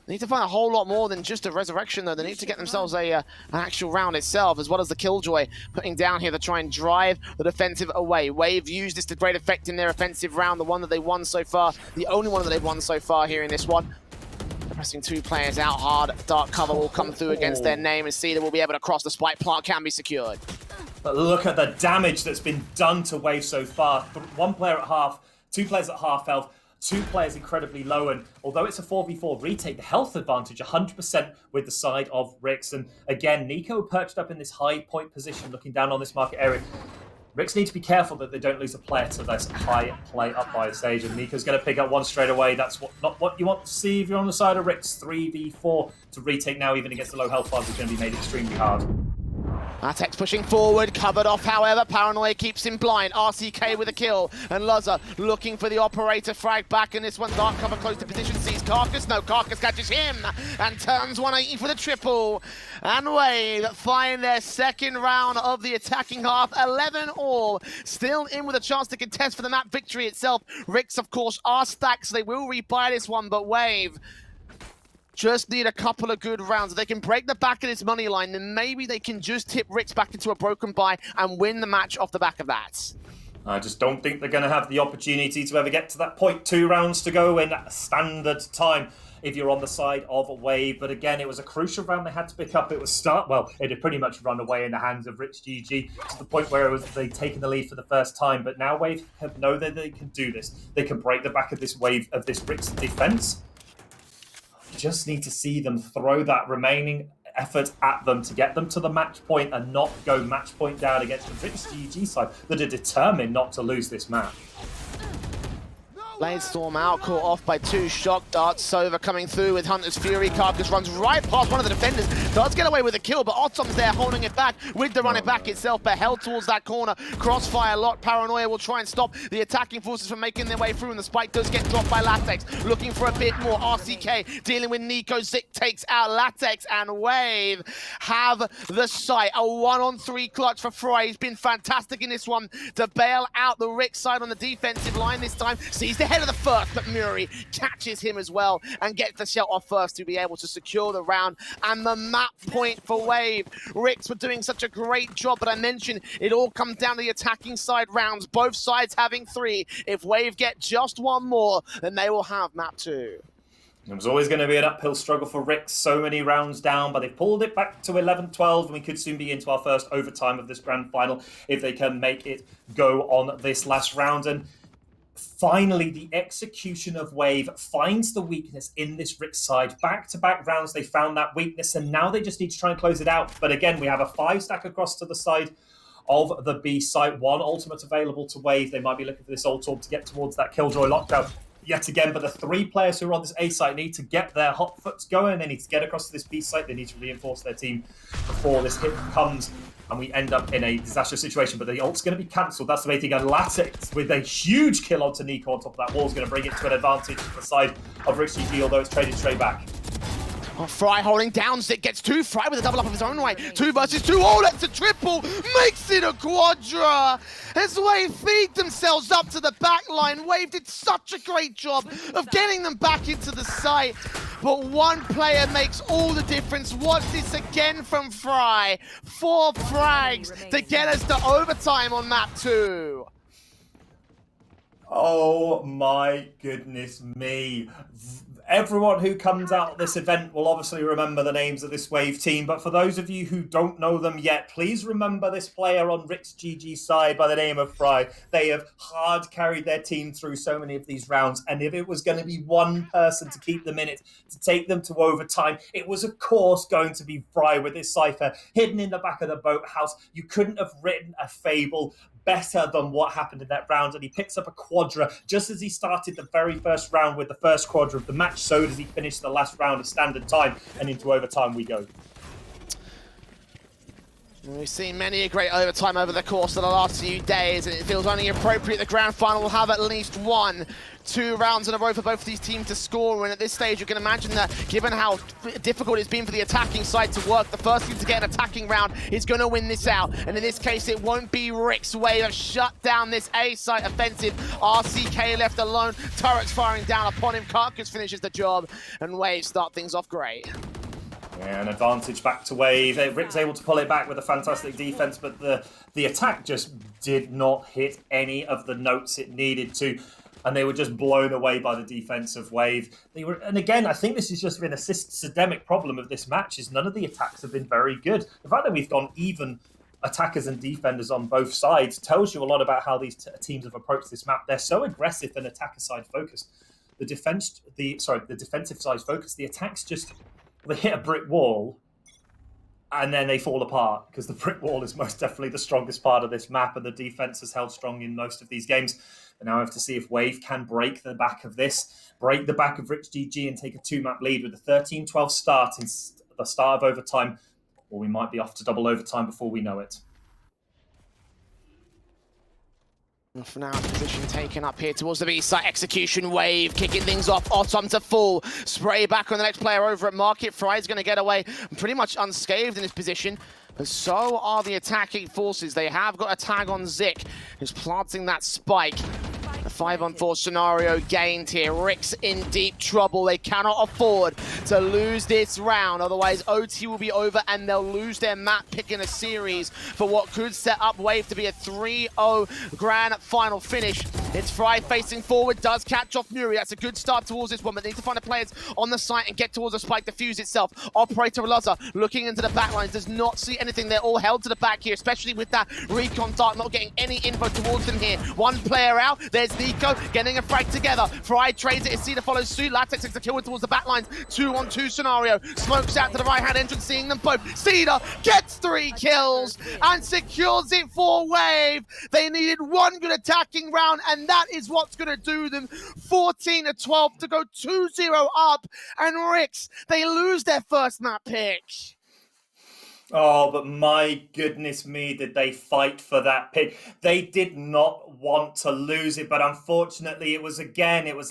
They need to find a whole lot more than just a resurrection, though. They need to get themselves an actual round itself, as well as the Killjoy putting down here to try and drive the defensive away. Wave used this to great effect in their offensive round, the one that they won so far, the only one that they've won so far here in this one. Pressing 2 players out hard. Dark cover will come through against their name, and Cedar will be able to cross the spike. Plant can be secured. But look at the damage that's been done to Wave so far. 1 player at half, 2 players at half health, 2 players incredibly low, and although it's a 4v4 retake, the health advantage 100% with the side of Rix. And again, Nico perched up in this high point position looking down on this market area. Rix need to be careful that they don't lose a player to this high play up by a stage, and Nico's going to pick up 1 straight away. That's not what you want to see if you're on the side of Rix. 3v4 to retake now, even against the low health bars, is going to be made extremely hard. Artex pushing forward, covered off, however. Paranoia keeps him blind. RCK with a kill. And Luzza looking for the operator frag back in this one. Dark cover close to position, sees Carcass. No, Carcass catches him and turns 180 for the triple. And Wave find their second round of the attacking half. 11 all. Still in with a chance to contest for the map victory itself. Rix, of course, are stacked, so they will rebuy this one, but Wave just need a couple of good rounds. If they can break the back of this money line, then maybe they can just tip Rix back into a broken buy and win the match off the back of that. I just don't think they're going to have the opportunity to ever get to that point. 2 rounds to go in standard time if you're on the side of Wave. But again, it was a crucial round they had to pick up. It had pretty much run away in the hands of Rich GG to the point where they'd taken the lead for the first time. But now Wave know that they can do this. They can break the back of this Wave, of this Rix defense. Just need to see them throw that remaining effort at them to get them to the match point and not go match point down against the British GG side that are determined not to lose this match. Bladestorm out, caught off by 2 shock darts. Sova coming through with Hunter's Fury. Carcass runs right past one of the defenders. Does get away with a kill, but Otom's there holding it back with the run it back itself, but held towards that corner. Crossfire lock. Paranoia will try and stop the attacking forces from making their way through, and the spike does get dropped by Latex. Looking for a bit more. RCK dealing with Nico. Zik takes out Latex, and Wave have the site. A 1-on-3 clutch for Fry. He's been fantastic in this one to bail out the Rix side on the defensive line this time. Sees the head of the first, but Muri catches him as well and gets the shot off first to be able to secure the round and the map point for Wave. Rix were doing such a great job, but I mentioned it all comes down to the attacking side rounds, both sides having 3. If Wave get just 1 more, then they will have map 2. It was always going to be an uphill struggle for Rick, so many rounds down, but they pulled it back to 11-12, and we could soon be into our first overtime of this grand final if they can make it go on this last round. And finally, the execution of Wave finds the weakness in this Rick side. Back-to-back rounds, they found that weakness, and now they just need to try and close it out. But again, we have a 5-stack across to the side of the B site. 1 ultimate available to Wave. They might be looking for this ult orb to get towards that Killjoy lockdown yet again, but the 3 players who are on this A site need to get their hot foots going. They need to get across to this B site. They need to reinforce their team before this hit comes and we end up in a disastrous situation. But the ult's going to be cancelled. That's the main thing. And Latix with a huge kill onto Nico on top of that wall is going to bring it to an advantage to the side of Rich GG, although it's traded straight back. Oh, Fry holding down, Zik gets 2, Fry with a double up of his own way. 2 versus 2, oh, that's a triple, makes it a quadra. As Wave feed themselves up to the back line, Wave did such a great job of getting them back into the site. But one player makes all the difference. Watch this again from Fry. 4 frags to get us to overtime on map 2. Oh my goodness me. Everyone who comes out of this event will obviously remember the names of this Wave team, but for those of you who don't know them yet, please remember this player on Rick's GG side by the name of Fry. They have hard carried their team through so many of these rounds, and if it was going to be one person to keep them in it, to take them to overtime, it was of course going to be Fry with his Cypher hidden in the back of the boathouse. You couldn't have written a fable better than what happened in that round, and he picks up a quadra just as he started the very first round with the first quadra of the match. So does he finish the last round of standard time, and into overtime we go. We've seen many a great overtime over the course of the last few days, and it feels only appropriate the grand final will have at least 1-2 rounds in a row for both of these teams to score. And at this stage, you can imagine that given how difficult it's been for the attacking side to work, the first team to get an attacking round is going to win this out. And in this case, it won't be Rick's way of shut down this A site offensive. RCK left alone, turrets firing down upon him. Carcass finishes the job, and Wave start things off great. Yeah, an advantage back to Wave. Rick's able to pull it back with a fantastic defense, but the attack just did not hit any of the notes it needed to, and they were just blown away by the defense of Wave. And again, I think this has just been a systemic problem of this match, is none of the attacks have been very good. The fact that we've gone even attackers and defenders on both sides tells you a lot about how these teams have approached this map. They're so aggressive and attacker side focused. The defensive side focused. The attacks just, they hit a brick wall and then they fall apart, because the brick wall is most definitely the strongest part of this map, and the defense has held strong in most of these games. But now we have to see if Wave can break the back of this, break the back of Rich GG and take a 2-map lead with a 13-12 start in the start of overtime, or we might be off to double overtime before we know it. For now, position taken up here towards the B site. Execution Wave kicking things off. Autumn to full. Spray back on the next player over at Market. Fry's going to get away pretty much unscathed in this position. But so are the attacking forces. They have got a tag on Zik, who's planting that spike. A 5-on-4 scenario gained here. Rick's in deep trouble. They cannot afford to lose this round. Otherwise, OT will be over and they'll lose their map pick in a series for what could set up Wave to be a 3-0 grand final finish. It's Fry facing forward, does catch off Muri. That's a good start towards this one, but they need to find the players on the site and get towards the spike, defuse itself. Operator Lazar looking into the back lines, does not see anything. They're all held to the back here, especially with that recon dart, not getting any info towards them here. One player out, there's Nico getting a frag together. Fry trades it, as Cedar follows suit. Latix takes a kill towards the back lines. 2-on-2 scenario. Smokes out to the right-hand entrance, seeing them both. Cedar gets 3 kills and secures it for Wave. They needed one good attacking round, and that is what's going to do them. 14-12 to go 2-0 up. And Ricks, they lose their first map pick. Oh, but my goodness me, did they fight for that pick. They did not want to lose it, but unfortunately it was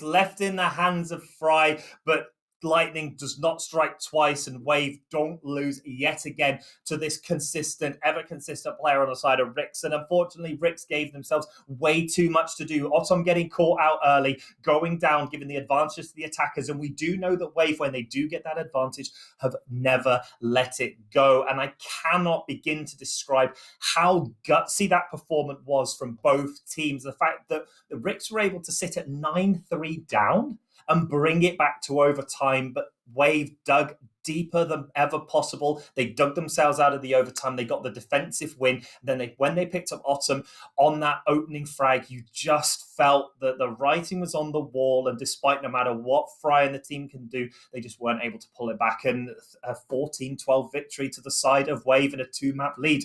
left in the hands of Fry, but lightning does not strike twice, and Wave don't lose yet again to this consistent, ever-consistent player on the side of Ricks. And unfortunately, Ricks gave themselves way too much to do. Autumn getting caught out early, going down, giving the advantage to the attackers. And we do know that Wave, when they do get that advantage, have never let it go. And I cannot begin to describe how gutsy that performance was from both teams. The fact that the Ricks were able to sit at 9-3 down and bring it back to overtime. But Wave dug deeper than ever possible. They dug themselves out of the overtime. They got the defensive win. Then when they picked up Autumn on that opening frag, you just felt that the writing was on the wall. And despite no matter what Fry and the team can do, they just weren't able to pull it back. And a 14-12 victory to the side of Wave and a 2-map lead.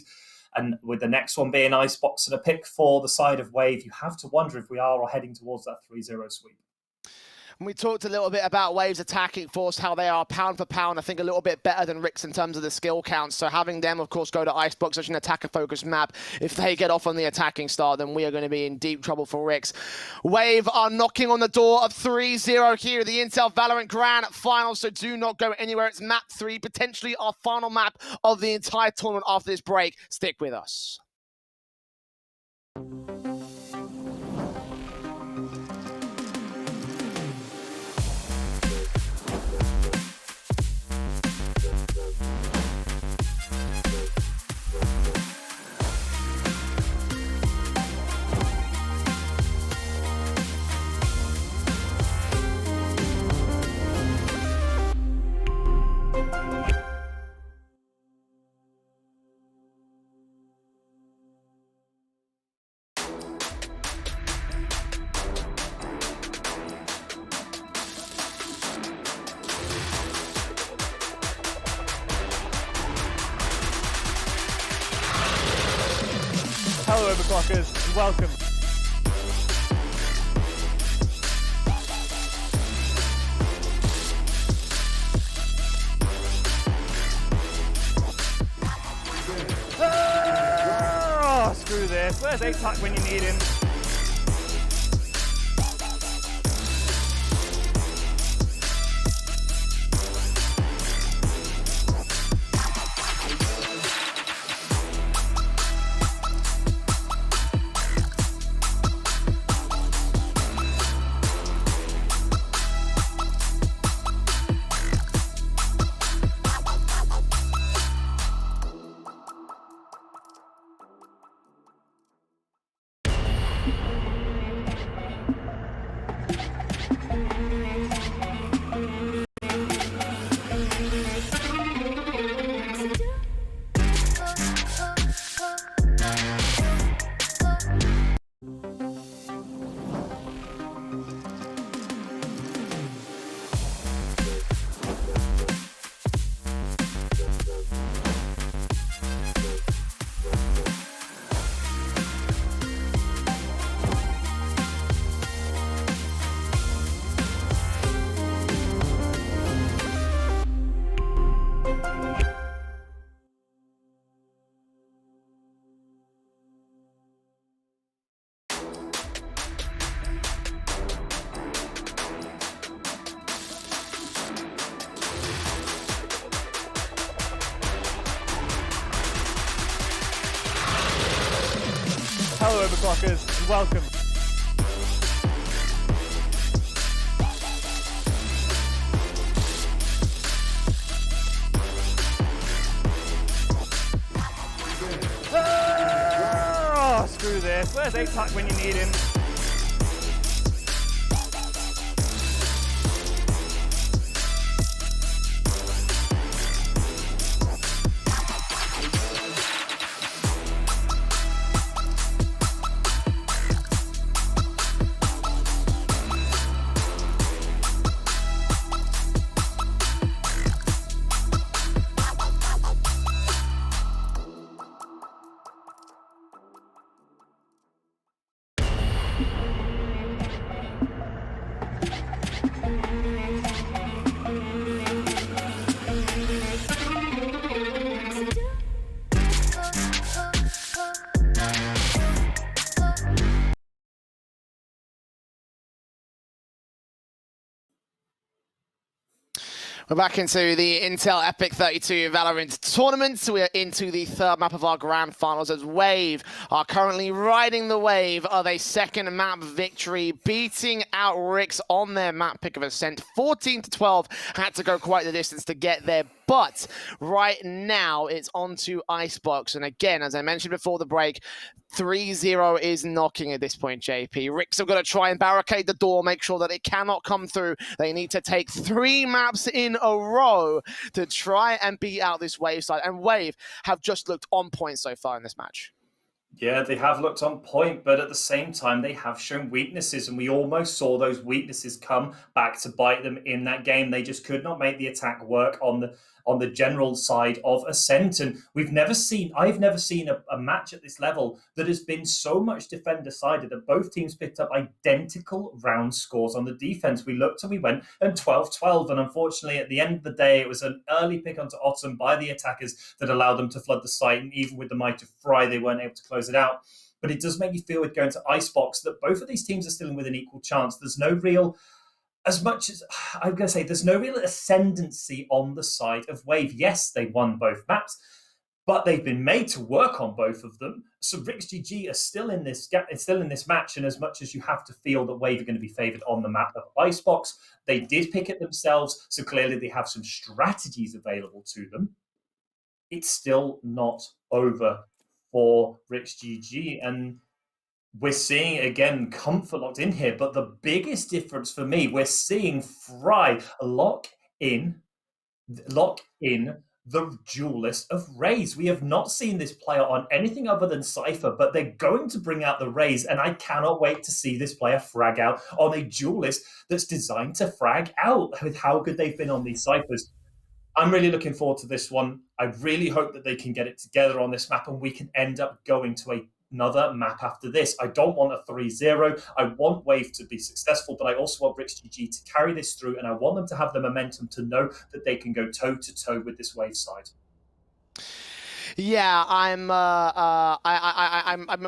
And with the next one being Icebox and a pick for the side of Wave, you have to wonder if we are heading towards that 3-0 sweep. We talked a little bit about Wave's attacking force, how they are pound for pound, I think a little bit better than Rix in terms of the skill counts. So having them, of course, go to Icebox, such an attacker-focused map, if they get off on the attacking start, then we are going to be in deep trouble for Rix. Wave are knocking on the door of 3-0 here, the Intel Valorant Grand Final, so do not go anywhere. It's map 3, potentially our final map of the entire tournament after this break. Stick with us. Hello, Overclockers, and welcome. Oh, screw this. Where's APAC when you need him? Hello, Overclockers, and welcome. Oh, screw this. Where's APAC when you need him? We're back into the Intel Epic32 Valorant tournament. We are into the third map of our grand finals as Wave are currently riding the wave of a second map victory, beating out Rix on their map pick of ascent. 14-12, had to go quite the distance to get there. But right now, it's on to Icebox. And again, as I mentioned before the break, 3-0 is knocking at this point, JP. Ricks have got to try and barricade the door, make sure that it cannot come through. They need to take 3 maps in a row to try and beat out this Wave side. And Wave have just looked on point so far in this match. Yeah, they have looked on point, but at the same time, they have shown weaknesses, and we almost saw those weaknesses come back to bite them in that game. They just could not make the attack work on the general side of Ascent, and I've never seen a match at this level that has been so much defender-sided that both teams picked up identical round scores on the defense. We looked and we went and 12-12, and unfortunately, at the end of the day, it was an early pick onto Autumn by the attackers that allowed them to flood the site, and even with the might of Fry, they weren't able to close it out. But it does make you feel with going to Icebox that both of these teams are still in with an equal chance. There's no real... As much as I'm going to say, there's no real ascendancy on the side of Wave. Yes, they won both maps, but they've been made to work on both of them. So Ricks GG are still in this match, and as much as you have to feel that Wave are going to be favoured on the map of Icebox, they did pick it themselves, so clearly they have some strategies available to them. It's still not over for Ricks GG, and we're seeing, again, Comfort locked in here, but the biggest difference for me, we're seeing Fry lock in the duelist of Raze. We have not seen this player on anything other than Cypher, but they're going to bring out the Raze, and I cannot wait to see this player frag out on a duelist that's designed to frag out with how good they've been on these Cyphers. I'm really looking forward to this one. I really hope that they can get it together on this map, and we can end up going to another map after this. I don't want a 3-0. I want Wave to be successful, but I also want Ricks GG to carry this through, and I want them to have the momentum to know that they can go toe-to-toe with this Wave side. Yeah, I'm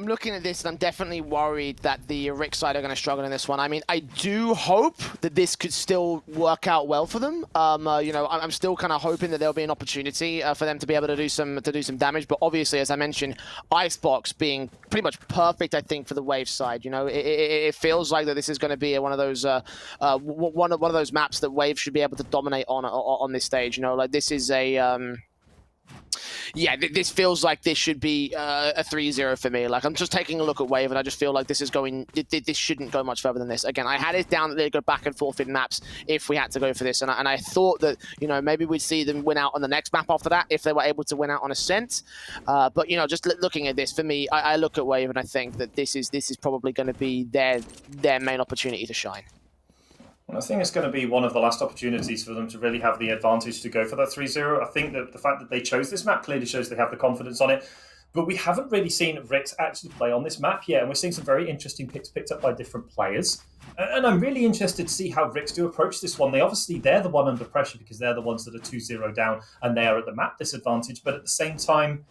looking at this, and I'm definitely worried that the Rick side are going to struggle in this one. I mean, I do hope that this could still work out well for them. You know, I'm still kind of hoping that there'll be an opportunity for them to be able to do some damage. But obviously, as I mentioned, Icebox being pretty much perfect, I think, for the Wave side. You know, it feels like that this is going to be one of those one of those maps that Wave should be able to dominate on this stage. You know, like this is a yeah, this feels like this should be a 3-0 for me. Like, I'm just taking a look at Wave, and I just feel like this shouldn't go much further than this. Again, I had it down that they'd go back and forth in maps if we had to go for this, and I thought that, you know, maybe we'd see them win out on the next map after that if they were able to win out on Ascent. But, you know, just looking at this, for me, I look at Wave and I think that this is probably going to be their main opportunity to shine. I think it's going to be one of the last opportunities for them to really have the advantage to go for that 3-0. I think that the fact that they chose this map clearly shows they have the confidence on it. But we haven't really seen Ricks actually play on this map yet, and we're seeing some very interesting picks picked up by different players. And I'm really interested to see how Ricks do approach this one. They're the one under pressure because they're the ones that are 2-0 down, and they are at the map disadvantage. But at the same time,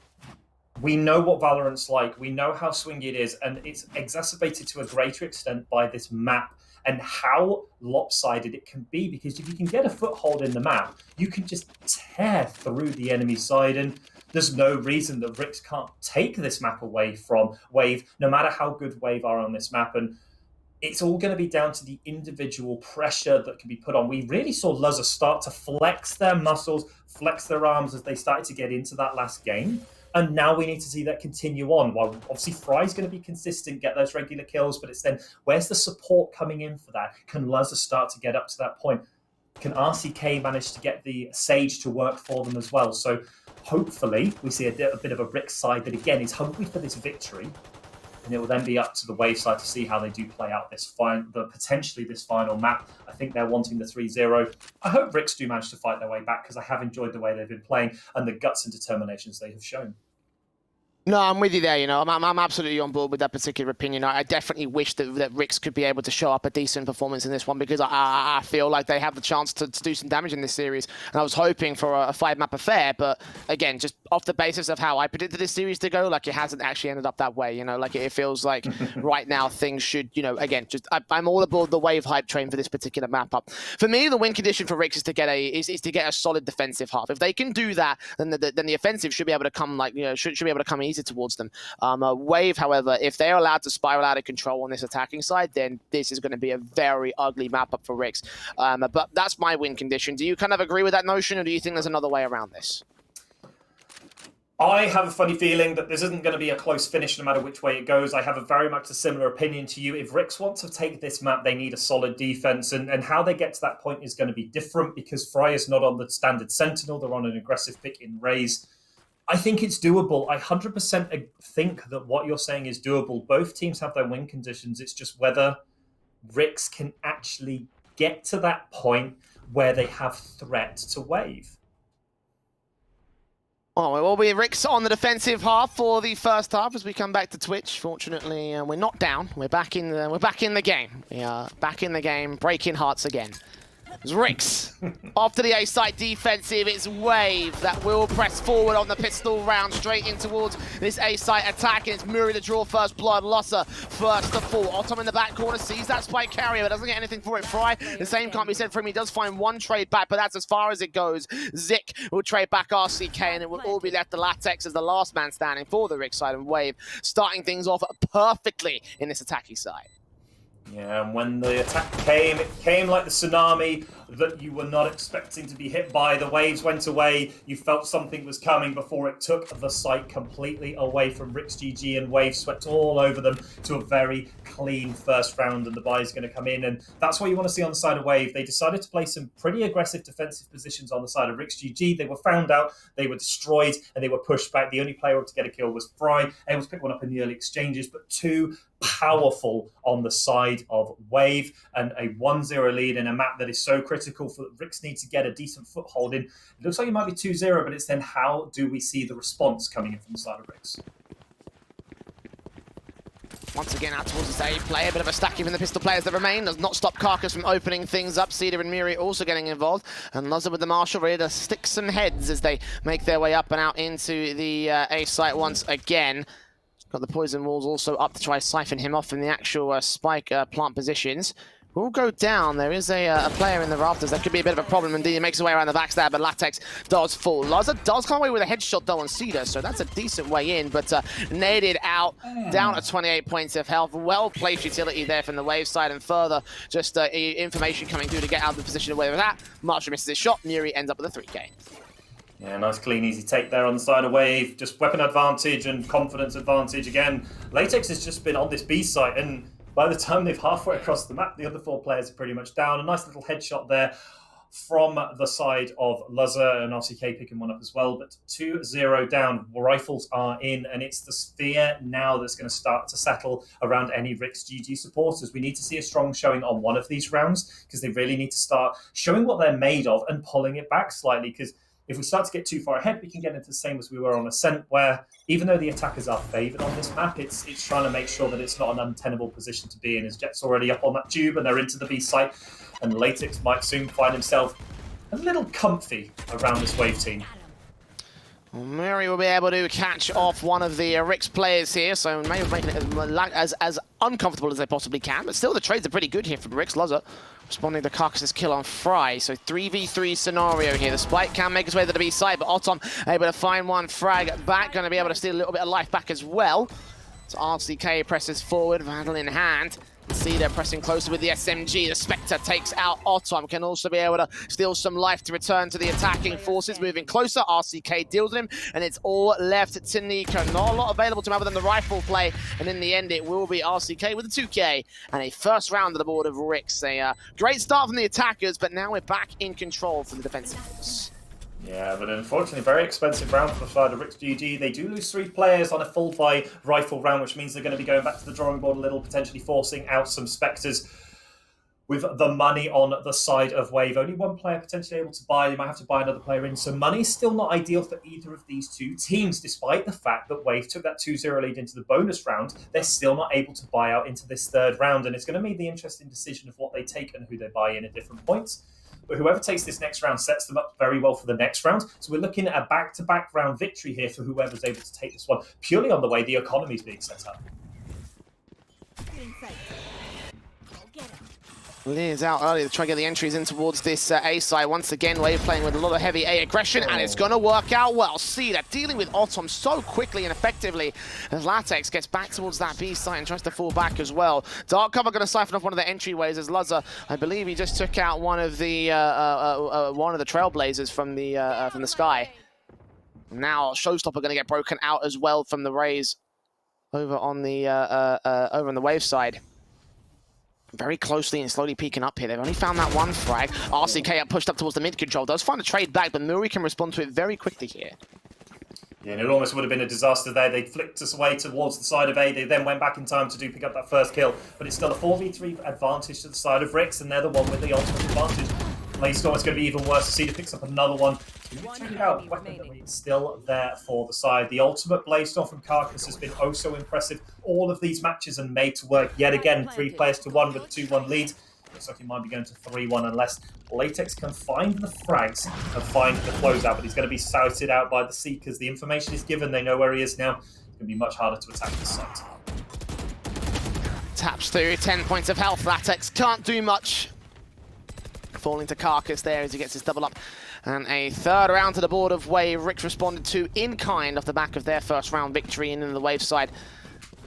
we know what Valorant's like. We know how swingy it is, and it's exacerbated to a greater extent by this map and how lopsided it can be, because if you can get a foothold in the map, you can just tear through the enemy side, and there's no reason that Ricks can't take this map away from Wave, no matter how good Wave are on this map. And it's all going to be down to the individual pressure that can be put on. We really saw Luzza start to flex their muscles, flex their arms as they started to get into that last game. And now we need to see that continue on. While obviously Fry's going to be consistent, get those regular kills, but it's then, where's the support coming in for that? Can Luzza start to get up to that point? Can RCK manage to get the Sage to work for them as well? So hopefully we see a bit of a Rick side that, again, is hungry for this victory. And it will then be up to the Wave side to see how they do play out this potentially this final map. I think they're wanting the 3-0. I hope Ricks do manage to fight their way back, because I have enjoyed the way they've been playing and the guts and determinations they have shown. No, I'm with you there. You know, I'm absolutely on board with that particular opinion. I definitely wish that Ricks could be able to show up a decent performance in this one, because I feel like they have the chance to do some damage in this series. And I was hoping for a 5-map affair, but again, just off the basis of how I predicted this series to go, like it hasn't actually ended up that way. You know, like it feels like right now things should, you know, again, just I'm all aboard the wave hype train for this particular map up. For me, the win condition for Rix is to get a solid defensive half. If they can do that, then the offensive should be able to come like, you know, should be able to come easy towards them. Wave, however, if they're allowed to spiral out of control on this attacking side, then this is going to be a very ugly map up for Rix. But that's my win condition. Do you kind of agree with that notion, or do you think there's another way around this? I have a funny feeling that this isn't going to be a close finish no matter which way it goes. I have a very much a similar opinion to you. If Rix want to take this map, they need a solid defense. And how they get to that point is going to be different because Fry is not on the standard Sentinel. They're on an aggressive pick in Raze. I think it's doable. I 100% think that what you're saying is doable. Both teams have their win conditions. It's just whether Rix can actually get to that point where they have threat to Wave. Oh, it will be Rix on the defensive half for the first half as we come back to Twitch. Fortunately, we're not down. We're back in the game. We are back in the game, breaking hearts again. It's Rix. After the A-side defensive, it's Wave that will press forward on the pistol round straight in towards this A-side attack, and it's Muri to draw first blood. Lossa first to fall. Otom in the back corner sees that spike carrier, but doesn't get anything for it. Fry, the same can't be said for him. He does find one trade back, but that's as far as it goes. Zik will trade back RCK, and it will all be left to Latex as the last man standing for the Rix side, and Wave starting things off perfectly in this attacking side. Yeah, and when the attack came, it came like the tsunami that you were not expecting to be hit by. The waves went away. You felt something was coming before it took the site completely away from Rix GG, and Wave swept all over them to a very clean first round, and the buy is going to come in. And that's what you want to see on the side of Wave. They decided to play some pretty aggressive defensive positions on the side of Rix GG. They were found out, they were destroyed, and they were pushed back. The only player able to get a kill was Fry, able to pick one up in the early exchanges, but two powerful on the side of Wave, and a 1-0 lead in a map that is so critical for Rix need to get a decent foothold in. It looks like it might be 2-0, but it's then how do we see the response coming in from the side of Rix? Once again, out towards this A play, a bit of a stack even the pistol players that remain. Does not stop Carcass from opening things up. Cedar and Muri also getting involved. And Loza with the Marshal ready to stick some heads as they make their way up and out into the A site once again. Got the poison walls also up to try to siphon him off in the actual spike plant positions. Will go down. There is a player in the rafters. That could be a bit of a problem. Indeed, he makes his way around the backstab, but Latex does fall. Loza does come away with a headshot though on Cedar, so that's a decent way in, but naded out, down at 28 points of health. Well-placed utility there from the Wave side, and further just information coming through to get out of the position of where they're at. Marshall misses his shot. Muri ends up with a 3K. Yeah, nice, clean, easy take there on the side of Wave. Just weapon advantage and confidence advantage again. Latex has just been on this B site, and by the time they've halfway across the map, the other four players are pretty much down. A nice little headshot there from the side of Luzza, and RCK picking one up as well. But 2-0 down. Rifles are in, and it's the sphere now that's going to start to settle around any Rix GG supporters. We need to see a strong showing on one of these rounds because they really need to start showing what they're made of and pulling it back slightly, because if we start to get too far ahead, we can get into the same as we were on Ascent, where even though the attackers are favoured on this map, it's trying to make sure that it's not an untenable position to be in, as Jet's already up on that tube and they're into the B site, and Latex might soon find himself a little comfy around this Wave team. Well, Muri will be able to catch off one of the Rix players here, so maybe making it as uncomfortable as they possibly can, but still the trades are pretty good here from Rix. Loza responding to Carcass's kill on Fry, so 3v3 scenario here. The Spike can make his way to the B side, but Otom able to find one frag back, going to be able to steal a little bit of life back as well. So RCK presses forward, Vandal in hand. Cedar pressing closer with the SMG. The Spectre takes out Otom. Can also be able to steal some life to return to the attacking forces. Moving closer, RCK deals with him, and it's all left to Nico. Not a lot available to him other than the rifle play, and in the end it will be RCK with a 2K and a first round of the board of Rix. A great start from the attackers, but now we're back in control for the defensive force. Yeah, but unfortunately, very expensive round for the side of Rix GG. They do lose 3 players on a full buy rifle round, which means they're going to be going back to the drawing board a little, potentially forcing out some Spectres with the money on the side of Wave. Only one player potentially able to buy. You might have to buy another player in. So money's still not ideal for either of these two teams, despite the fact that Wave took that 2-0 lead into the bonus round. They're still not able to buy out into this third round, and it's going to be the interesting decision of what they take and who they buy in at different points. but whoever takes this next round sets them up very well for the next round. So we're looking at a back-to-back round victory here for whoever's able to take this one, purely on the way the economy is being set up. Lee's out early to try to get the entries in towards this A side. Once again, Wave playing with a lot of heavy A aggression, and it's going to work out well. See that dealing with Autumn so quickly and effectively as Latex gets back towards that B side and tries to fall back as well. Dark Cover going to siphon off one of the entryways as Luzza, I believe he just took out one of the Trailblazers from the sky. Now Showstopper going to get broken out as well from the Rays over on the Wave side. Very closely and slowly peeking up here. They've only found that one frag. RCK pushed up towards the mid control. Does find a trade back, but Muri can respond to it very quickly here. Yeah, and it almost would have been a disaster there. They flicked us away towards the side of A. They then went back in time to pick up that first kill. But it's still a 4v3 advantage to the side of Rix, and they're the one with the ultimate advantage. Playstorm is going to be even worse. Cedar picks up another one. Check out weapon that is still there for the side. The ultimate Blaze from Carcass has been oh so impressive. All of these matches are made to work yet again. 3 players to 1 with a 2-1 lead. Looks like he might be going to 3-1 unless Latex can find the frags and find the closeout. But he's going to be scouted out by the Seekers. The information is given. They know where he is now. It's going to be much harder to attack this site. Taps through 10 points of health. Latex can't do much. Falling to Carcass there as he gets his double up. And a third round to the board of Wave. Rix responded to in kind off the back of their first round victory in the Wave side.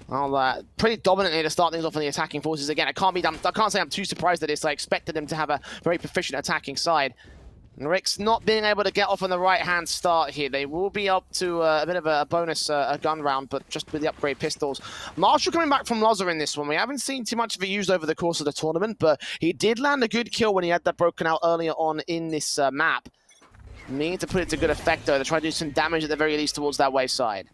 Well, pretty dominantly to start things off on the attacking forces again. I can't say I'm too surprised at this. I expected them to have a very proficient attacking side. And Rix not being able to get off on the right-hand start here. They will be up to a bit of a bonus gun round, but just with the upgrade pistols. Marshall coming back from Loza in this one. We haven't seen too much of it used over the course of the tournament, but he did land a good kill when he had that broken out earlier on in this map. Need to put it to good effect, though, to try to do some damage at the very least towards that Wave side.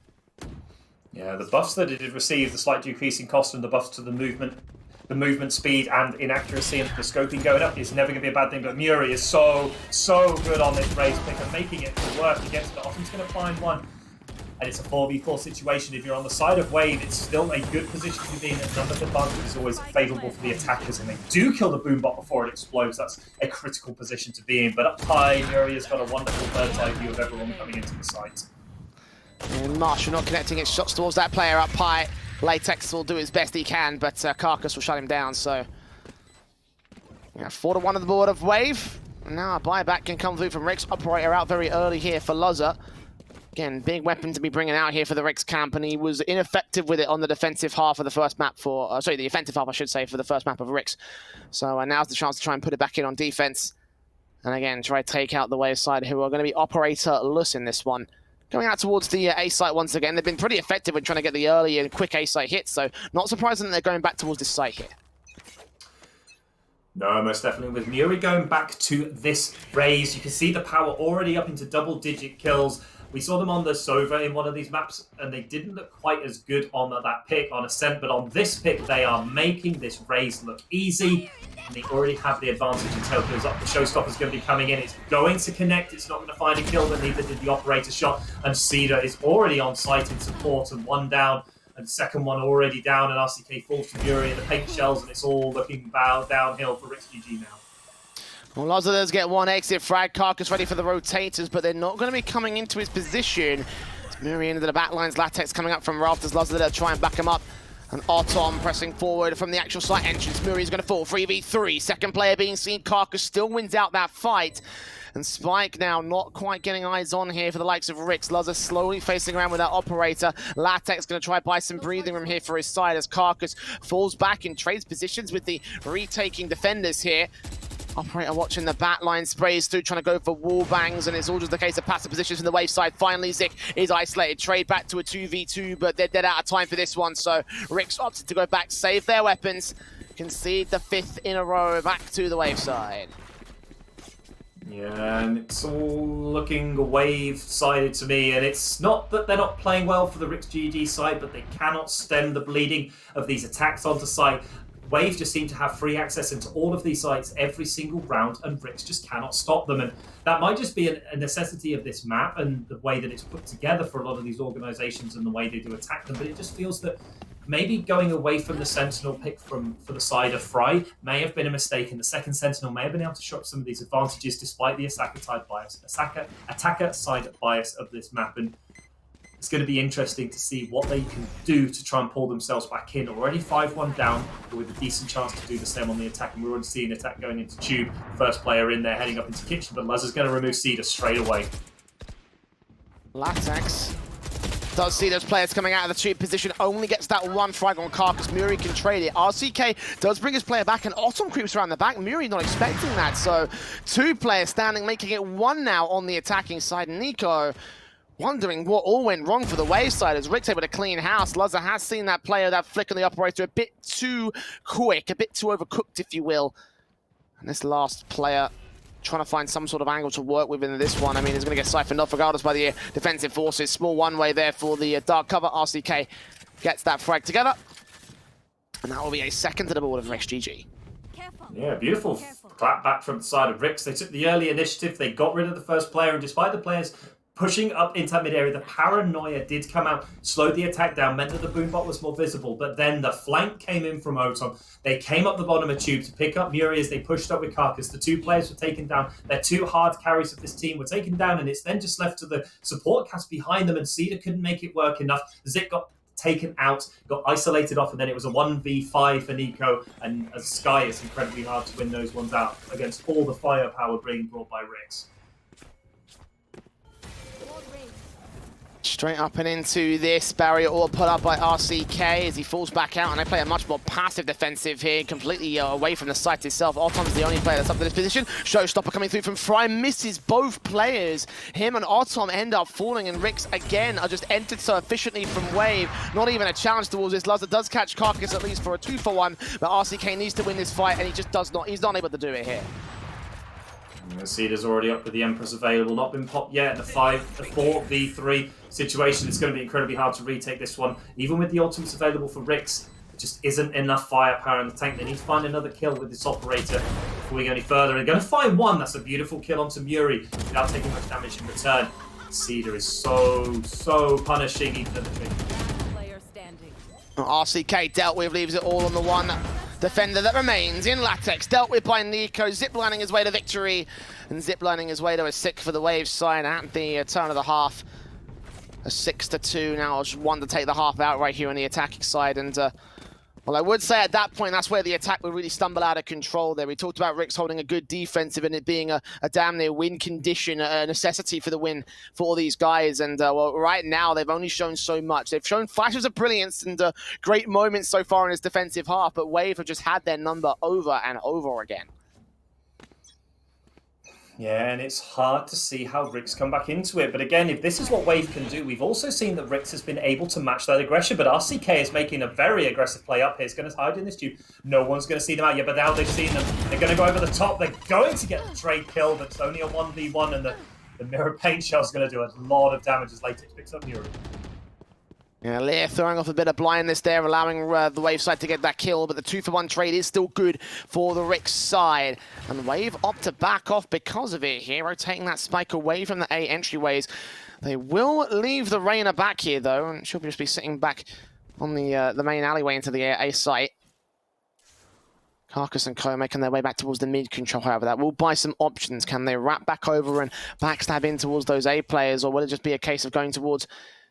Yeah, the buffs that it did receive, the slight decrease in cost and the buffs to the movement speed and inaccuracy and the scoping going up is never going to be a bad thing. But Muri is so good on this race pick and making it work against it. Often's going to find one. And it's a 4v4 situation. If you're on the side of Wave, it's still a good position to be in. A numbers advantage is always favourable for the attackers, and they do kill the boombot before it explodes. That's a critical position to be in. But up high, Muri has got a wonderful bird's eye view of everyone coming into the site. And Marshall not connecting his shots towards that player up high. Latex will do his best he can, but Carcass will shut him down. So, yeah, 4-1 on the board of Wave. Now a buyback can come through from Rix. Operator out very early here for Luzza. Again, big weapon to be bringing out here for the Rix camp, and he was ineffective with it on the defensive half of the first map for... sorry, the offensive half, I should say, for the first map of Rix. So now's the chance to try and put it back in on defense. And again, try to take out the Wave side, who are going to be operator-less in this one. Going out towards the A site once again. They've been pretty effective in trying to get the early and quick A site hits, so not surprising that they're going back towards this site here. No, most definitely. With Muri going back to this raise, you can see the power already up into double-digit kills. We saw them on the Sova in one of these maps, and they didn't look quite as good on that pick on Ascent, but on this pick, they are making this raise look easy, and they already have the advantage until kills up. The Showstopper's going to be coming in. It's going to connect. It's not going to find a kill, but neither did the Operator shot, and Cedar is already on site in support, and one down, and second one already down, and RCK falls to Muri, and the paint shells, and it's all looking downhill for Rix GG now. Well, Luzza does get one exit frag. Carcass ready for the rotators, but they're not going to be coming into his position. It's Muri into the back lines. Latex coming up from rafters. Luzza there to try and back him up. And Autumn pressing forward from the actual site entrance. Muri is going to fall. 3v3. Second player being seen. Carcass still wins out that fight. And Spike now not quite getting eyes on here for the likes of Rix. Luzza slowly facing around with that Operator. Latex going to try to buy some breathing room here for his side as Carcass falls back and trades positions with the retaking defenders here. Operator watching the back line, sprays through, trying to go for wall bangs, and it's all just the case of passive positions from the Wave side. Finally, Zik is isolated. Trade back to a 2v2, but they're dead out of time for this one, so Rix opted to go back, save their weapons, concede the 5th in a row back to the Wave side. Yeah, and it's all looking Wave-sided to me, and it's not that they're not playing well for the Rix GG side, but they cannot stem the bleeding of these attacks onto site. Wave just seem to have free access into all of these sites every single round, and Rix just cannot stop them. And that might just be a necessity of this map and the way that it's put together for a lot of these organizations and the way they do attack them. But it just feels that maybe going away from the Sentinel pick for the side of Fry may have been a mistake, and the second Sentinel may have been able to show up some of these advantages despite the attacker side bias of this map. And it's going to be interesting to see what they can do to try and pull themselves back in. Already 5-1 down, but with a decent chance to do the same on the attack. And we're already seeing attack going into Tube. First player in there, heading up into Kitchen, but Luz is going to remove Cedar straight away. Latex does see those players coming out of the Tube position, only gets that one frag on Carcass. Muri can trade it. RCK does bring his player back, and Autumn creeps around the back. Muri not expecting that, so 2 players standing, making it 1 now on the attacking side. Nico wondering what all went wrong for the Wave side as Rick's able to clean house. Luzza has seen that player, that flick on the operator, a bit too quick, a bit too overcooked, if you will. And this last player trying to find some sort of angle to work with in this one. I mean, he's going to get siphoned off regardless by the defensive forces. Small one-way there for the dark cover. RCK gets that frag together. And that will be a second to the board of Rex GG. Yeah, beautiful clap back from the side of Rix. They took the early initiative. They got rid of the first player, and despite the players pushing up into that mid-area, the paranoia did come out, slowed the attack down, meant that the boombot was more visible, but then the flank came in from Otom. They came up the bottom of Tube to pick up Muri as they pushed up with Carcass. The 2 players were taken down. Their 2 hard carries of this team were taken down, and it's then just left to the support cast behind them, and Cedar couldn't make it work enough. Zik got taken out, got isolated off, and then it was a 1v5 for Nico, and as Sky, it's incredibly hard to win those ones out against all the firepower being brought by Rix. Straight up and into this barrier, all put up by RCK as he falls back out, and they play a much more passive defensive here, completely away from the site itself. Otom's the only player that's up to this position. Showstopper coming through from Fry, misses both players. Him and Otom end up falling, and Rix again are just entered so efficiently from Wave. Not even a challenge towards this. Lazar does catch Carcass at least for a 2-for-1, but RCK needs to win this fight, and he just does not. He's not able to do it here. Cedar's already up with the Empress available, not been popped yet. The 4v3 situation, it's going to be incredibly hard to retake this one. Even with the ultimates available for Rix, it just isn't enough firepower in the tank. They need to find another kill with this operator before we go any further. They're going to find one. That's a beautiful kill onto Muri without taking much damage in return. Cedar is so punishing even at the tree. RCK dealt with, leaves it all on the one defender that remains in Latex, dealt with by Nico, ziplining his way to victory, and ziplining his way to a 6 for the Wave side at the turn of the half. A 6-2 now, just 1 to take the half out right here on the attacking side, and well, I would say at that point, that's where the attack would really stumble out of control there. We talked about Rix holding a good defensive and it being a damn near win condition, a necessity for the win for all these guys. And well, right now, they've only shown so much. They've shown flashes of brilliance and great moments so far in this defensive half, but Wave have just had their number over and over again. Yeah, and it's hard to see how Rix come back into it. But again, if this is what Wave can do, we've also seen that Rix has been able to match that aggression. But RCK is making a very aggressive play up here. He's going to hide in this tube. No one's going to see them out yet, but now they've seen them. They're going to go over the top. They're going to get the trade kill, but it's only a 1v1, and the mirror paint shell is going to do a lot of damage as Latex picks up Muri. Yeah, Lear throwing off a bit of blindness there, allowing the Wave side to get that kill, but the 2-for-1 trade is still good for the Rix side. And Wave opt to back off because of it. Hero taking that spike away from the A entryways. They will leave the Reyna back here, though, and she'll just be sitting back on the main alleyway into the A site. Carcass and Co making their way back towards the mid control, however. That will buy some options. Can they wrap back over and backstab in towards those A players, or will it just be a case of going towards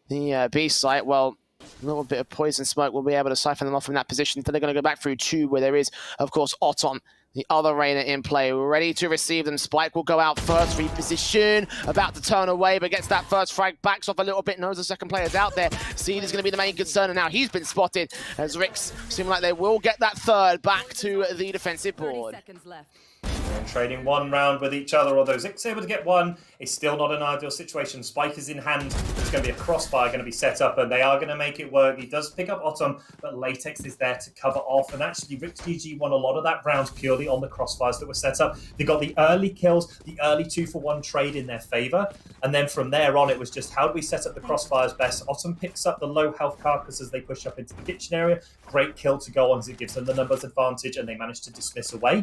the B site? Well, a little bit of poison smoke will be able to siphon them off from that position. So they're going to go back through Tube, where there is, of course, Otom, the other Reyna in play, ready to receive them. Spike will go out first, reposition, about to turn away, but gets that first frag, backs off a little bit, knows the second player's out there. Seed is going to be the main concern, and now he's been spotted as Rix seem like they will get that third back to the defensive board. 30 seconds left. And trading one round with each other, although Zik's able to get one, it's still not an ideal situation. Spike is in hand. There's going to be a crossfire going to be set up, and they are going to make it work. He does pick up Otom, but Latex is there to cover off. And actually, Rix GG won a lot of that round purely on the crossfires that were set up. They got the early kills, the early 2-for-1 trade in their favor. And then from there on, it was just how do we set up the crossfires best? Otom picks up the low health Carcass as they push up into the kitchen area. Great kill to go on as it gives them the numbers advantage, and they manage to dismiss away.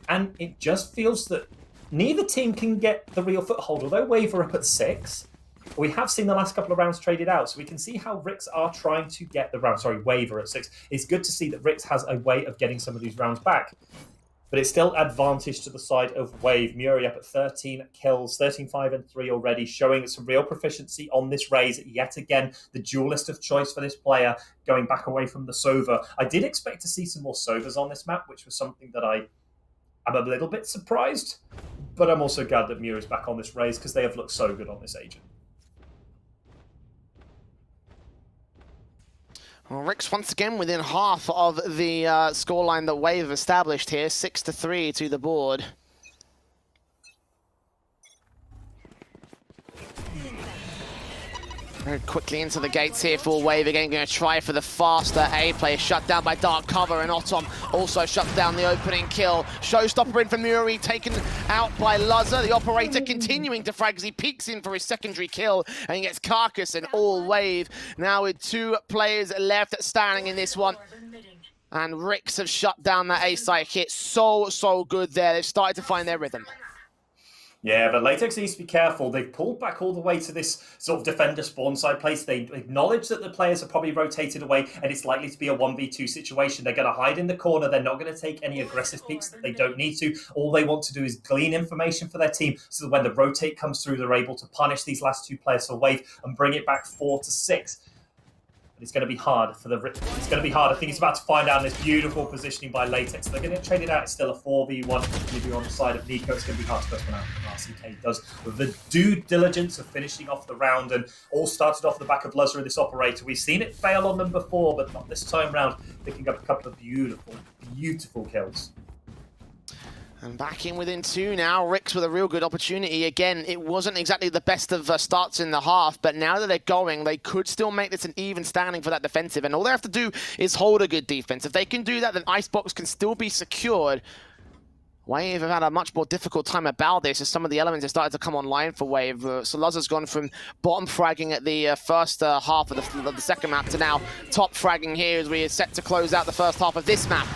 And it just feels that neither team can get the real foothold. Although Wave are up at 6, We have seen the last couple of rounds traded out, so we can see how Rix are trying to get the round. Sorry, Wave are at 6. It's good to see that Rix has a way of getting some of these rounds back. But it's still advantage to the side of Wave. Muri up at 13 kills, 13, 5, and 3 already, showing some real proficiency on this Raze. Yet again, the duelist of choice for this player, going back away from the Sova. I did expect to see some more Sovas on this map, which was something that I'm a little bit surprised. But I'm also glad that Muri's back on this Raze, because they have looked so good on this agent. Well, Rix once again within half of the scoreline that Wave established here, 6-3 to the board. Very quickly into the gates here for Wave again, going to try for the faster A play, shut down by Dark Cover, and Otom also shuts down the opening kill. Showstopper in for Muri, taken out by Luzza. The operator continuing to frag as he peeks in for his secondary kill, and he gets Carcass and all Wave. Now with 2 players left standing in this one. And Rix have shut down that A site hit. So good there. They've started to find their rhythm. Yeah, but Latex needs to be careful. They've pulled back all the way to this sort of defender spawn side place. They acknowledge that the players are probably rotated away and it's likely to be a 1v2 situation. They're going to hide in the corner. They're not going to take any aggressive peeks that they don't need to. All they want to do is glean information for their team so that when the rotate comes through, they're able to punish these last 2 players for Wave and bring it back 4-6. But it's going to be hard for the... It's going to be hard. I think it's about to find out this beautiful positioning by Latex. They're going to trade it out. It's still a 4v1. Maybe on the side of Neeko. It's going to be hard to first one out. RCK does with the due diligence of finishing off the round, and all started off the back of Luzza and this operator. We've seen it fail on them before, but not this time round. Picking up a couple of beautiful kills. And back in within 2 now. Rix with a real good opportunity. Again, it wasn't exactly the best of starts in the half, but now that they're going, they could still make this an even standing for that defensive. And all they have to do is hold a good defense. If they can do that, then Icebox can still be secured. Wave have had a much more difficult time about this as some of the elements have started to come online for Wave. So Luzza's gone from bottom fragging at the first half of the second map to now top fragging here as we are set to close out the first half of this map.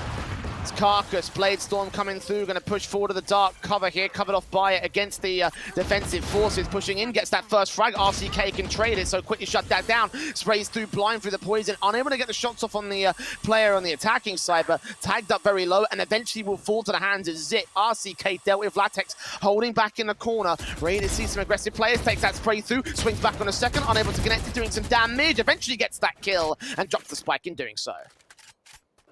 It's Carcass, Bladestorm coming through, going to push forward to the Dark Cover here, covered off by it against the defensive forces, pushing in, gets that first frag. RCK can trade it, so quickly shut that down. Sprays through blind through the poison, unable to get the shots off on the player on the attacking side, but tagged up very low and eventually will fall to the hands of Zit. RCK dealt with Latex, holding back in the corner, ready to see some aggressive players, takes that spray through, swings back on a second, unable to connect it, doing some damage, eventually gets that kill and drops the spike in doing so.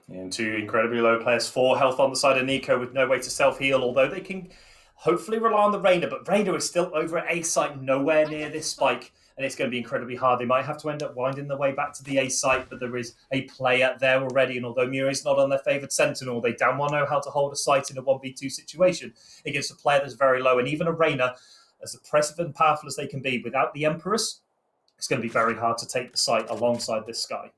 And 2 incredibly low players, 4 health on the side of Neeko with no way to self-heal, although they can hopefully rely on the Reyna, but Reyna is still over at A site, nowhere near this spike, and it's going to be incredibly hard. They might have to end up winding their way back to the A site, but there is a player there already, and although Muri's not on their favoured Sentinel, they damn well know how to hold a site in a 1v2 situation against a player that's very low, and even a Reyna, as oppressive and powerful as they can be, without the Empress, it's going to be very hard to take the site alongside this Skye.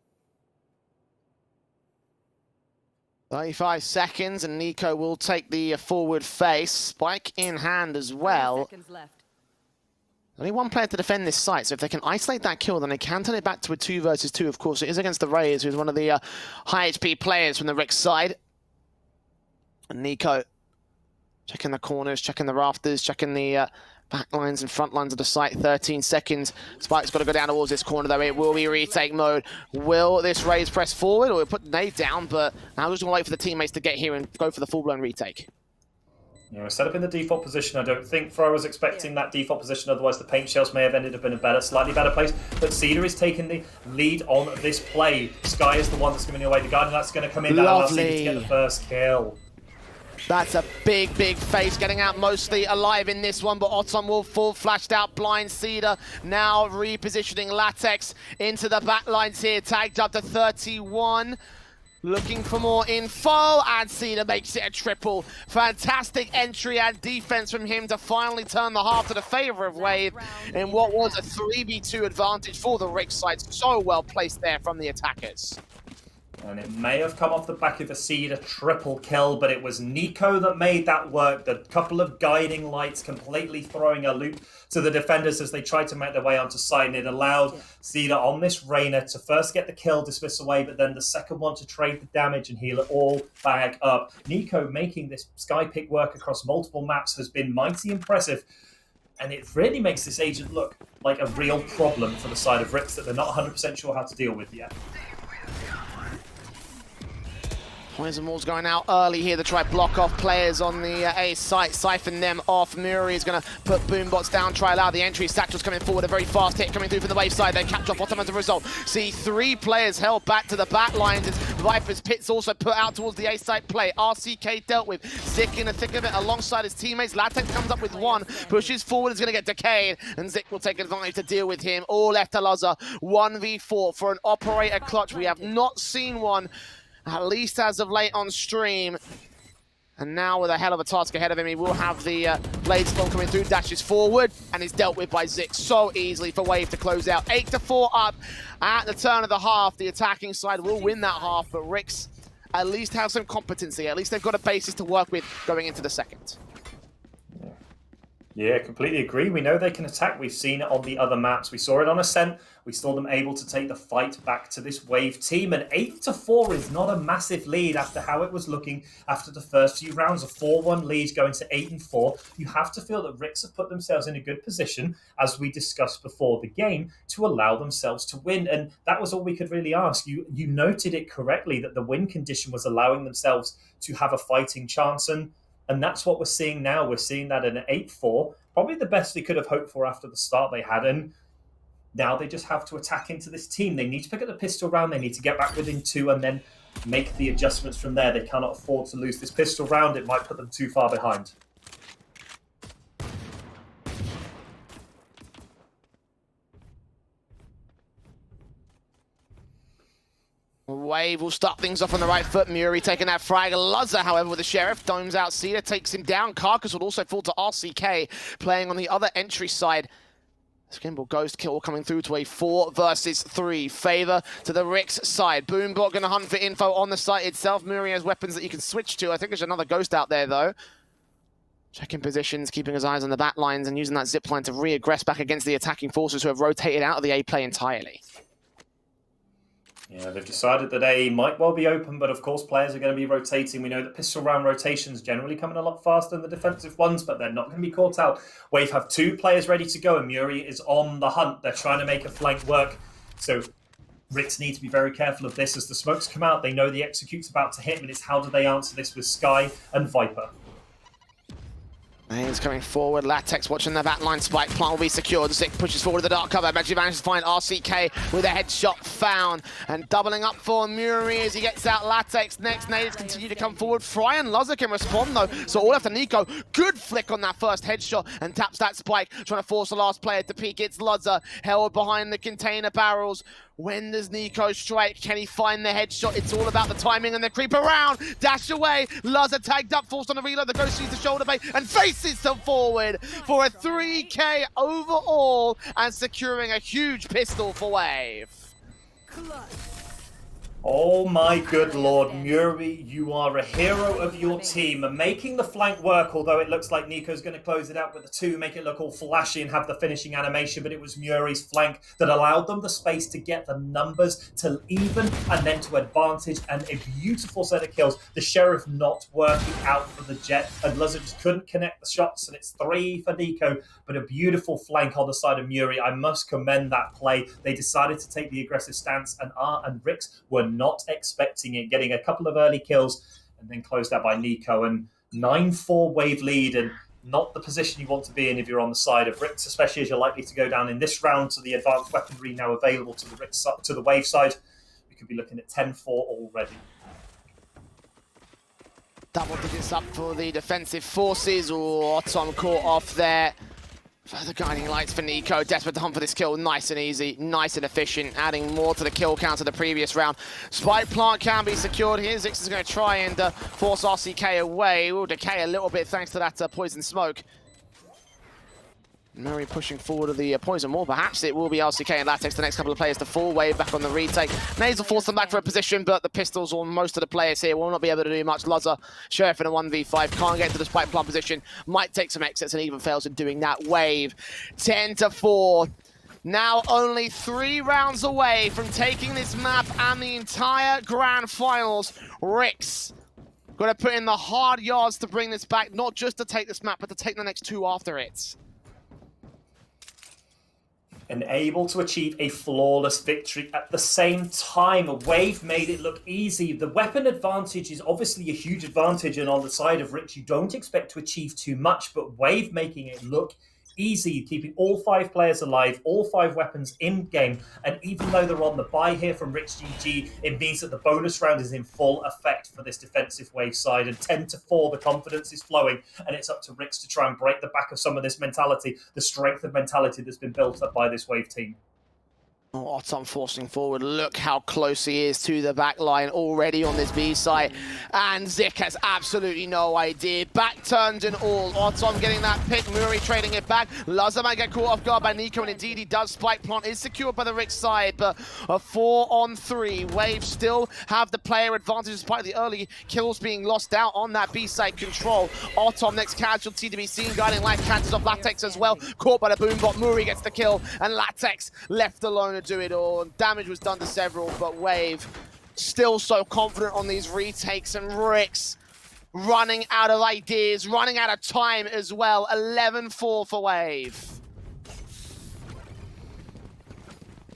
35 seconds, and Neeko will take the forward face. Spike in hand as well. Only 1 player to defend this site, so if they can isolate that kill, then they can turn it back to a 2 versus 2, of course. It is against the Rays, who's one of the high HP players from the Rix side. And Neeko checking the corners, checking the rafters, checking the back lines and front lines of the site. 13 seconds. Spike's got to go down towards this corner, though. It will be retake mode. Will this Raze press forward, or we'll put the nade down? But now we're just going to wait for the teammates to get here and go for the full-blown retake. Yeah, we're set up in the default position. I don't think Fro was expecting that default position, otherwise the paint shells may have ended up in a slightly better place. But Cedar is taking the lead on this play. Skye is the one that's giving it away. The Guardian that's going to come in and allow Cedar to get the first kill. That's a big face, getting out mostly alive in this one, but Otom will fall, flashed out blind. Cedar now repositioning Latex into the back lines here, tagged up to 31. Looking for more info, and Cedar makes it a triple. Fantastic entry and defense from him to finally turn the half to the favor of Wave in what was a 3v2 advantage for the Rix side. So well placed there from the attackers. And it may have come off the back of a Cedar triple kill, but it was Neeko that made that work. The couple of guiding lights completely throwing a loop to the defenders as they tried to make their way onto site, and it allowed Cedar on this Reyna to first get the kill, dismiss away, but then the second one to trade the damage and heal it all back up. Neeko making this Skye pick work across multiple maps has been mighty impressive. And it really makes this agent look like a real problem for the side of Rix that they're not 100% sure how to deal with yet. Poison Wall's going out early here to try block off players on the A site, siphon them off. Muri is going to put Boombots down, try allow the entry. Satchel's coming forward, a very fast hit coming through from the wave side. They catch off bottom as a result. See 3 players held back to the back lines as Viper's Pits also put out towards the A site play. RCK dealt with. Zik in the thick of it alongside his teammates. Latex comes up with 1, pushes forward, is going to get decayed, and Zik will take advantage to deal with him. All left to Lazar. 1v4 for an operator clutch. We have not seen one, at least as of late on stream. And now with a hell of a task ahead of him, he will have the blade storm coming through, dashes forward, and is dealt with by Zik so easily for Wave to close out. 8-4 up at the turn of the half. The attacking side will win that half, but Rix at least have some competency. At least they've got a basis to work with going into the second. Yeah, completely agree. We know they can attack. We've seen it on the other maps. We saw it on Ascent. We saw them able to take the fight back to this Wave team. And 8-4 is not a massive lead after how it was looking after the first few rounds. A 4-1 lead going to 8-4. You have to feel that Rix have put themselves in a good position, as we discussed before the game, to allow themselves to win. And that was all we could really ask. You noted it correctly that the win condition was allowing themselves to have a fighting chance. And that's what we're seeing now. We're seeing that in an 8-4, probably the best they could have hoped for after the start they had. And now they just have to attack into this team. They need to pick up the pistol round. They need to get back within 2 and then make the adjustments from there. They cannot afford to lose this pistol round. It might put them too far behind. Wave will start things off on the right foot. Muri taking that frag. Lazar, however, with the Sheriff, domes out. Cedar takes him down. Carcass will also fall to RCK, playing on the other entry side. Skimble Ghost Kill coming through to a 4 versus 3. Favor to the Rix side. Boombot going to hunt for info on the site itself. Muri has weapons that you can switch to. I think there's another Ghost out there, though. Checking positions, keeping his eyes on the back lines, and using that zipline to re-aggress back against the attacking forces who have rotated out of the A play entirely. Yeah, they've decided that A might well be open, but of course players are going to be rotating. We know that pistol round rotations generally come in a lot faster than the defensive ones, but they're not going to be caught out. Wave have 2 players ready to go, and Muri is on the hunt. They're trying to make a flank work. So Rix need to be very careful of this. As the smokes come out, they know the execute's about to hit, and it's how do they answer this with Sky and Viper. Mains coming forward, Latex watching the back line, Spike Plant will be secured. Zik pushes forward to the dark cover, eventually manages to find RCK with a headshot found. And doubling up for Muri as he gets out Latex. Next nades continue to come forward. Fry and Lazar can respond though, so all after Nico. Good flick on that first headshot and taps that Spike, trying to force the last player to peek. It's Lazar, held behind the container barrels. When does Nico strike? Can he find the headshot? It's all about the timing and the creep around. Dash away. Lazar tagged up, forced on the reload. The Ghost sees the shoulder bait and faces them forward for a 3K overall and securing a huge pistol for Wave. Oh my good lord, Muri, you are a hero of your team and making the flank work, although it looks like Nico's going to close it out with a 2, make it look all flashy and have the finishing animation, but it was Muri's flank that allowed them the space to get the numbers to even and then to advantage, and a beautiful set of kills. The Sheriff not working out for the Jet, and Lazar just couldn't connect the shots, and it's 3 for Nico, but a beautiful flank on the side of Muri. I must commend that play. They decided to take the aggressive stance, and Rix were not expecting it, getting a couple of early kills and then closed out by Nico. And 9-4 Wave lead, and not the position you want to be in if you're on the side of Rix, especially as you're likely to go down in this round to the advanced weaponry now available to the Wave side. We could be looking at 10-4 already. Double digits up for the defensive forces. Oh, Tom caught off there. Further guiding lights for Nico, desperate to hunt for this kill. Nice and easy, nice and efficient, adding more to the kill count of the previous round. Spike Plant can be secured here. Zix is going to try and force RCK away. Will decay a little bit thanks to that poison smoke. Muri pushing forward to the poison wall. Perhaps it will be RCK and Latex, the next couple of players to fall. Wave back on the retake. Naze will force them back for a position, but the pistols on most of the players here will not be able to do much. Lazar, Sheriff in a 1v5, can't get to the Spike Plant position. Might take some exits and even fails in doing that. Wave, 10-4. Now only 3 rounds away from taking this map and the entire Grand Finals. Rix going to put in the hard yards to bring this back, not just to take this map, but to take the next 2 after it. and able to achieve a flawless victory at the same time. Wave made it look easy. The weapon advantage is obviously a huge advantage, and on the side of Rich, you don't expect to achieve too much, but Wave making it look easy, keeping all 5 players alive, all 5 weapons in game, and even though they're on the buy here from Rich GG, it means that the bonus round is in full effect for this defensive Wave side, and 10-4, the confidence is flowing, and it's up to Rix to try and break the back of some of this mentality, the strength of mentality that's been built up by this Wave team. Oh, Otom forcing forward. Look how close he is to the back line already on this B side. And Zik has absolutely no idea. Back turned and all. Otom getting that pick. Muri trading it back. Lazar might get caught off guard by Nico, and indeed he does. Spike plant is secured by the Rick side, but a 4-on-3. Wave still have the player advantage despite the early kills being lost out on that B side control. Otom next casualty to be seen, guiding life chances off Latex as well. Caught by the boombot. Muri gets the kill, and Latex left alone to do it all. Damage was done to several, but Wave still so confident on these retakes, and Rix running out of ideas, running out of time as well. 11-4 for Wave.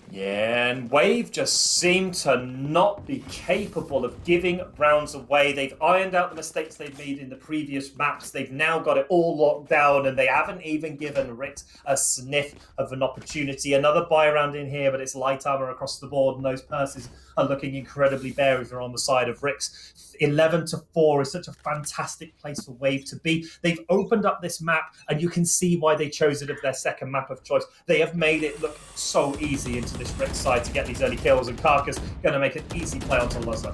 Yeah, and Wave just seem to not be capable of giving rounds away. They've ironed out the mistakes they've made in the previous maps. They've now got it all locked down, and they haven't even given Rix a sniff of an opportunity. Another buy round in here, but it's light armor across the board, and those purses are looking incredibly bare if you're on the side of Rix. 11-4 is such a fantastic place for Wave to be. They've opened up this map, and you can see why they chose it as their second map of choice. They have made it look so easy into this Rix side to get these early kills, and Carcass going to make an easy play onto Lazar.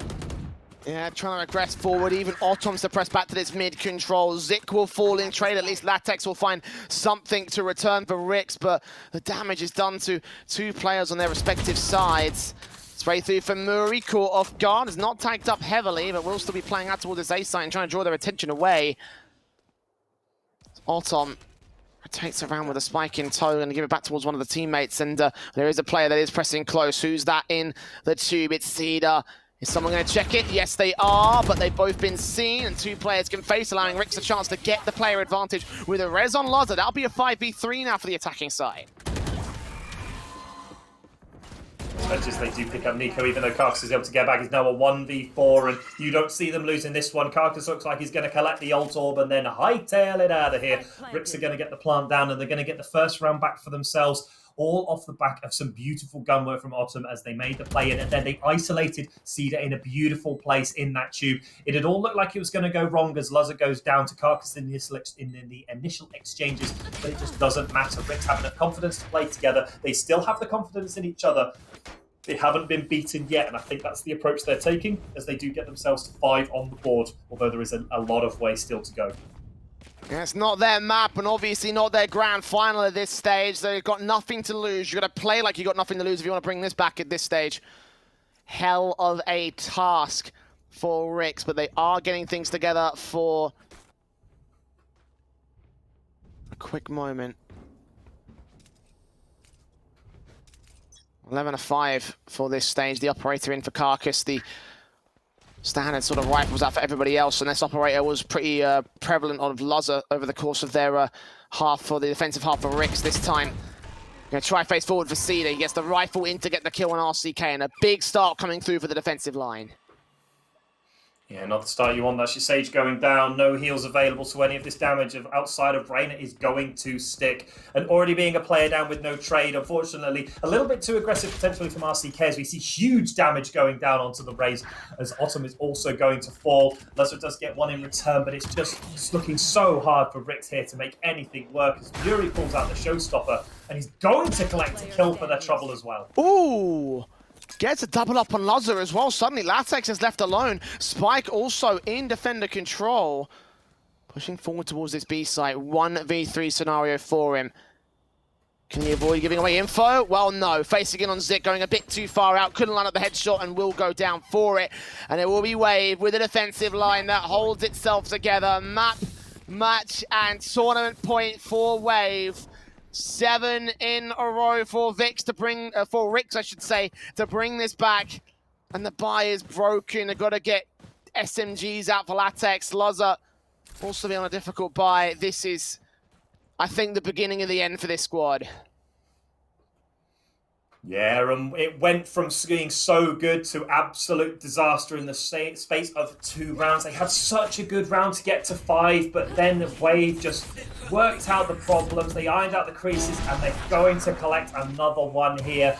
Yeah, trying to regress forward. Even Otom's to press back to this mid control. Zik will fall in trade. At least Latex will find something to return for Rix, but the damage is done to 2 players on their respective sides. Spray through for Muri, caught off guard. Is not tagged up heavily, but will still be playing out towards this A site and trying to draw their attention away. Otom rotates around with a spike in tow and give it back towards one of the teammates, and there is a player that is pressing close. Who's that in the tube? It's Cedar. Is someone going to check it? Yes, they are, but they've both been seen, and 2 players can face, allowing Rix a chance to get the player advantage with a res on Lazar. That'll be a 5v3 now for the attacking side. As they do pick up Nico, even though Carcass is able to get back, he's now a 1v4, and you don't see them losing this one. Carcass looks like he's going to collect the ult orb and then hightail it out of here. Rix are going to get the plant down, and they're going to get the first round back for themselves, all off the back of some beautiful gun work from Otom as they made the play in, and then they isolated Cedar in a beautiful place in that tube. It had all looked like it was going to go wrong as Lazar goes down to Carcass in the initial exchanges, but it just doesn't matter. Rix have enough confidence to play together. They still have the confidence in each other. They haven't been beaten yet, and I think that's the approach they're taking as they do get themselves to 5 on the board, although there is a lot of way still to go. Yeah, it's not their map, and obviously not their grand final at this stage. They've got nothing to lose. You've got to play like you've got nothing to lose if you want to bring this back at this stage. Hell of a task for Rix, but they are getting things together for a quick moment. 11-5 for this stage. The operator in for Carcass. The standard sort of rifles out for everybody else, and this operator was pretty prevalent on Lazar over the course of their half for the defensive half for Rix this time. Gonna try face forward for Cedar. He gets the rifle in to get the kill on RCK, and a big start coming through for the defensive line. Yeah, not the start you want. That's your Sage going down. No heals available, so any of this damage outside of Reyna is going to stick. And already being a player down with no trade, unfortunately, a little bit too aggressive potentially from RCK as we see huge damage going down onto the Raze as Otom is also going to fall. Lazar does get one in return, but it's just looking so hard for Rix here to make anything work as Fury pulls out the showstopper, and he's going to collect a kill for their trouble as well. Ooh! Gets a double up on Lazar as well. Suddenly, Latex is left alone. Spike also in defender control. Pushing forward towards this B site. 1v3 scenario for him. Can he avoid giving away info? Well, no. Facing in on Zik, going a bit too far out. Couldn't line up the headshot and will go down for it. And it will be Wave with a defensive line that holds itself together. Map, match, and tournament point for Wave. 7 in a row for Vix to bring, for Rix, I should say, to bring this back. And the buy is broken. They've got to get SMGs out for Latex. Lazar also be on a difficult buy. This is, I think, the beginning of the end for this squad. Yeah, and it went from being so good to absolute disaster in the space of 2 rounds. They had such a good round to get to 5, but then Wave just worked out the problems. They ironed out the creases, and they're going to collect another one here.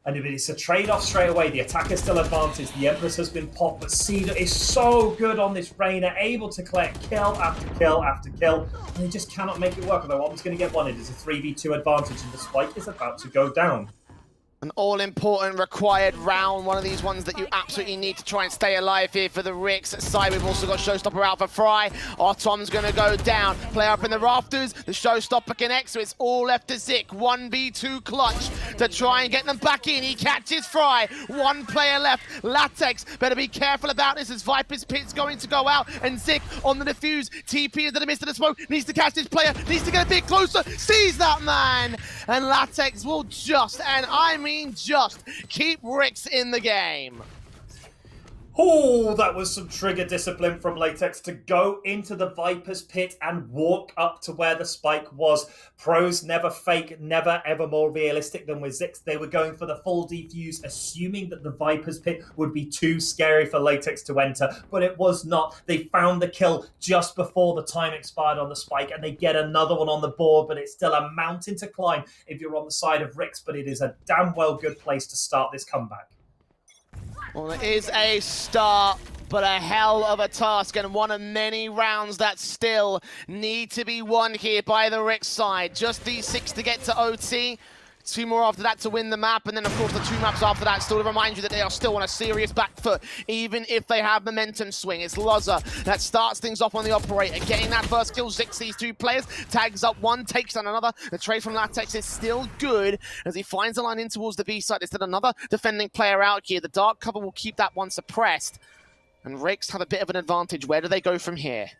And if it's a trade-off straight away, the attacker's still advantaged. The Empress has been popped, but Cedar is so good on this Reyna, able to collect kill after kill after kill. And they just cannot make it work, although Ottom's going to get one. It is a 3v2 advantage, and the spike is about to go down. An all-important required round, one of these ones that you absolutely need to try and stay alive here for the Ricks side. We've also got Showstopper out for Fry. Autumn's going to go down. Player up in the rafters. The Showstopper connects, so it's all left to Zik. 1v2 clutch to try and get them back in. He catches Fry. 1 player left. Latex, better be careful about this as Viper's Pit's going to go out. And Zik on the defuse. TP into the midst of the smoke. Needs to catch this player. Needs to get a bit closer. Sees that man. And Latex will just, and I mean just, keep Ricks in the game. Oh, that was some trigger discipline from Latex to go into the Viper's Pit and walk up to where the spike was. Pros never fake, never ever more realistic than with Zix. They were going for the full defuse, assuming that the Viper's Pit would be too scary for Latex to enter, but it was not. They found the kill just before the time expired on the spike, and they get another one on the board, but it's still a mountain to climb if you're on the side of Ricks, but it is a damn well good place to start this comeback. Well, it is a start, but a hell of a task, and one of many rounds that still need to be won here by the Ricks side. Just these 6 to get to OT. 2 more after that to win the map, and then of course the 2 maps after that still to remind you that they are still on a serious back foot, even if they have momentum swing. It's Loza that starts things off on the operator, getting that first kill. Zix these 2 players, tags up 1, takes down another. The trade from Latex is still good as he finds the line in towards the B side. There's still another defending player out here. The dark cover will keep that one suppressed, and Ricks have a bit of an advantage. Where do they go from here?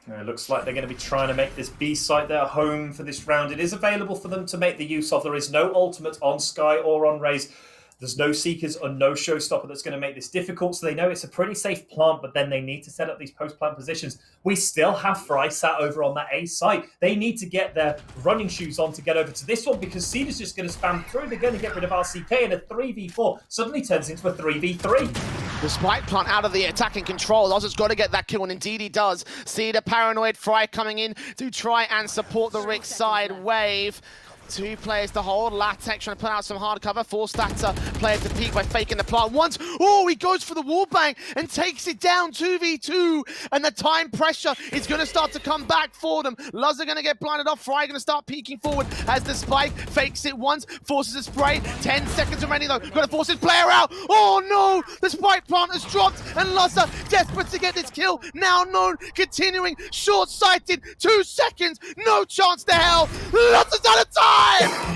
It looks like they're going to be trying to make this B site their home for this round. It is available for them to make the use of. There is no ultimate on Sky or on Raze. There's no Seekers or no Showstopper that's going to make this difficult, so they know it's a pretty safe plant, but then they need to set up these post-plant positions. We still have Fry sat over on that A site. They need to get their running shoes on to get over to this one, because Cedar's just going to spam through. They're going to get rid of RCK, and a 3v4 suddenly turns into a 3v3. The spike plant out of the attacking control. Loza's got to get that kill, and indeed he does. Cedar paranoid, Fry coming in to try and support the Ricks side wave. 2 players to hold. Latex trying to put out some hard cover. Force that player to peek by faking the plant once. Oh, he goes for the wall bang and takes it down 2v2. And the time pressure is going to start to come back for them. Luz are going to get blinded off. Fry going to start peeking forward as the spike fakes it once. Forces a spray. 10 seconds remaining though. Going to force his player out. Oh no! The spike plant has dropped. And Luzza desperate to get this kill. Now known. Continuing. Short-sighted. 2 seconds. No chance to hell. Luzza's out of time!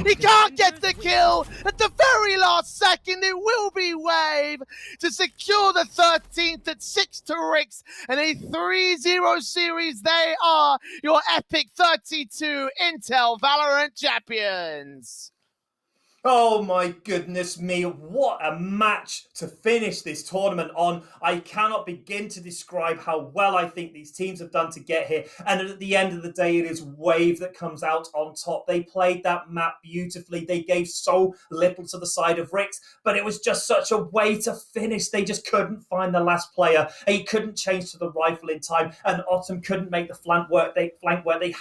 He can't get the kill at the very last second. It will be Wave to secure the 13th at 6 to Ricks and a 3-0 series. They are your Epic32 Intel Valorant champions. Oh my goodness me, what a match to finish this tournament on. I cannot begin to describe how well I think these teams have done to get here. And at the end of the day, it is Wave that comes out on top. They played that map beautifully. They gave so little to the side of Ricks, but it was just such a way to finish. They just couldn't find the last player. He couldn't change to the rifle in time, and Autumn couldn't make the flank work. They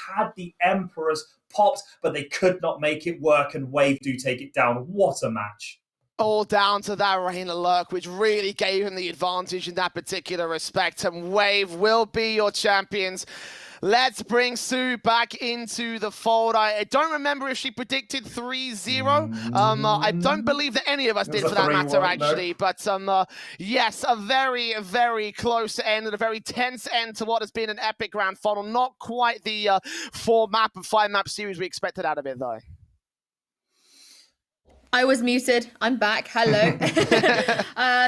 had the Emperors popped, but they could not make it work, and Wave do take it down. What a match. All down to that Raheem Lurk, which really gave him the advantage in that particular respect, and Wave will be your champions. Let's bring Sue back into the fold. I don't remember if she predicted 3-0. I don't believe that any of us did for that matter, actually. No. But yes, a very, very close end and a very tense end to what has been an epic grand final. Not quite the 4-map and 5-map series we expected out of it, though. I was muted. I'm back. Hello.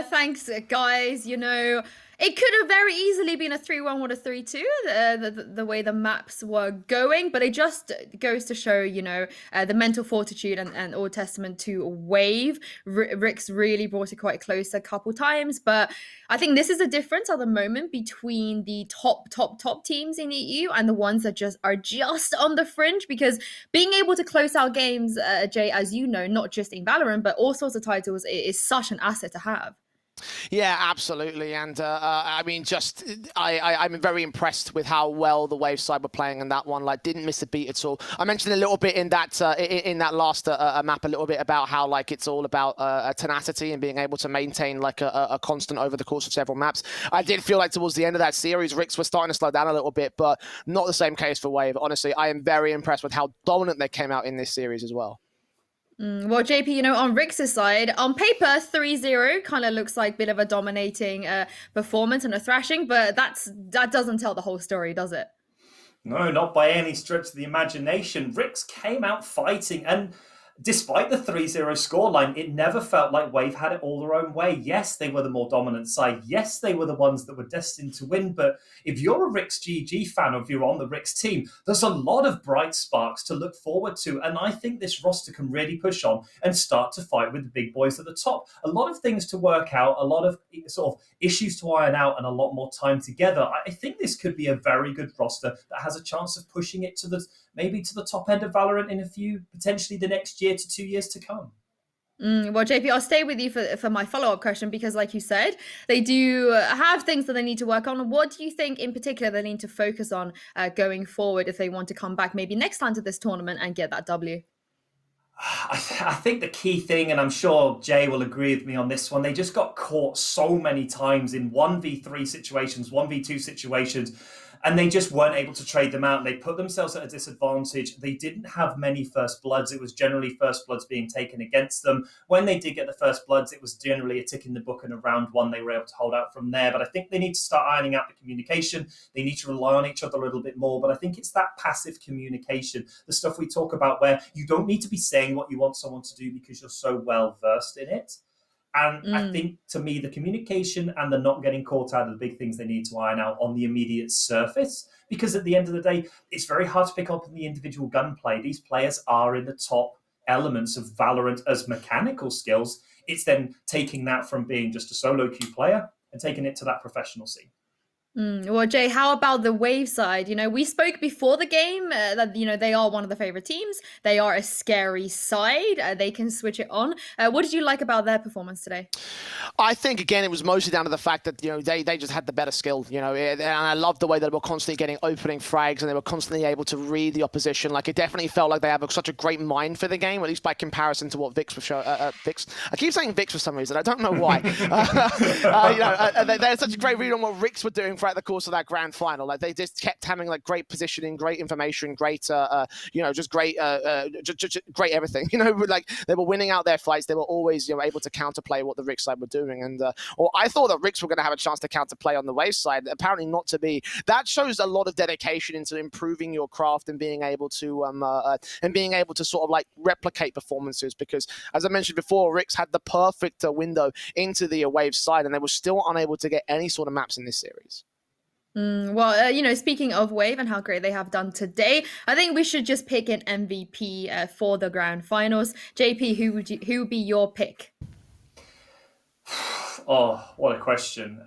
Thanks, guys. You know, It could have very easily been a 3-1 or a 3-2, the way the maps were going, but it just goes to show, you know, the mental fortitude and all testament to Wave. Rick's really brought it quite close a couple times, but I think this is a difference at the moment between the top teams in EU and the ones that are just on the fringe, because being able to close out games, Jay, as you know, not just in Valorant, but all sorts of titles, is such an asset to have. Yeah, absolutely. And I mean, I'm very impressed with how well the Wave side were playing in that one. Like, didn't miss a beat at all. I mentioned a little bit in that last map, a little bit about how like it's all about tenacity and being able to maintain like a constant over the course of several maps. I did feel like towards the end of that series, Ricks were starting to slow down a little bit, but not the same case for Wave. Honestly, I am very impressed with how dominant they came out in this series as well. Well, JP, you know, on Rix's side, on paper, 3-0 kind of looks like a bit of a dominating performance and a thrashing, but that doesn't tell the whole story, does it? No, not by any stretch of the imagination. Ricks came out fighting, and despite the 3-0 scoreline, it never felt like Wave had it all their own way. Yes, they were the more dominant side. Yes, they were the ones that were destined to win. But if you're a Ricks GG fan, or if you're on the Ricks team, there's a lot of bright sparks to look forward to. And I think this roster can really push on and start to fight with the big boys at the top. A lot of things to work out, a lot of sort of issues to iron out, and a lot more time together. I think this could be a very good roster that has a chance of pushing it to maybe to the top end of Valorant in potentially the next year to 2 years to come. Well, JP, I'll stay with you for my follow-up question, because like you said, they do have things that they need to work on. What do you think in particular they need to focus on going forward if they want to come back maybe next time to this tournament and get that W? I think the key thing, and I'm sure Jay will agree with me on this one, they just got caught so many times in 1v3 situations, 1v2 situations, and they just weren't able to trade them out. They put themselves at a disadvantage. They didn't have many first bloods. It was generally first bloods being taken against them. When they did get the first bloods, it was generally a tick in the book, and around one they were able to hold out from there. But I think they need to start ironing out the communication. They need to rely on each other a little bit more. But I think it's that passive communication, the stuff we talk about where you don't need to be saying what you want someone to do because you're so well versed in it. And I think, to me, the communication and the not getting caught out are the big things they need to iron out on the immediate surface. Because at the end of the day, it's very hard to pick up in the individual gunplay. These players are in the top elements of Valorant as mechanical skills. It's then taking that from being just a solo queue player and taking it to that professional scene. Well, Jay, how about the Wave side? You know, we spoke before the game that, you know, they are one of the favorite teams. They are a scary side. They can switch it on. What did you like about their performance today? I think, again, it was mostly down to the fact that, you know, they just had the better skill, you know, and I loved the way that they were constantly getting opening frags and they were constantly able to read the opposition. Like, it definitely felt like they have such a great mind for the game, at least by comparison to what Vix was showing. Vix. I keep saying Vix for some reason. I don't know why. You know, they had such a great read on what Ricks were doing throughout the course of that grand final. Like, they just kept having like great positioning, great information, great, you know, just great, just great everything. You know, like they were winning out their fights. They were always, you know, able to counterplay what the Ricks side were doing. And or I thought that Ricks were going to have a chance to counterplay on the Wave side. Apparently not to be. That shows a lot of dedication into improving your craft and being able to sort of like replicate performances. Because as I mentioned before, Ricks had the perfect window into the Wave side, and they were still unable to get any sort of maps in this series. Well, you know, speaking of Wave and how great they have done today, I think we should just pick an MVP for the grand finals. JP, who would be your pick? Oh, what a question.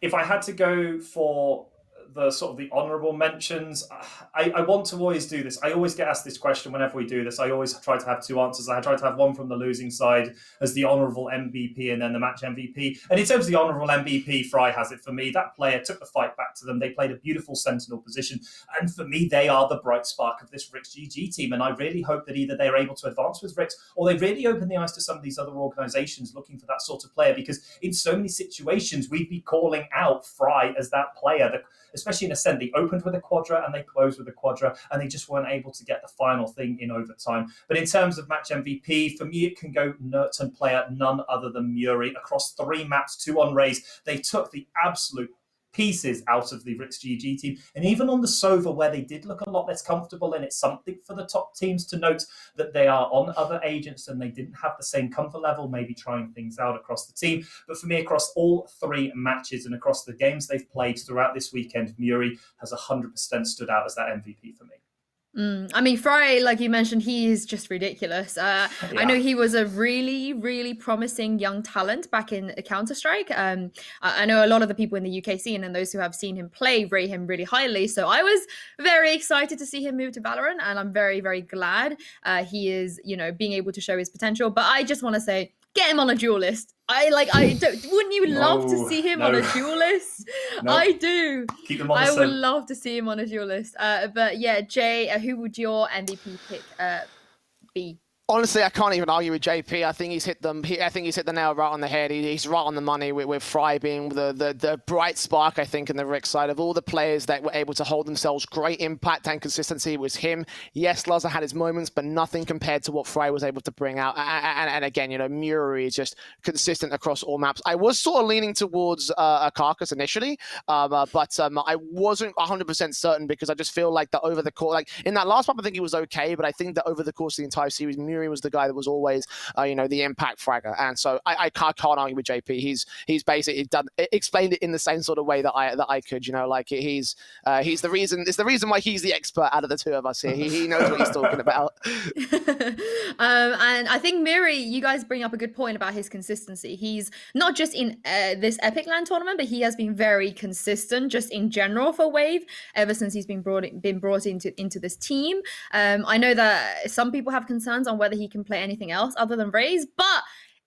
If I had to go for the sort of the honourable mentions, I want to always do this. I always get asked this question whenever we do this. I always try to have two answers. I try to have one from the losing side as the honourable MVP and then the match MVP. And in terms of the honourable MVP, Fry has it for me. That player took the fight back to them. They played a beautiful sentinel position. And for me, they are the bright spark of this Ricks GG team. And I really hope that either they're able to advance with Ricks or they really open the eyes to some of these other organisations looking for that sort of player. Because in so many situations, we'd be calling out Fry as that player that, especially in Ascent, they opened with a Quadra and they closed with a Quadra, and they just weren't able to get the final thing in overtime. But in terms of match MVP, for me, it can go Nurton player none other than Muri. Across 3 maps, 2 on Raze, they took the absolute pieces out of the Rix GG team. And even on the Sova, where they did look a lot less comfortable, and it's something for the top teams to note that they are on other agents and they didn't have the same comfort level, maybe trying things out across the team. But for me, across all 3 matches and across the games they've played throughout this weekend, Muri has 100% stood out as that MVP for me. I mean, Frey, like you mentioned, he is just ridiculous. I know he was a really, really promising young talent back in Counter-Strike. I know a lot of the people in the UK scene and those who have seen him play rate him really highly. So I was very excited to see him move to Valorant, and I'm very, very glad he is, being able to show his potential. But I just want to say, get him on a duel list. Wouldn't you love to see him on a duel list? I do. Keep them on I would love to see him on a duel list. But yeah, Jay, who would your MVP pick be? Honestly, I can't even argue with JP. I think he's hit them. I think he's hit the nail right on the head. He's right on the money with Fry being the bright spark, I think, in the Rick side of all the players that were able to hold themselves. Great impact and consistency was him. Yes, Laza had his moments, but nothing compared to what Fry was able to bring out. And again, Muri is just consistent across all maps. I was sort of leaning towards a Carcass initially, but I wasn't 100% certain because I just feel like that over the course, like in that last map, I think he was okay, but I think that over the course of the entire series, Muri was the guy that was always, the impact fragger, and so I can't argue with JP. He's basically explained it in the same sort of way that I could. He's the reason. It's the reason why he's the expert out of the 2 of us here. He knows what he's talking about. And I think Muri, you guys bring up a good point about his consistency. He's not just in this epic.LAN tournament, but he has been very consistent just in general for Wave ever since he's been brought into this team. I know that some people have concerns on whether he can play anything else other than Raze, but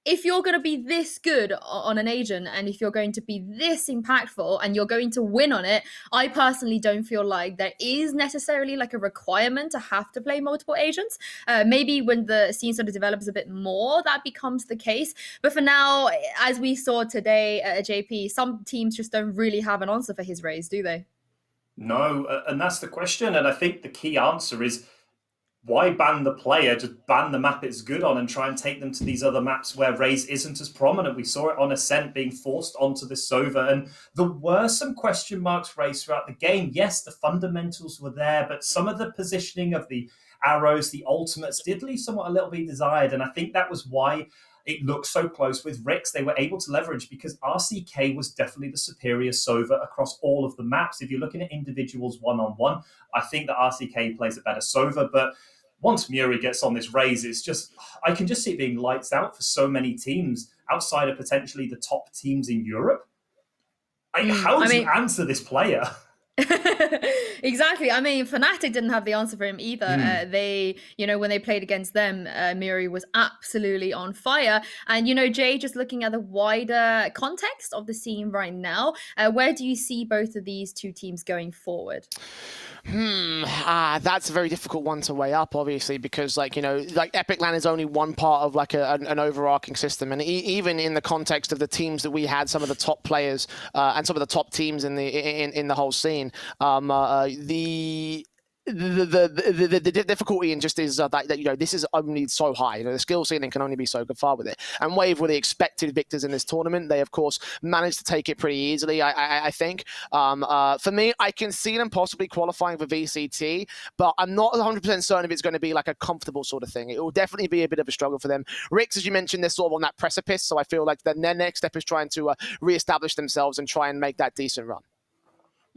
if you're going to be this good on an agent and if you're going to be this impactful and you're going to win on it, I personally don't feel like there is necessarily like a requirement to have to play multiple agents. Maybe when the scene sort of develops a bit more, that becomes the case. But for now, as we saw today at JP, some teams just don't really have an answer for his Raze, do they? No, and that's the question. And I think the key answer is, why ban the player? Just ban the map it's good on and try and take them to these other maps where Raze isn't as prominent. We saw it on Ascent being forced onto the Sova, and there were some question marks raised throughout the game. Yes, the fundamentals were there, but some of the positioning of the arrows, the ultimates, did leave somewhat a little bit desired, and I think that was why it looked so close with Rix. They were able to leverage because RCK was definitely the superior Sova across all of the maps. If you're looking at individuals one-on-one, I think that RCK plays a better Sova, but once Muri gets on this Raze, it's just, I can just see it being lights out for so many teams outside of potentially the top teams in Europe. How do you answer this player? Exactly. I mean, Fnatic didn't have the answer for him either. They, when they played against them, Muri was absolutely on fire. And, Jay, just looking at the wider context of the scene right now, where do you see both of these 2 teams going forward? That's a very difficult one to weigh up, obviously, because epic.LAN is only one part of an overarching system, and even in the context of the teams that we had, some of the top players and some of the top teams in the whole scene, the difficulty in just is that this is only so high. The skill ceiling can only be so far with it. And Wave were the expected victors in this tournament. They of course managed to take it pretty easily. I think. For me, I can see them possibly qualifying for VCT, but I'm not 100% certain if it's going to be like a comfortable sort of thing. It will definitely be a bit of a struggle for them. Rix, as you mentioned, they're sort of on that precipice, so I feel like their next step is trying to reestablish themselves and try and make that decent run.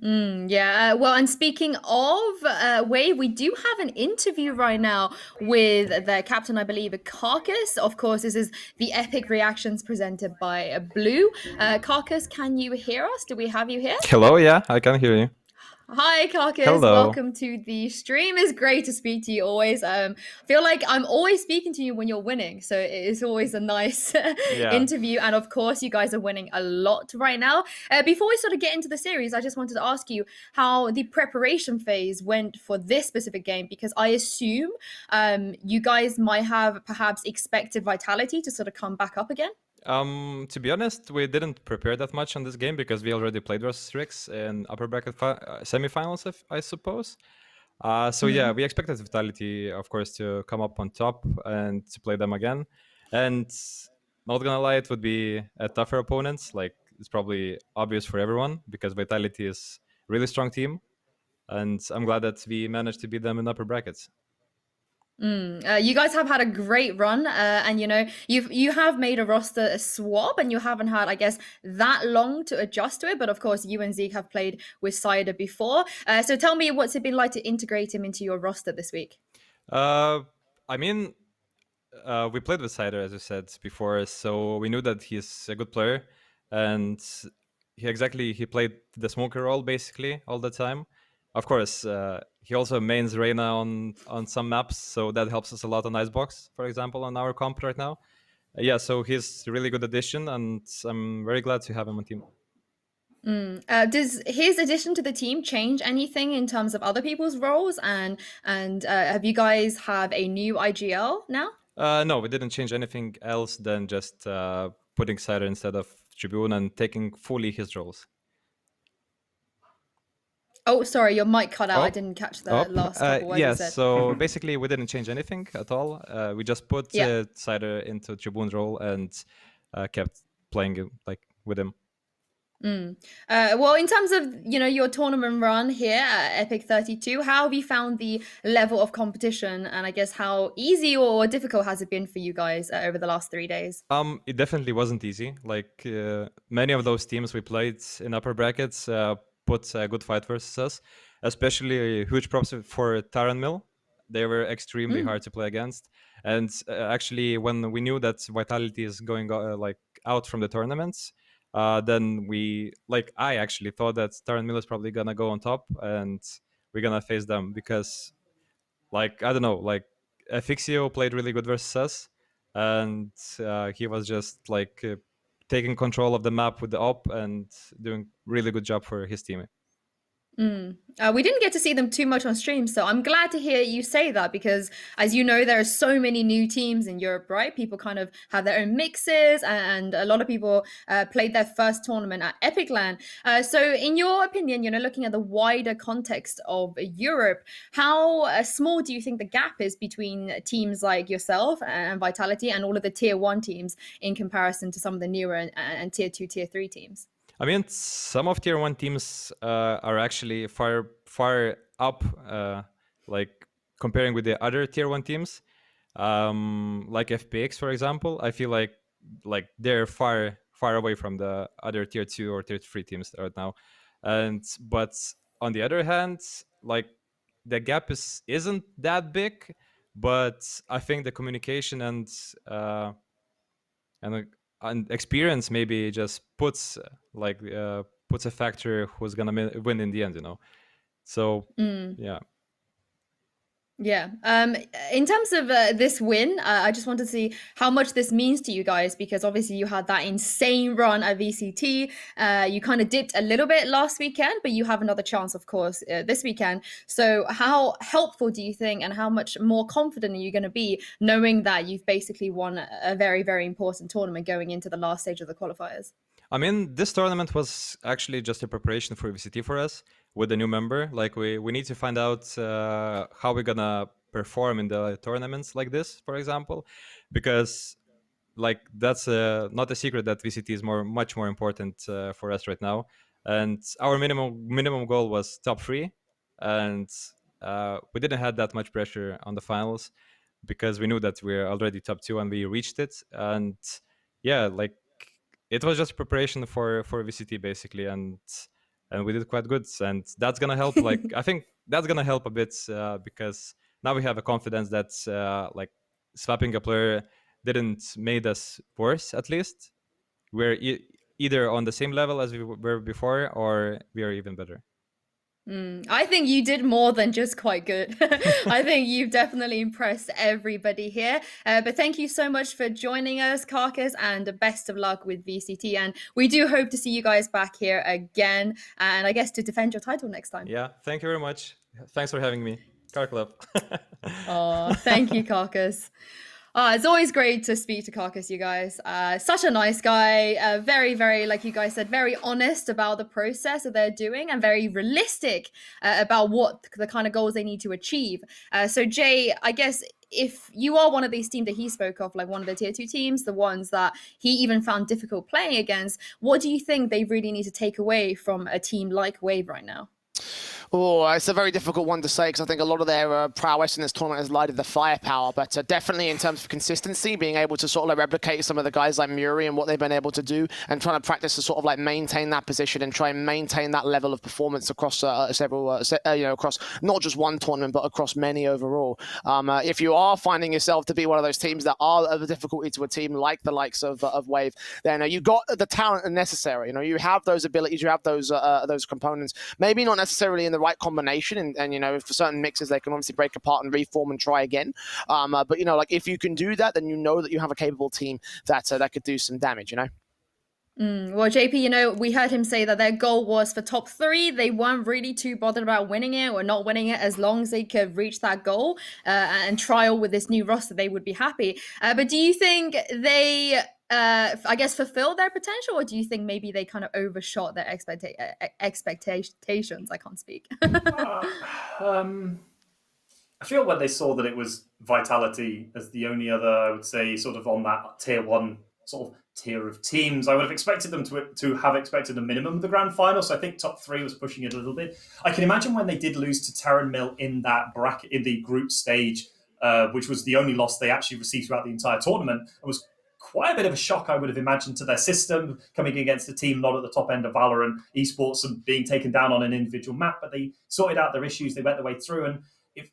Well, and speaking of Wave, we do have an interview right now with the captain, I believe, Carcass. Of course, this is the Epic Reactions presented by Blue. Carcass, can you hear us? Do we have you here? Hello, yeah, I can hear you. Hi, Carcass. Hello. Welcome to the stream. It's great to speak to you always. Feel like I'm always speaking to you when you're winning, so it's always a nice interview. And of course, you guys are winning a lot right now. Before we sort of get into the series, I just wanted to ask you how the preparation phase went for this specific game, because I assume you guys might have perhaps expected Vitality to sort of come back up again. To be honest, we didn't prepare that much on this game because we already played versus Rix in upper bracket semifinals, I suppose. Yeah, we expected Vitality, of course, to come up on top and to play them again. And not gonna lie, it would be a tougher opponent. Like it's probably obvious for everyone because Vitality is a really strong team, and I'm glad that we managed to beat them in upper brackets. You guys have had a great run, and you have made a roster swap, and you haven't had, I guess, that long to adjust to it. But of course, you and Zeke have played with Cider before. So tell me, what's it been like to integrate him into your roster this week? I mean, we played with Cider, as you said before, so we knew that he's a good player, and he played the smoker role basically all the time. Of course, he also mains Reyna on some maps, so that helps us a lot on Icebox, for example, on our comp right now. Yeah, so he's a really good addition, and I'm very glad to have him on team. Does his addition to the team change anything in terms of other people's roles? And have you guys have a new IGL now? No, we didn't change anything else than just putting Cider instead of Tribune and taking fully his roles. Oh, sorry, your mic cut out. I didn't catch the last couple words you said. So basically we didn't change anything at all. We just put Cider into Tribune's role and kept playing like with him. Well, in terms of your tournament run here at Epic32, how have you found the level of competition, and I guess how easy or difficult has it been for you guys over the last 3 days? It definitely wasn't easy. Like many of those teams we played in upper brackets put a good fight versus us. Especially huge props for Taran Mill. They were extremely hard to play against. And actually, when we knew that Vitality is going out from the tournaments, then I actually thought that Taran Mill is probably gonna go on top, and we're gonna face them because, I don't know, Afixio played really good versus us, and he was just taking control of the map with the op and doing really good job for his team. We didn't get to see them too much on stream, so I'm glad to hear you say that because, as you know, there are so many new teams in Europe, right? People kind of have their own mixes, and a lot of people played their first tournament at epic.LAN. So, in your opinion, looking at the wider context of Europe, how small do you think the gap is between teams like yourself and Vitality and all of the tier 1 teams in comparison to some of the newer and tier 2, tier 3 teams? I mean, some of tier 1 teams are actually far up, comparing with the other tier 1 teams, like FPX, for example. I feel like they're far away from the other tier 2 or tier 3 teams right now. But on the other hand, the gap isn't that big, but I think the communication and experience maybe just puts a factor who's gonna win in the end, so Yeah. In terms of this win, I just want to see how much this means to you guys, because obviously you had that insane run at VCT. You kind of dipped a little bit last weekend, but you have another chance, of course, this weekend. So how helpful do you think, and how much more confident are you going to be knowing that you've basically won a very, very important tournament going into the last stage of the qualifiers? I mean, this tournament was actually just a preparation for VCT for us with a new member. We need to find out how we're gonna perform in the tournaments like this, for example, because that's not a secret that VCT is much more important for us right now. And our minimum goal was top 3, and we didn't have that much pressure on the finals because we knew that we're already top 2 and we reached it. And yeah, it was just preparation for VCT basically, and we did quite good, and that's gonna help. I think that's gonna help a bit because now we have a confidence that swapping a player didn't made us worse. At least we're either on the same level as we were before, or we are even better. I think you did more than just quite good. I think you've definitely impressed everybody here. But thank you so much for joining us, Carcass, and best of luck with VCT. And we do hope to see you guys back here again, and I guess to defend your title next time. Yeah, thank you very much. Thanks for having me. Car Club. Oh, thank you, Carcass. It's always great to speak to Carcass, you guys. Such a nice guy. Very, very, like you guys said, very honest about the process that they're doing and very realistic about what the kind of goals they need to achieve. So, Jay, I guess if you are one of these teams that he spoke of, like one of the tier 2 teams, the ones that he even found difficult playing against, what do you think they really need to take away from a team like Wave right now? Oh, it's a very difficult one to say because I think a lot of their prowess in this tournament has lied in the firepower, but definitely in terms of consistency, being able to sort of like replicate some of the guys like Muri and what they've been able to do, and trying to practice to sort of like maintain that position and try and maintain that level of performance across several, across not just one tournament but across many overall. If you are finding yourself to be one of those teams that are of a difficulty to a team like the likes of Wave, then you've got the talent necessary. You have those abilities, you have those components. Maybe not necessarily in the right combination, and for certain mixes they can obviously break apart and reform and try again. But like if you can do that, then that you have a capable team that could do some damage. Well, JP, we heard him say that their goal was for top 3. They weren't really too bothered about winning it or not winning it as long as they could reach that goal and trial with this new roster, they would be happy. But do you think they, I guess, fulfilled their potential, or do you think maybe they kind of overshot their expectations? I can't speak. I feel when they saw that it was Vitality as the only other, I would say, sort of on that tier 1 sort of tier of teams, I would have expected them to have expected a minimum of the grand final. So I think top 3 was pushing it a little bit. I can imagine when they did lose to Terran Mill in that bracket, in the group stage, which was the only loss they actually received throughout the entire tournament, it was quite a bit of a shock, I would have imagined, to their system, coming against a team not at the top end of Valorant esports and being taken down on an individual map. But they sorted out their issues, they went their way through, and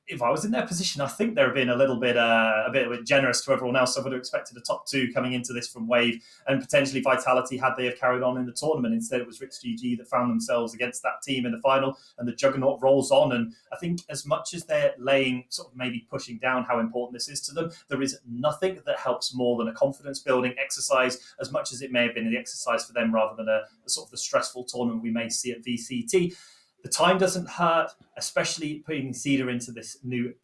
if I was in their position, I think they're being a bit generous to everyone else. I would have expected a top 2 coming into this from Wave, and potentially Vitality had they have carried on in the tournament. Instead, it was Rix GG that found themselves against that team in the final, and the juggernaut rolls on. And I think as much as they're laying, sort of maybe pushing down how important this is to them, there is nothing that helps more than a confidence building exercise, as much as it may have been the exercise for them rather than a sort of the stressful tournament we may see at VCT. The time doesn't hurt, especially putting Cedar into this new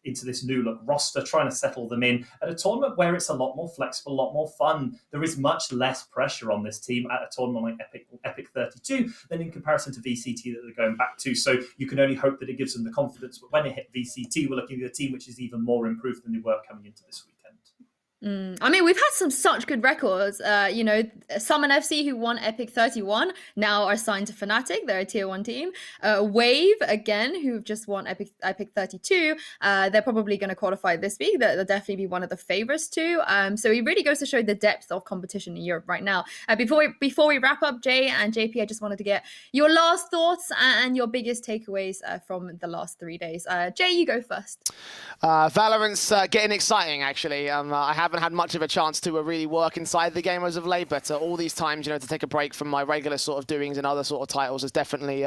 look roster, trying to settle them in at a tournament where it's a lot more flexible, a lot more fun. There is much less pressure on this team at a tournament like Epic32 than in comparison to VCT that they're going back to. So you can only hope that it gives them the confidence. But when it hit VCT, we're looking at a team which is even more improved than they were coming into this weekend. I mean, we've had such good records. Summon FC, who won Epic 31, now are signed to Fnatic. They're a tier 1 team. Wave, again, who've just won Epic 32. They're probably going to qualify this week. They'll definitely be one of the favorites too. So it really goes to show the depth of competition in Europe right now. Before we wrap up, Jay and JP, I just wanted to get your last thoughts and your biggest takeaways from the last 3 days. Jay, you go first. Valorant's getting exciting, actually. I haven't had much of a chance to really work inside the game as of late, but all these times, to take a break from my regular sort of doings and other sort of titles has definitely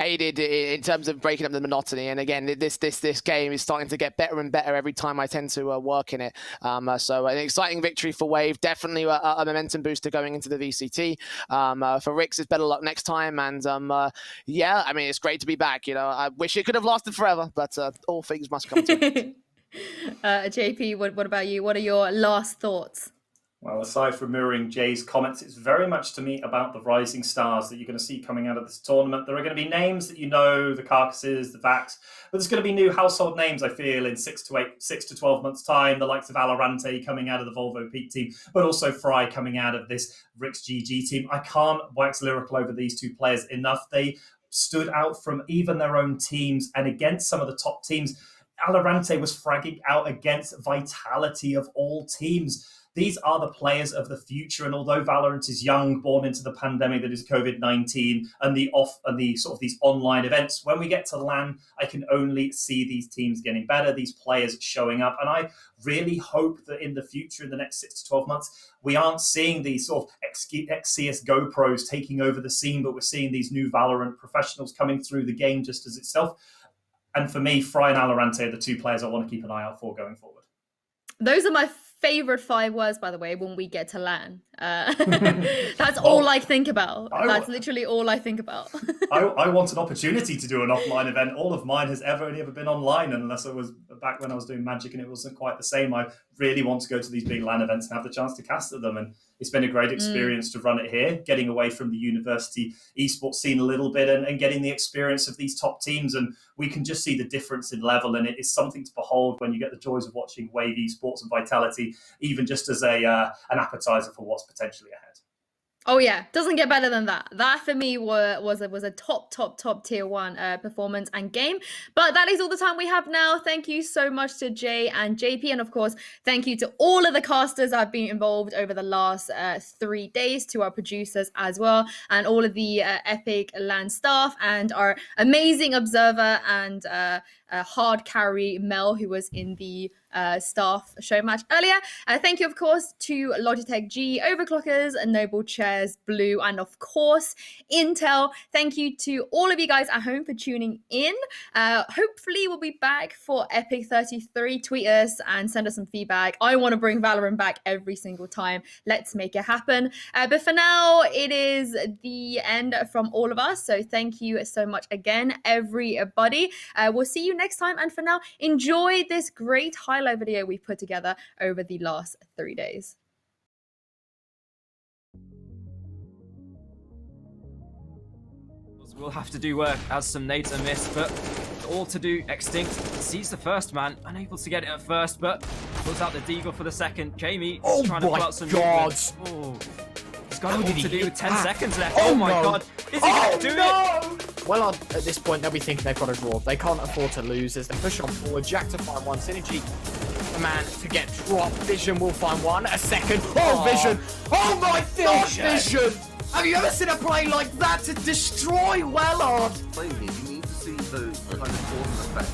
aided in terms of breaking up the monotony. And again, this game is starting to get better and better every time I tend to work in it. So an exciting victory for Wave, definitely a momentum booster going into the VCT. For Rix, it's better luck next time. And yeah, I mean, it's great to be back. I wish it could have lasted forever, but all things must come to an end. JP, what about you? What are your last thoughts? Well, aside from mirroring Jay's comments, it's very much to me about the rising stars that you're going to see coming out of this tournament. There are going to be names that the Carcasses, the Vax, but there's going to be new household names, I feel, in 6 to 12 months' time. The likes of Valorant coming out of the Volvo Peak team, but also Fry coming out of this Rix GG team. I can't wax lyrical over these 2 players enough. They stood out from even their own teams and against some of the top teams. Valorant was fragging out against Vitality of all teams. These are the players of the future, and although Valorant is young, born into the pandemic that is COVID-19 and the sort of these online events, when we get to LAN, I can only see these teams getting better, these players showing up, and I really hope that in the future, in the next 6 to 12 months, we aren't seeing these sort of ex-CSGO pros taking over the scene, but we're seeing these new Valorant professionals coming through the game just as itself. And for me, Fry and Alorante are the 2 players I want to keep an eye out for going forward. Those are my favorite 5 words, by the way, when we get to LAN. That's all I think about. That's literally all I think about. I want an opportunity to do an offline event. All of mine has only ever been online, unless it was back when I was doing Magic and it wasn't quite the same. I really want to go to these big LAN events and have the chance to cast at them. And it's been a great experience to run it here, getting away from the university esports scene a little bit and getting the experience of these top teams. And we can just see the difference in level. And it is something to behold when you get the joys of watching Wave esports and Vitality, even just as an appetizer for what's potentially ahead. Oh yeah, doesn't get better than that. That for me was a top tier 1 performance and game. But that is all the time we have now. Thank you so much to Jay and JP, and of course, thank you to all of the casters that have been involved over the last 3 days, to our producers as well, and all of the epic.LAN staff, and our amazing observer and hard carry Mel, who was in the staff show match earlier. Thank you, of course, to Logitech G, Overclockers, Noble Chairs, Blue, and of course, Intel. Thank you to all of you guys at home for tuning in. Hopefully, we'll be back for Epic33. Tweet us and send us some feedback. I want to bring Valorant back every single time. Let's make it happen. But for now, it is the end from all of us. So thank you so much again, everybody. We'll see you next time. And for now, enjoy this great highlight video we've put together over the last 3 days. We'll have to do work as some nades are missed, but all to do. Extinct sees the first man, unable to get it at first, but pulls out the deagle for the second. Jamie is trying to pull out some movement. Oh, he's got all to do with 10 seconds left. Oh my god, is he going to do it? Well, at this point, they'll be thinking they've got a draw. They can't afford to lose as they push on forward. Jack to find one. Synergy, the man to get dropped. Vision will find one. A second. Oh, Vision. Oh my god, Vision. Have you ever seen a play like that to destroy Wellard? Playing here, you need to see the kind of form effect.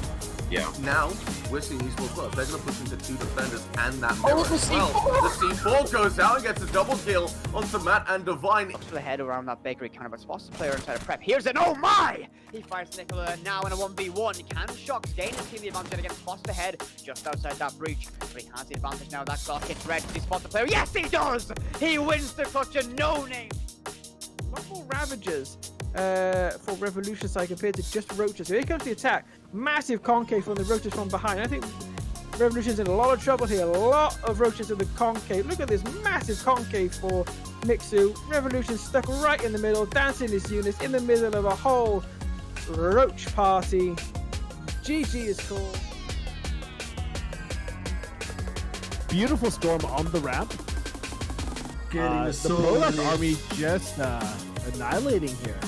Yeah. Now, we're seeing esports well. They're going to push into 2 defenders and that mirror as well. The C4 goes out and gets a double kill onto Matt and Divine. To the head around that bakery kind of a spots the player inside of prep. Here's an oh my! He fires Nicola now in a 1v1. Can Shocks gain and see the advantage against Foster head just outside that breach. But he has the advantage now. That clock hits red. Does he spot the player? Yes, he does! He wins the clutch and no name. Much more Ravagers for Revolution side compared to just Roaches. So here comes the attack. Massive concave from the Roaches from behind. I think Revolution's in a lot of trouble here. A lot of Roaches in the concave. Look at this massive concave for Mixu. Revolution stuck right in the middle, dancing his units in the middle of a whole Roach party. GG is called. Beautiful Storm on the ramp. The Prolapse army just annihilating here.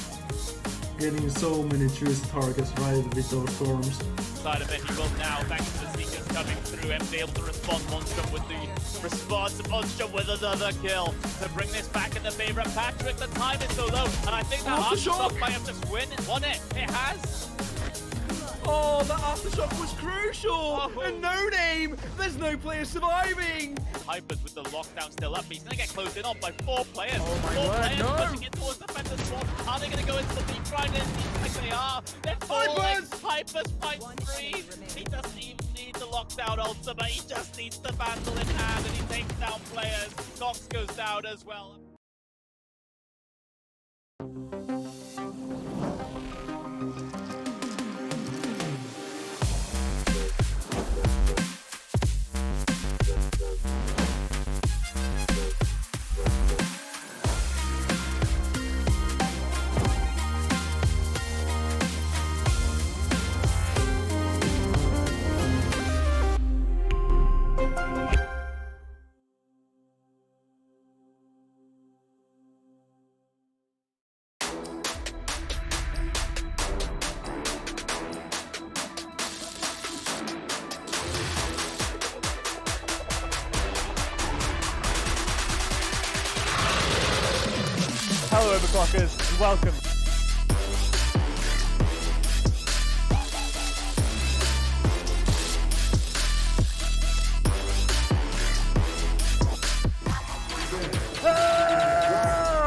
Getting so many choose targets right with those storms. Side of it, he will now, thanks to the Seekers coming through, and be able to respond. Monstrum with the response, Monstrum with another kill to bring this back in the favor of Patrick. The time is so low, and I think that Aftershock might have just won it. It has. Oh, that Aftershock was crucial! And no name! There's no player surviving! Hypers with the lockdown still up. He's going to get closed in on by 4 players. Oh my 4 word, players no! pushing in towards the defender's spawn. Are they going to go into the deep trying to like they are? They're falling. Hypers fight free. He doesn't even need the lockdown ultimate. He just needs the battle in hand, and he takes down players. Cox goes down as well. Hello, Overclockers, and welcome.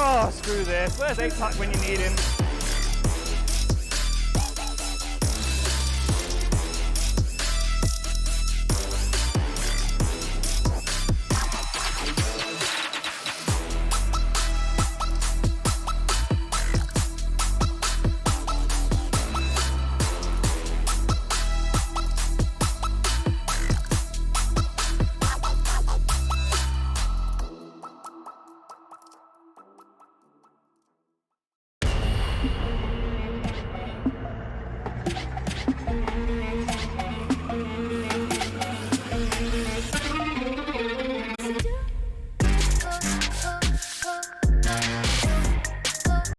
Oh, screw this. Where's A-Tuck when you need him?